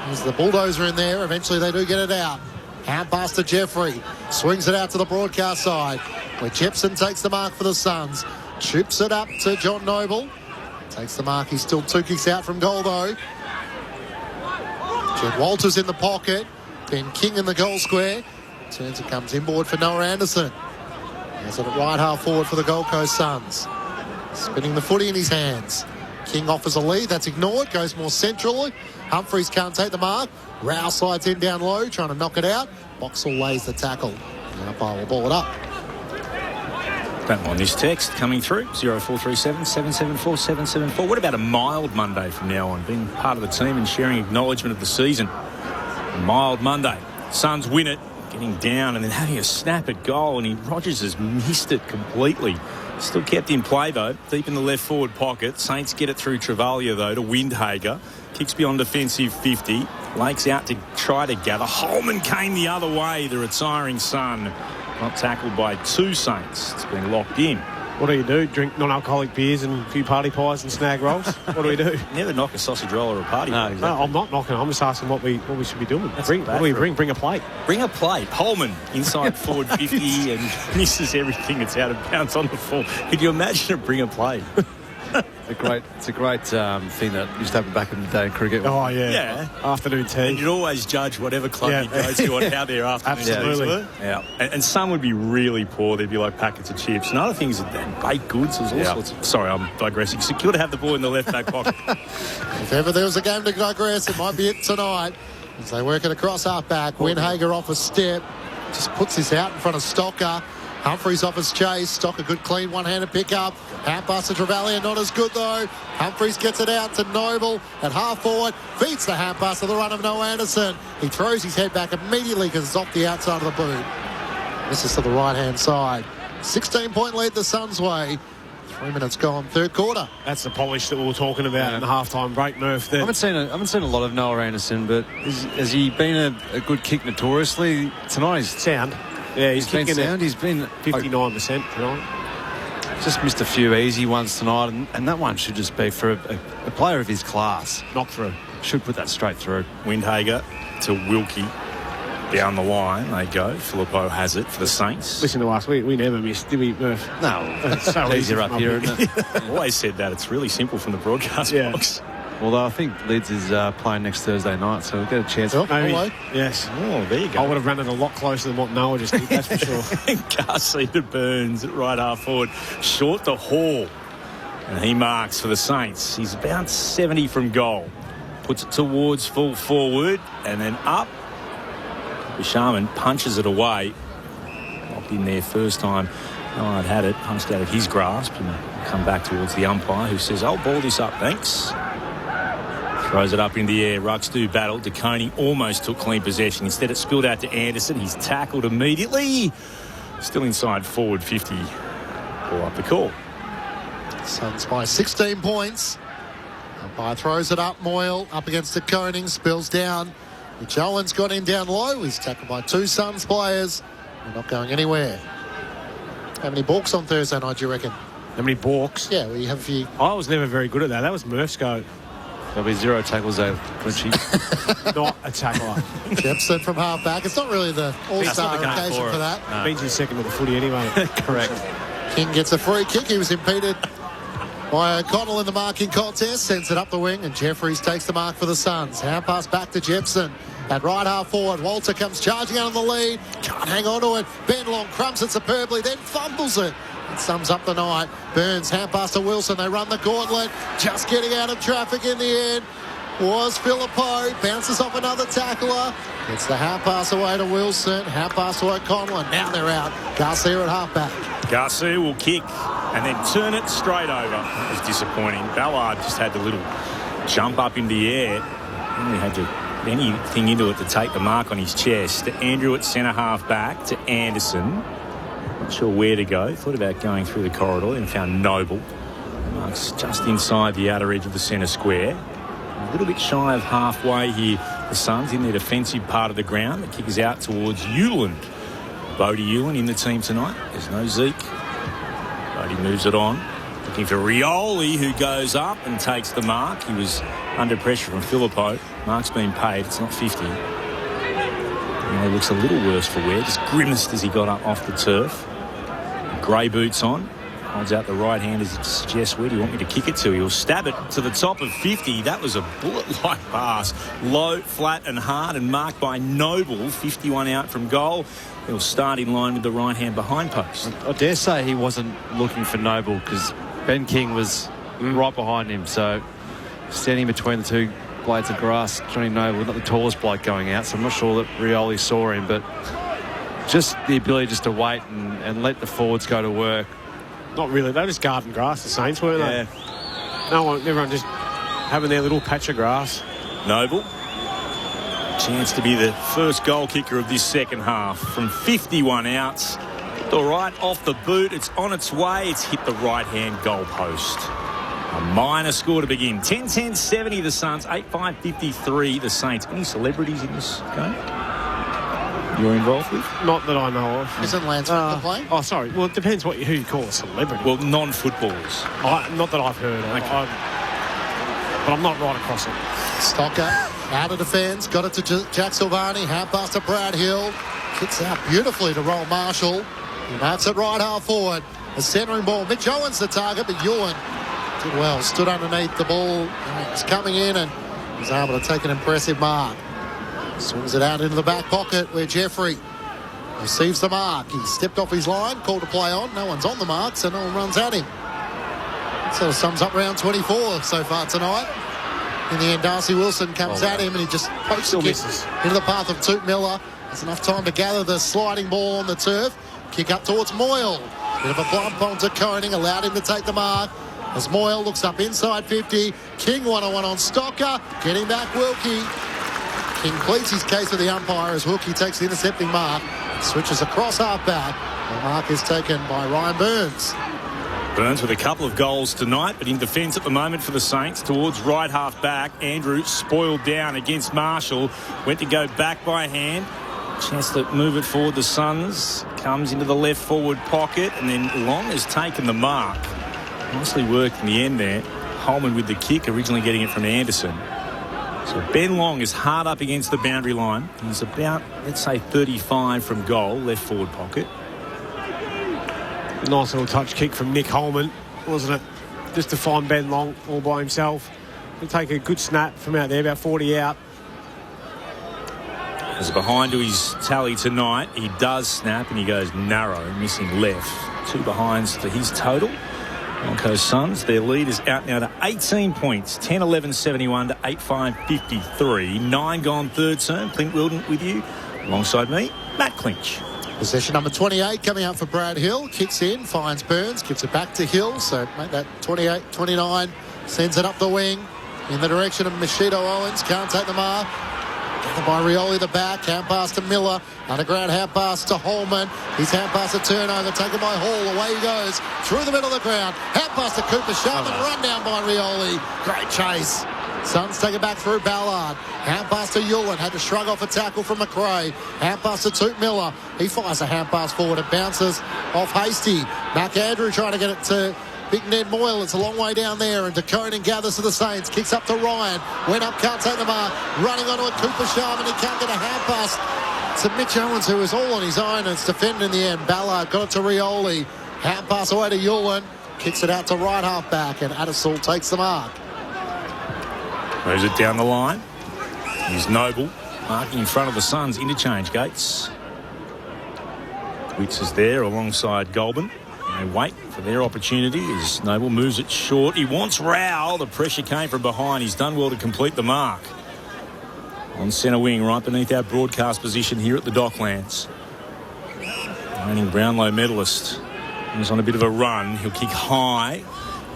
There's the bulldozer in there. Eventually they do get it out. Hand pass to Jeffrey. Swings it out to the broadcast side, where Jepson takes the mark for the Suns. Chips it up to John Noble. Takes the mark. He's still 2 kicks out from goal, though. Jed Walters in the pocket. Ben King in the goal square. Turns and comes inboard for Noah Anderson. Has it at right half forward for the Gold Coast Suns. Spinning the footy in his hands. King offers a lead. That's ignored. Goes more centrally. Humphreys can't take the mark. Rao slides in down low, trying to knock it out. Boxall lays the tackle. The umpire will ball it up.
Don't mind this text coming through. 0437 774 774. What about a mild Monday from now on? Being part of the team and sharing acknowledgement of the season. A mild Monday. Suns win it. Getting down and then having a snap at goal, and Rogers has missed it completely. Still kept in play, though, deep in the left forward pocket. Saints get it through Travalia, though, to Windhager. Kicks beyond defensive 50. Lake's out to try to gather. Holman came the other way, the retiring Sun. Not tackled by 2 Saints. It's been locked in.
What do? Drink non-alcoholic beers and a few party pies and snag rolls? What do we do?
Never knock a sausage roll or a party.
No, exactly. No, I'm not knocking. I'm just asking what we should be doing. What do we bring? Bring a plate.
Bring a plate. Holman inside forward 50 and misses everything that's out of bounds on the full. Could you imagine a bring a plate?
It's a great thing that used to happen back in the day in cricket.
Oh, yeah. Afternoon tea.
And you'd always judge whatever club you go to on how their afternoon teas were. Yeah. And some would be really poor. There'd be like packets of chips. And other things, baked goods. There's all sorts of... Sorry, I'm digressing. Secure to have the ball in the left back pocket.
If ever there was a game to digress, it might be it tonight. As they work it across half back. Windhager off a step. Just puts this out in front of Stocker. Humphreys off his chase. Stocker good clean one-handed pick-up. Hand pass to Travalia, not as good though. Humphreys gets it out to Noble at half forward. Feeds the hand pass to the run of Noah Anderson. He throws his head back immediately because it's off the outside of the boot. This is to the right-hand side. 16-point lead the Suns' way. 3 minutes gone, third quarter.
That's the polish that we were talking about in the half-time break, Murph.
I haven't seen a lot of Noah Anderson, but has he been a good kick notoriously? Tonight he's
sound. Yeah, he's kicking
sound. He's been
59% tonight.
Just missed a few easy ones tonight, and that one should just be for a player of his class.
Knock through.
Should put that straight through.
Windhager to Wilkie. Down the line they go. Filippo has it for the Saints.
Listen to us, we never missed, did we, Murph?
No.
It's so easy
up here, isn't it? I've always said that. It's really simple from the broadcast box.
Although I think Leeds is playing next Thursday night, so we'll get a chance.
Oh, maybe. Yes.
Oh, there you go.
I would have run it a lot closer than what Noah just did, that's for sure.
Garcia to Burns at right half forward. Short to Hall. And he marks for the Saints. He's about 70 from goal. Puts it towards full forward and then up. Sharman punches it away. Locked in there first time. Noah had it. Punched out of his grasp and come back towards the umpire who says, I'll ball this up, thanks. Throws it up in the air. Rucks do battle. DeConey almost took clean possession. Instead, it spilled out to Anderson. He's tackled immediately. Still inside forward 50. Ball up the call.
Suns by 16 points. Umpire throws it up. Moyle up against DeConing. Spills down. Mitch Owen's got in down low. He's tackled by 2 Suns players. They're not going anywhere. How many balks on Thursday night, do you reckon?
How many balks?
Yeah, we have a few.
I was never very good at that. That was Murph's go.
There'll be 0 tackles there, Clinchy.
Not a tackler.
Jepson from half back. It's not really the all-star occasion for that.
No. Benji's second with the footy anyway.
Correct.
King gets a free kick. He was impeded by O'Connell in the marking contest. Sends it up the wing, and Jeffries takes the mark for the Suns. Hand pass back to Jepson. At right half forward, Walter comes charging out of the lead. Can't hang on to it. Ben Long crumps it superbly, then fumbles it. It sums up the night. Burns, hand pass to Wilson. They run the gauntlet. Just getting out of traffic in the end. was Filippo. Bounces off another tackler. Gets the half pass away to Wilson. Half pass to O'Connell. Now they're out. Garcia at halfback.
Garcia will kick and then turn it straight over. That was disappointing. Ballard just had the little jump up in the air. Only had to anything into it to take the mark on his chest. To Andrew at centre half back. To Anderson. Not sure where to go. Thought about going through the corridor and found Noble. Mark's just inside the outer edge of the centre square. A little bit shy of halfway here. The Suns in their defensive part of the ground. The kick is out towards Hewland. Bodie Hewland in the team tonight. There's no Zeke. Bodie moves it on. Looking for Rioli, who goes up and takes the mark. He was under pressure from Filippo. Mark's been paid. It's not 50. He looks a little worse for wear. Just grimaced as he got up off the turf. Grey boots on. Holds out the right hand as it suggests, where do you want me to kick it to? He'll stab it to the top of 50. That was a bullet-like pass. Low, flat and hard and marked by Noble. 51 out from goal. He'll start in line with the right hand behind post.
I dare say he wasn't looking for Noble because Ben King was right behind him. So standing between the two blades of grass, Johnny Noble, not the tallest bloke going out. So I'm not sure that Rioli saw him, but just the ability just to wait and let the forwards go to work.
Not really. They were just garden grass, the Saints, weren't they? Everyone just having their little patch of grass.
Noble. Chance to be the first goal kicker of this second half. From 51 outs. All right, off the boot. It's on its way. It's hit the right-hand goal post. A minor score to begin. 10-10-70 the Suns. 8-5-53 the Saints. Any celebrities in this game you're involved with?
Not that I know of.
Isn't Lance Franklin playing?
Oh, sorry. Well, it depends who you call a celebrity.
Well, non-footballers.
Not that I've heard of.
Okay.
But I'm not right across it.
Stocker out of defence. Got it to Jack Silvani. Half pass to Brad Hill. Kicks out beautifully to Roll Marshall. He marks it right half forward. A centering ball. Mitch Owen's the target, but Ewan did well. Stood underneath the ball. He's coming in and he's able to take an impressive mark. Swings it out into the back pocket where Jeffrey receives the mark. He stepped off his line, called to play on. No one's on the mark, so no one runs at him. Sort of sums up round 24 so far tonight. In the end, Darcy Wilson comes at him and he just pokes the kick into the path of Toot Miller. There's enough time to gather the sliding ball on the turf. Kick up towards Moyle. Bit of a bump onto Koning, allowed him to take the mark. As Moyle looks up inside 50. King 1-on-1 on Stocker. Getting back Wilkie. King pleads his case with the umpire as Wilkie takes the intercepting mark. Switches across half-back. The mark is taken by Ryan Burns.
Burns with a couple of goals tonight, but in defence at the moment for the Saints towards right half-back. Andrew spoiled down against Marshall. Went to go back by hand. Chance to move it forward. The Suns comes into the left forward pocket, and then Long has taken the mark. Nicely worked in the end there. Holman with the kick, originally getting it from Anderson. So Ben Long is hard up against the boundary line. He's about, let's say, 35 from goal, left forward pocket.
Nice little touch kick from Nick Holman, wasn't it? Just to find Ben Long all by himself. He'll take a good snap from out there, about 40 out.
As behind to his tally tonight, he does snap and he goes narrow, missing left. 2 behinds to his total. Broncos Suns, their lead is out now to 18 points. 10-11-71 to 8-5-53. 9 gone third term. Clint Wilden with you. Alongside me, Matt Clinch.
Possession number 28 coming out for Brad Hill. Kicks in, finds Burns, gives it back to Hill. So make that 28-29. Sends it up the wing in the direction of Machito Owens. Can't take the mark. Gathered by Rioli the back. Hand pass to Miller. Underground hand pass to Holman. His hand pass to turnover. Taken by Hall. Away he goes. Through the middle of the ground. Hand pass to Cooper Sharp and run down by Rioli. Great chase. Suns take it back through Ballard. Hand pass to Ewan. Had to shrug off a tackle from McRae. Hand pass to Toot Miller. He fires a hand pass forward. It bounces off Hasty. Mac Andrew trying to get it to Big Ned Moyle. It's a long way down there. And DeConing gathers to the Saints. Kicks up to Ryan. Went up, can't take the mark. Running onto a Cooper Sharp and he can't get a hand pass to Mitch Owens, who is all on his own. And it's defended in the end. Ballard got it to Rioli. Hand pass away to Ewan. Kicks it out to right half back. And Addisall takes the mark.
Moves it down the line. Here's Noble marking in front of the Suns interchange gates. Witz is there alongside Goulburn. They wait for their opportunity as Noble moves it short. He wants Rao. The pressure came from behind. He's done well to complete the mark. On centre wing, right beneath our broadcast position here at the Docklands. Reigning Brownlow medalist. He's on a bit of a run. He'll kick high.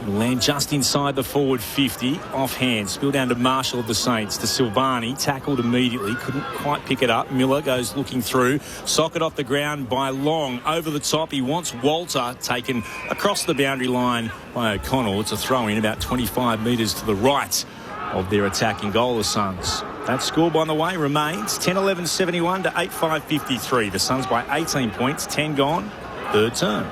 He'll land just inside the forward 50. Offhand. Spill down to Marshall of the Saints. To Silvani. Tackled immediately. Couldn't quite pick it up. Miller goes looking through. Socket off the ground by Long. Over the top. He wants Walter taken across the boundary line by O'Connell. It's a throw in about 25 metres to the right of their attacking goal, the Suns. That score, by the way, remains 10-11-71 to 8-5-53. The Suns by 18 points. 10 gone. Third term.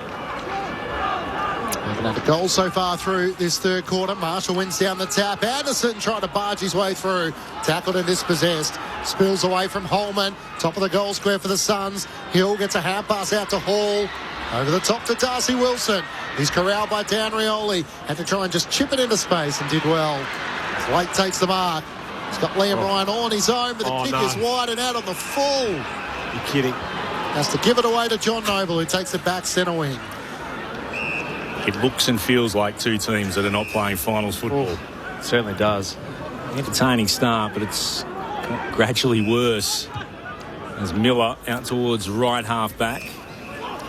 Haven't had a goal so far through this third quarter. Marshall wins down the tap. Anderson trying to barge his way through. Tackled and dispossessed. Spills away from Holman. Top of the goal square for the Suns. Hill gets a hand pass out to Hall. Over the top to Darcy Wilson. He's corralled by Dan Rioli. Had to try and just chip it into space and did well. Blake takes the mark. He's got Liam Ryan on his own, but the kick is wide and out on the full.
You're kidding.
Has to give it away to John Noble, who takes it back centre wing.
It looks and feels like two teams that are not playing finals football.
It certainly does.
Entertaining start, but it's got gradually worse. As Miller out towards right half back.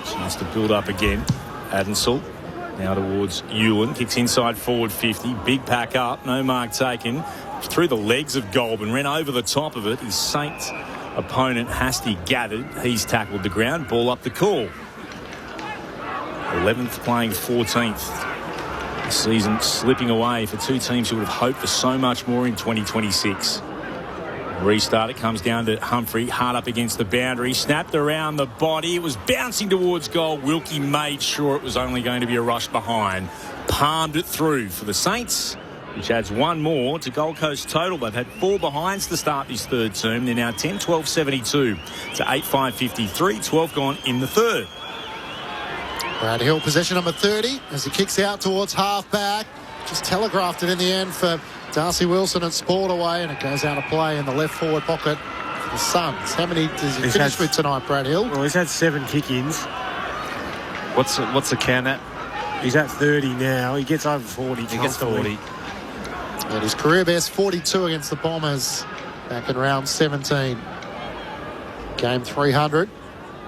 Chance to build up again. Adensel now towards Ewan. Kicks inside forward 50. Big pack up. No mark taken. Through the legs of Goulburn. Ran over the top of it. His Saints opponent Hasty gathered. He's tackled the ground. Ball up the call. 11th playing 14th. The season slipping away for two teams who would have hoped for so much more in 2026. Restart, it comes down to Humphrey, hard up against the boundary, snapped around the body, it was bouncing towards goal. Wilkie made sure it was only going to be a rush behind, palmed it through for the Saints, which adds one more to Gold Coast total. They've had 4 behinds to start this third term. They're now 10-12-72 to 8-5-53, 12 gone in the third.
Brad Hill, possession number 30, as he kicks out towards half-back. Just telegraphed it in the end for Darcy Wilson and Sport away, and it goes out of play in the left forward pocket for the Suns. How many does he finish with tonight, Brad Hill?
Well, he's had 7 kick-ins.
What's the count at?
He's at 30 now. He gets over 40.
He gets 40.
And his career best 42 against the Bombers back in round 17. Game 300.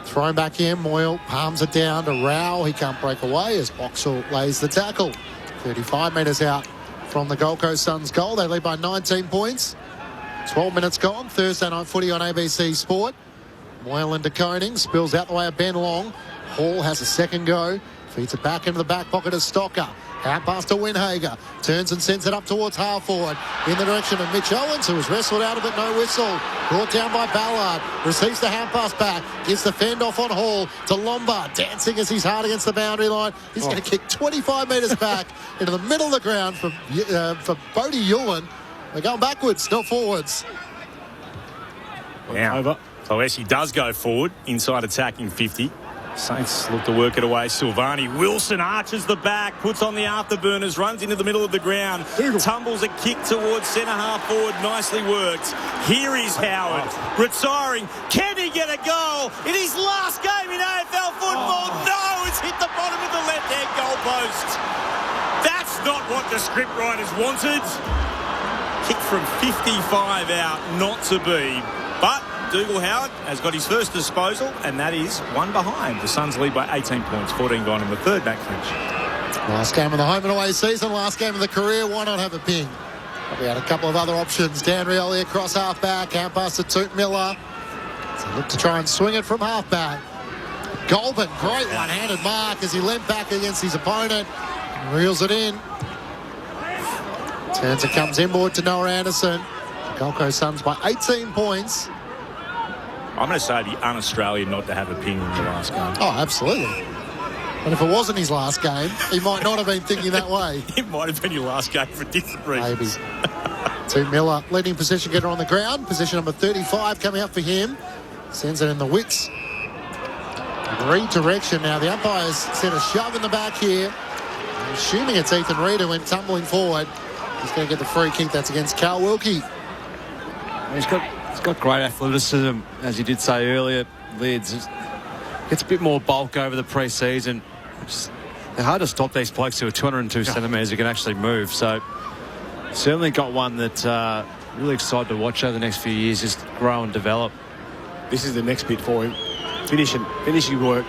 Thrown back in. Moyle palms it down to Rao. He can't break away as Boxall lays the tackle. 35 metres out from the Gold Coast Suns goal. They lead by 19 points. 12 minutes gone. Thursday night footy on ABC Sport. Moyle into Koning. Spills out the way of Ben Long. Hall has a second go. Feeds it back into the back pocket of Stocker. Out pass to Winhager. Turns and sends it up towards half forward. In the direction of Mitch Owens, who was wrestled out of it, no whistle. Brought down by Ballard. Receives the hand pass back. Gives the fend off on Hall to Lombard. Dancing as he's hard against the boundary line. He's going to kick 25 metres back into the middle of the ground for Bodie Ewan. They're going backwards, not forwards.
Now, over. So Essie does go forward, inside attacking 50. Saints look to work it away. Silvani. Wilson arches the back, puts on the afterburners, runs into the middle of the ground, tumbles a kick towards centre half forward. Nicely worked. Here is Howard retiring. Can he get a goal in his last game in AFL football? No, it's hit the bottom of the left-hand goalpost. That's not what the scriptwriters wanted. Kick from 55 out, not to be. But Dougal Howard has got his first disposal, and that is one behind. The Suns lead by 18 points, 14 gone in the third back clinch.
Last game of the home and away season, last game of the career. Why not have a ping? We had a couple of other options. Dan Rioli across half-back, out pass to Toot Miller. So look to try and swing it from half-back. Goulburn, great one-handed mark as he leant back against his opponent and reels it in. Turns it, comes inboard to Noah Anderson. Gold Coast Suns by 18 points.
I'm going to say the un-Australian not to have a ping in the last game.
Oh, absolutely. And if it wasn't his last game, he might not have been thinking that way.
It might have been your last game for different reasons.
Maybe. Toot Miller, leading possession getter on the ground. Position number 35 coming up for him. Sends it in the wicks. Redirection now. The umpires sent a shove in the back here. I'm assuming it's Ethan Reid who went tumbling forward. He's going to get the free kick. That's against Carl Wilkie.
He's got great athleticism, as you did say earlier. Lids gets a bit more bulk over the pre-season. they're hard to stop these blokes who are 202 centimetres who can actually move. So certainly got one that really excited to watch over the next few years, just grow and develop.
This is the next bit for him. Finishing work.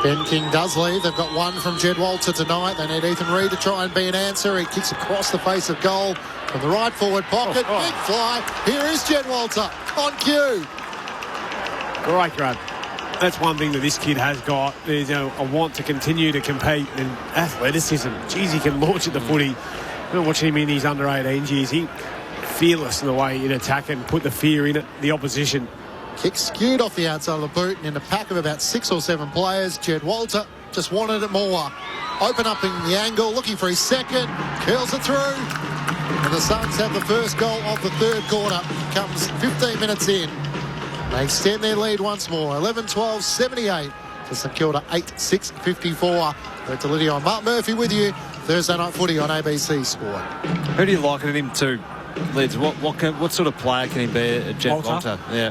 Ben King does lead. They've got one from Jed Walter tonight. They need Ethan Reid to try and be an answer. He kicks across the face of goal from the right forward pocket. Big fly. Here is Jed Walter on cue.
Great grab. That's one thing that this kid has got. There's a want to continue to compete and athleticism. Geez, he can launch at the footy. I've been watching him in his under 18 years. He's fearless in the way in attack and put the fear in it, the opposition.
Kick skewed off the outside of the boot, and in a pack of about 6 or 7 players, Jed Walter just wanted it more. Open up in the angle, looking for his second, curls it through, and the Suns have the first goal of the third quarter. Comes 15 minutes in. They extend their lead once more, 11-12, 78 to St Kilda, 8-6-54. We're to Lydia and Mark Murphy with you, Thursday Night Footy on ABC Sport.
Who do you liken him to, Lids? What sort of player can he be, Jed Walter? Yeah.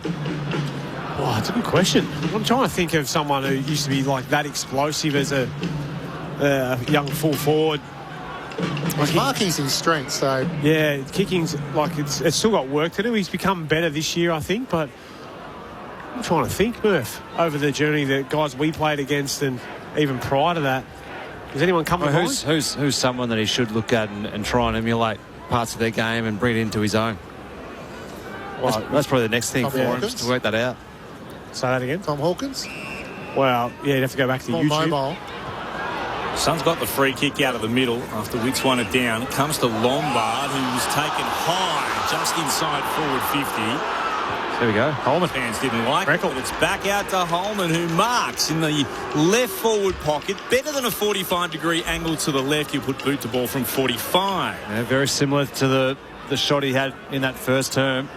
Oh, it's a good question. I'm trying to think of someone who used to be like that explosive as a young full forward.
Marking's his strength, so...
Yeah, kicking's like it's still got work to do. He's become better this year, I think, but I'm trying to think, Murph, over the journey that guys we played against and even prior to that. Does anyone come to mind?
Who's someone that he should look at and try and emulate parts of their game and bring it into his own? Well, that's probably the next thing for him, just to work that out.
Say that again.
Tom Hawkins?
Well, yeah, you'd have to go back to YouTube.
Mobile.
Sun's got the free kick out of the middle after Wicks won it down. It comes to Lombard, who's taken high just inside forward 50.
There we go. Holman.
Fans didn't like it, but it's back out to Holman, who marks in the left forward pocket. Better than a 45-degree angle to the left. He'll put boot to ball from 45.
Yeah, very similar to the shot he had in that first term.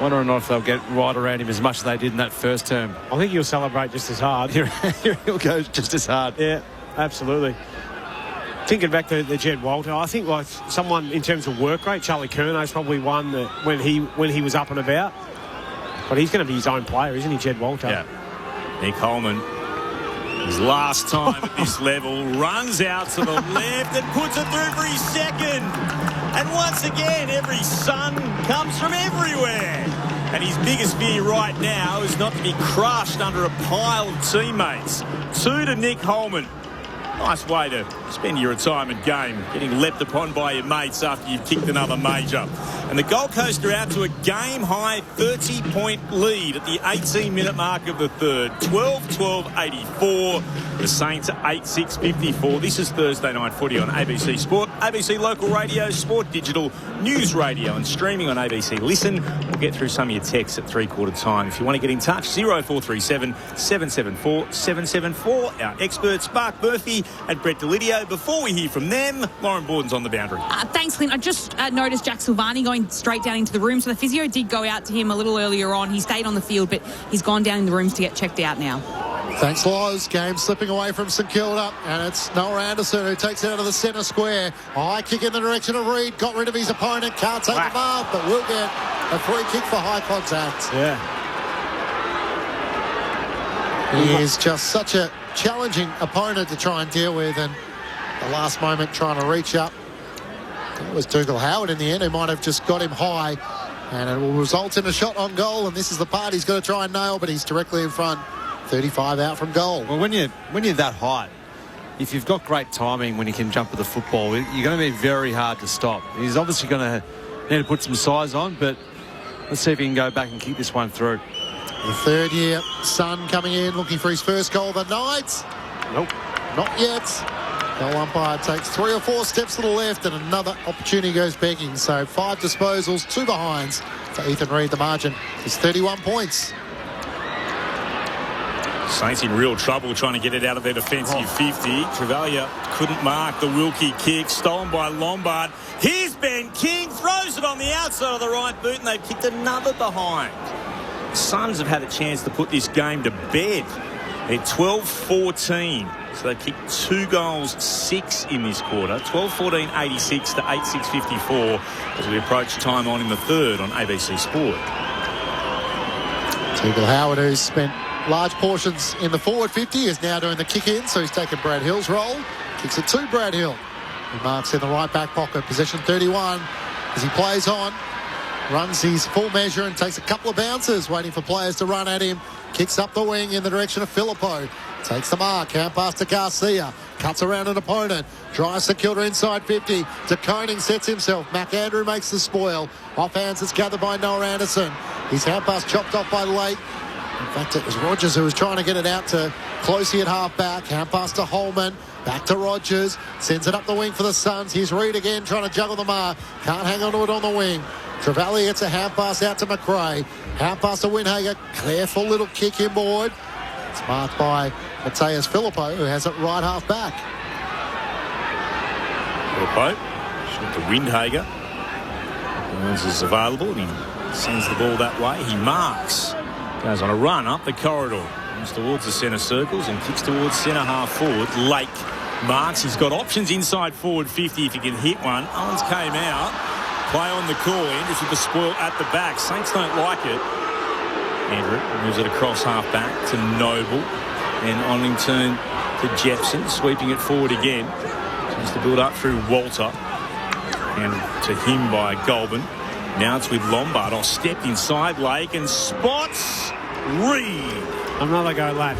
Wonder or not if they'll get right around him as much as they did in that first term.
I think he'll celebrate just as hard.
He'll go just as hard.
Yeah, absolutely. Thinking back to the Jed Walter, I think like someone in terms of work rate, Charlie Curnow's probably one that when he was up and about. But he's going to be his own player, isn't he, Jed Walter?
Yeah. Nick Holman, his last time at this level, runs out to the left and puts it through for his second. And once again, every Sun comes from everywhere. And his biggest fear right now is not to be crushed under a pile of teammates. 2 to Nick Holman. Nice way to spend your retirement game, getting leapt upon by your mates after you've kicked another major. And the Gold Coast are out to a game-high 30-point lead at the 18-minute mark of the third. 12-12-84. The Saints 8-6-54. This is Thursday Night Footy on ABC Sport, ABC Local Radio, Sport Digital, News Radio and streaming on ABC Listen. We'll get through some of your texts at three-quarter time. If you want to get in touch, 0437 774 774. Our experts, Mark Murphy and Brett Delidio. Before we hear from them, Lauren Borden's on the boundary.
Thanks, Clint. I just noticed Jack Silvani going straight down into the room. So the physio did go out to him a little earlier on. He stayed on the field, but he's gone down in the rooms to get checked out now.
Thanks, Loz. Game slipping away from St Kilda, and it's Noah Anderson who takes it out of the centre square. High kick in the direction of Reid. Got rid of his opponent. Can't take the mark, but will get a free kick for high contact.
Yeah.
He is just such a challenging opponent to try and deal with, and the last moment trying to reach up. It was Dougal Howard in the end who might have just got him high, and it will result in a shot on goal, and this is the part he's got to try and nail, but he's directly in front. 35 out from goal.
Well, when you're that height, if you've got great timing when you can jump with the football, you're going to be very hard to stop. He's obviously going to need to put some size on, but let's see if he can go back and kick this one through.
The third year, Sun coming in, looking for his first goal of the night.
Nope.
Not yet. Goal umpire takes 3 or 4 steps to the left, and another opportunity goes begging. So 5 disposals, 2 behinds for Ethan Reid. The margin is 31 points.
Saints in real trouble trying to get it out of their defensive 50. Travalia couldn't mark the Wilkie kick. Stolen by Lombard. Here's Ben King. Throws it on the outside of the right boot, and they've kicked another behind. Suns have had a chance to put this game to bed. They're 12-14. So they kicked 2 goals, 6 in this quarter. 12-14, 86 to 8-6, 54 as we approach time on in the third on ABC Sport.
Dougal Howard, who's spent large portions in the forward 50, is now doing the kick in, so he's taken Brad Hill's role. Kicks it to Brad Hill, who marks in the right back pocket, possession 31, as he plays on. Runs his full measure and takes a couple of bounces, waiting for players to run at him. Kicks up the wing in the direction of Filippo. Takes the mark, hand pass to Garcia. Cuts around an opponent. Drives St Kilda inside 50. De Koning sets himself. McAndrew makes the spoil. Off hands, it's gathered by Noah Anderson. His hand pass chopped off by Lake. In fact, it was Rogers who was trying to get it out to Closey at half back. Hand pass to Holman. Back to Rogers. Sends it up the wing for the Suns. Here's Reid again trying to juggle the mark. Can't hang on to it on the wing. Trevally gets a hand pass out to McRae. Hand pass to Winhager. Careful little kick inboard. It's marked by Mateus Filippo, who has it right half back.
Filippo, shoot to Windhager. Burns is available and he sends the ball that way. He marks. Goes on a run up the corridor. Comes towards the centre circles and kicks towards centre half forward. Lake marks. He's got options inside forward 50 if he can hit one. Owens came out. Play on the call. Andrews with the spoil at the back. Saints don't like it. Andrew moves it across half back to Noble. And on in turn to Jepson, sweeping it forward again. Tries to build up through Walter. And to him by Goulburn. Now it's with Lombard. Stepped inside Lake and spots Reid.
Another go, lad.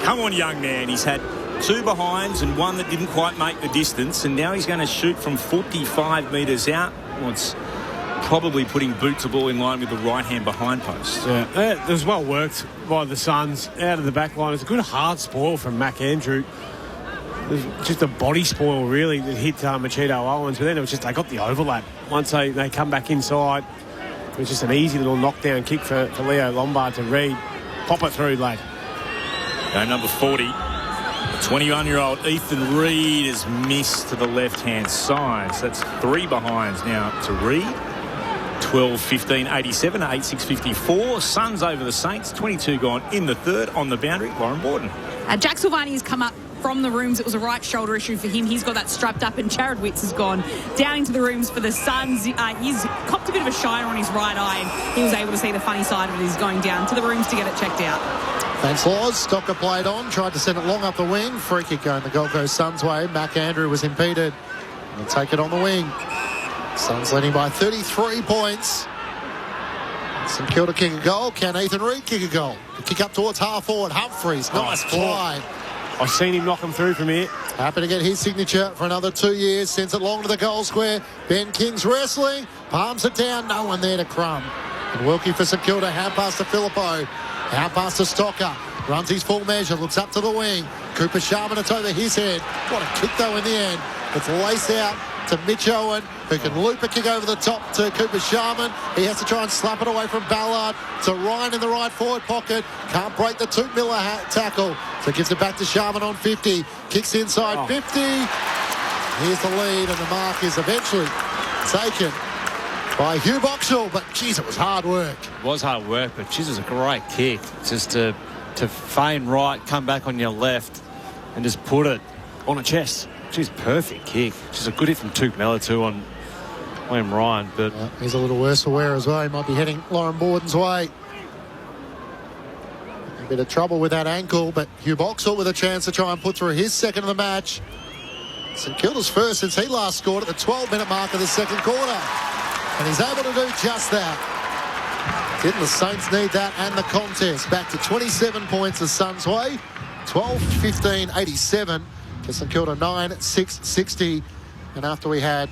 Come on, young man. He's had two behinds and one that didn't quite make the distance, and now he's going to shoot from 45 metres out. Well, it's probably putting boot to ball in line with the right-hand behind post.
Yeah, it was well worked by the Suns out of the back line. It's a good hard spoil from McAndrew. It was just a body spoil, really, that hit Machito Owens, but then it was just they got the overlap. Once they come back inside, it was just an easy little knockdown kick for Leo Lombard to Reid. Pop it through, lad.
Game number 40. 21-year-old Ethan Reid is missed to the left-hand side. So that's three behinds now to Reid. 12-15, 87 to 8-6-54. Suns over the Saints. 22 gone in the third on the boundary. Lauren Borden.
Jack Silvani has come up from the rooms. It was a right shoulder issue for him. He's got that strapped up, and Jared Witts has gone down into the rooms for the Suns. He's copped a bit of a shiner on his right eye, and he was able to see the funny side of it. He's going down to the rooms to get it checked out.
Thanks, Laws. Stocker played on, tried to send it long up the wing. Free kick going the Gold Coast Suns' way. McAndrew was impeded. They'll take it on the wing. Suns leading by 33 points. St Kilda kick a goal. Can Ethan Reid kick a goal? The kick up towards half forward. Humphreys. Nice fly.
I've seen him knock him through from here.
Happy to get his signature for another 2 years. Sends it long to the goal square. Ben King's wrestling. Palms it down. No one there to crumb. And Wilkie for St Kilda. Hand pass to Filippo. Hand pass to Stocker. Runs his full measure. Looks up to the wing. Cooper Sharman, it's over his head. What a kick, though, in the end. It's laced out to Mitch Owen, who can loop a kick over the top to Cooper Sharman. He has to try and slap it away from Ballard to Ryan in the right forward pocket. Can't break the Toot Miller tackle. So gives it back to Sharman on 50. Kicks inside 50. Here's the lead, and the mark is eventually taken by Hugh Boxall, but geez, it was hard work.
It was hard work, but geez, it was a great kick. Just to feign right, come back on your left, and just put it on a chest. Geez, perfect kick. Just a good hit from Toot Miller too on William Ryan. But
he's a little worse for wear as well. He might be heading Lauren Borden's way. A bit of trouble with that ankle, but Hugh Boxall with a chance to try and put through his second of the match. St Kilda's first since he last scored at the 12-minute mark of the second quarter. And he's able to do just that. Didn't the Saints need that and the contest? Back to 27 points the Suns' way. 12-15, 87. To St Kilda 9-6-60. And after we had,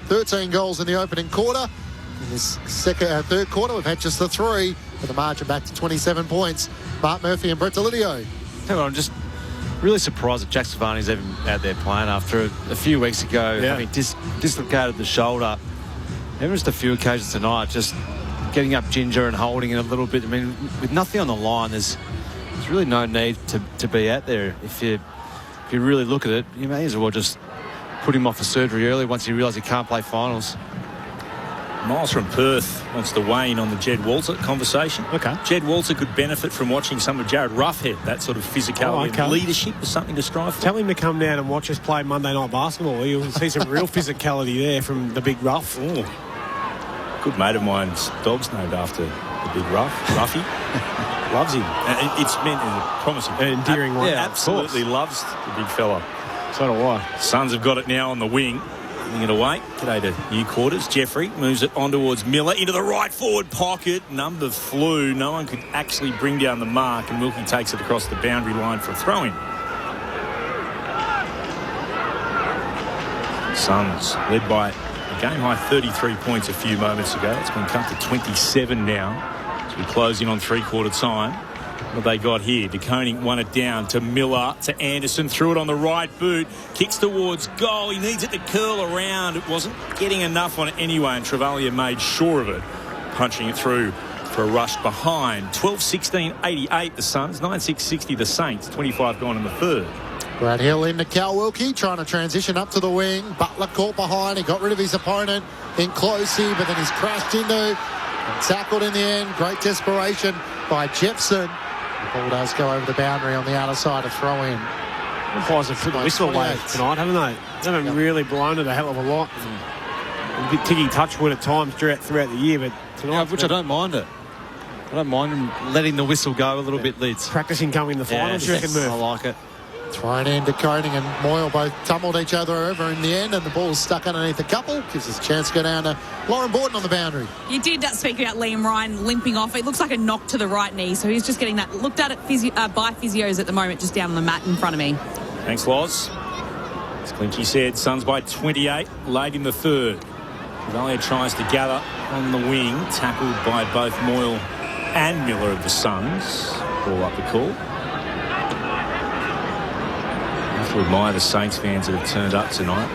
13 goals in the opening quarter. In this third quarter, we've had just the 3. With the margin back to 27 points. Mark Murphy and Brett Delidio.
I'm just really surprised that Jack Silvani's even out there playing after a few weeks ago, having dislocated the shoulder. Even just a few occasions tonight, just getting up ginger and holding it a little bit. I mean, with nothing on the line, there's really no need to be out there. If you really look at it, you may as well just put him off for surgery early once you realise he can't play finals.
Miles from Perth wants to weigh in on the Jed Walter conversation.
Okay.
Jed Walter could benefit from watching some of Jared Roughhead. That sort of physicality and leadership is something to strive for.
Tell him to come down and watch us play Monday Night Basketball. You'll see some real physicality there from the Big Rough.
Good mate of mine's dog's named after the Big Rough, Ruffy.
Loves him.
It's meant in a promising.
An endearing one.
Yeah, absolutely loves the big fella.
So do I.
Suns have got it now on the wing. Giving it away. G'day to new quarters. Jeffrey moves it on towards Miller into the right forward pocket. Number flew. No one could actually bring down the mark, and Wilkie takes it across the boundary line for a throw-in. Suns led by a game-high 33 points a few moments ago. It's been cut to 27 now. As we close in on three-quarter time. What they got here, De Koning won it down to Miller, to Anderson, threw it on the right boot, kicks towards goal. He needs it to curl around. It wasn't getting enough on it anyway, and Travaglia made sure of it, punching it through for a rush behind. 12-16-88 the Suns, 9-6-60 the Saints, 25 gone in the third.
Brad Hill into Cal Wilkie, trying to transition up to the wing. Butler caught behind. He got rid of his opponent in closey, but then he's crashed into and tackled in the end. Great desperation by Jepson. The ball does go over the boundary on the outer side, a throw-in.
Umpires have put the whistle away tonight, haven't they? They haven't really blown it a hell of a lot. A bit ticky touchwood at times throughout the year, but tonight...
which I don't mind it. I don't mind them letting the whistle go a little bit, Lids.
Practising coming in the finals, you reckon, Murph?
I like it.
Thrown in to Koning and Moyle both tumbled each other over in the end, and the ball's stuck underneath the couple. Gives us a chance to go down to Lauren Borden on the boundary.
You did speak about Liam Ryan limping off. It looks like a knock to the right knee, so he's just getting that looked at by physios at the moment, just down on the mat in front of me.
Thanks, Loz. As Clinchy said, Suns by 28, late in the third. Valia tries to gather on the wing, tackled by both Moyle and Miller of the Suns. Ball up the call. To admire the Saints fans that have turned up tonight.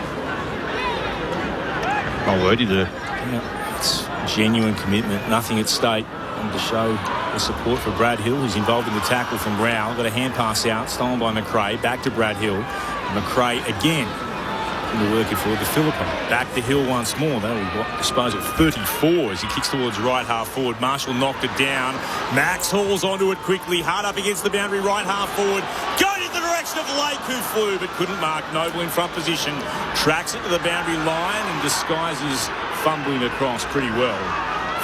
My word, it's genuine commitment, nothing at stake, and to show the support for Brad Hill, who's involved in the tackle from Rowell. Got a hand pass out, stolen by McRae, back to Brad Hill. McRae again into work it forward to Philippa. Back to Hill once more. That'll be, I suppose, at 34 as he kicks towards right half forward. Marshall knocked it down. Max hauls onto it quickly, hard up against the boundary, right half forward. Going in the direction of Lake, who flew but couldn't mark. Noble in front position. Tracks it to the boundary line and disguises fumbling across pretty well.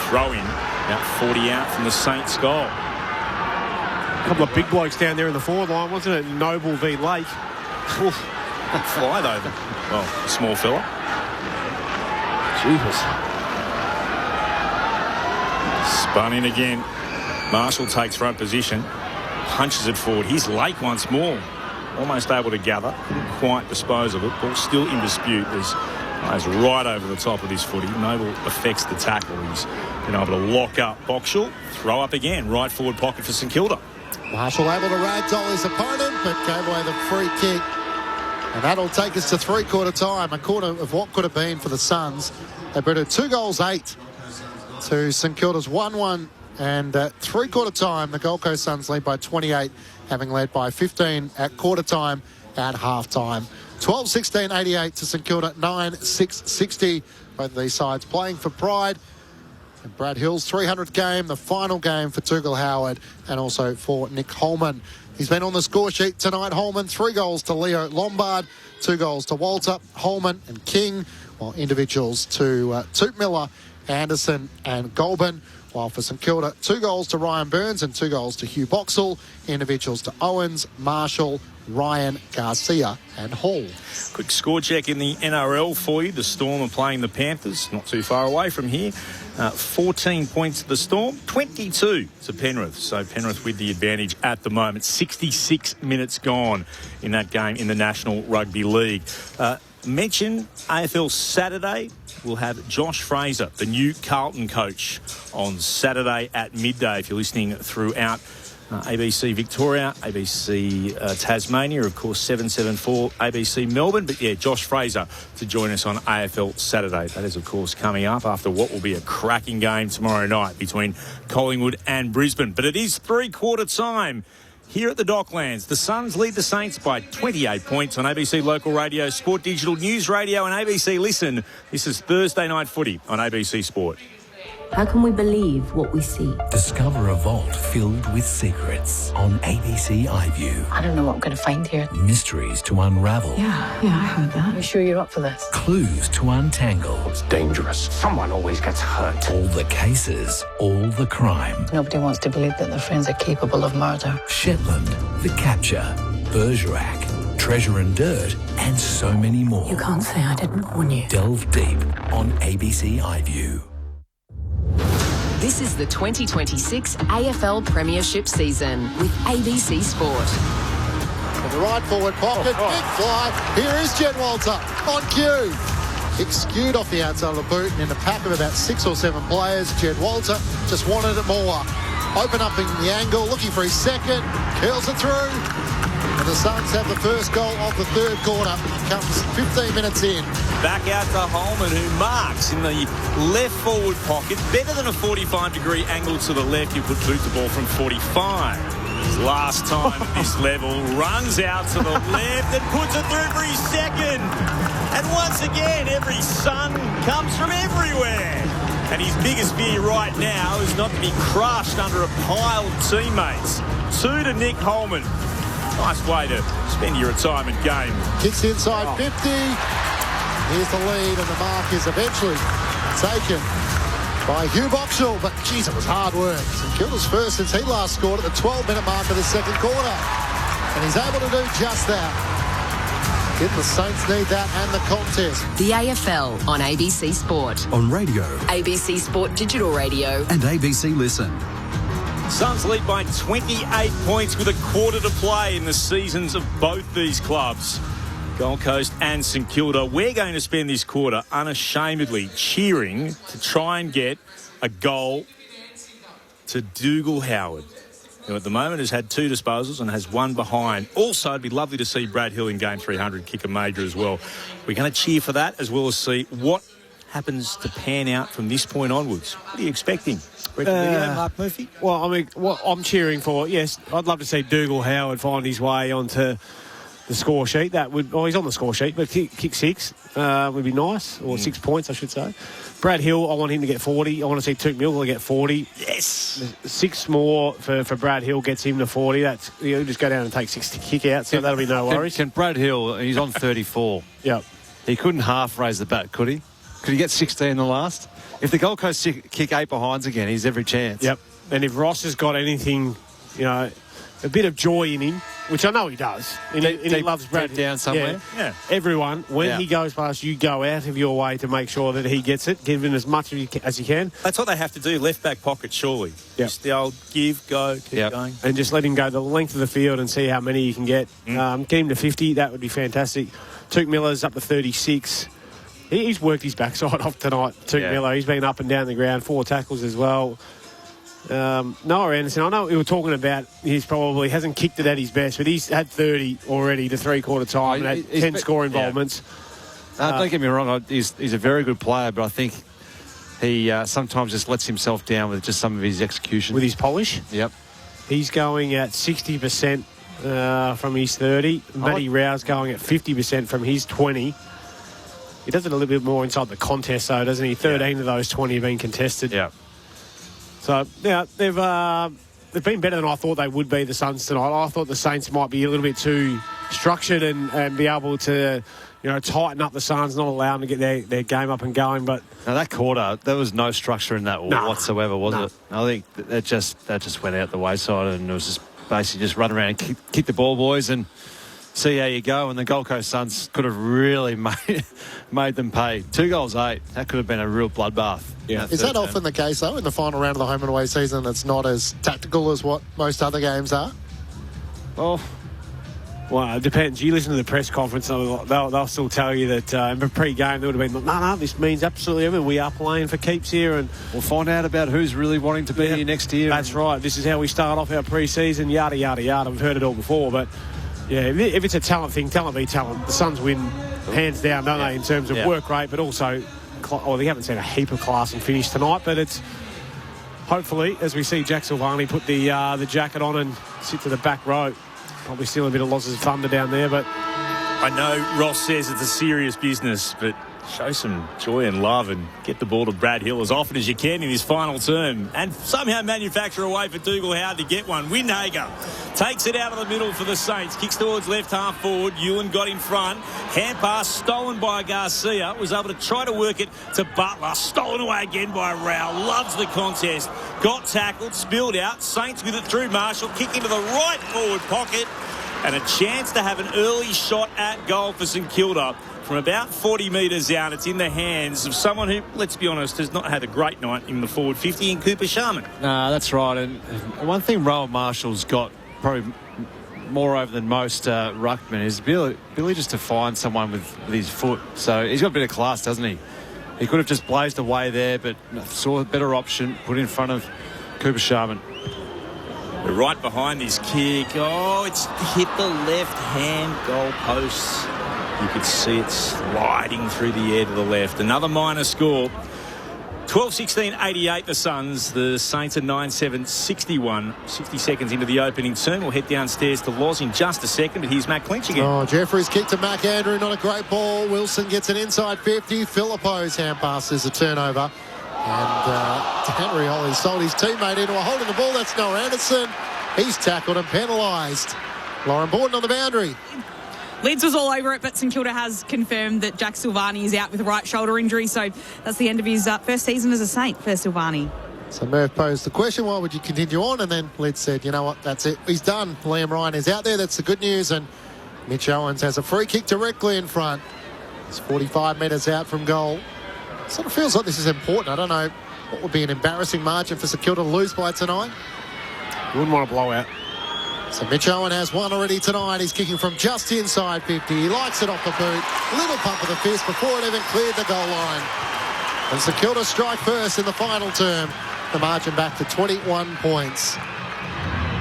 Throw in, about 40 out from the Saints goal.
A couple of big blokes down there in the forward line, wasn't it? Noble v Lake.
Fly though. Well, small fella.
Jesus.
Spun in again. Marshall takes front position. Punches it forward. Here's Lake once more. Almost able to gather. Couldn't quite dispose of it. Ball still in dispute. There's right over the top of his footy. Noble affects the tackle. He's been able to lock up Boxall. Throw up again. Right forward pocket for St Kilda.
Marshall able to ragdoll his opponent, but gave away the free kick. And that'll take us to three-quarter time. A quarter of what could have been for the Suns. They beat 2-8 to St Kilda's 1-1. And at three-quarter time, the Gold Coast Suns lead by 28, having led by 15 at quarter time at half-time. 12-16-88 to St Kilda, 9-6-60. Both of these sides playing for pride. And Brad Hill's 300th game, the final game for Dougal Howard and also for Nick Holman. He's been on the score sheet tonight. Holman, 3 goals to Leo Lombard, 2 goals to Walter, Holman and King, while individuals to Toot Miller, Anderson and Golban. While for St Kilda, 2 goals to Ryan Burns and 2 goals to Hugh Boxall. Individuals to Owens, Marshall, Ryan, Garcia and Hall.
Quick score check in the NRL for you. The Storm are playing the Panthers, not too far away from here. 14 points to the Storm, 22 to Penrith. So Penrith with the advantage at the moment. 66 minutes gone in that game in the National Rugby League. Mention AFL Saturday. We'll have Josh Fraser, the new Carlton coach, on Saturday at midday. If you're listening throughout ABC Victoria, ABC Tasmania, of course 774 ABC Melbourne. But yeah, Josh Fraser to join us on AFL Saturday. That is, of course, coming up after what will be a cracking game tomorrow night between Collingwood and Brisbane. But it is three-quarter time here at the Docklands. The Suns lead the Saints by 28 points on ABC Local Radio, Sport Digital News Radio and ABC Listen. This is Thursday Night Footy on ABC Sport.
How can we believe what we see?
Discover a vault filled with secrets on ABC iView.
I don't know what I'm going to find here.
Mysteries to unravel.
Yeah, I heard that. Are you sure you're up for this?
Clues to untangle.
It's dangerous. Someone always gets hurt.
All the cases, all the crime.
Nobody wants to believe that their friends are capable of murder.
Shetland, The Capture, Bergerac, Treasure and Dirt, and so many more.
You can't say I didn't warn you.
Delve deep on ABC iView.
This is the 2026 AFL Premiership season with ABC Sport.
In the right forward pocket, big fly. Here is Jed Walter on cue. Kick skewed off the outside of the boot, and in a pack of about 6 or 7 players, Jed Walter just wanted it more. Open up in the angle, looking for his second, curls it through. And the Suns have the first goal of the third quarter. Comes 15 minutes in.
Back out to Holman, who marks in the left forward pocket. Better than a 45-degree angle to the left. He could boot the ball from 45. His last time at this level. Runs out to the left and puts it through for his second. And once again, every Sun comes from everywhere. And his biggest fear right now is not to be crushed under a pile of teammates. 2 to Nick Holman. Nice way to spend your retirement game.
Kicks inside 50. Here's the lead, and the mark is eventually taken by Hugh Boxall. But, geez, it was hard work. St Kilda's first since he last scored at the 12-minute mark of the second quarter. And he's able to do just that. Did the Saints need that and the contest?
The AFL on ABC Sport.
On radio.
ABC Sport Digital Radio.
And ABC Listen.
Suns lead by 28 points with a quarter to play in the seasons of both these clubs. Gold Coast and St Kilda. We're going to spend this quarter unashamedly cheering to try and get a goal to Dougal Howard, who at the moment has had 2 disposals and has 1 behind. Also, it'd be lovely to see Brad Hill in game 300 kick a major as well. We're going to cheer for that, as well as see what happens to pan out from this point onwards. What are you expecting? Mark Murphy?
Well, I mean, what I'm cheering for, yes, I'd love to see Dougal Howard find his way onto the score sheet. That would, he's on the score sheet, but kick 6 would be nice, or 6 points, I should say. Brad Hill, I want him to get 40. I want to see Tuke Milner get 40.
Yes.
6 more for Brad Hill gets him to 40. That's, he'll just go down and take 6 to kick out, so that'll be no worries.
Can Brad Hill, he's on 34.
Yep.
He couldn't half raise the bat, could he? Could he get 16 in the last? If the Gold Coast kick 8 behinds again, he's every chance.
Yep. And if Ross has got anything, you know, a bit of joy in him, which I know he does, and he loves Brad
down somewhere.
Yeah. Everyone, when he goes past, you go out of your way to make sure that he gets it, give him as much as you can.
That's what they have to do, left back pocket, surely.
Yep.
Just the old give, go, keep going.
And just let him go the length of the field and see how many you can get. Get him to 50, that would be fantastic. Tuke Miller's up to 36. He's worked his backside off tonight, Tuke Miller. He's been up and down the ground, 4 tackles as well. Noah Anderson, I know we were talking about he's probably hasn't kicked it at his best, but he's had 30 already to 3/4 time and had 10 score involvements.
Don't get me wrong, he's a very good player, but I think he sometimes just lets himself down with just some of his execution.
With his polish?
Yep.
He's going at 60% from his 30. Matty Rowe's going at 50% from his 20. He does it a little bit more inside the contest, though, doesn't he? 13 of those 20 have been contested.
Yeah.
So, yeah, they've been better than I thought they would be, the Suns, tonight. I thought the Saints might be a little bit too structured and be able to, you know, tighten up the Suns, not allow them to get their game up and going. But
now that quarter, there was no structure in that whatsoever, was it? I think that just went out the wayside, and it was just basically just run around and kick the ball, boys, and see how you go. And the Gold Coast Suns could have really made them pay. 2 goals, 8. That could have been a real bloodbath.
Yeah. Is that often the case, though, in the final round of the home and away season? It's not as tactical as what most other games are?
Well, it depends. You listen to the press conference, they'll still tell you that in the pre-game, they would have been, no, this means absolutely everything. We are playing for keeps here, and
we'll find out about who's really wanting to be here next year.
That's right. This is how we start off our pre-season, yada, yada, yada. We've heard it all before, but yeah, if it's a talent thing, talent be talent. The Suns win hands down, don't they, in terms of work rate, but also, they haven't seen a heap of class and finish tonight, but it's hopefully, as we see Jack Silvani put the jacket on and sit to the back row, probably still a bit of losses of thunder down there, but
I know Ross says it's a serious business, but
show some joy and love and get the ball to Brad Hill as often as you can in his final term and somehow manufacture a way for Dougal Howard to get one. Windhager takes it out of the middle for the Saints. Kicks towards left half forward. Ewan got in front. Hand pass stolen by Garcia. Was able to try to work it to Butler. Stolen away again by Rao. Loves the contest. Got tackled. Spilled out. Saints with it through Marshall. Kick into the right forward pocket. And a chance to have an early shot at goal for St Kilda. From about 40 metres out, it's in the hands of someone who, let's be honest, has not had a great night in the forward 50 in Cooper Sharman.
No, that's right. And one thing Rowan Marshall's got probably more over than most ruckmen is ability just to find someone with his foot. So he's got a bit of class, doesn't he? He could have just blazed away there, but saw a better option, put in front of Cooper Sharman.
We're right behind this kick. Oh, it's hit the left-hand goal post. You could see it sliding through the air to the left. Another minor score. 12-16-88 the Suns. The Saints are 9-7-61. 60 seconds into the opening term. We'll head downstairs to Loz in just a second, but here's Matt Clinch again.
Oh, Jeffrey's kick to Mac Andrew. Not a great ball. Wilson gets it inside 50. Filippo's hand pass is a turnover. And Henry Holly sold his teammate into a holding the ball. That's Noah Anderson. He's tackled and penalised. Lauren Borden on the boundary.
Lids was all over it, but St Kilda has confirmed that Jack Silvani is out with a right shoulder injury, so that's the end of his first season as a Saint for Silvani.
So Murph posed the question, why would you continue on? And then Lids said, you know what, that's it. He's done. Liam Ryan is out there. That's the good news. And Mitch Owens has a free kick directly in front. It's 45 metres out from goal. Sort of feels like this is important. I don't know what would be an embarrassing margin for St Kilda to lose by tonight.
Wouldn't want to blow out.
So Mitch Owen has one already tonight. He's kicking from just inside 50. He likes it off the boot. Little pump of the fist before it even cleared the goal line. And St Kilda strike first in the final term. The margin back to 21 points.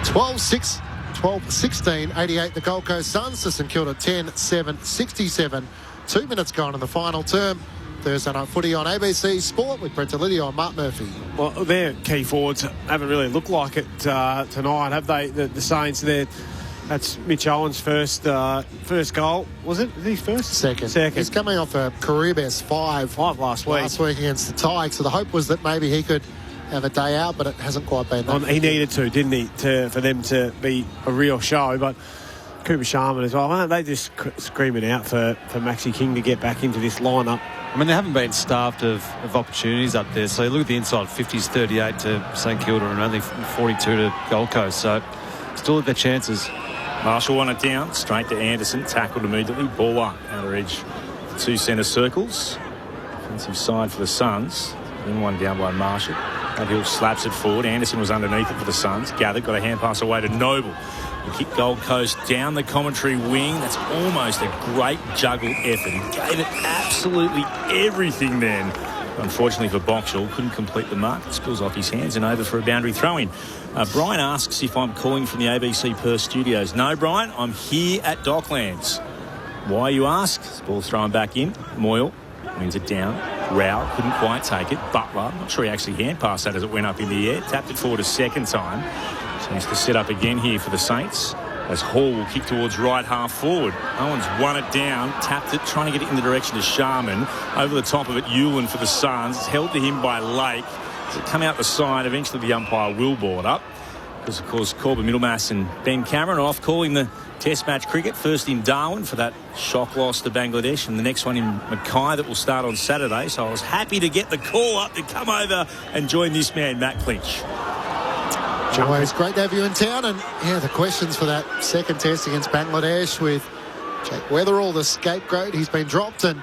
12-16, 88 the Gold Coast Suns to St Kilda 10-7, 67. 2 minutes gone in the final term. Thursday night footy on ABC Sport with Brent Delidio and Mark Murphy.
Well, their key forwards haven't really looked like it tonight, have they? The Saints there. That's Mitch Owen's first goal. Was it? Is he first?
Second. He's coming off a career best 5
last week
against the Tigers. So the hope was that maybe he could have a day out, but it hasn't quite been that.
He needed to, didn't he, for them to be a real show. But Cooper Sharman as well. Aren't they just screaming out for Maxi King to get back into this lineup?
I mean, they haven't been starved of opportunities up there. So you look at the inside, 50s 38 to St Kilda and only 42 to Gold Coast. So still at their chances.
Marshall won it down, straight to Anderson, tackled immediately. Ball up, outer edge, 2 centre circles. Offensive side for the Suns. Then one down by Marshall. That Hill slaps it forward. Anderson was underneath it for the Suns. Gathered, got a hand pass away to Noble. He kicked Gold Coast down the commentary wing. That's almost a great juggle effort. He gave it absolutely everything then. Unfortunately for Boxall, couldn't complete the mark. It spills off his hands and over for a boundary throw-in. Brian asks if I'm calling from the ABC Perth studios. No, Brian, I'm here at Docklands. Why, you ask? Ball's thrown back in. Moyle wins it down. Rao couldn't quite take it. Butler, I'm not sure he actually hand passed that as it went up in the air. Tapped it forward a second time. Chance to set up again here for the Saints as Hall will kick towards right half forward. Owens won it down, tapped it, trying to get it in the direction of Sharman. Over the top of it, Ewan for the Suns. It's held to him by Lake. As it come out the side, eventually the umpire will ball it up. Because, of course, Corbin Middlemass and Ben Cameron are off calling the Test match cricket. First in Darwin for that shock loss to Bangladesh, and the next one in Mackay that will start on Saturday. So I was happy to get the call up to come over and join this man, Matt Clinch.
Always great to have you in town. And, yeah, the questions for that second test against Bangladesh with Jake Weatherall, the scapegoat. He's been dropped, and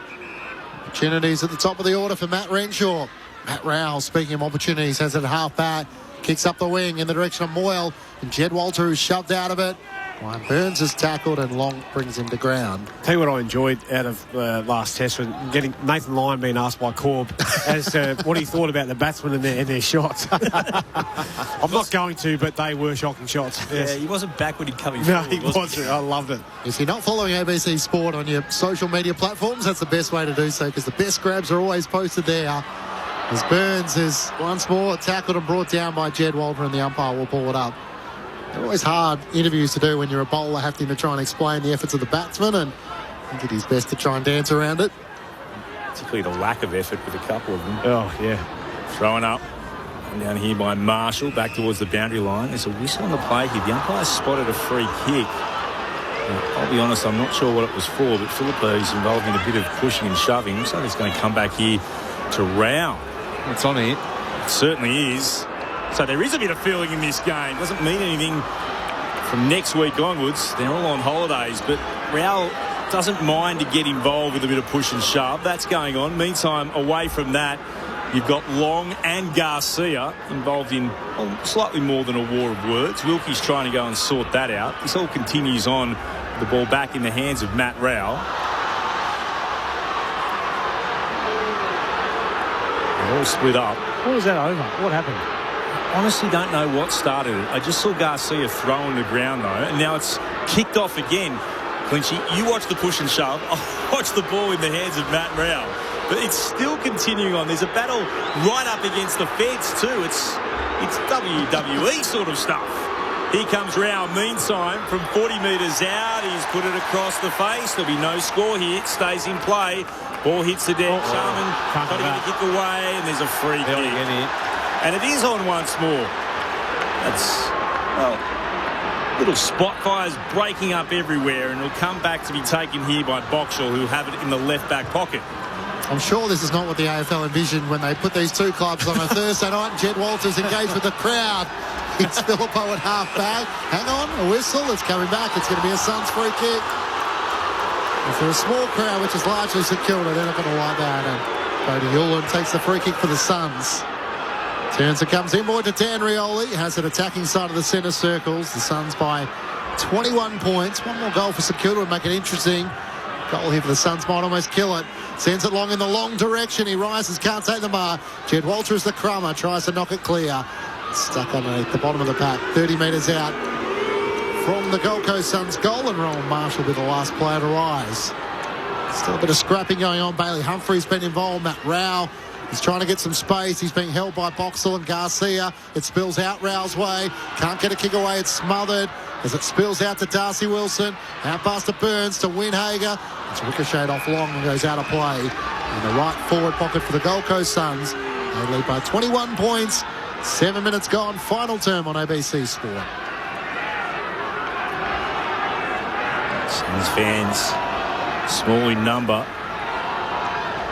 opportunities at the top of the order for Matt Renshaw. Matt Rowell, speaking of opportunities, has it at half back. Kicks up the wing in the direction of Moyle. And Jed Walter, who's shoved out of it. Ryan Burns is tackled and Long brings him to ground.
Tell you what I enjoyed out of last test was getting Nathan Lyon being asked by Corb as to what he thought about the batsmen and their shots. I'm not going to, but they were shocking shots. Yes.
Yeah, he wasn't backward in coming
No,
forward,
he wasn't. I loved it.
If you're not following ABC Sport on your social media platforms, that's the best way to do so, because the best grabs are always posted there. As Burns is once more tackled and brought down by Jed Walter, and the umpire will pull it up. They're always hard interviews to do when you're a bowler, having to try and explain the efforts of the batsman, and he did his best to try and dance around it.
particularly the lack of effort with a couple of them.
Oh, yeah.
Throwing up. And down here by Marshall, back towards the boundary line. There's a whistle on the play here. The umpire spotted a free kick. I'll be honest, I'm not sure what it was for, but Philippa is involved in a bit of pushing and shoving, so it's going to come back here to Rao.
It's on here.
It certainly is. So there is a bit of feeling in this game. Doesn't mean anything from next week onwards. They're all on holidays, but Rao doesn't mind to get involved with a bit of push and shove. That's going on. Meantime, away from that, you've got Long and Garcia involved in slightly more than a war of words. Wilkie's trying to go and sort that out. This all continues on. The ball back in the hands of Matt Rao. They're all split up.
What was that over? What happened?
Honestly, don't know what started it. I just saw Garcia throwing the ground, though, and now it's kicked off again. Clinchy, you watch the push and shove. I'll watch the ball in the hands of Matt Rao. But it's still continuing on. There's a battle right up against the fence, too. It's WWE sort of stuff. Here comes Rao. Meantime, from 40 metres out, he's put it across the face. There'll be no score here. It stays in play. Ball hits the deck. Sharman trying to get a kick away, and there's a free kick. And it is on once more. That's, well, little spot fires breaking up everywhere, and it'll come back to be taken here by Boxall, who'll have it in the left back pocket.
I'm sure this is not what the AFL envisioned when they put these two clubs on a Thursday night. Jed Walters engaged with the crowd. It's Philippo at half-back. Hang on, a whistle. It's coming back. It's going to be a Suns free kick. And for a small crowd, which is largely St Kilda, they're not going to like that. And Bodie Hewlin takes the free kick for the Suns. Turns and comes inboard to Dan Rioli. Has an attacking side of the centre circles. The Suns by 21 points. One more goal for St Kilda would make it interesting. Goal here for the Suns might almost kill it. Sends it long in the long direction. He rises, can't take the mark. Jed Walters, the crummer, tries to knock it clear. Stuck underneath the bottom of the pack. 30 metres out from the Gold Coast Suns goal, and Rowan Marshall will be the last player to rise. Still a bit of scrapping going on. Bailey Humphrey's been involved. Matt Rao is trying to get some space. He's being held by Boxall and Garcia. It spills out Rao's way. Can't get a kick away. It's smothered as it spills out to Darcy Wilson. Out past to Burns to Winhager. It's ricocheted off Long and goes out of play. In the right forward pocket for the Gold Coast Suns. They lead by 21 points. 7 minutes gone. Final term on ABC Sport.
Suns fans, small in number.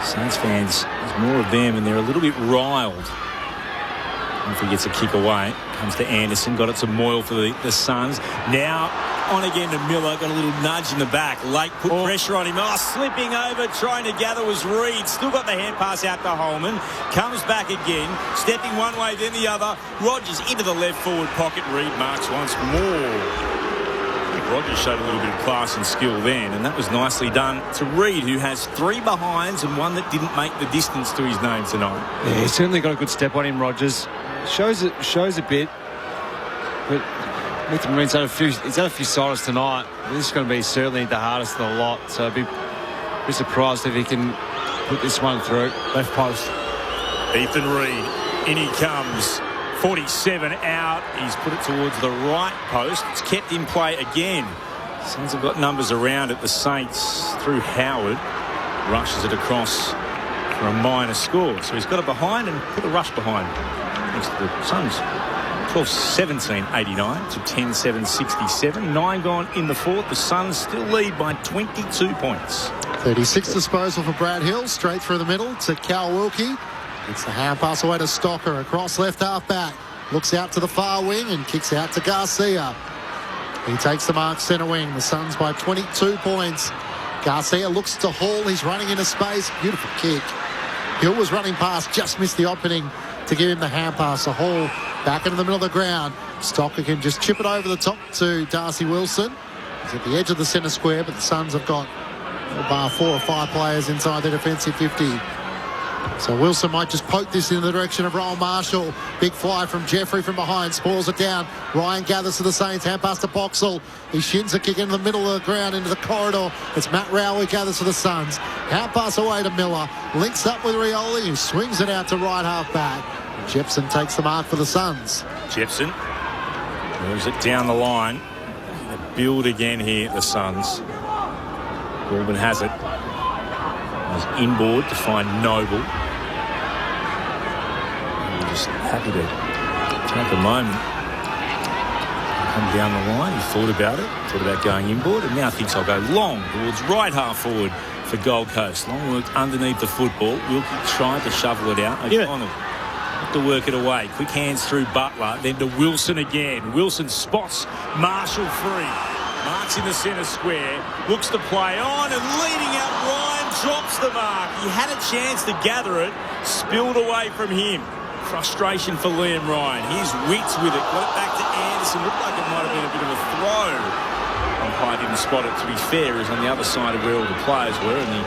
Suns fans, there's more of them, and they're a little bit riled. If he gets a kick away, comes to Anderson, got it to Moyle for the Suns. Now on again to Miller, got a little nudge in the back. Lake put pressure on him. Slipping over, trying to gather was Reed. Still got the hand pass out to Holman. Comes back again, stepping one way, then the other. Rogers into the left forward pocket. Reed marks once more. Rogers showed a little bit of class and skill then, and that was nicely done to Reed, who has 3 behinds and one that didn't make the distance to his name tonight.
Yeah, he's certainly got a good step on him, Rogers. Shows a bit, but with the Marines, he's had a few siders tonight. This is going to be certainly the hardest of the lot, so I'd be surprised if he can put this one through.
Left post.
Ethan Reed, in he comes. 47 out. He's put it towards the right post. It's kept in play again. Suns have got numbers around at the Saints through Howard. Rushes it across for a minor score. So he's got it behind and put a rush behind. Thanks to the Suns. 12-17, 89 to 10-7, 67. 9 gone in the fourth. The Suns still lead by 22 points.
36 disposal for Brad Hill. Straight through the middle to Cal Wilkie. It's the hand pass away to Stocker across left half back. Looks out to the far wing and kicks out to Garcia. He takes the mark centre wing. The Suns by 22 points. Garcia looks to Hall. He's running into space. Beautiful kick. Hill was running past, just missed the opening to give him the hand pass. So Hall back into the middle of the ground. Stocker can just chip it over the top to Darcy Wilson. He's at the edge of the centre square, but the Suns have got bar 4 or 5 players inside their defensive 50. So Wilson might just poke this in the direction of Rowan Marshall. Big fly from Jeffrey from behind. Spoils it down. Ryan gathers to the Saints. Hand pass to Boxall. He shins a kick into the middle of the ground into the corridor. It's Matt Rao who gathers to the Suns. Hand pass away to Miller. Links up with Rioli, who swings it out to right half back. Jepson takes the mark for the Suns.
Jepson moves it down the line. They build again here, the Suns. Corbin has it. He's inboard to find Noble. I'm just happy to take a moment. Come down the line. He thought about going inboard, and now thinks I'll go long towards right half forward for Gold Coast. Long work underneath the football. Wilkie tried to shovel it out. O'Connell to work it away. Quick hands through Butler, then to Wilson again. Wilson spots Marshall free. Marks in the centre square, looks to play on, and leading out Ryan drops the mark. He had a chance to gather it, spilled away from him. Frustration for Liam Ryan. His wits with it. Got it back to Anderson. Looked like it might have been a bit of a throw. Umpire didn't spot it, to be fair, is on the other side of where all the players were, and the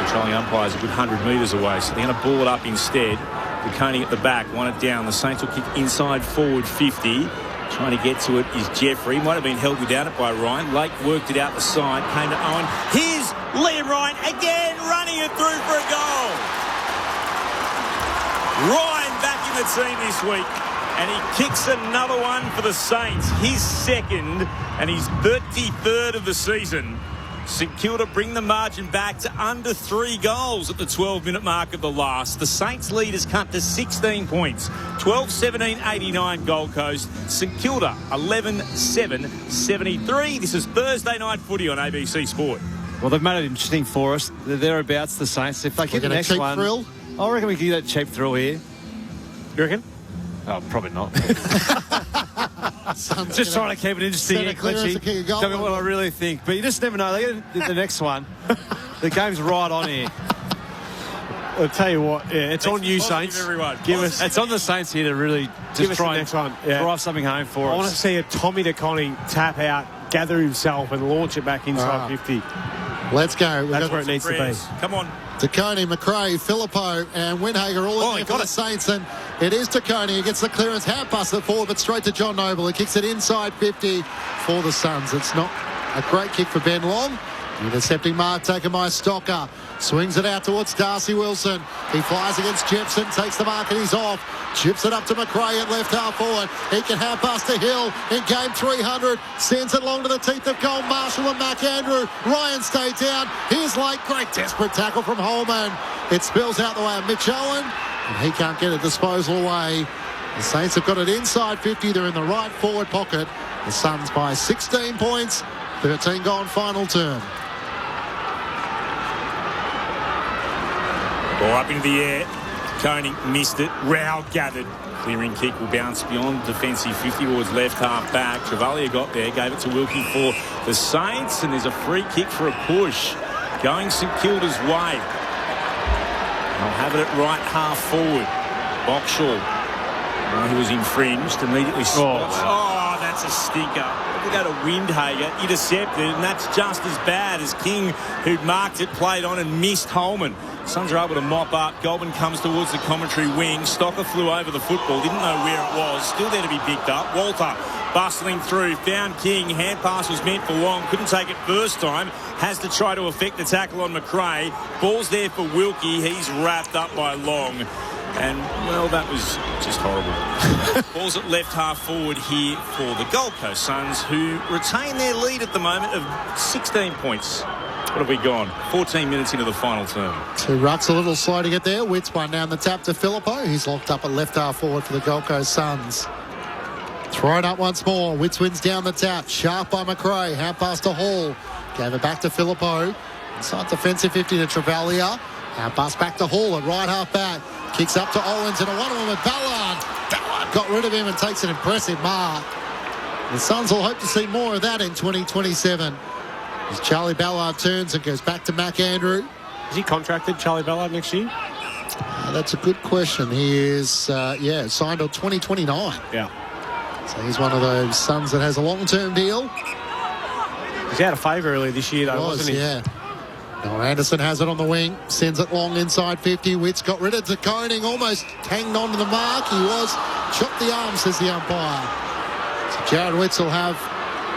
controlling umpire is a good 100 metres away, so they're going to ball it up instead. Coney at the back, want it down. The Saints will kick inside forward 50. Trying to get to it is Jeffrey. Might have been held without it by Ryan. Lake worked it out the side. Came to Owen. Here's Liam Ryan again, running it through for a goal. Ryan back in the team this week. And he kicks another one for the Saints. His second and his 33rd of the season. St Kilda bring the margin back to under 3 goals at the 12-minute mark of the last. The Saints lead has cut to 16 points. 12-17-89 Gold Coast. St Kilda 11-7-73. This is Thursday Night Footy on ABC Sport.
Well, they've made it interesting for us. They're thereabouts, the Saints. If they get the next one, thrill? I reckon we can get that cheap thrill here.
You reckon?
Oh, probably not. Just trying to keep it interesting. Tell me what I really think. But you just never know. They get the next one. The game's right on here.
I'll tell you what, it's on you, Saints.
It's on the Saints here to really just try and drive something home for us.
I want to see a Tommy DeConning tap out, gather himself and launch it back inside 50.
Let's go.
That's where it needs to be.
Come on.
DeConey, McRae, Filippo and Windhager all in there for the Saints, and it is DeConey. He gets the clearance, hand pass it forward, but straight to John Noble. He kicks it inside 50 for the Suns. It's not a great kick for Ben Long. Intercepting mark taken by Stocker. Swings it out towards Darcy Wilson. He flies against Jepson, takes the mark and he's off. Chips it up to McRae at left half forward. He can hand pass to Hill in game 300. Sends it along to the teeth of goal. Marshall and McAndrew. Ryan stayed down. Here's Lake. Great desperate tackle from Holman. It spills out the way of Mitch Owen. And he can't get a disposal away. The Saints have got it inside 50. They're in the right forward pocket. The Suns by 16 points. 13 gone final term.
Ball up into the air. Koenig missed it. Rao gathered. Clearing kick will bounce beyond defensive 50 towards left half back. Travalia got there, gave it to Wilkie for the Saints, and there's a free kick for a push going St Kilda's way. They'll have it at right half forward. Boxall, who was infringed, immediately spots. Oh, that's a stinker. We go to Windhager, intercepted, and that's just as bad as King, who'd marked it, played on and missed Holman. Suns are able to mop up. Goulburn comes towards the commentary wing. Stocker flew over the football, didn't know where it was, still there to be picked up. Walter bustling through, found King. Hand pass was meant for Long, couldn't take it first time. Has to try to effect the tackle on McRae. Ball's there for Wilkie. He's wrapped up by Long. And, well, that was just horrible. Ball's at left half forward here for the Gold Coast Suns, who retain their lead at the moment of 16 points. What have we gone? 14 minutes into the final term.
2 rucks, a little slow to get there. Witt's one down the tap to Filippo. He's locked up at left half forward for the Gold Coast Suns. Thrown up once more. Witts wins down the tap. Sharp by McRae. Hand pass to Hall. Gave it back to Filippo. Inside defensive 50 to Travalia. Hand pass back to Hall at right half back. Kicks up to Owens and a one-on-one with Ballard. Ballard got rid of him and takes an impressive mark. The Suns will hope to see more of that in 2027. As Charlie Ballard turns and goes back to McAndrew.
Is he contracted, Charlie Ballard, next year?
That's a good question. He is, signed on 2029.
Yeah.
So he's one of those Suns that has a long-term deal.
He's out of favour earlier this year, though, wasn't he?
Yeah. Noah Anderson has it on the wing, sends it long inside 50. Witts got rid of DeConing, almost hanged on to the mark. He was chopped the arm, says the umpire. So Jared Witts will have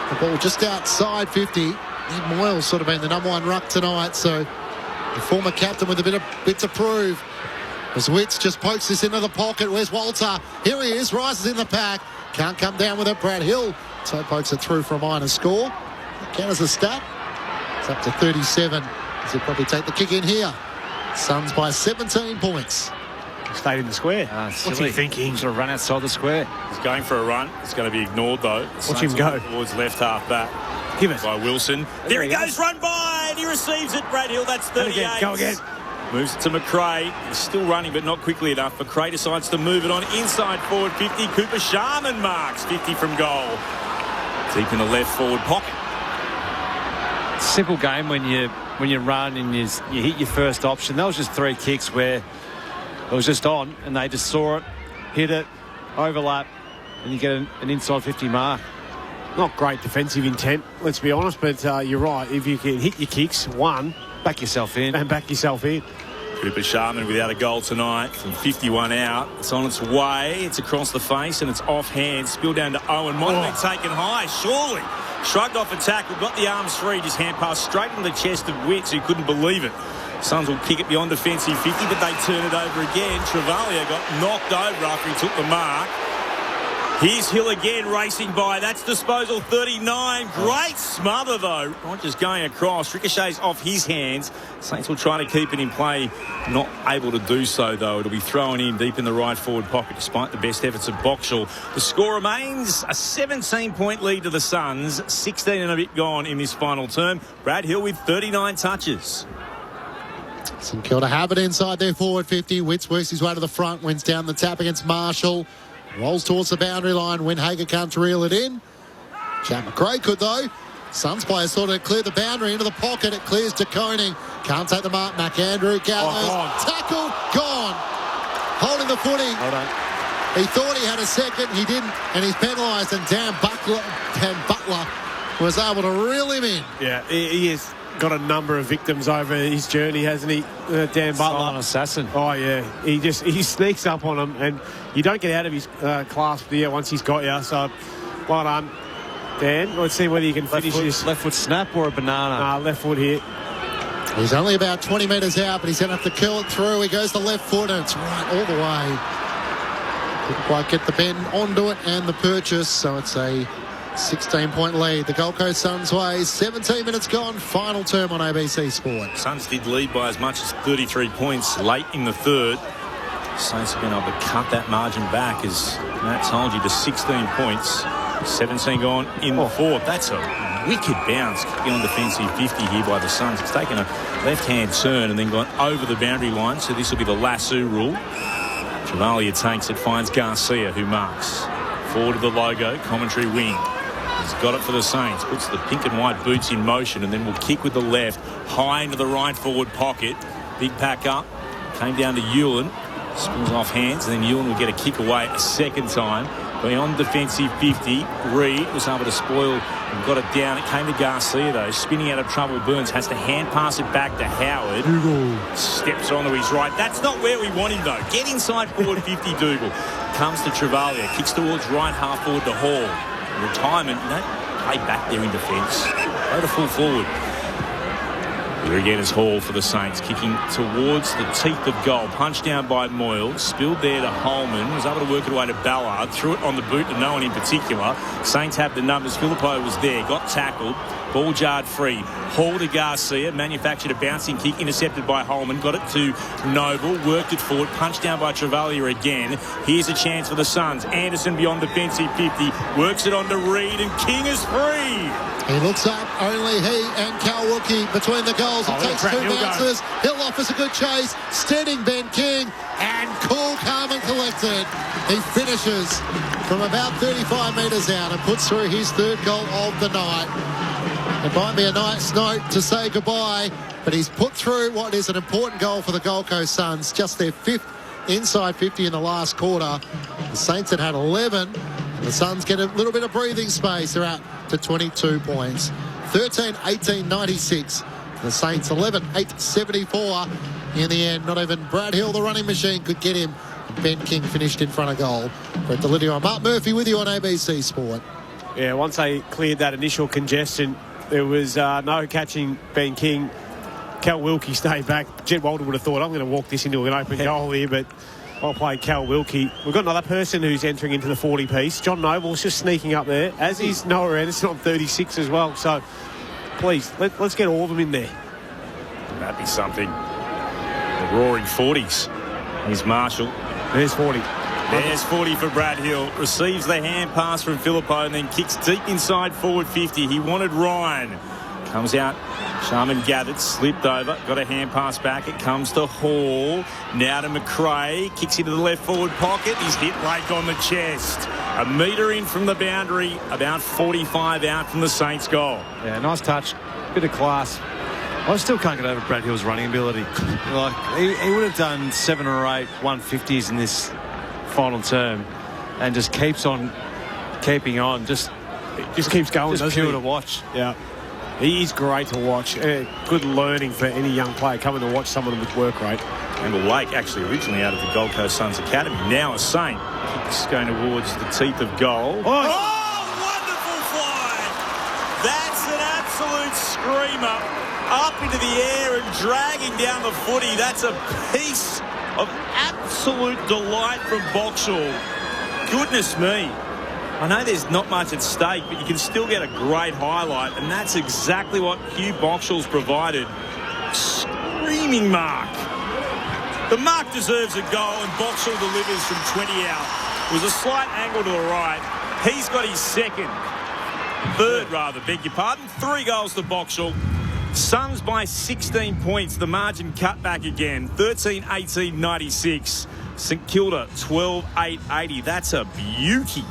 the ball just outside 50. Ed Moyle's sort of been the number one ruck tonight, so the former captain with a bit to prove. As Witts just pokes this into the pocket. Where's Walter? Here he is, rises in the pack. Can't come down with it. Brad Hill so pokes it through for a minor score. Count as a stat. It's up to 37. He'll probably take the kick in here. Suns by 17 points.
Stayed in the square. What's he thinking?
Sort of run outside the square.
He's going for a run. It's going to be ignored, though.
Watch him go.
Towards left half back.
Give it.
By Wilson. There he goes, run by, and he receives it. Brad Hill, that's 38.
Go again.
Moves it to McRae. He's still running, but not quickly enough. McRae decides to move it on inside forward 50. Cooper Sharman marks 50 from goal. Deep in the left forward pocket.
Simple game when you run and you hit your first option. That was just 3 kicks where it was just on, and they just saw it, hit it, overlap, and you get an inside 50 mark.
Not great defensive intent, let's be honest, but you're right. If you can hit your kicks,
back yourself in.
And back yourself in.
Cooper Sharman without a goal tonight from 51 out. It's on its way. It's across the face and it's offhand. Spilled down to Owen. Might have been taken high, surely. Shrugged off a tackle, got the arms free, just hand passed straight into the chest of Witts, who couldn't believe it. Suns will kick it beyond defensive 50, but they turn it over again. Travalia got knocked over after he took the mark. Here's Hill again racing by. That's disposal 39. Great smother, though. Not just going across. Ricochets off his hands. Saints will try to keep it in play. Not able to do so, though. It'll be thrown in deep in the right forward pocket despite the best efforts of Boxall. The score remains a 17-point lead to the Suns. 16 and a bit gone in this final term. Brad Hill with 39 touches.
St Kilda have it inside their forward 50. Witts works his way to the front, wins down the tap against Marshall. Rolls towards the boundary line when Hager can't reel it in. Chad McRae could, though. Suns players sort of clear the boundary into the pocket. It clears to Koning. Can't take the mark. McAndrew gathers. Tackle, gone. Holding the footy.
Hold on.
He thought he had a second. He didn't. And he's penalised. And Dan Butler was able to reel him in.
Yeah, he has got a number of victims over his journey, hasn't he, Dan Butler?
Silent assassin.
Oh, yeah. He sneaks up on him, and you don't get out of his clasp once he's got you. So, well done, Dan. Let's see whether you can finish this.
Left foot snap or a banana?
Nah, left foot here.
He's only about 20 metres out, but he's going to have to curl it through. He goes to left foot, and it's right all the way. Couldn't quite get the bend onto it and the purchase, so it's a 16-point lead. The Gold Coast Suns way. 17 minutes gone. Final term on ABC Sport.
Suns did lead by as much as 33 points late in the third. Saints have been able to cut that margin back, as Matt told you, to 16 points. 17 gone in the fourth. That's a wicked bounce beyond defensive 50 here by the Suns. It's taken a left-hand turn and then gone over the boundary line, so this will be the lasso rule. Travalia takes it, finds Garcia, who marks. Forward of the logo, commentary wing. He's got it for the Saints, puts the pink and white boots in motion, and then will kick with the left, high into the right forward pocket. Big pack up, came down to Ewan, spins off hands, and then Ewan will get a kick away a second time. Beyond defensive 50, Reid was able to spoil and got it down. It came to Garcia, though, spinning out of trouble. Burns has to hand pass it back to Howard.
Dougal
steps onto his right. That's not where we want him, though. Get inside forward 50, Dougal. Comes to Travalia, kicks towards right half forward to Hall. Retirement, you don't play back there in defence. Go to full forward. Here again is Hall for the Saints, kicking towards the teeth of goal. Punched down by Moyle, spilled there to Holman, was able to work it away to Ballard, threw it on the boot to no one in particular. Saints have the numbers. Filippo was there, got tackled, ball jarred free. Hall to Garcia, manufactured a bouncing kick, intercepted by Holman, got it to Noble, worked it forward, punched down by Travalia again. Here's a chance for the Suns. Anderson beyond defensive 50, works it on to Reid, and King is free.
He looks up, only he and Cal Wilkie between the goals. It takes two bounces. Hill offers a good chase, steadying Ben King, and cool, calm and collected. He finishes from about 35 metres out and puts through his third goal of the night. It might be a nice note to say goodbye, but he's put through what is an important goal for the Gold Coast Suns, just their fifth inside 50 in the last quarter. The Saints had 11. The Suns get a little bit of breathing space. They're out to 22 points. 13-18-96. The Saints 11-8-74 in the end. Not even Brad Hill, the running machine, could get him. Ben King finished in front of goal. Brett Delidio and Mark Murphy with you on ABC Sport.
Yeah, once they cleared that initial congestion, there was no catching Ben King. Cal Wilkie stayed back. Jed Walter would have thought, I'm going to walk this into an open goal here, but I'll play Cal Wilkie. We've got another person who's entering into the 40 piece. John Noble's just sneaking up there, as is Noah Anderson on 36 as well. So, please, let's get all of them in there.
That'd be something. The roaring 40s. Here's Marshall.
There's 40.
There's 40 for Brad Hill. Receives the hand pass from Filippo and then kicks deep inside forward 50. He wanted Ryan. Comes out. Sharman gathered, slipped over, got a hand pass back. It comes to Hall. Now to McRae. Kicks into the left forward pocket. He's hit Lake on the chest. A metre in from the boundary. About 45 out from the Saints' goal.
Yeah, nice touch. Bit of class. I still can't get over Brad Hill's running ability. Like he would have done 7 or 8 150s in this final term, and just keeps on keeping on. Just
keeps going.
Just pure to watch.
Yeah, he's great to watch. Good learning for any young player coming to watch someone with work rate.
And Lake actually originally out of the Gold Coast Suns Academy. Now a Saint. Kicks going towards the teeth of goal.
Oh,
wonderful fly! That's an absolute screamer. Up into the air and dragging down the footy. That's a piece of absolute delight from Boxall. Goodness me. I know there's not much at stake, but you can still get a great highlight, and that's exactly what Hugh Boxall's provided. Screaming mark. The mark deserves a goal, and Boxall delivers from 20 out. It was a slight angle to the right. He's got his third, beg your pardon. 3 goals to Boxall. Suns by 16 points. The margin cut back again. 13-18-96. St Kilda 12-8-80. That's a beauty.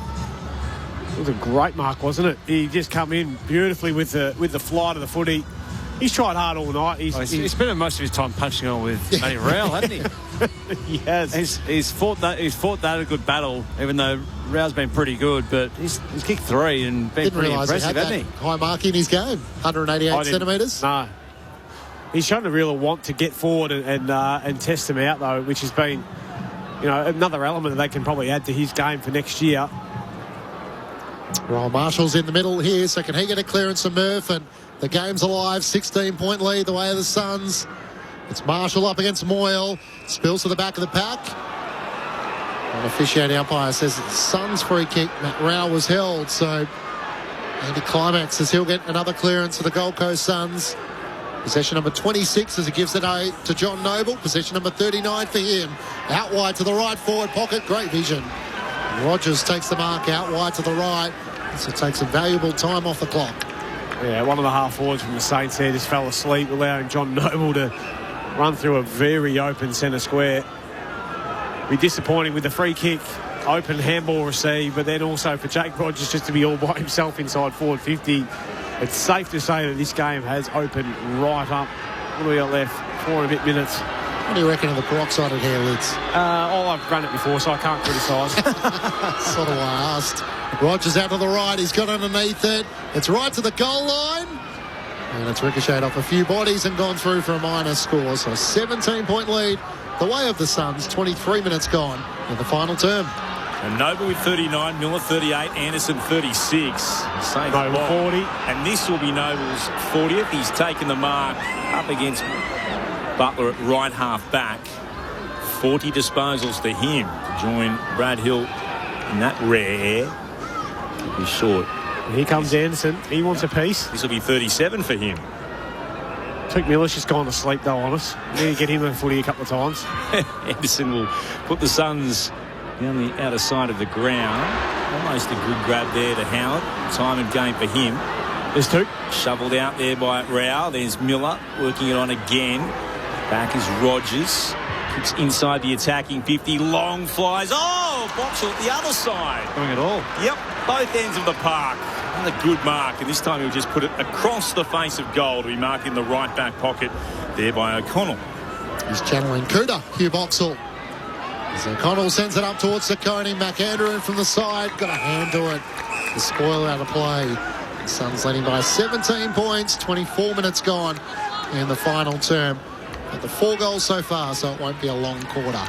It was a great mark, wasn't it? He just come in beautifully with the flight of the footy. He's tried hard all night.
He's spent most of his time punching on with Matty Rowell, hasn't he?
He has.
He's fought that a good battle, even though Rowell's been pretty good, but he's kicked 3 and been pretty impressive, hasn't he?
High mark in his game, 188 centimetres.
No. He's shown a real want to get forward and test them out, though, which has been, another element that they can probably add to his game for next year.
Well, Marshall's in the middle here, so can he get a clearance from Murph? And the game's alive, 16-point lead the way of the Suns. It's Marshall up against Moyle. Spills to the back of the pack. An officiating umpire says it's Suns free kick. Matt Rowell was held, so Andy climaxes. He'll get another clearance for the Gold Coast Suns. Possession number 26 as he gives it to John Noble. Possession number 39 for him. Out wide to the right forward pocket. Great vision. Rogers takes the mark out wide to the right. So takes some valuable time off the clock.
Yeah, one of the half forwards from the Saints there just fell asleep, allowing John Noble to run through a very open centre square. Be disappointing with the free kick, open handball receive, but then also for Jake Rogers just to be all by himself inside forward 50. It's safe to say that this game has opened right up. What do we got left? 4 and a bit minutes.
What do you reckon of the peroxided hair lids?
I've run it before, so I can't criticise.
Sort of why I asked. Rogers out to the right. He's got underneath it. It's right to the goal line. And it's ricocheted off a few bodies and gone through for a minor score. So a 17-point lead the way of the Suns. 23 minutes gone in the final term.
And Noble with 39, Miller 38, Anderson 36. Same
Noble 40.
And this will be Noble's 40th. He's taken the mark up against Butler at right half back. 40 disposals to him to join Brad Hill in that rare. Could be short.
Here comes Anderson. He wants a piece.
This will be 37 for him.
Took Miller's just gone to sleep, though, on us. Need to get him a footy a couple of times.
Anderson will put the Suns down the outer side of the ground. Almost a good grab there to Howard. Time and game for him.
There's 2.
Shoveled out there by Rao. There's Miller working it on again. Back is Rogers. Kicks inside the attacking 50. Long flies. Oh, Boxall at the other side.
Doing it all.
Yep, both ends of the park. Another good mark, and this time he'll just put it across the face of goal to be marked in the right back pocket there by O'Connell.
He's channeling Kuda, Hugh Boxall. As O'Connell sends it up towards Saccone. McAndrew from the side. Got a hand to it. The spoiler out of play. The Suns leading by 17 points. 24 minutes gone in the final term. But the 4 goals so far, so it won't be a long quarter.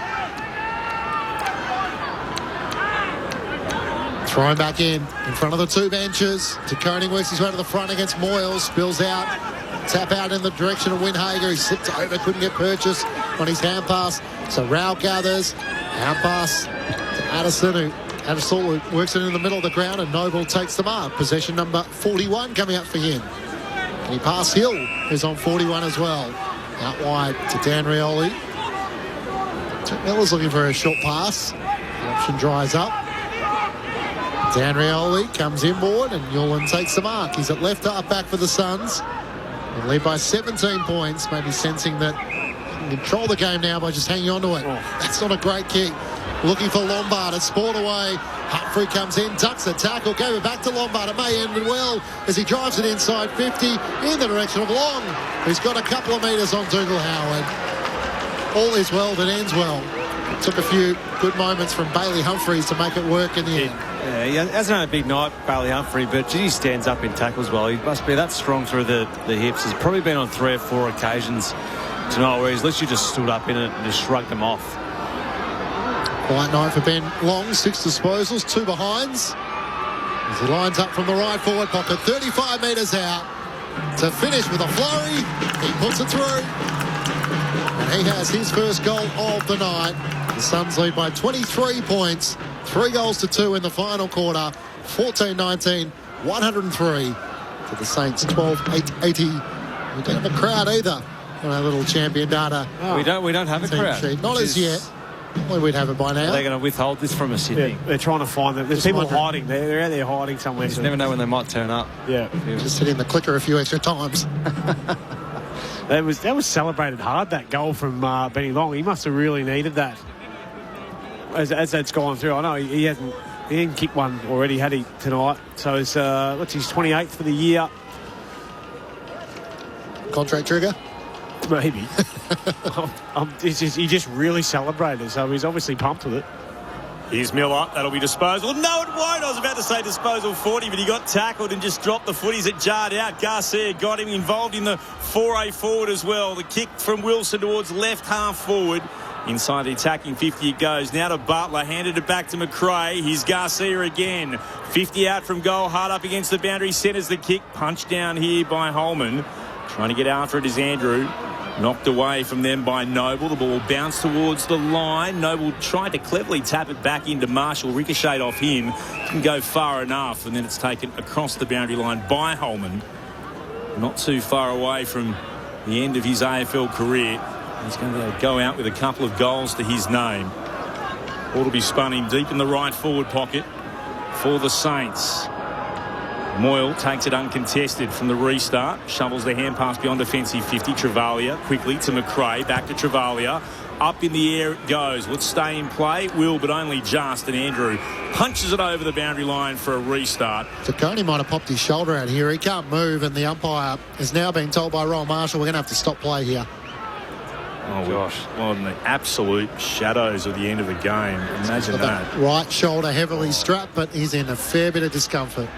Thrown back in front of the 2 benches. Saccone works his way to the front against Moyle. Spills out. Tap out in the direction of Windhager. He slipped over, couldn't get purchase on his hand pass. So Rao gathers. Hand pass to Addison, who works it in the middle of the ground, and Noble takes the mark. Possession number 41 coming up for him. And he passed Hill, who's on 41 as well. Out wide to Dan Rioli. Miller's looking for a short pass. The option dries up. Dan Rioli comes inboard and Newland takes the mark. He's at left up back for the Suns. They lead by 17 points, maybe sensing that he can control the game now by just hanging on to it. That's not a great kick. Looking for Lombard. It's sport away. Humphrey comes in, ducks the tackle, gave it back to Lombard. It may end well as he drives it inside 50 in the direction of Long, who's got a couple of metres on Dougal Howard. All is well that ends well. It took a few good moments from Bailey Humphreys to make it work in the end.
Yeah, he hasn't had a big night, Bailey Humphrey, but he stands up in tackles well. He must be that strong through the hips. He's probably been on 3 or 4 occasions tonight where he's literally just stood up in it and just shrugged them off.
Quiet night for Ben Long, 6 disposals, 2 behinds. As he lines up from the right forward pocket, 35 metres out to finish with a flurry. He puts it through. And he has his first goal of the night. The Suns lead by 23 points. 3 goals to 2 in the final quarter. 14-19, 103 to the Saints, 12-8-80. We don't have a crowd either on our little champion data.
We don't have a crowd.
Sheet. Not as yet. Well, we'd have it by now.
Are they going to withhold this from us, you think?
They're trying to find them. There's people hiding. They're out there hiding somewhere.
You just never know when they might turn up.
Yeah.
Just hitting the clicker a few extra times.
That was celebrated hard, that goal from Benny Long. He must have really needed that as that's gone through. I know he didn't kick one already, had he, tonight? So it's what's his 28th for the year?
Contract trigger?
Maybe. He just really celebrated, so he's obviously pumped with it.
Here's Miller. That'll be disposal. No, it won't. I was about to say disposal 40, but he got tackled and just dropped the footies. It jarred out. Garcia got him involved in the 4A forward as well. The kick from Wilson towards left half forward. Inside the attacking 50 it goes. Now to Butler. Handed it back to McRae. Here's Garcia again. 50 out from goal. Hard up against the boundary. Centres the kick. Punched down here by Holman. Trying to get after it is Andrew. Knocked away from them by Noble. The ball bounced towards the line. Noble tried to cleverly tap it back into Marshall. Ricocheted off him. Didn't go far enough. And then it's taken across the boundary line by Holman. Not too far away from the end of his AFL career. He's going to go out with a couple of goals to his name. Ball will be spun in deep in the right forward pocket for the Saints. Moyle takes it uncontested from the restart. Shovels the hand pass beyond defensive 50. Travalia quickly to McRae. Back to Travalia. Up in the air it goes. Let's stay in play. Will, but only just. And Andrew punches it over the boundary line for a restart.
Taccone might have popped his shoulder out here. He can't move, and the umpire is now being told by Ron Marshall we're going to have to stop play here.
Oh, gosh. On the absolute shadows of the end of the game. Imagine that.
Right shoulder heavily strapped, but he's in a fair bit of discomfort.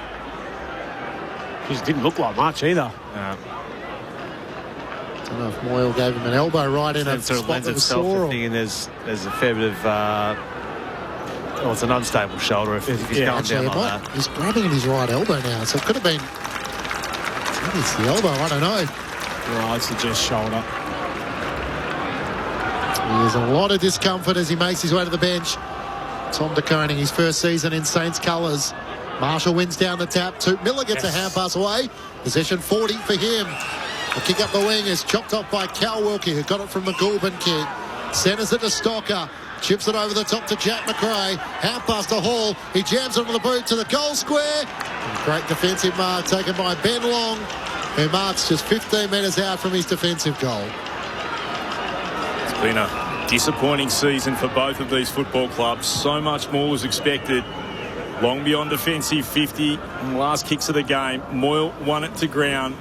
Just didn't look like much either.
I don't know if Moyle gave him an elbow right in a spot that was sore.
And there's a fair bit of... it's an unstable shoulder if he's going down like that.
He's grabbing at his right elbow now, so it could have been... Maybe it's the elbow, I don't know.
Right, it's just shoulder.
There's a lot of discomfort as he makes his way to the bench. Tom De Koning, his first season in Saints colours. Marshall wins down the tap. Miller gets a hand pass away. Possession 40 for him. The kick up the wing is chopped off by Cal Wilkie, who got it from the Goulburn kick. Centres it to Stocker. Chips it over the top to Jack McRae. Hand pass to Hall. He jams it on the boot to the goal square. And great defensive mark taken by Ben Long, who marks just 15 metres out from his defensive goal.
It's been a disappointing season for both of these football clubs. So much more was expected. Long beyond defensive 50 in the last kicks of the game. Moyle won it to ground.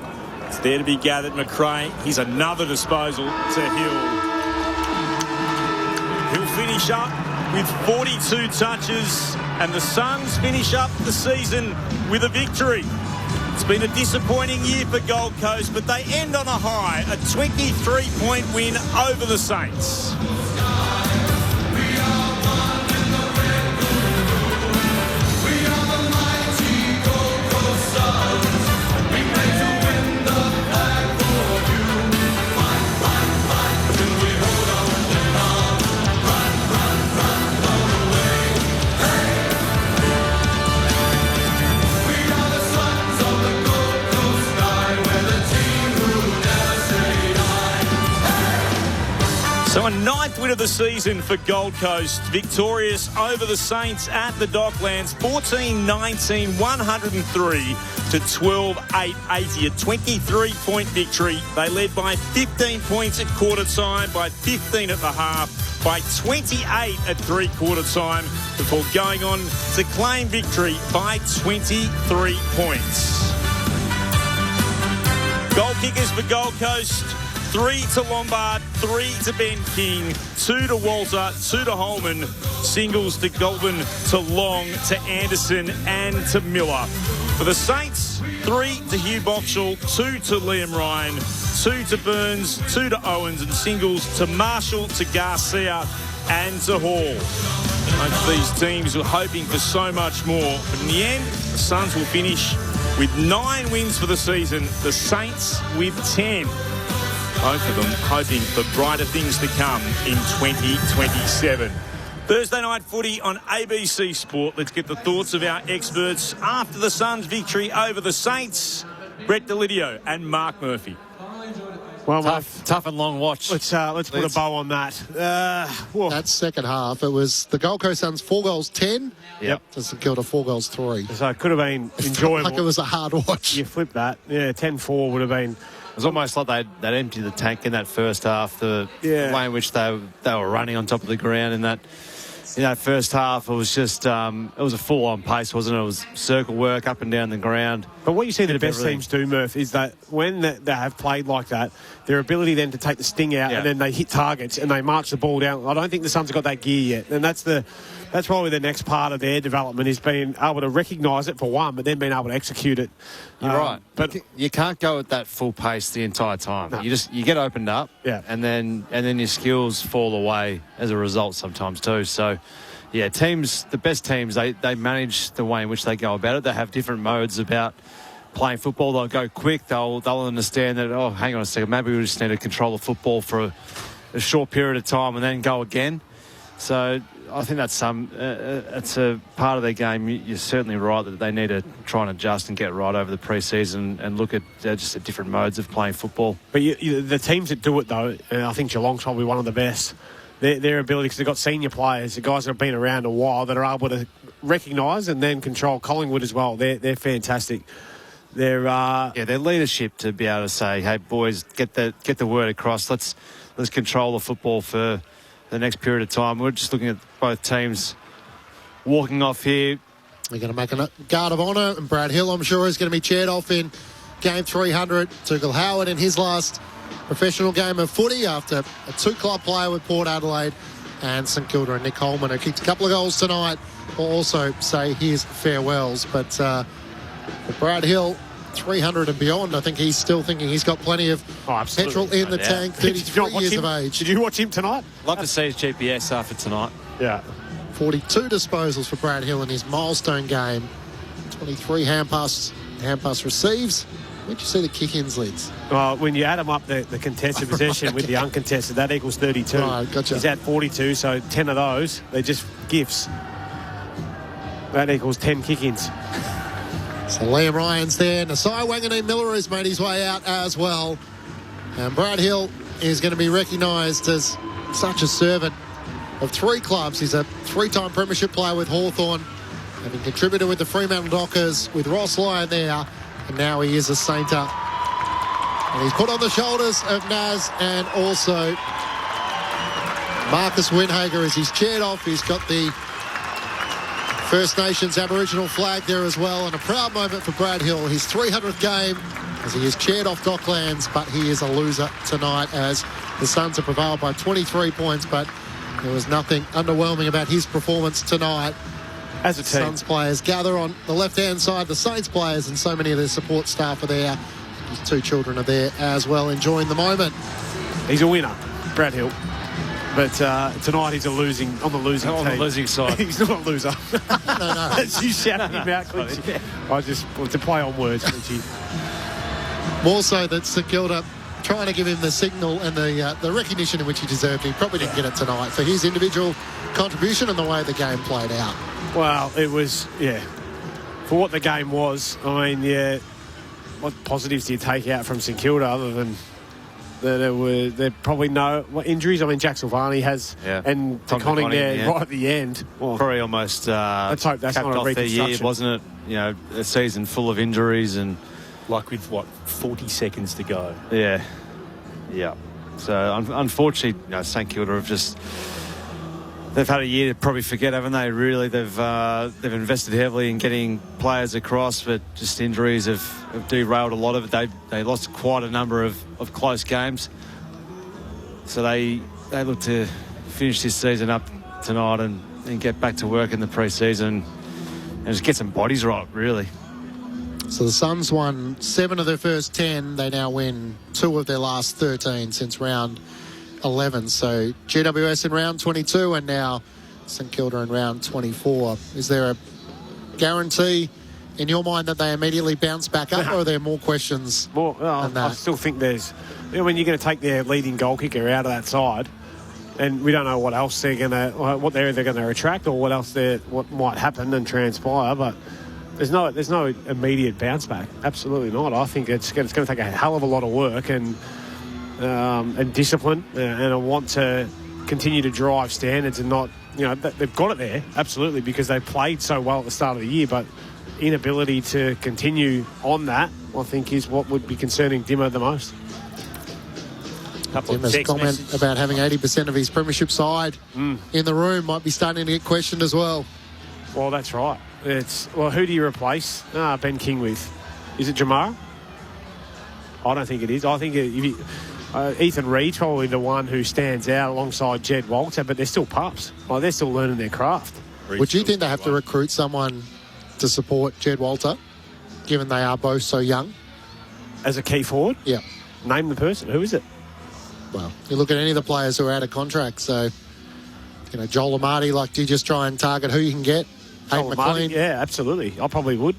It's there to be gathered. McRae, here's another disposal to Hill. He'll finish up with 42 touches, and the Suns finish up the season with a victory. It's been a disappointing year for Gold Coast, but they end on a high, a 23-point win over the Saints. So a ninth win of the season for Gold Coast. Victorious over the Saints at the Docklands. 14-19, 103 to 12-8, 80. A 23-point victory. They led by 15 points at quarter time, by 15 at the half, by 28 at three-quarter time, before going on to claim victory by 23 points. Goal kickers for Gold Coast. 3 to Lombard, 3 to Ben King, 2 to Walter, 2 to Holman, singles to Goulburn, to Long, to Anderson and to Miller. For the Saints, 3 to Hugh Boxall, 2 to Liam Ryan, 2 to Burns, 2 to Owens, and singles to Marshall, to Garcia and to Hall. Both these teams were hoping for so much more, but in the end, the Suns will finish with 9 wins for the season, the Saints with 10. Both of them hoping for brighter things to come in 2027. Thursday night footy on ABC Sport. Let's get the thoughts of our experts after the Suns' victory over the Saints. Brett Delidio and Mark Murphy.
Well, tough and long watch.
Let's put a bow on that.
That second half, it was the Gold Coast Suns 4 goals 10.
Yep.
To St Kilda 4 goals 3.
So it could have been enjoyable.
Like it was a hard watch.
You flip that. Yeah, 10-4 would have been.
It was almost like they'd emptied the tank in that first half. The way in which they were running on top of the ground in that first half, it was just it was a full-on pace, wasn't it? It was circle work up and down the ground.
But what you see the best teams do, Murph, is that when they have played like that, their ability then to take the sting out and then they hit targets and they march the ball down. I don't think the Suns have got that gear yet, and that's probably the next part of their development, is being able to recognise it for one, but then being able to execute it.
You're right, but you can't go at that full pace the entire time. No. You get opened up, and then your skills fall away as a result sometimes too. So, yeah, the best teams, they manage the way in which they go about it. They have different modes about playing football. They'll go quick. They'll understand that. Oh, hang on a second, maybe we just need to control the football for a short period of time and then go again. So I think that's it's a part of their game. You're certainly right that they need to try and adjust and get right over the pre-season and look at just at different modes of playing football.
But the teams that do it, though, I think Geelong's probably one of the best. Their ability, because they've got senior players, the guys that have been around a while, that are able to recognise and then control. Collingwood as well. They're fantastic. Their
leadership to be able to say, "Hey boys, get the word across. Let's control the football for the next period of time." We're just looking at both teams walking off here.
They're going to make a guard of honour, and Brad Hill, I'm sure, is going to be chaired off in game 300. Dougal Howard in his last professional game of footy after a 2-club player with Port Adelaide, and St Kilda and Nick Holman, who kicked a couple of goals tonight, will also say his farewells. But for Brad Hill, 300 and beyond, I think he's still thinking he's got plenty of petrol in the tank, 33 years of age.
Did you watch him tonight?
Love to see his GPS after tonight.
Yeah.
42 disposals for Brad Hill in his milestone game. 23 hand pass receives. Where'd you see the kick-ins, Lids?
Well, when you add them up, the contested possession with the uncontested, that equals 32.
Right, gotcha.
He's at 42, so 10 of those, they're just gifts. That equals 10 kick-ins.
So Liam Ryan's there. Nasai Wanganeen Miller has made his way out as well. And Brad Hill is going to be recognised as such a servant of 3 clubs. He's a 3-time premiership player with Hawthorn, having contributed with the Fremantle Dockers, with Ross Lyon there, and now he is a Sainter. And he's put on the shoulders of Naz and also Marcus Winhager as he's chaired off. He's got the First Nations Aboriginal flag there as well, and a proud moment for Brad Hill, his 300th game as he is chaired off Docklands, but he is a loser tonight as the Suns are prevailed by 23 points, but there was nothing underwhelming about his performance tonight.
As a team,
Suns players gather on the left-hand side, the Saints players and so many of their support staff are there. His 2 children are there as well, enjoying the moment.
He's a winner, Brad Hill. But tonight he's on the losing team.
On the losing side.
He's not a loser.
No.
As you shouted him out, Clinchie. I just want to play on words, Clinchie.
More so that St Kilda trying to give him the signal and the recognition in which he deserved. He probably didn't get it tonight for his individual contribution and the way the game played out.
Well, it was, for what the game was, I mean, what positives do you take out from St Kilda other than that there probably no injuries. I mean, Jack Silvani has, and DeConning there right at the end.
Well, probably almost
let's hope that's not a reconstruction.
Year, wasn't it? A season full of injuries and
like with 40 seconds to go.
Yeah. So unfortunately, St Kilda have just. They've had a year to probably forget, haven't they? Really, they've invested heavily in getting players across, but just injuries have derailed a lot of it. They lost quite a number of close games, so they look to finish this season up tonight and get back to work in the pre-season and just get some bodies right, really.
So the Suns won 7 of their first 10. They now win 2 of their last 13 since round 11. So GWS in round 22 and now St Kilda in round 24. Is there a guarantee in your mind that they immediately bounce back up, or are there more questions than that?
I still think there's... when you're going to take their leading goal kicker out of that side, and we don't know what else they're going to... what they're going to attract or what else what might happen and transpire, but there's no immediate bounce back. Absolutely not. I think it's going to take a hell of a lot of work and discipline and a want to continue to drive standards and not, they've got it there, absolutely, because they played so well at the start of the year, but inability to continue on that, I think, is what would be concerning Dimmer the most.
Dimmer's comment about having 80% of his premiership side in the room might be starting to get questioned as well.
Well, that's right. Who do you replace Ben King with? Is it Jamara? I don't think it is. I think Ethan Reid's probably the one who stands out alongside Jed Walter, but they're still pups. They're still learning their craft.
Would you think they have to recruit someone to support Jed Walter, given they are both so young?
As a key forward?
Yeah.
Name the person. Who is it?
Well, you look at any of the players who are out of contract, so, Joel Amati, do you just try and target who you can get? Hayden McLean?
Yeah, absolutely. I probably would.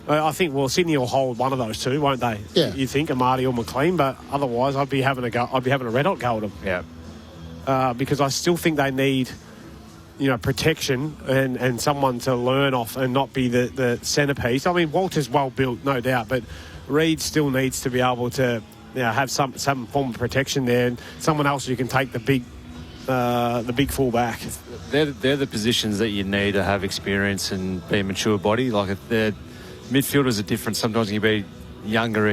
I think, Sydney will hold one of those two, won't they?
Yeah.
You think, Amati or McLean, but otherwise I'd be having a red hot go at them.
Yeah.
Because I still think they need, protection and someone to learn off and not be the centrepiece. I mean, Walter's well built, no doubt, but Reid still needs to be able to have some form of protection there, and someone else who can take the big full-back.
They're the positions that you need to have experience and be a mature body. Midfielders are different. Sometimes you can be younger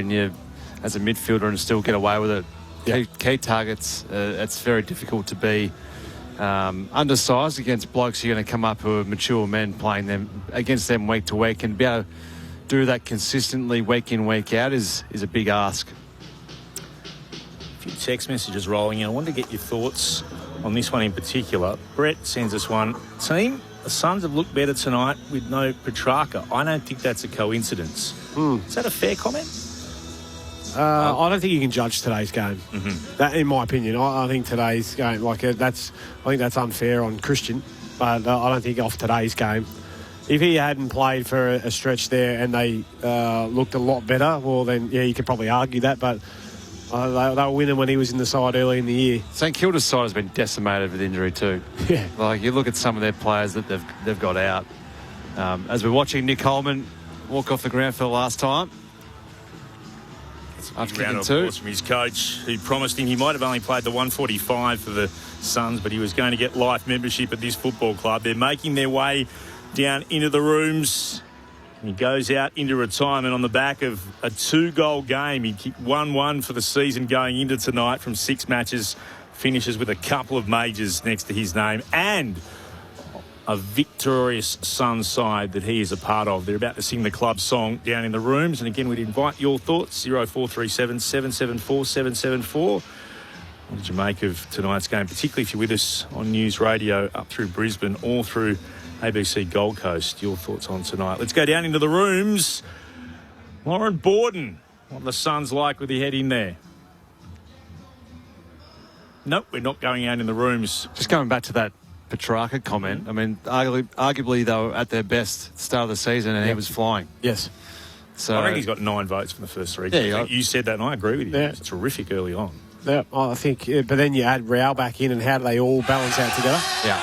as a midfielder and still get away with it. Yeah. Key targets, it's very difficult to be undersized against blokes who are going to come up who are mature men, playing them against them week to week, and be able to do that consistently week in, week out is a big ask.
A few text messages rolling in. I wanted to get your thoughts on this one in particular. Brett sends us one. Team, the Suns have looked better tonight with no Petrarca. I don't think that's a coincidence. Is that a fair comment?
I don't think you can judge today's game.
Mm-hmm.
That, in my opinion, I think today's game, I think that's unfair on Christian, but I don't think off today's game. If he hadn't played for a stretch there and they looked a lot better, well then you could probably argue that, but they were winning when he was in the side early in the year.
St Kilda's side has been decimated with injury too.
Yeah.
You look at some of their players that they've got out. As we're watching Nick Holman walk off the ground for the last time.
After round of applause from his coach, who promised him he might have only played the 145 for the Suns, but he was going to get life membership at this football club. They're making their way down into the rooms. He goes out into retirement on the back of a 2-goal game. He kicked 1-1 for the season going into tonight from 6 matches. Finishes with a couple of majors next to his name and a victorious Suns side that he is a part of. They're about to sing the club song down in the rooms. And again, we'd invite your thoughts, 0437 774 774. What did you make of tonight's game, particularly if you're with us on News Radio up through Brisbane or through ABC Gold Coast? Your thoughts on tonight. Let's go down into the rooms. Lauren Borden, what are the Suns like with your head in there? Nope, we're not going out in the rooms.
Just going back to that Petrarca comment. I mean, arguably they were at their best at the start of the season and he was flying.
Yes.
So I reckon he's got 9 votes from the first 3.
Yeah,
you said that and I agree with you. Yeah. It's terrific early on.
Yeah, I think, but then you add Real back in and how do they all balance out together?
Yeah.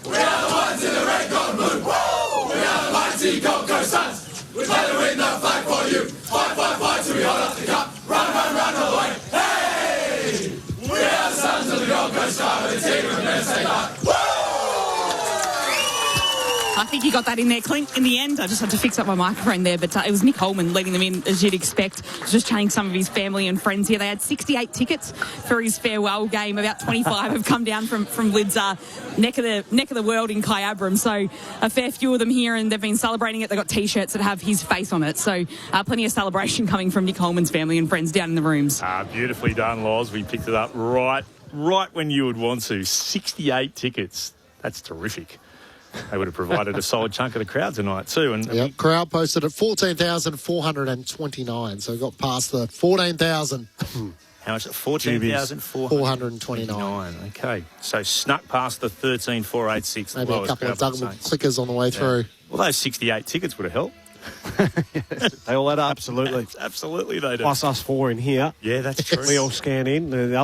We are the
think you got that in there, Clint. In the end, I just had to fix up my microphone there, but it was Nick Holman leading them in, as you'd expect. Just chatting some of his family and friends here. They had 68 tickets for his farewell game. About 25 have come down from Lid's neck of the world in Kyabram. So a fair few of them here, and they've been celebrating it. They've got T-shirts that have his face on it. So plenty of celebration coming from Nick Holman's family and friends down in the rooms.
Beautifully done, Loz. We picked it up right when you would want to. 68 tickets. That's terrific. They would have provided a solid chunk of the crowd tonight too. And
crowd posted at 14,429, so we got past the 14,000.
How much? 14,429. Okay, so snuck past the 13,486.
Maybe a couple of double clickers on the way through.
Well, those 68 tickets would have helped.
They all add up. Absolutely.
Absolutely they do.
Plus us four in here.
Yeah, that's true.
We all scan in. The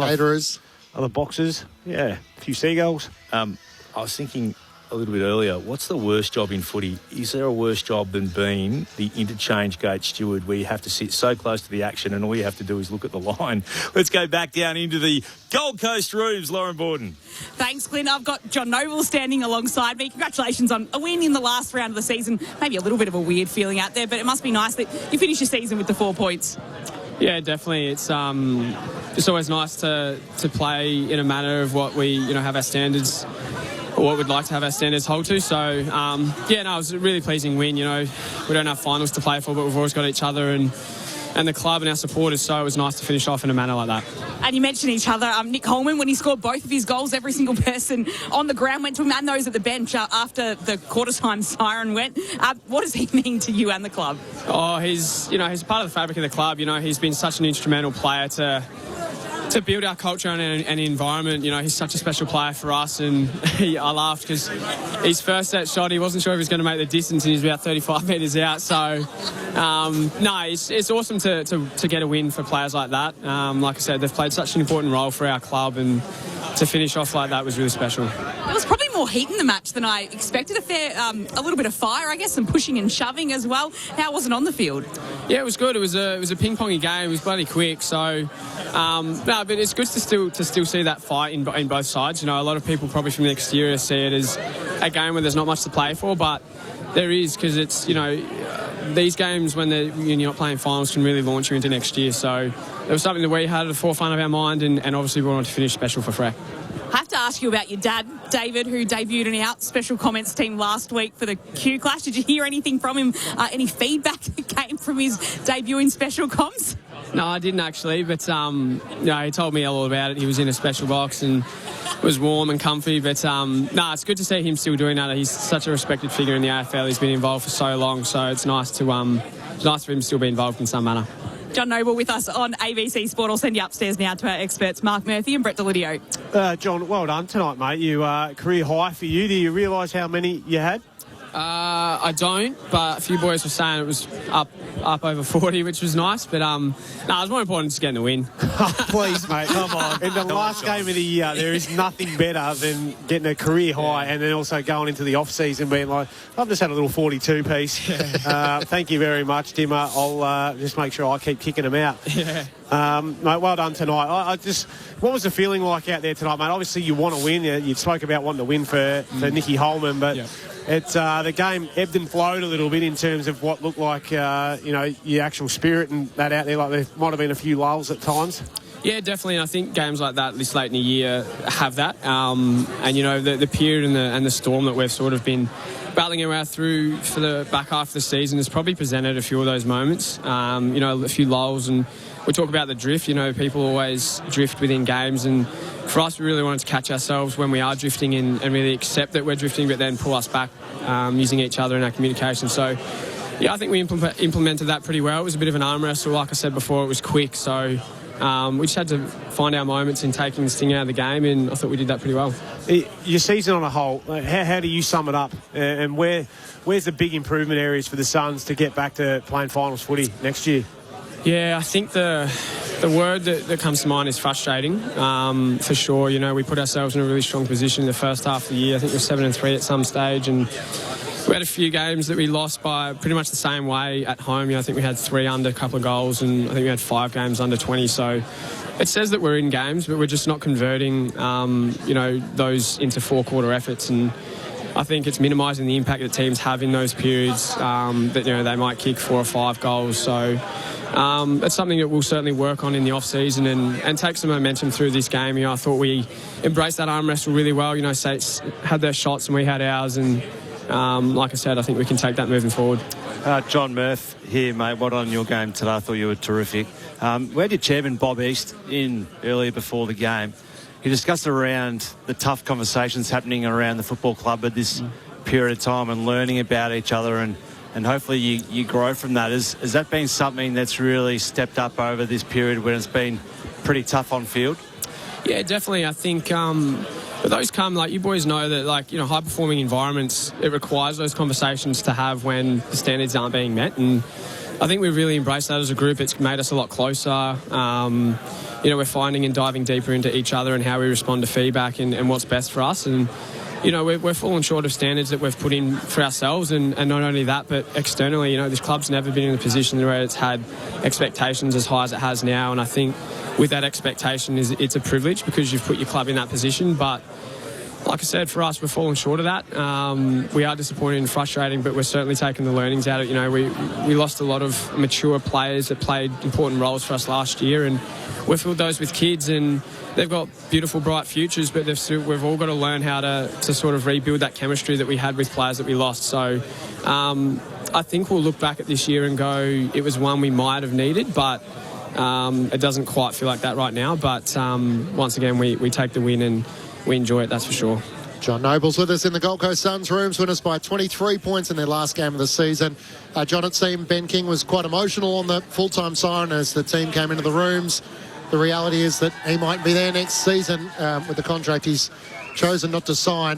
other boxes. Yeah, a few seagulls.
I was thinking a little bit earlier, what's the worst job in footy? Is there a worse job than being the interchange gate steward where you have to sit so close to the action and all you have to do is look at the line? Let's go back down into the Gold Coast rooms. Lauren Borden.
Thanks, Clint. I've got John Noble standing alongside me. Congratulations on a win in the last round of the season. Maybe a little bit of a weird feeling out there, but it must be nice that you finish your season with the 4 points.
Yeah, definitely. It's always nice to play in a manner of what we have our standards, or what we'd like to have our standards hold to. So it was a really pleasing win. We don't have finals to play for, but we've always got each other and the club and our supporters. So it was nice to finish off in a manner like that.
And you mentioned each other. Nick Holman, when he scored both of his goals, every single person on the ground went to him and those at the bench after the quarter-time siren went. What does he mean to you and the club?
Oh, he's part of the fabric of the club. He's been such an instrumental player to build our culture and environment. He's such a special player for us, and I laughed because his first set shot, he wasn't sure if he was going to make the distance, and he's about 35 metres out. So, it's awesome to get a win for players like that. Like I said, they've played such an important role for our club, and to finish off like that was really special.
There was probably more heat in the match than I expected. A little bit of fire, I guess, and pushing and shoving as well. How was it on the field?
Yeah, it was good. It was a ping-pongy game. It was bloody quick. So, but it's good to still see that fight in both sides. A lot of people probably from the exterior see it as a game where there's not much to play for, but there is, because it's these games when you're not playing finals can really launch you into next year. So it was something that we had at the forefront of our mind, and obviously we wanted to finish special for Freck.
I have to ask you about your dad, David, who debuted in our special comments team last week for the Q Clash. Did you hear anything from him? Any feedback that came from his debut in special comms?
No, I didn't actually, but he told me all about it. He was in a special box and was warm and comfy, but it's good to see him still doing that. He's such a respected figure in the AFL. He's been involved for so long, so it's nice for him to still be involved in some manner.
John Noble with us on ABC Sport. I'll send you upstairs now to our experts, Mark Murphy and Brett Delidio.
John, well done tonight, mate. You career high for you. Do you realise how many you had?
I don't, but a few boys were saying it was up over 40, which was nice. But it was more important just getting the win.
Please, mate, come on. In the last game of the year, there is nothing better than getting a career high and then also going into the off-season being like, I've just had a little 42 piece. Thank you very much, Dimmer. I'll just make sure I keep kicking them out.
Yeah.
Mate, well done tonight. What was the feeling like out there tonight, mate? Obviously, you want to win. You spoke about wanting to win for Nicky Holman, but it's the game ebbed and flowed a little bit in terms of what looked like, your actual spirit and that out there. Like there might have been a few lulls at times.
Yeah, definitely. And I think games like that this late in the year have that. And the period and the storm that we've sort of been battling around through for the back half of the season has probably presented a few of those moments. A few lulls, and we talk about the drift. People always drift within games, and for us, we really wanted to catch ourselves when we are drifting and really accept that we're drifting, but then pull us back using each other in our communication. So, I think we implemented that pretty well. It was a bit of an arm wrestle, like I said before. It was quick, so we just had to find our moments in taking the sting out of the game, and I thought we did that pretty well.
Your season on a whole, how do you sum it up? And where's the big improvement areas for the Suns to get back to playing finals footy next year?
Yeah, I think the word that comes to mind is frustrating, for sure. We put ourselves in a really strong position in the first half of the year. I think we were 7-3 at some stage, and we had a few games that we lost by pretty much the same way at home. I think we had 3 under a couple of goals, and I think we had 5 games under 20. So it says that we're in games, but we're just not converting, those into 4-quarter efforts. And I think it's minimising the impact that teams have in those periods, that, you know, they might kick 4 or 5 goals. So it's something that we'll certainly work on in the off-season and take some momentum through this game. You know, I thought we embraced that arm wrestle really well. You know, Saints had their shots and we had ours, and like I said, I think we can take that moving forward.
John Murph here, mate. What on your game today? I thought you were terrific. We had your chairman, Bob East, in earlier before the game. He discussed around the tough conversations happening around the football club at this period of time and learning about each other, and hopefully you grow from that. Has that been something that's really stepped up over this period when it's been pretty tough on field?
Yeah, definitely. I think but those come, like, you boys know that, like, you know, high-performing environments, it requires those conversations to have when the standards aren't being met, and I think we've really embraced that as a group. It's made us a lot closer. You know, we're finding and diving deeper into each other and how we respond to feedback and what's best for us. And, you know, we're falling short of standards that we've put in for ourselves, and not only that, but externally. You know, this club's never been in a position where it's had expectations as high as it has now, and I think with that expectation, it's a privilege because you've put your club in that position. But like I said, for us, we're falling short of that. We are disappointed and frustrating, but we're certainly taking the learnings out of it. You know, we lost a lot of mature players that played important roles for us last year, and we've filled those with kids, and they've got beautiful, bright futures, but we've all got to learn how to sort of rebuild that chemistry that we had with players that we lost. So I think we'll look back at this year and go, it was one we might have needed, but it doesn't quite feel like that right now. But once again, we take the win and we enjoy it, that's for sure.
John Noble's with us in the Gold Coast Suns rooms, winners by 23 points in their last game of the season. John, it seemed Ben King was quite emotional on the full-time siren as the team came into the rooms. The reality is that he might be there next season with the contract he's chosen not to sign.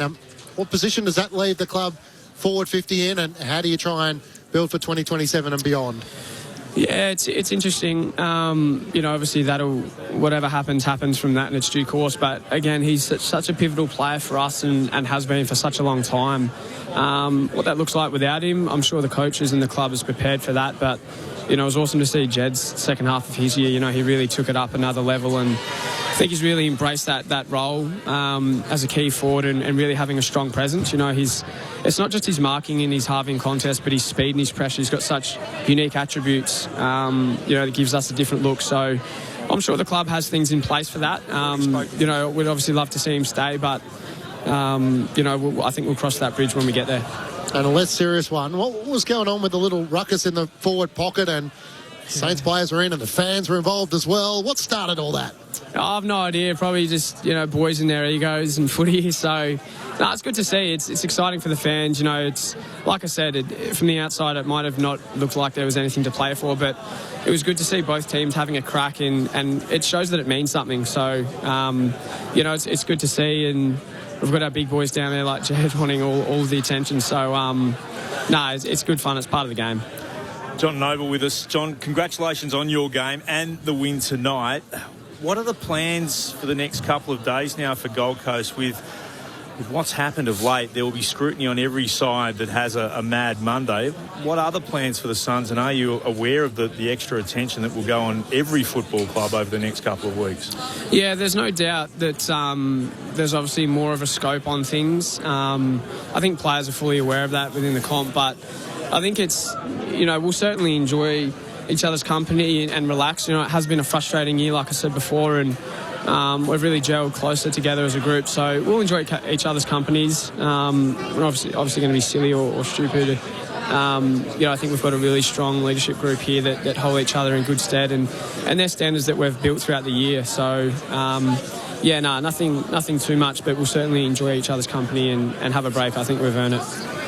What position does that leave the club forward 50 in, and how do you try and build for 2027 and beyond?
Yeah, it's interesting. You know, obviously whatever happens from that in its due course. But again, he's such a pivotal player for us and has been for such a long time. What that looks like without him, I'm sure the coaches and the club is prepared for that. But, you know, it was awesome to see Jed's second half of his year. You know, he really took it up another level, and I think he's really embraced that role as a key forward and really having a strong presence. You know, it's not just his marking in his halving contest, but his speed and his pressure. He's got such unique attributes, you know, that gives us a different look. So I'm sure the club has things in place for that. You know, we'd obviously love to see him stay, but, you know, I think we'll cross that bridge when we get there.
And a less serious one, what was going on with the little ruckus in the forward pocket, and Saints players were in and the fans were involved as well? What started all that?
I have no idea. Probably just, you know, boys and their egos and footy. So, no, it's good to see. It's exciting for the fans. You know, it's like I said, from the outside, it might have not looked like there was anything to play for, but it was good to see both teams having a crack, and it shows that it means something. So, you know, it's good to see, and we've got our big boys down there like Jed wanting all the attention. So, no, it's good fun. It's part of the game.
John Noble with us. John, congratulations on your game and the win tonight. What are the plans for the next couple of days now for Gold Coast with what's happened of late? There will be scrutiny on every side that has a mad Monday. What are the plans for the Suns, and are you aware of the extra attention that will go on every football club over the next couple of weeks?
Yeah, there's no doubt that there's obviously more of a scope on things. I think players are fully aware of that within the comp, but I think it's, you know, we'll certainly enjoy each other's company and relax. You know, it has been a frustrating year, like I said before, and we've really gelled closer together as a group. So we'll enjoy each other's companies. We're obviously going to be silly or stupid. You know, I think we've got a really strong leadership group here that hold each other in good stead, and their standards that we've built throughout the year. So, yeah, no, nothing too much, but we'll certainly enjoy each other's company and have a break. I think we've earned it.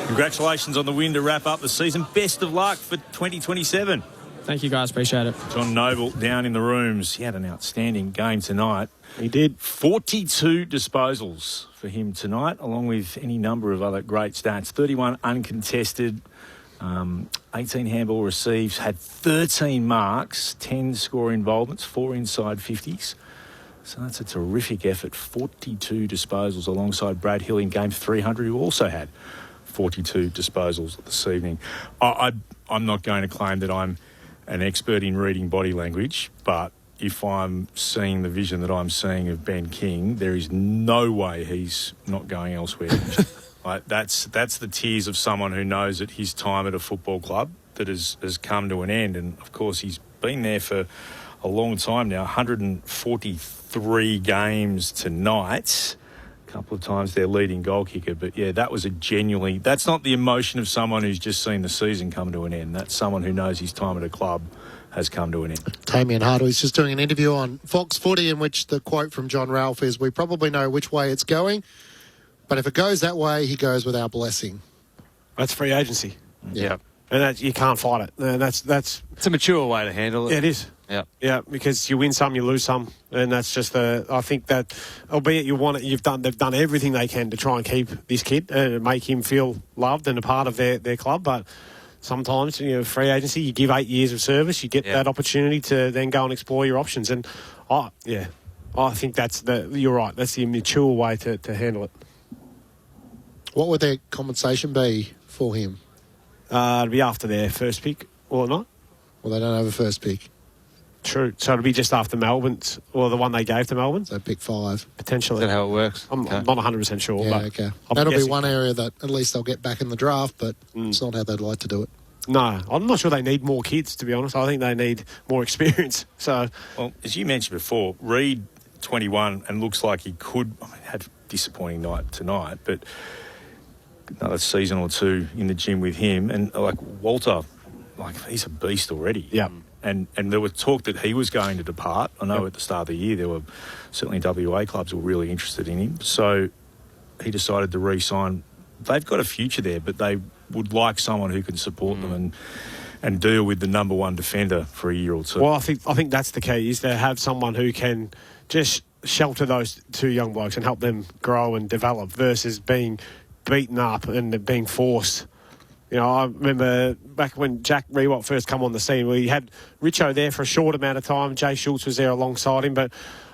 Congratulations on the win to wrap up the season. Best of luck for 2027.
Thank you, guys. Appreciate it.
John Noble down in the rooms. He had an outstanding game tonight.
He did.
42 disposals for him tonight, along with any number of other great stats. 31 uncontested, 18 handball receives, had 13 marks, 10 score involvements, 4 inside 50s. So that's a terrific effort. 42 disposals alongside Brad Hill in game 300, who also had 42 disposals this evening. I'm not going to claim that I'm an expert in reading body language, but if I'm seeing the vision that I'm seeing of Ben King, there is no way he's not going elsewhere. Like that's the tears of someone who knows that his time at a football club that has come to an end. And, of course, he's been there for a long time now, 143 games tonight. A couple of times their leading goal kicker. But, yeah, that was that's not the emotion of someone who's just seen the season come to an end. That's someone who knows his time at a club has come to an end.
Damien Hardaway's just doing an interview on Fox Footy in which the quote from John Ralph is, "We probably know which way it's going, but if it goes that way, he goes with our blessing."
That's free agency.
Yeah.
And you can't fight it. And that's
it's a mature way to handle it.
Yeah, it is.
Yeah.
Yeah, because you win some, you lose some, and that's just I think that, albeit they've done everything they can to try and keep this kid and make him feel loved and a part of their club, but sometimes, free agency, you give 8 years of service, you get that opportunity to then go and explore your options. And, I think you're right. That's the mature way to handle it.
What would their compensation be for him?
It'll be after their first pick, or not?
Well, they don't have a first pick.
True. So it'll be just after Melbourne's, or the one they gave to Melbourne?
So pick 5.
Potentially.
Is that how it works?
I'm not 100% sure.
Yeah,
but
okay. That'll be one area that at least they'll get back in the draft, but it's not how they'd like to do it.
No, I'm not sure they need more kids, to be honest. I think they need more experience. So,
well, as you mentioned before, Reid, 21, and looks like he could had a disappointing night tonight, but another season or two in the gym with him. And, like, Walter, he's a beast already.
Yeah.
And there was talk that he was going to depart. I know at the start of the year there were certainly WA clubs were really interested in him. So he decided to re-sign. They've got a future there, but they would like someone who can support them and deal with the number one defender for a year or two.
Well, I think that's the key, is to have someone who can just shelter those two young blokes and help them grow and develop versus being beaten up and being forced. I remember back when Jack Rewalt first come on the scene, we had Richo there for a short amount of time. Jay Schultz was there alongside him, but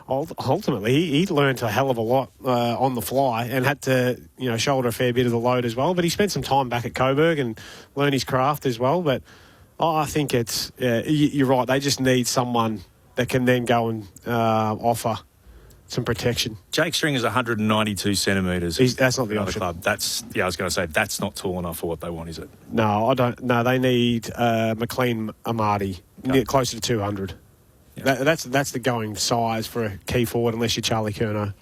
ultimately he learned a hell of a lot on the fly and had to shoulder a fair bit of the load as well. But he spent some time back at Coburg and learned his craft as well. But I think you're right. They just need someone that can then go and offer some protection.
Jake Stringer's 192 centimetres.
That's not the option.
Club. I was going to say, that's not tall enough for what they want, is it?
No, I don't. No, they need McLean Amati, closer to 200. Yeah. That's the going size for a key forward, unless you're Charlie Curnow.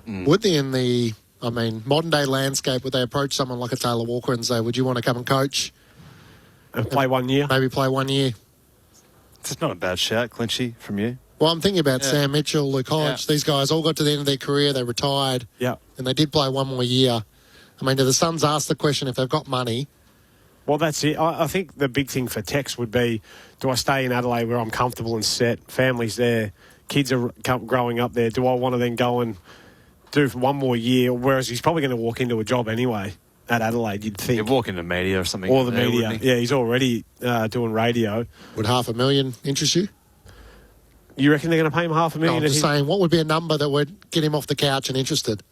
Would they, in the modern day landscape, would they approach someone like a Taylor Walker and say, "Would you want to come and coach
and play 1 year?
Maybe play 1 year."
It's not a bad shout, Clinchy, from you.
Well, I'm thinking about Sam Mitchell, Luke Hodge. These guys all got to the end of their career, they retired, and they did play 1 more year. Do the Suns ask the question if they've got money?
Well, that's it. I think the big thing for Tex would be, do I stay in Adelaide where I'm comfortable and set, family's there, kids are growing up there, do I want to then go and do 1 more year, whereas he's probably going to walk into a job anyway at Adelaide, you'd think.
He'd walk into media or something.
Or the media. Yeah, he's already doing radio.
Would $500,000 interest you?
You reckon they're going to pay him $500,000?
No, I'm just saying, what would be a number that would get him off the couch and interested?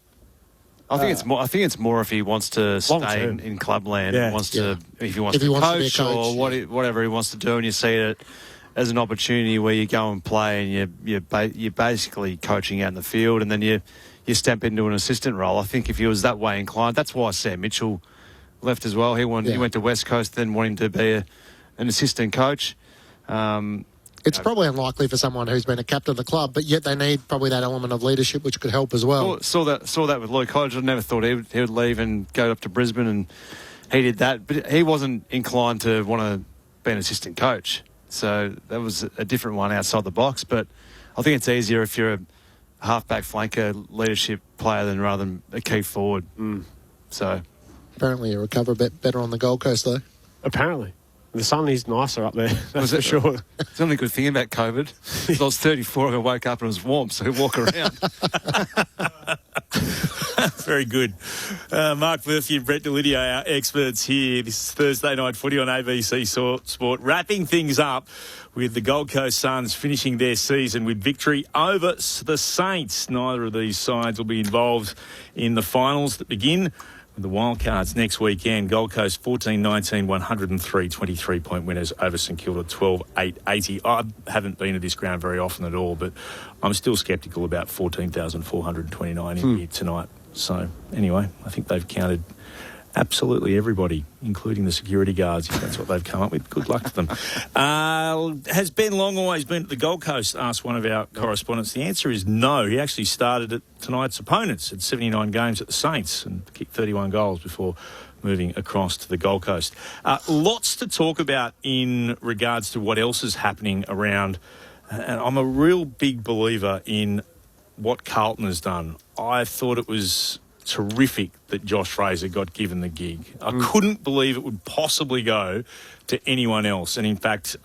I think it's more if he wants to stay in clubland.
Yeah.
If he wants to coach or whatever he wants to do, and you see it as an opportunity where you go and play and you're basically coaching out in the field, and then you step into an assistant role. I think if he was that way inclined, that's why Sam Mitchell left as well. He went to West Coast, then wanting to be an assistant coach.
It's probably unlikely for someone who's been a captain of the club, but yet they need probably that element of leadership which could help as well.
Saw that with Luke Hodge. I never thought he would leave and go up to Brisbane, and he did that. But he wasn't inclined to want to be an assistant coach. So that was a different one outside the box. But I think it's easier if you're a halfback flanker leadership player rather than a key forward. So
apparently you recover a bit better on the Gold Coast, though.
Apparently. The sun is nicer up there, that's for sure.
It's the only good thing about COVID. I was 34 and I woke up and it was warm, so I walk around.
Very good. Mark Murphy and Brett Delidio, our experts here. This is Thursday Night Footy on ABC Sport. Wrapping things up with the Gold Coast Suns finishing their season with victory over the Saints. Neither of these sides will be involved in the finals that begin with the Wildcards next weekend. Gold Coast 14-19, 103 23-point winners over St Kilda 12-8, 80. I haven't been to this ground very often at all, but I'm still sceptical about 14,429 in here tonight. So, anyway, I think they've counted absolutely everybody, including the security guards, if that's what they've come up with. Good luck to them. Has Ben Long always been at the Gold Coast? Asked one of our correspondents. The answer is no. He actually started at tonight's opponents at 79 games at the Saints and kicked 31 goals before moving across to the Gold Coast. Lots to talk about in regards to what else is happening around. And I'm a real big believer in what Carlton has done. I thought it was terrific that Josh Fraser got given the gig. I couldn't believe it would possibly go to anyone else. And in fact,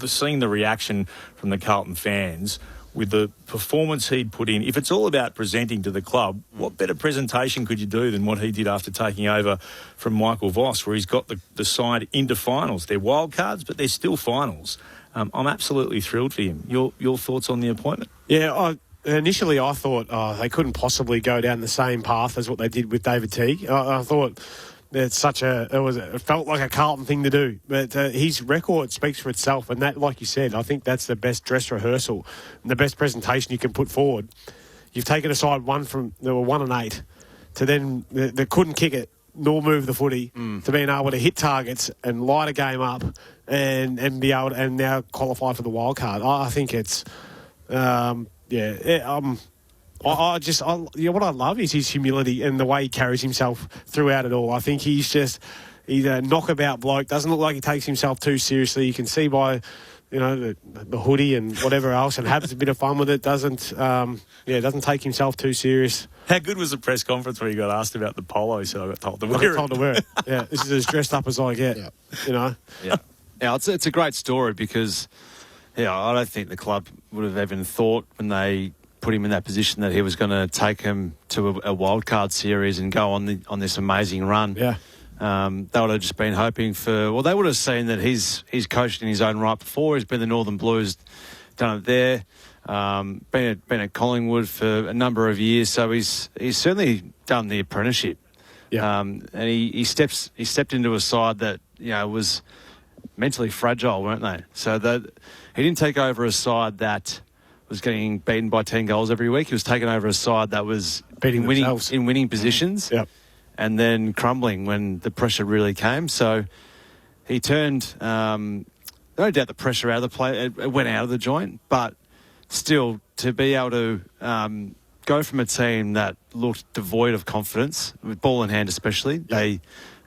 seeing the reaction from the Carlton fans with the performance he'd put in, if it's all about presenting to the club, what better presentation could you do than what he did after taking over from Michael Voss, where he's got the side into finals. They're wild cards, but they're still finals. I'm absolutely thrilled for him. Your thoughts on the appointment?
Yeah, initially I thought they couldn't possibly go down the same path as what they did with David Teague. I thought it felt like a Carlton thing to do, but his record speaks for itself, and that, like you said, I think that's the best dress rehearsal and the best presentation you can put forward. You've taken a side they were 1-8 to then they couldn't kick it nor move the footy to being able to hit targets and light a game up and be able to, and now qualify for the wild card. I think it's what I love is his humility and the way he carries himself throughout it all. I think he's a knockabout bloke. Doesn't look like he takes himself too seriously. You can see by, the hoodie and whatever else, and has a bit of fun with it. Doesn't take himself too serious.
How good was the press conference where he got asked about the polo? So I got told to wear it.
I got told to wear it. Yeah, this is as dressed up as I get. Yeah.
Yeah, it's a great story because, I don't think the club would have even thought when they put him in that position that he was going to take him to a wild card series and go on this amazing run.
Yeah.
They would have just been hoping for... they would have seen that he's coached in his own right before. He's been the Northern Blues, done it there. Been at Collingwood for a number of years, so he's certainly done the apprenticeship.
Yeah.
And he stepped into a side that was mentally fragile, weren't they? So that he didn't take over a side that was getting beaten by 10 goals every week. He was taking over a side that was
beating themselves
in winning positions.
Yep.
And then crumbling when the pressure really came. So he turned, no doubt the pressure out of the play, it went out of the joint, but still to be able to go from a team that looked devoid of confidence, with ball in hand especially, they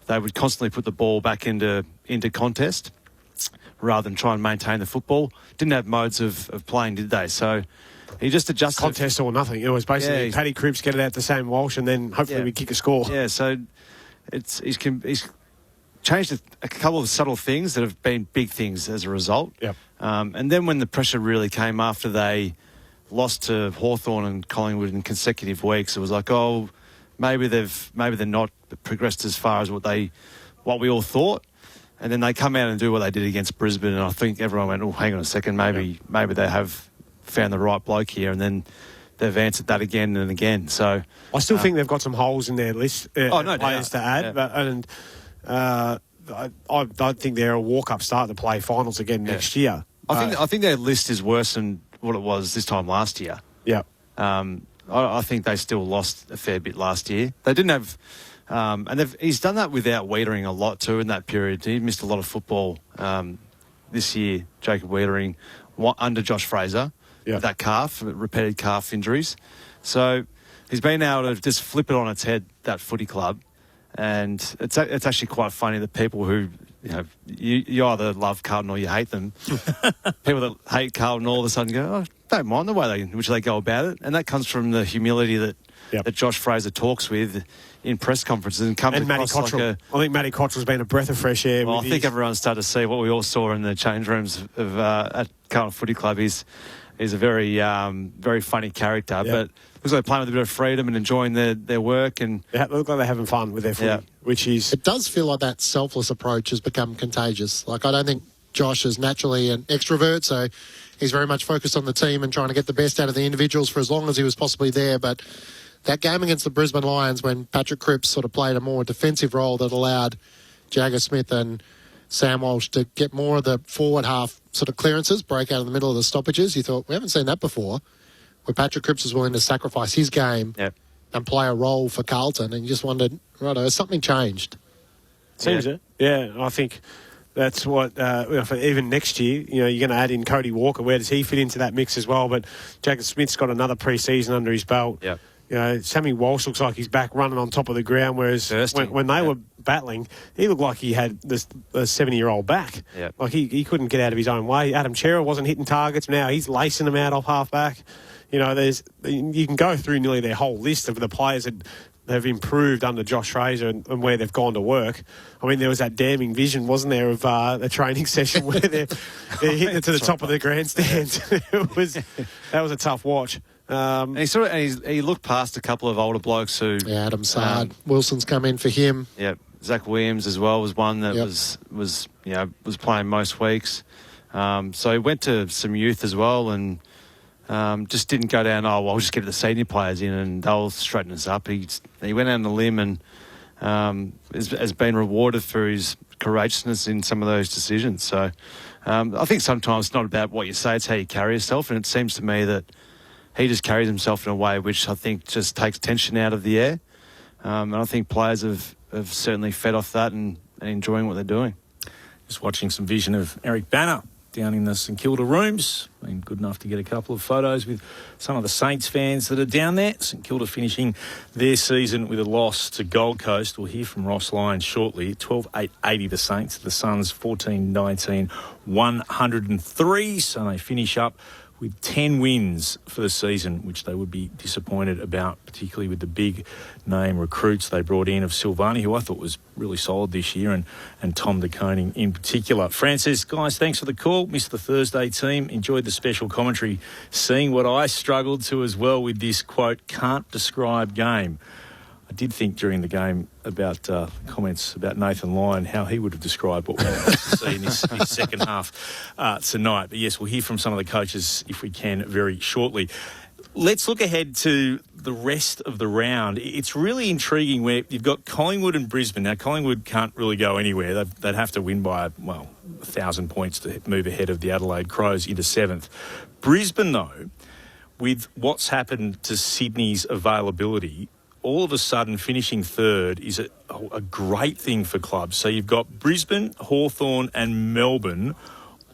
would constantly put the ball back into contest rather than try and maintain the football. Didn't have modes of playing, did they? So he just adjusted.
Contest or nothing. It was basically Paddy Cripps get it out to Sam Walsh and then hopefully we kick a score.
Yeah, so he's changed a couple of subtle things that have been big things as a result.
Yep.
And then when the pressure really came after they lost to Hawthorn and Collingwood in consecutive weeks, it was like, maybe they're not progressed as far as what we all thought. And then they come out and do what they did against Brisbane, and I think everyone went, hang on a second, maybe they have found the right bloke here, and then they've answered that again and again. So
I still think they've got some holes in their list,
no
players
doubt.
to add, I think they're a walk-up start to play finals again next year.
I think their list is worse than what it was this time last year.
Yeah.
I think they still lost a fair bit last year. They didn't have... and he's done that without Wiedering a lot too in that period. He missed a lot of football this year, Jacob Wiedering, under Josh Fraser, with that repeated calf injuries. So he's been able to just flip it on its head, that footy club. And it's actually quite funny that people who, you either love Carlton or you hate them. People that hate Carlton all of a sudden go, don't mind the way in which they go about it. And that comes from the humility that Josh Fraser talks with in press conferences and comes
Matty
across
Cottrell. I think Matty Cottrell's been a breath of fresh air.
Well, I think everyone's started to see what we all saw in the change rooms of at Carlton Footy Club. He's a very very funny character, but looks like they're playing with a bit of freedom and enjoying their work. And
it looks like they're having fun with their footy, which is...
It does feel like that selfless approach has become contagious. Like, I don't think Josh is naturally an extrovert, so he's very much focused on the team and trying to get the best out of the individuals for as long as he was possibly there, but... That game against the Brisbane Lions when Patrick Cripps sort of played a more defensive role that allowed Jagger Smith and Sam Walsh to get more of the forward half sort of clearances, break out in the middle of the stoppages. You thought, we haven't seen that before, where Patrick Cripps was willing to sacrifice his game and play a role for Carlton, and you just wondered, righto, has something changed?
Seems it. Yeah, I think that's what, for even next year, you're going to add in Cody Walker. Where does he fit into that mix as well? But Jacob Smith's got another pre-season under his belt.
Yep.
Sammy Walsh looks like he's back running on top of the ground, whereas when they were battling, he looked like he had a 70-year-old back.
Yep.
Like he couldn't get out of his own way. Adam Chera wasn't hitting targets. Now he's lacing them out off half-back. You can go through nearly their whole list of the players that have improved under Josh Fraser and where they've gone to work. I mean, there was that damning vision, wasn't there, of a training session where they're hitting it to the top of the grandstand. That was a tough watch.
And he looked past a couple of older blokes who...
Yeah, Adam Sard. Wilson's come in for him.
Yeah, Zach Williams as well was one that was playing most weeks. So he went to some youth as well and just didn't go down, I'll just get the senior players in and they'll straighten us up. He went out on the limb and has been rewarded for his courageousness in some of those decisions. So I think sometimes it's not about what you say, it's how you carry yourself. And it seems to me that he just carries himself in a way which I think just takes tension out of the air. And I think players have certainly fed off that and enjoying what they're doing.
Just watching some vision of Eric Banner down in the St Kilda rooms. Been good enough to get a couple of photos with some of the Saints fans that are down there. St Kilda finishing their season with a loss to Gold Coast. We'll hear from Ross Lyons shortly. 12-8-80 the Saints. The Suns 14-19, 103. So they finish up with 10 wins for the season, which they would be disappointed about, particularly with the big name recruits they brought in of Silvani, who I thought was really solid this year, and Tom De Koning in particular. Francis, guys, thanks for the call. Missed the Thursday team. Enjoyed the special commentary, seeing what I struggled to as well with this, quote, can't describe game. I did think during the game about comments about Nathan Lyon, how he would have described what we're going to see in his second half tonight. But yes, we'll hear from some of the coaches if we can very shortly. Let's look ahead to the rest of the round. It's really intriguing where you've got Collingwood and Brisbane. Now, Collingwood can't really go anywhere. They'd have to win by, 1,000 points to move ahead of the Adelaide Crows into 7th. Brisbane, though, with what's happened to Sydney's availability, all of a sudden finishing third is a great thing for clubs. So you've got Brisbane, Hawthorn and Melbourne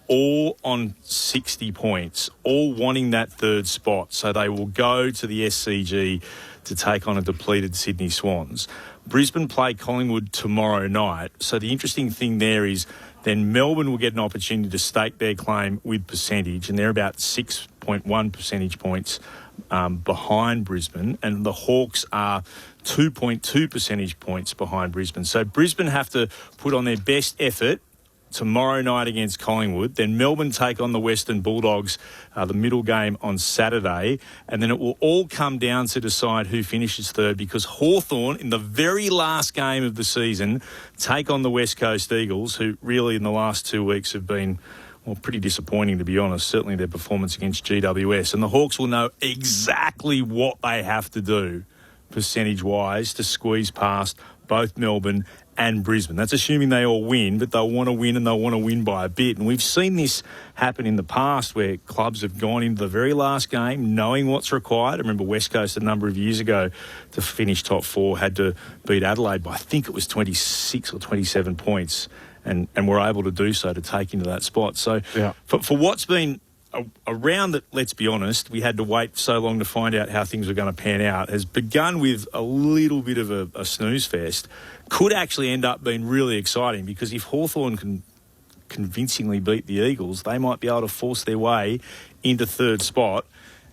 all on 60 points, all wanting that third spot. So they will go to the SCG to take on a depleted Sydney Swans. Brisbane play Collingwood tomorrow night. So the interesting thing there is then Melbourne will get an opportunity to stake their claim with percentage, and they're about 6.1 percentage points behind Brisbane, and the Hawks are 2.2 percentage points behind Brisbane. So Brisbane have to put on their best effort tomorrow night against Collingwood. Then Melbourne take on the Western Bulldogs, the middle game on Saturday, and then it will all come down to decide who finishes third, because Hawthorn, in the very last game of the season, take on the West Coast Eagles, who really in the last 2 weeks have been pretty disappointing, to be honest, certainly their performance against GWS. And the Hawks will know exactly what they have to do, percentage-wise, to squeeze past both Melbourne and Brisbane. That's assuming they all win, but they'll want to win, and they'll want to win by a bit. And we've seen this happen in the past where clubs have gone into the very last game knowing what's required. I remember West Coast a number of years ago to finish top four had to beat Adelaide by, I think it was 26 or 27 points. And were able to do so to take into that spot. So for what's been a round that, let's be honest, we had to wait so long to find out how things were going to pan out, has begun with a little bit of a snooze fest, could actually end up being really exciting, because if Hawthorn can convincingly beat the Eagles, they might be able to force their way into third spot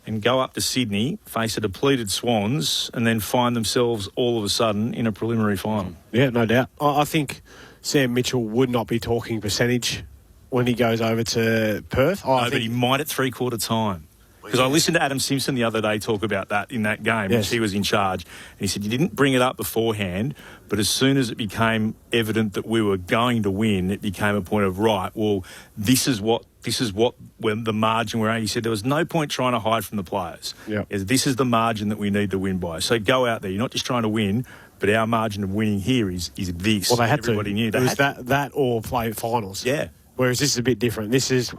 and go up to Sydney, face a depleted Swans, and then find themselves all of a sudden in a preliminary final.
Yeah, no doubt. I think Sam Mitchell would not be talking percentage when he goes over to Perth.
But he might at three-quarter time. Because I listened to Adam Simpson the other day talk about that in that game, as he was in charge. And he said, you didn't bring it up beforehand, but as soon as it became evident that we were going to win, it became a point of, right, well, this is what when the margin we're at. He said there was no point trying to hide from the players.
Yeah.
This is the margin that we need to win by. So go out there. You're not just trying to win, but our margin of winning here is this.
Well, they had
Everybody
to.
Knew
it was that or play finals.
Yeah.
Whereas this is a bit different. This is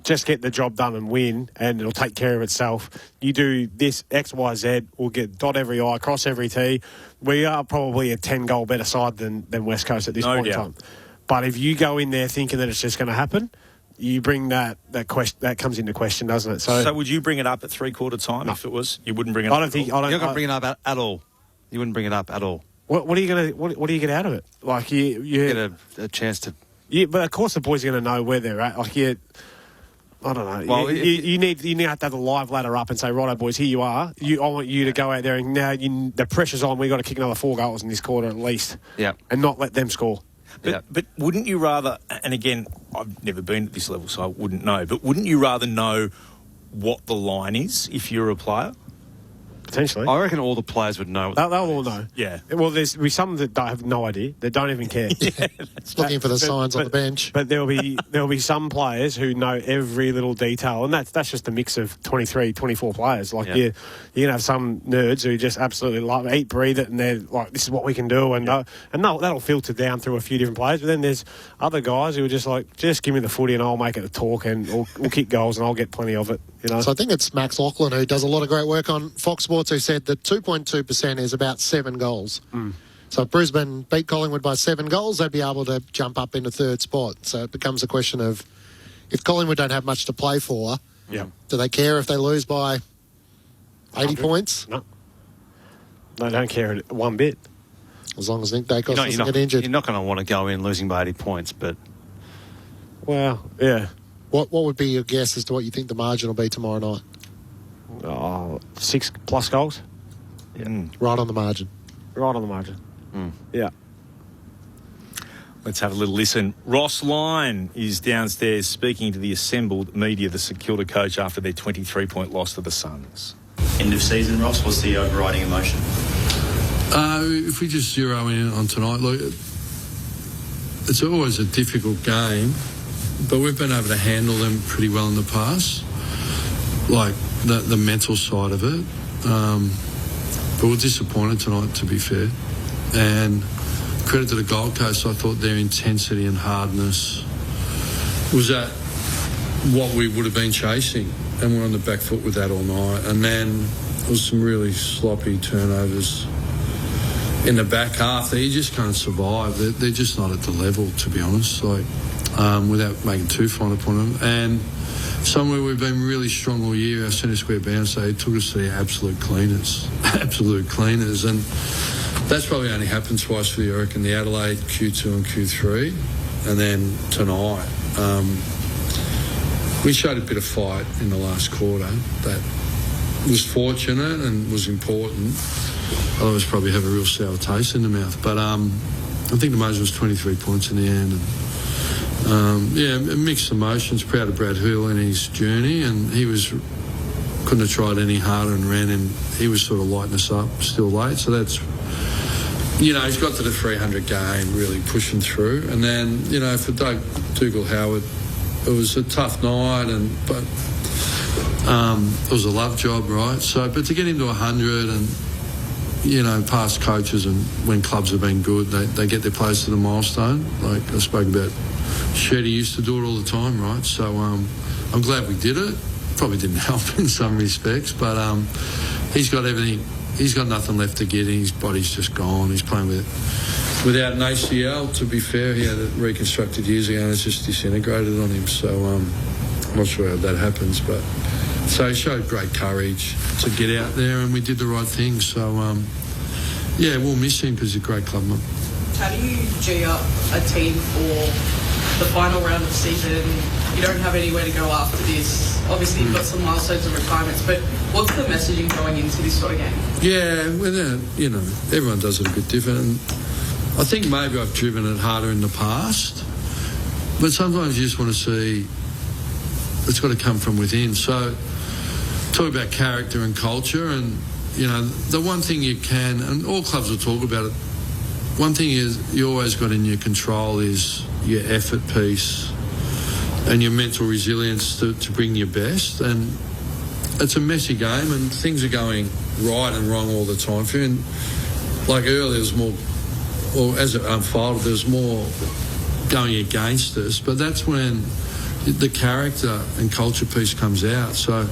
just get the job done and win, and it'll take care of itself. You do this X, Y, Z, we'll get dot every I, cross every T. We are probably a 10-goal better side than West Coast at this point in time. But if you go in there thinking that it's just going to happen, you bring that question that comes into question, doesn't it? So
would you bring it up at three-quarter time if it was? You wouldn't bring it up.
I don't think. You're
not going to bring it up at all. You wouldn't bring it up at all.
What are you going to? What do you get out of it? Like you
get a chance to.
Yeah, but of course the boys are going to know where they're at. Like I don't know. Well, you need to have the live ladder up and say, righto, boys, here you are. I want you to go out there and now the pressure's on. We've got to kick another 4 goals in this quarter at least.
Yeah,
and not let them score.
But wouldn't you rather? And again, I've never been at this level, so I wouldn't know. But wouldn't you rather know what the line is if you're a player?
Potentially.
I reckon all the players would know.
They'll all know.
Yeah.
Well, there's be some that don't have no idea. They don't even care.
Looking for the signs on the bench.
But there'll be some players who know every little detail, and that's just a mix of 23, 24 players. Like you can have some nerds who just absolutely love eat, breathe it, and they're like, this is what we can do, and that'll filter down through a few different players. But then there's other guys who are just like, just give me the footy and I'll make it a talk, and we'll kick goals and I'll get plenty of it. You know?
So I think it's Max Lachlan who does a lot of great work on Fox Sports, who said that 2.2% is about 7 goals. So if Brisbane beat Collingwood by 7 goals, they'd be able to jump up into third spot. So it becomes a question of, if Collingwood don't have much to play for, do they care if they lose by 80 points?
No. They don't care one bit.
As long as Nick Dacos doesn't get injured.
You're not going to want to go in losing by 80 points, but...
Well, yeah.
What would be your guess as to what you think the margin will be tomorrow night?
6+ goals.
Yeah. Right on the margin.
Right on the margin. Yeah.
Let's have a little listen. Ross Lyon is downstairs speaking to the assembled media, the St Kilda coach, after their 23-point loss to the Suns.
End of season, Ross, what's the overriding emotion?
If we just zero in on tonight, look, it's always a difficult game, but we've been able to handle them pretty well in the past, like the mental side of it. But we're disappointed tonight, to be fair. And credit to the Gold Coast, I thought their intensity and hardness was at what we would have been chasing, and we're on the back foot with that all night. And then there was some really sloppy turnovers in the back half that you just can't survive. They're just not at the level, to be honest, without making too fine a point of them. And somewhere we've been really strong all year, our centre square bounce, they took us to the absolute cleaners. And that's probably only happened twice for you, I reckon, the Adelaide Q2 and Q3. And then tonight, we showed a bit of fight in the last quarter that was fortunate and was important. Otherwise, probably have a real sour taste in the mouth. But I think the margin was 23 points in the end. And, mixed emotions. Proud of Brad Hill in his journey, and he couldn't have tried any harder and ran, and he was sort of lighting us up still late. So that's, he's got to the 300 game, really pushing through. And then, for Doug Dougal-Howard, it was a tough night, but it was a love job, right? So, but to get him to 100 and, past coaches and when clubs have been good, they get their players to the milestone. Like I spoke about, Shetty used to do it all the time, right? So I'm glad we did it. Probably didn't help in some respects, but he's got everything. He's got nothing left to get in. His body's just gone. He's playing without an ACL, to be fair. He had it reconstructed years ago and it's just disintegrated on him. So I'm not sure how that happens, but so he showed great courage to get out there, and we did the right thing. So we'll miss him because he's a great clubman.
How do you G up a team for the final round of the season? You don't have anywhere to go after this. Obviously, you've got some milestones and retirements, but what's the messaging going into this sort of game?
Yeah, everyone does it a bit different. And I think maybe I've driven it harder in the past, but sometimes you just want to see it's got to come from within. So talk about character and culture, and the one thing you can, and all clubs will talk about it, one thing is you always got in your control is your effort piece and your mental resilience to bring your best. And it's a messy game, and things are going right and wrong all the time for you. And like earlier, there was more, or as it unfolded, there was more going against us. But that's when the character and culture piece comes out. So,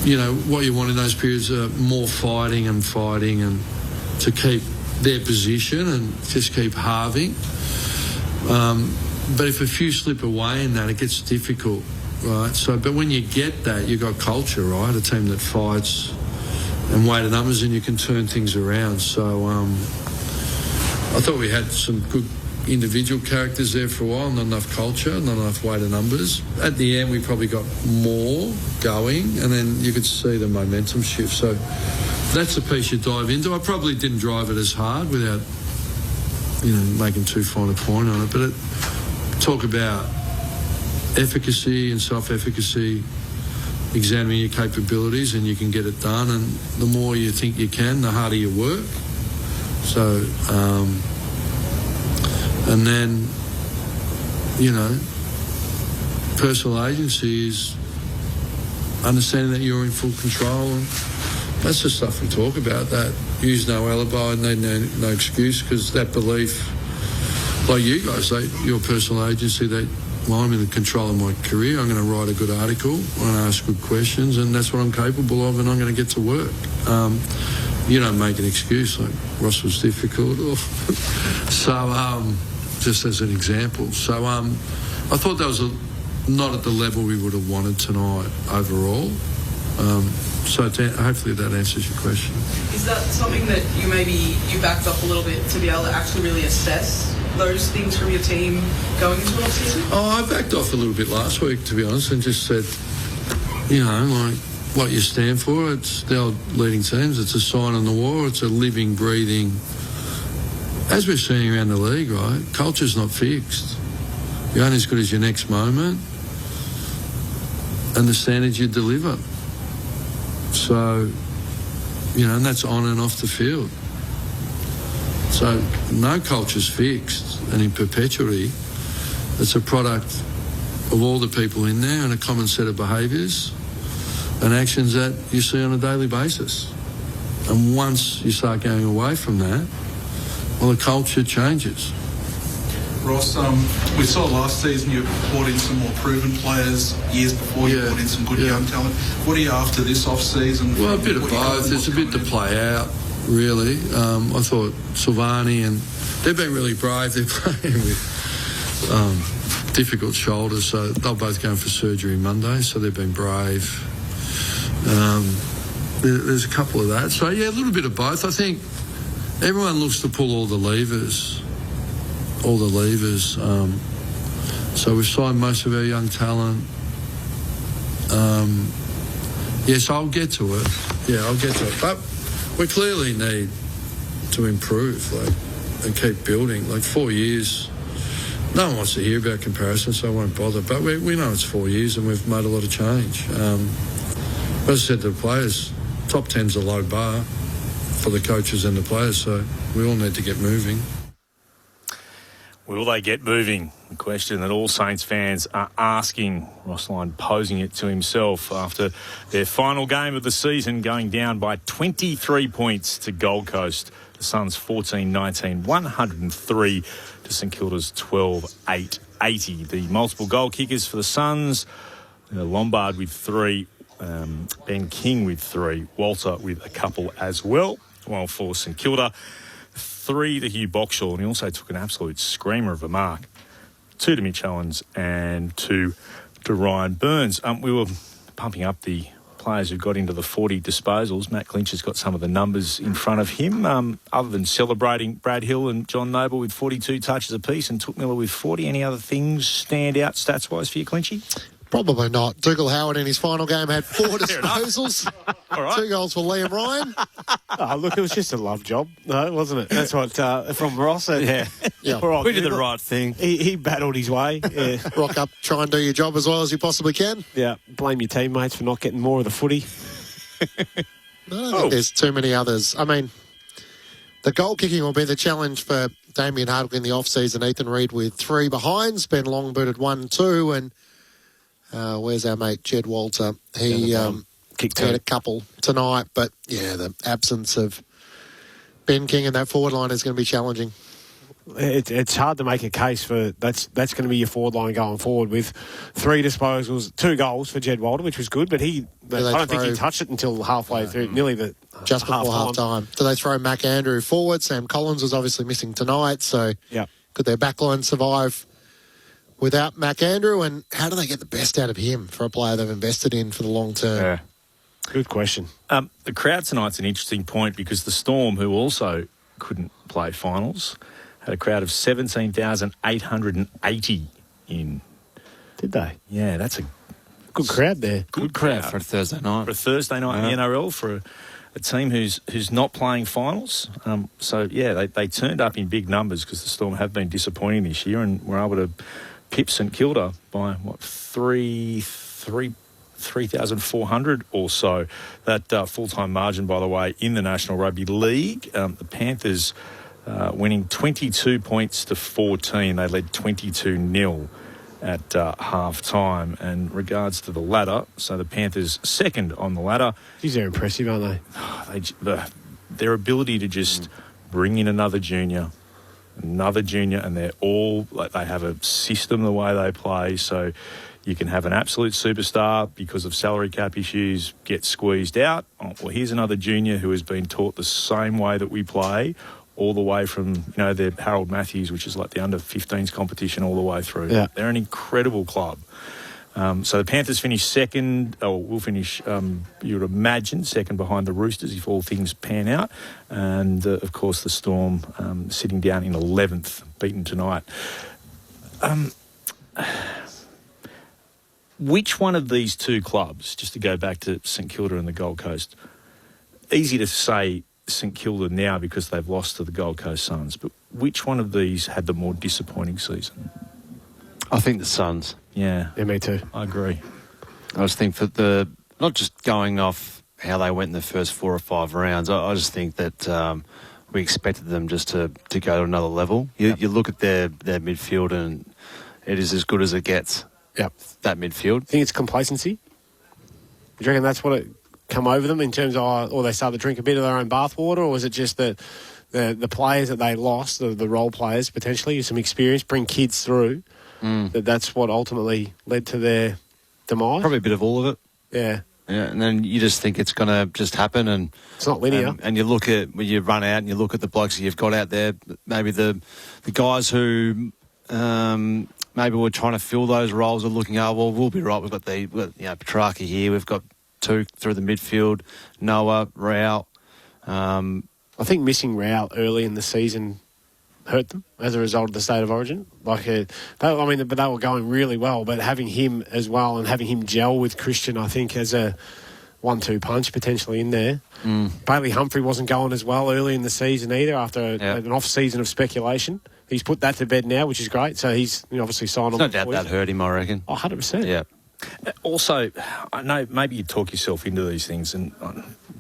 you know, what you want in those periods are more fighting and to keep their position and just keep halving. But if a few slip away in that, it gets difficult, right? So, but when you get that, you've got culture, right? A team that fights and weighted numbers, and you can turn things around. So I thought we had some good individual characters there for a while, not enough culture, not enough weighted numbers. At the end, we probably got more going, and then you could see the momentum shift. So that's the piece you dive into. I probably didn't drive it as hard without, you know, making too fine a point on it. But talk about efficacy and self-efficacy, examining your capabilities, and you can get it done. And the more you think you can, the harder you work. So, and then, you know, personal agency is understanding that you're in full control, and that's the stuff we talk about. That use no alibi, need no excuse, because that belief, like you guys, your personal agency, well, I'm in the control of my career. I'm going to write a good article. I'm going to ask good questions, and that's what I'm capable of, and I'm going to get to work. You don't make an excuse like Ross was difficult, so just as an example. So I thought that was not at the level we would have wanted tonight overall. So hopefully that answers your question.
Is that something that you backed off a little bit to be able to actually really assess those things from your team going into an off-season?
Oh, I backed off a little bit last week, to be honest, and just said, you know, like, what you stand for, it's the old leading teams, it's a sign on the wall, it's a living, breathing, as we're seeing around the league, right? Culture's not fixed. You're only as good as your next moment and the standards you deliver. So, you know, and that's on and off the field. So no culture's fixed, and in perpetuity, it's a product of all the people in there and a common set of behaviours and actions that you see on a daily basis. And once you start going away from that, well, the culture changes.
Ross, we saw last season you brought in some more proven players. Years before you brought in some good young talent. What are you after this off-season?
Well, a bit of both. There's a bit to play out, really. I thought Silvani, and they've been really brave. They're playing with difficult shoulders, so they're both going for surgery Monday, so they've been brave. There's a couple of that. So, yeah, a little bit of both. I think everyone looks to pull all the levers. So we've signed most of our young talent. Yes, I'll get to it. Yeah, I'll get to it. But we clearly need to improve, and keep building. 4 years, no one wants to hear about comparisons, so I won't bother. But we know it's 4 years and we've made a lot of change. As I said to the players, top 10's a low bar for the coaches and the players, so we all need to get moving.
Will they get moving? The question that all Saints fans are asking. Ross Lyon posing it to himself after their final game of the season, going down by 23 points to Gold Coast. The Suns 14-19, 103 to St Kilda's 12-8, 80. The multiple goal kickers for the Suns, Lombard with 3, Ben King with 3, Walter with a couple as well. While for St Kilda, 3 to Hugh Boxall, and he also took an absolute screamer of a mark. 2 to Mitch Owens and 2 to Ryan Burns. We were pumping up the players who got into the 40 disposals. Matt Clinch has got some of the numbers in front of him. Other than celebrating Brad Hill and John Noble with 42 touches apiece and Took Miller with 40, any other things stand out stats-wise for you, Clinchy?
Probably not. Dougal Howard in his final game had 4 disposals.
All right.
2 goals for Liam Ryan.
Oh, look, it was just a love job, no, wasn't it? That's what from Ross.
Yeah.
Right,
we did the right thing.
He battled his way. Yeah.
Rock up, try and do your job as well as you possibly can.
Yeah. Blame your teammates for not getting more of the footy.
I don't think there's too many others. I mean, the goal kicking will be the challenge for Damien Hardwick in the off-season. Ethan Reid with 3 behinds. Ben Long booted 1-2, and where's our mate Jed Walter? He had a couple tonight, but yeah, the absence of Ben King in that forward line is going to be challenging.
It's hard to make a case for that's going to be your forward line going forward with 3 disposals, 2 goals for Jed Walder, which was good, but I don't think he touched it until halfway through, nearly
just before half-time. Do they throw Mac Andrew forward? Sam Collins was obviously missing tonight, so could their backline survive without Mac Andrew? And how do they get the best out of him for a player they've invested in for the long term?
Yeah. Good question.
The crowd tonight's an interesting point because the Storm, who also couldn't play finals, had a crowd of 17,880 in.
Did they?
Yeah, that's a
good crowd there.
Good crowd for a Thursday night.
For a Thursday night in the NRL for a team who's not playing finals. They turned up in big numbers because the Storm have been disappointing this year and were able to pip St Kilda by 3,400 or so. That full-time margin, by the way, in the National Rugby League. The Panthers winning 22 points to 14. They led 22-0 at half-time. And regards to the ladder, so the Panthers second on the ladder.
Geez, they're impressive, aren't
they? Their ability to just bring in another junior, and they're all, they have a system the way they play, so you can have an absolute superstar because of salary cap issues get squeezed out. Oh, well, here's another junior who has been taught the same way that we play, all the way from, their Harold Matthews, which is like the under-15s competition, all the way through.
Yeah.
They're an incredible club. So the Panthers finish second, or will finish, you would imagine, second behind the Roosters if all things pan out. And, of course, the Storm sitting down in 11th, beaten tonight. Which one of these two clubs, just to go back to St Kilda and the Gold Coast, easy to say St Kilda now because they've lost to the Gold Coast Suns, but which one of these had the more disappointing season?
I think the Suns.
Yeah.
Yeah, me too.
I agree.
I just think for not just going off how they went in the first 4 or 5 rounds, I just think that we expected them just to go to another level. You look at their midfield and it is as good as it gets.
Yep.
That midfield.
Think it's complacency? Do you reckon that's what it come over them in terms of, or they start to drink a bit of their own bathwater, or was it just that the players that they lost, the role players potentially, some experience, bring kids through, that's what ultimately led to their demise?
Probably a bit of all of it.
Yeah.
Yeah, and then you just think it's going to just happen, and
it's not linear.
And you look at when you run out and you look at the blokes that you've got out there, maybe the guys who maybe we're trying to fill those roles are looking, we'll be right. We've got Petrarca here. We've got 2 through the midfield, Noah, Rao.
I think missing Rao early in the season hurt them as a result of the State of Origin. But they were going really well. But having him as well and having him gel with Christian, I think, as a 1-2 punch potentially in there. Bailey Humphrey wasn't going as well early in the season either after an off-season of speculation. He's put that to bed now, which is great. So he's obviously signed on.
No doubt that hurt him, I reckon.
100%.
Yeah.
Also, I know maybe you talk yourself into these things, and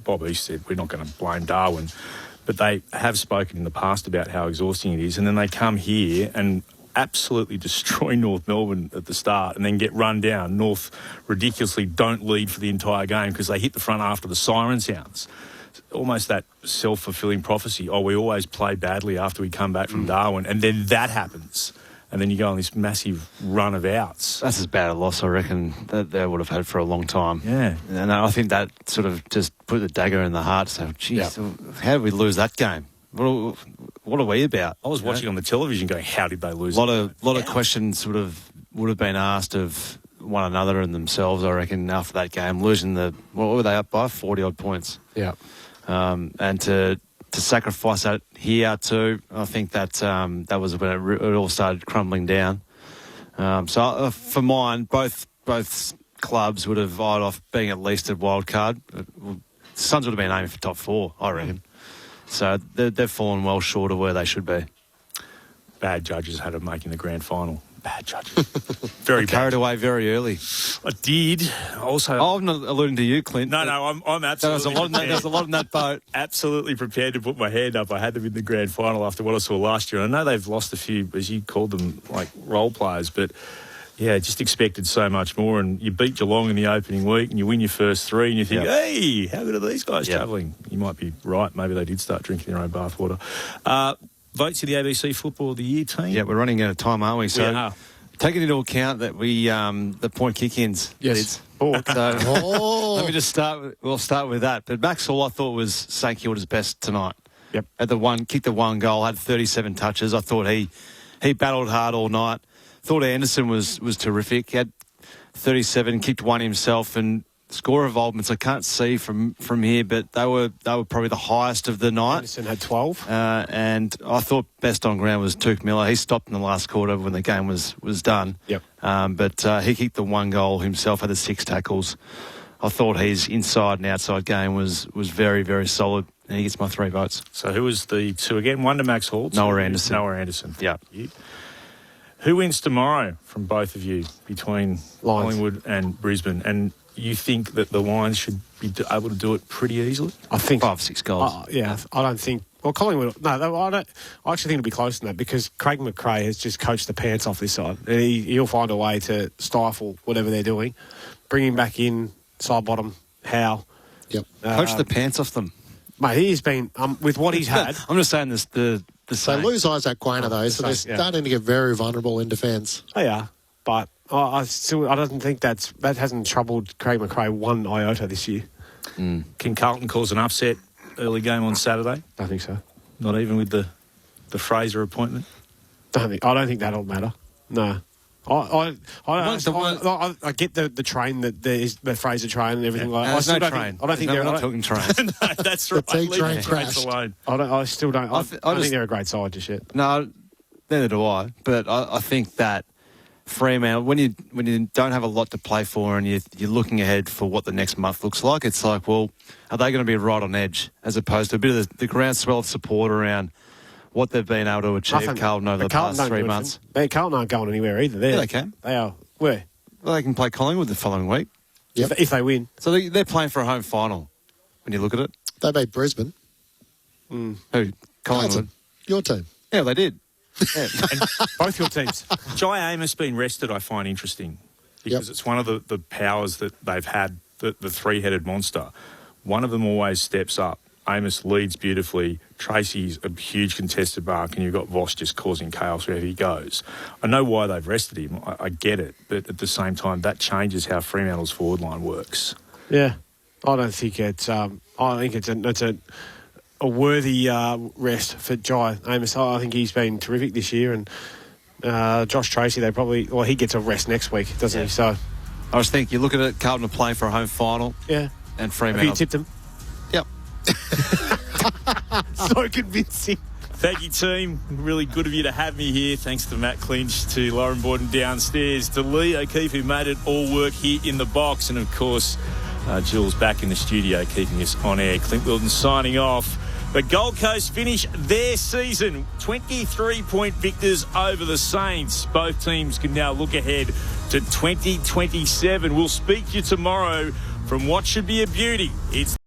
Bob East said we're not going to blame Darwin, but they have spoken in the past about how exhausting it is, and then they come here and absolutely destroy North Melbourne at the start and then get run down. North ridiculously don't lead for the entire game because they hit the front after the siren sounds. Almost that self-fulfilling prophecy. We always play badly after we come back from Darwin, and then that happens. And then you go on this massive run of outs.
That's as bad a loss, I reckon, that they would have had for a long time.
Yeah.
And I think that sort of just put the dagger in the heart. So, geez, how did we lose that game? What are we about?
I was watching on the television going, how did they lose
it? A lot of questions would have been asked of one another and themselves, I reckon, after that game. Losing what were they up by? 40-odd points.
Yeah.
And to sacrifice that here too, I think that was when it all started crumbling down. So for mine, both clubs would have eyed off being at least a wild card. The Suns would have been aiming for top 4, I reckon. So they've fallen well short of where they should be.
Bad judges had them making the grand final. Bad judges. Very
carried away very early.
I did. Also,
I'm not alluding to you, Clint.
No, I'm absolutely.
There's a lot in that boat.
Absolutely prepared to put my hand up. I had them in the grand final after what I saw last year. I know they've lost a few, as you called them, like role players, but yeah, just expected so much more. And you beat Geelong in the opening week, and you win your first 3, and you think, hey, how good are these guys travelling? You might be right. Maybe they did start drinking their own bathwater. votes in the ABC Football of the Year team.
Yeah, we're running out of time, aren't we? So
we are.
Taking into account that we the point kick-ins.
Yes.
So let me just start. We'll start with that. But Maxwell, I thought, was St Kilda's best tonight.
Yep.
Kicked the one goal, had 37 touches. I thought he battled hard all night. Thought Anderson was terrific. He had 37, kicked one himself, and score involvements I can't see from here, but they were probably the highest of the night.
Anderson had 12.
And I thought best on ground was Tuke Miller. He stopped in the last quarter when the game was done.
Yep.
But he kicked the one goal himself, had the 6 tackles. I thought his inside and outside game was very, very solid, and he gets my 3 votes.
So who was the 2 again? 1 to Max Hall.
Noah Anderson.
Noah Anderson.
Yeah.
Who wins tomorrow from both of you between Collingwood and Brisbane? And you think that the Lions should be able to do it pretty easily?
I think
5-6 goals.
I don't think. Well, Collingwood. No, I don't. I actually think it'll be closer than that because Craig McRae has just coached the pants off this side. And he'll find a way to stifle whatever they're doing. Bring him back in, side bottom, Howe.
Yep.
Coach the pants off them.
Mate, he's been with what he's had.
I'm just saying this. The
They lose Isaac Quainer though, so they're starting to get very vulnerable in defence.
They are, but I don't think that hasn't troubled Craig McRae one iota this year.
Can Carlton cause an upset early game on Saturday?
I think so.
Not even with the Fraser appointment?
I don't think that'll matter. No. I get the train that there is the Fraser train and everything like that.
There's no train.
I don't think they're
not talking trains.
No, that's right.
The train crashed.
Alone.
I still don't. I think they're a great side just yet.
No, neither do I. But I think that Fremantle, when you don't have a lot to play for and you're looking ahead for what the next month looks like, it's like, well, are they going to be right on edge as opposed to a bit of the groundswell of support around what they've been able to achieve, Carlton, over the past 3 months.
Carlton aren't going anywhere either.
Yeah, they can.
They are. Where?
Well, they can play Collingwood the following week.
Yep.
If they win.
So they're playing for a home final when you look at it.
They beat Brisbane.
Who? Collingwood.
Your team.
Yeah, they did.
Yeah. And both your teams.
Jai Amos being rested I find interesting because it's one of the powers that they've had, the three-headed monster. One of them always steps up. Amos leads beautifully. Tracy's a huge contested mark, and you've got Voss just causing chaos wherever he goes. I know why they've rested him. I get it, but at the same time, that changes how Fremantle's forward line works.
Yeah, I don't think it's. I think it's a worthy rest for Jai Amos. I think he's been terrific this year, and Josh Tracy, he gets a rest next week, doesn't he? So
I was thinking, you look at it, Carlton are playing for a home final.
Yeah,
and Fremantle.
Have you tipped them?
Yep.
So convincing.
Thank you, team. Really good of you to have me here. Thanks to Matt Clinch, to Lauren Borden downstairs, to Lee O'Keefe, who made it all work here in the box, and of course, Jules back in the studio keeping us on air. Clint Wilton signing off. The Gold Coast finish their season 23-point victors over the Saints. Both teams can now look ahead to 2027. We'll speak to you tomorrow from what should be a beauty. It's